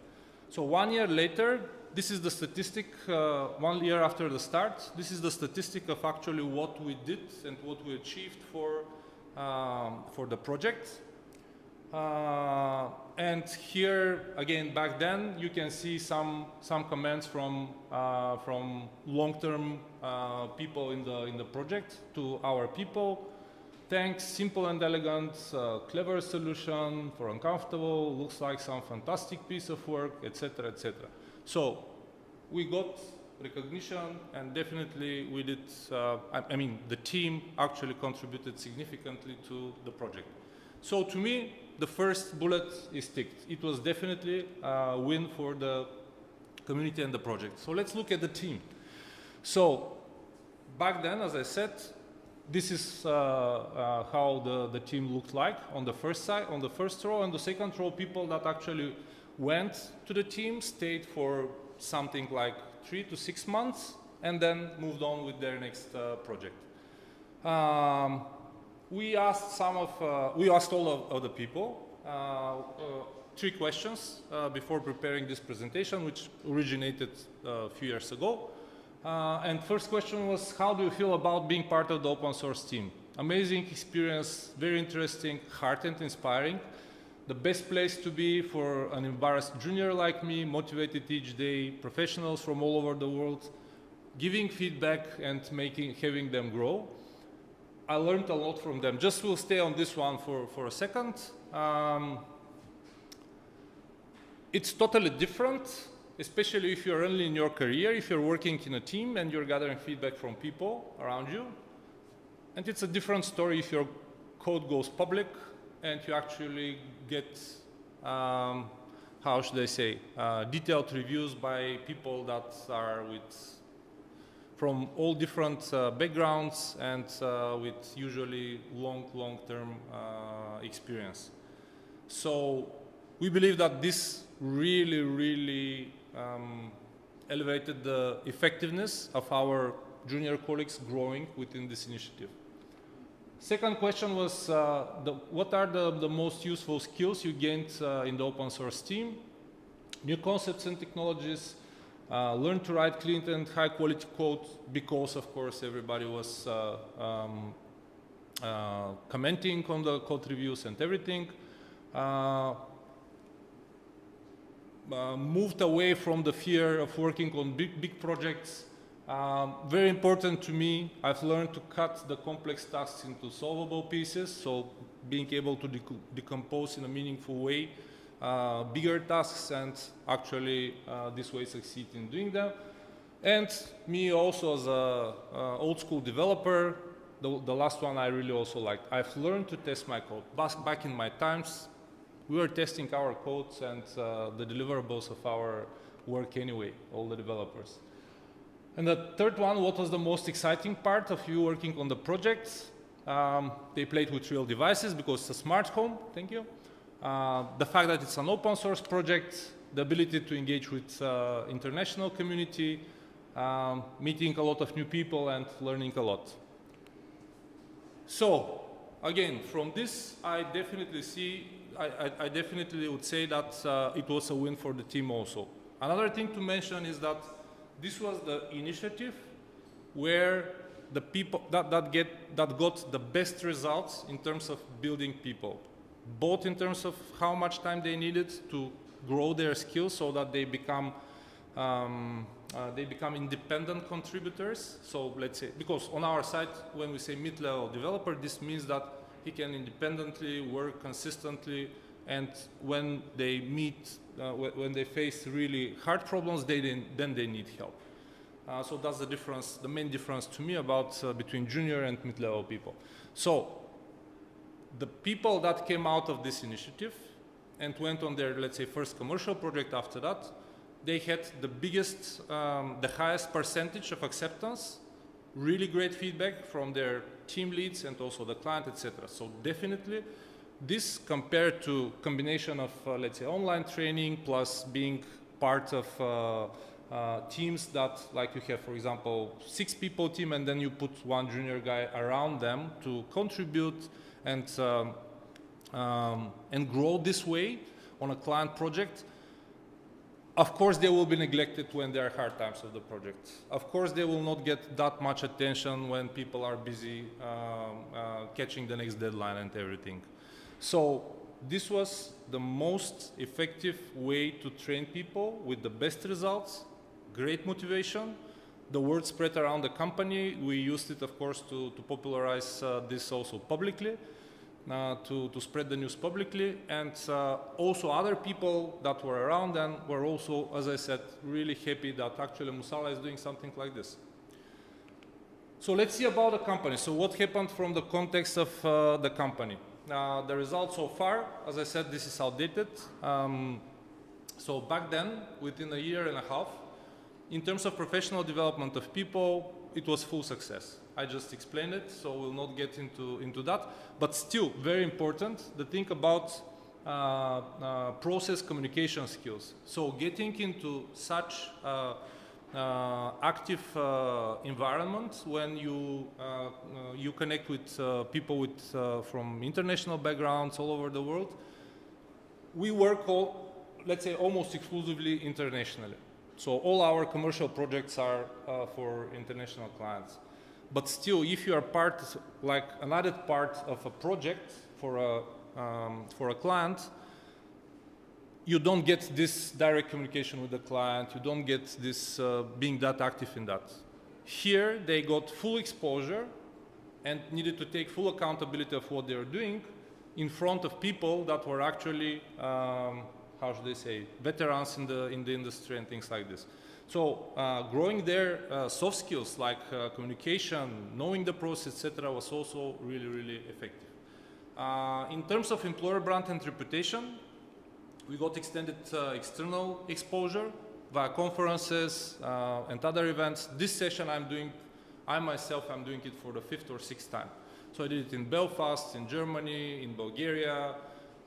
So 1 year later, this is the statistic, 1 year after the start, this is the statistic of actually what we did and what we achieved for the project. And here again, back then, you can see some comments from long-term people in the project to our people. Thanks, simple and elegant, clever solution for uncomfortable, looks like some fantastic piece of work, etc., etc. So we got recognition, and definitely we did. I mean, the team actually contributed significantly to the project. So to me, the first bullet is ticked. It was definitely a win for the community and the project. So let's look at the team. So back then, as I said, this is how the team looked like on the first side, on the first row, and the second row, people that actually went to the team, stayed for something like 3 to 6 months, and then moved on with their next project. We asked all of the people 3 questions before preparing this presentation, which originated a few years ago. And first question was, how do you feel about being part of the open source team? Amazing experience, very interesting, heart and inspiring. The best place to be for an embarrassed junior like me, motivated each day, professionals from all over the world, giving feedback and having them grow. I learned a lot from them. Just we'll stay on this one for a second. It's totally different, especially if you're early in your career, if you're working in a team and you're gathering feedback from people around you. And it's a different story if your code goes public and you actually get, how should I say, detailed reviews by people that are from all different backgrounds and with usually long-term experience. So we believe that this really elevated the effectiveness of our junior colleagues growing within this initiative. Second question was, what are the most useful skills you gained in the open source team? New concepts and technologies, learn to write clean and high quality code, because of course everybody was commenting on the code reviews and everything. Moved away from the fear of working on big projects. Very important to me, I've learned to cut the complex tasks into solvable pieces, so being able to decompose in a meaningful way bigger tasks and actually this way succeed in doing them. And me also as a old school developer, the last one I really also liked. I've learned to test my code. Back in my times, we were testing our codes and the deliverables of our work anyway, all the developers. And the third one, what was the most exciting part of you working on the project? They played with real devices because it's a smart home, thank you. The fact that it's an open source project, the ability to engage with international community, meeting a lot of new people and learning a lot. So, again, from this, I definitely would say that it was a win for the team also. Another thing to mention is that this was the initiative, were the people that got the best results in terms of building people, both in terms of how much time they needed to grow their skills so that they become independent contributors. So let's say, because on our side, when we say mid-level developer, this means that he can independently work consistently, and when they when they face really hard problems, then they need help. So that's the difference, the main difference to me about between junior and mid-level people. So the people that came out of this initiative and went on their, let's say, first commercial project after that, they had the biggest, the highest percentage of acceptance, really great feedback from their team leads and also the client, etc. So definitely this compared to combination of, let's say, online training plus being part of teams that, like you have, for example, 6 people team, and then you put one junior guy around them to contribute and grow this way on a client project. Of course, they will be neglected when there are hard times of the project. Of course, they will not get that much attention when people are busy catching the next deadline and everything. So this was the most effective way to train people with the best results, great motivation. The word spread around the company. We used it, of course, to popularize this also publicly, to spread the news publicly. And also other people that were around then were also, as I said, really happy that actually Musala is doing something like this. So let's see about the company. So what happened from the context of the company? The results so far, as I said, this is outdated. So back then, within a year and a half, in terms of professional development of people, it was full success. I just explained it, so we'll not get into that. But still, very important, the thing about process communication skills. So getting into such active environment when you connect with people from international backgrounds all over the world. We work, let's say, almost exclusively internationally. So all our commercial projects are for international clients. But still, if you are part, like an added part of a project for a client, you don't get this direct communication with the client. You don't get this being that active in that. Here, they got full exposure and needed to take full accountability of what they are doing in front of people that were actually, how should they say, veterans in the industry and things like this. So growing their soft skills like communication, knowing the process, etc., was also really, really effective. In terms of employer brand and reputation, we got extended external exposure via conferences and other events. This session I myself am doing it for the 5th or 6th time. So I did it in Belfast, in Germany, in Bulgaria,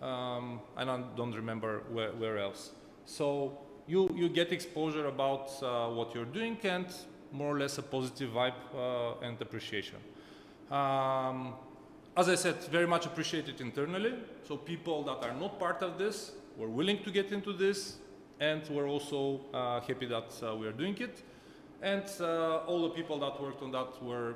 and I don't remember where else. So you get exposure about what you're doing and more or less a positive vibe and appreciation. As I said, very much appreciated internally. So people that are not part of this were willing to get into this, and were also happy that we are doing it. And all the people that worked on that were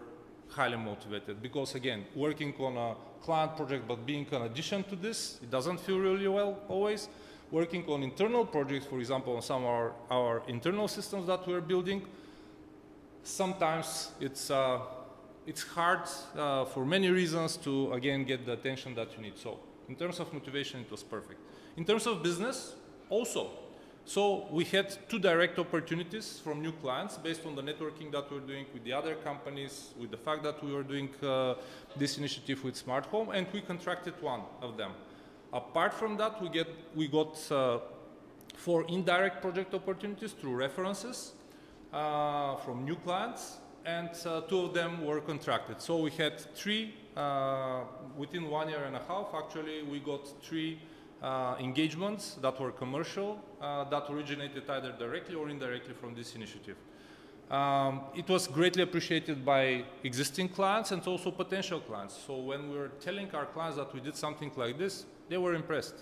highly motivated, because again, working on a client project but being an addition to this, it doesn't feel really well always. Working on internal projects, for example, on some of our internal systems that we're building, sometimes it's hard for many reasons to, again, get the attention that you need. So in terms of motivation, it was perfect. In terms of business, also. So we had 2 direct opportunities from new clients based on the networking that we're doing with the other companies, with the fact that we were doing this initiative with Smart Home, and we contracted one of them. Apart from that, we got 4 indirect project opportunities through references from new clients, and 2 of them were contracted. So we had 3, within 1 year and a half, actually, we got 3 engagements that were commercial, that originated either directly or indirectly from this initiative. It was greatly appreciated by existing clients and also potential clients. So when we were telling our clients that we did something like this, they were impressed.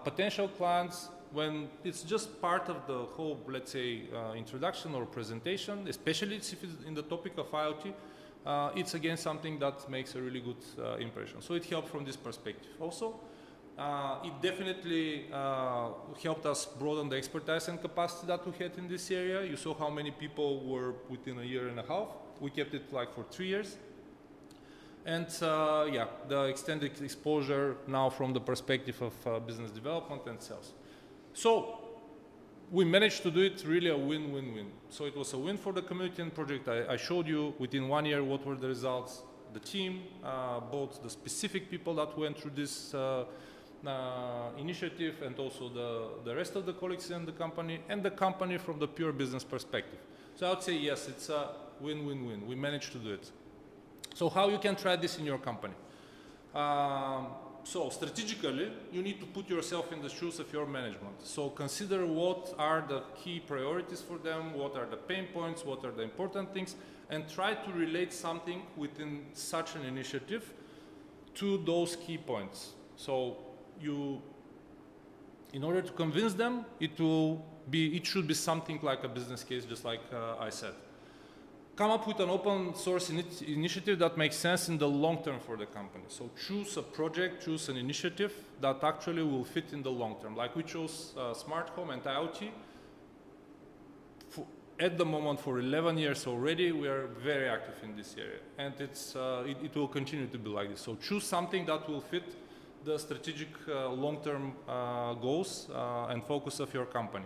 Potential clients when it's just part of the whole, let's say, introduction or presentation, especially if it's in the topic of IoT, it's again something that makes a really good impression. So it helped from this perspective. Also, it definitely helped us broaden the expertise and capacity that we had in this area. You saw how many people were within a year and a half. We kept it like for 3 years. And yeah, the extended exposure now from the perspective of business development and sales. So we managed to do it really a win-win-win. So it was a win for the community and project. I showed you within 1 year what were the results. The team, both the specific people that went through this initiative and also the rest of the colleagues in the company, and the company from the pure business perspective. So I would say yes, it's a win-win-win. We managed to do it. So how you can try this in your company? So strategically, you need to put yourself in the shoes of your management. So consider what are the key priorities for them, what are the pain points, what are the important things, and try to relate something within such an initiative to those key points. So in order to convince them, it should be something like a business case, just like I said. Come up with an open source initiative that makes sense in the long term for the company. So choose a project, choose an initiative that actually will fit in the long term. Like we chose smart home and IoT. At the moment, for 11 years already, we are very active in this area. And it will continue to be like this. So choose something that will fit the strategic long-term goals and focus of your company.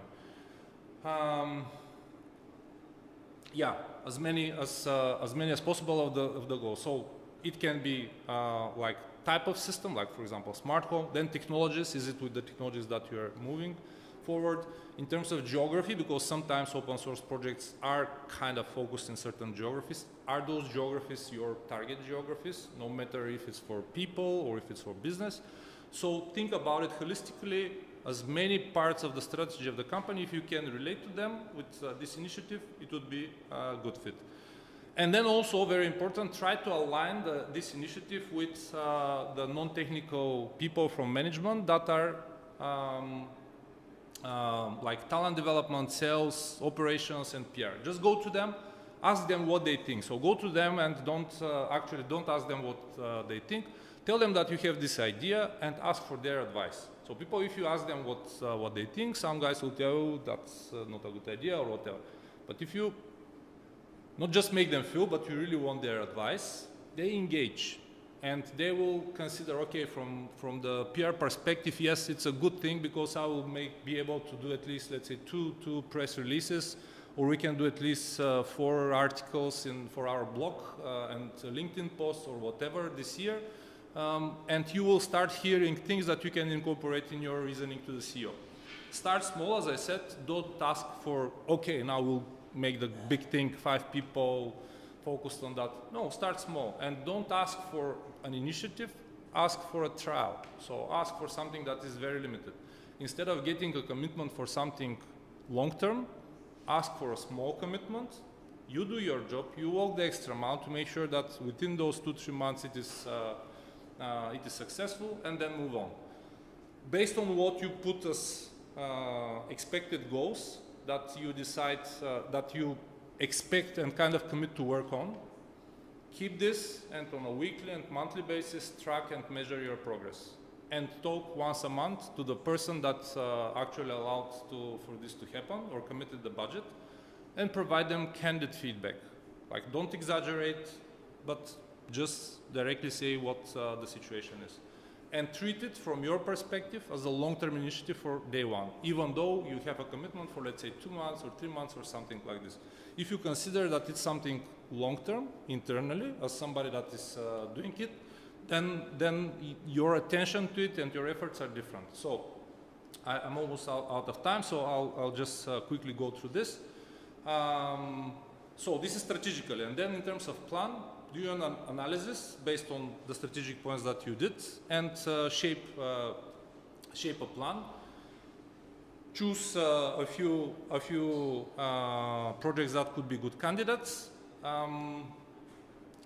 Yeah, as many as possible of the goals. So it can be like type of system, like for example smart home. Then technologies, is it with the technologies that you are moving forward? In terms of geography, because sometimes open source projects are kind of focused in certain geographies. Are those geographies your target geographies, no matter if it's for people or if it's for business? So think about it holistically. As many parts of the strategy of the company, if you can relate to them with this initiative, it would be a good fit. And then also, very important, try to align this initiative with the non-technical people from management that are like talent development, sales, operations, and PR. Just go to them, ask them what they think. So go to them and don't ask them what they think. Tell them that you have this idea and ask for their advice. So people, if you ask them what they think, some guys will tell you that's not a good idea or whatever. But if you not just make them feel, but you really want their advice, they engage. And they will consider, okay, from the PR perspective, yes, it's a good thing because I will be able to do at least, let's say, two press releases, or we can do at least 4 articles for our blog and LinkedIn posts or whatever this year. And you will start hearing things that you can incorporate in your reasoning to the CEO. Start small, as I said. Don't ask for, okay, now we'll make the big thing, 5 people focused on that. No, start small. And don't ask for an initiative, ask for a trial. So ask for something that is very limited. Instead of getting a commitment for something long-term, ask for a small commitment. You do your job, you walk the extra mile to make sure that within those 2-3 months it is successful, and then move on. Based on what you put as expected goals that you decide that you expect and kind of commit to work on, keep this, and on a weekly and monthly basis track and measure your progress. And talk once a month to the person that actually allowed for this to happen or committed the budget, and provide them candid feedback. Like, don't exaggerate, but just directly say what the situation is. And treat it from your perspective as a long-term initiative for day one, even though you have a commitment for, let's say, 2 months or 3 months or something like this. If you consider that it's something long-term internally, as somebody that is doing it, then your attention to it and your efforts are different. So I'm almost out of time, so I'll just quickly go through this. So this is strategically, and then in terms of plan, do an analysis based on the strategic points that you did, and shape a plan. Choose a few projects that could be good candidates.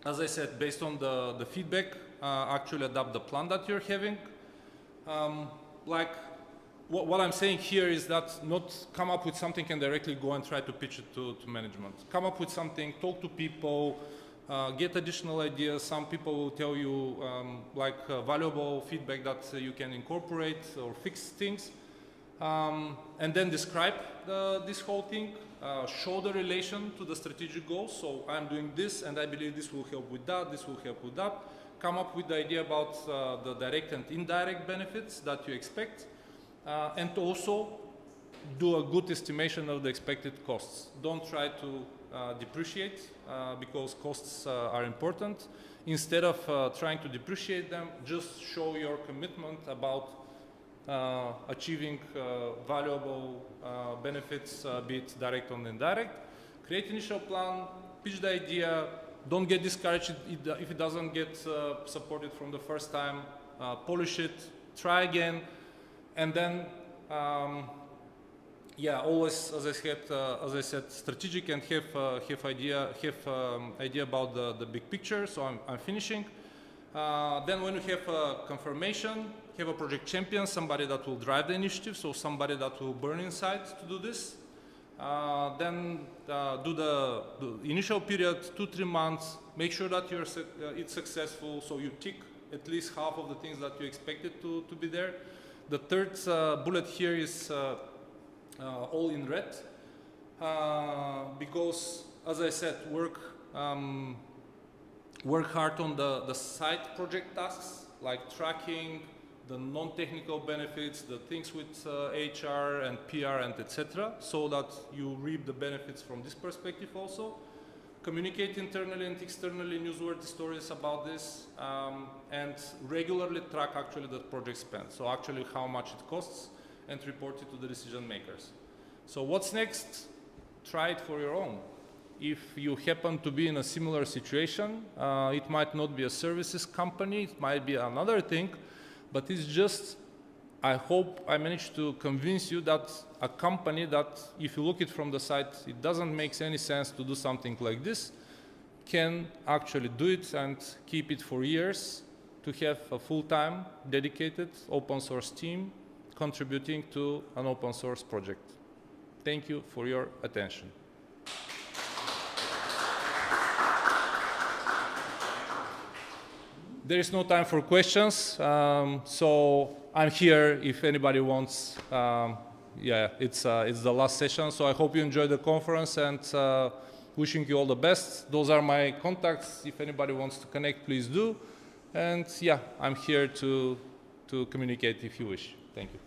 As I said, based on the feedback, actually adapt the plan that you're having. Like what I'm saying here is that not come up with something and directly go and try to pitch it to management. Come up with something, talk to people, get additional ideas. Some people will tell you valuable feedback that you can incorporate or fix things. And then describe this whole thing, show the relation to the strategic goals. So I'm doing this and I believe this will help with that, this will help with that. Come up with the idea about the direct and indirect benefits that you expect. And also do a good estimation of the expected costs. Don't try to depreciate because costs are important. Instead of trying to depreciate them, just show your commitment about achieving valuable benefits, be it direct or indirect. Create initial plan, pitch the idea, don't get discouraged if it doesn't get supported from the first time, polish it, try again, and then always, as I said, strategic and have idea about the big picture. So I'm finishing. Then when you have a confirmation, have a project champion, somebody that will drive the initiative, so somebody that will burn inside to do this. Then do the initial period, 2-3 months, make sure that it's successful, so you tick at least half of the things that you expected to be there. The third bullet here is all in red, because, as I said, work hard on the side project tasks, like tracking, the non-technical benefits, the things with HR and PR and etc., so that you reap the benefits from this perspective also. Communicate internally and externally newsworthy stories about this, and regularly track actually the project spend, so actually how much it costs, and report it to the decision makers. So what's next? Try it for your own. If you happen to be in a similar situation, it might not be a services company, it might be another thing, but it's just, I hope I managed to convince you that a company that, if you look it from the side, it doesn't make any sense to do something like this, can actually do it and keep it for years, to have a full-time, dedicated, open source team contributing to an open source project. Thank you for your attention. There is no time for questions, so I'm here if anybody wants. It's the last session, so I hope you enjoyed the conference, and wishing you all the best. Those are my contacts. If anybody wants to connect, please do. And yeah, I'm here to communicate if you wish. Thank you.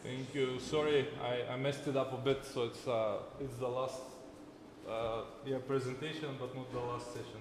Thank you. Sorry, I messed it up a bit, so it's the last presentation, but not the last session.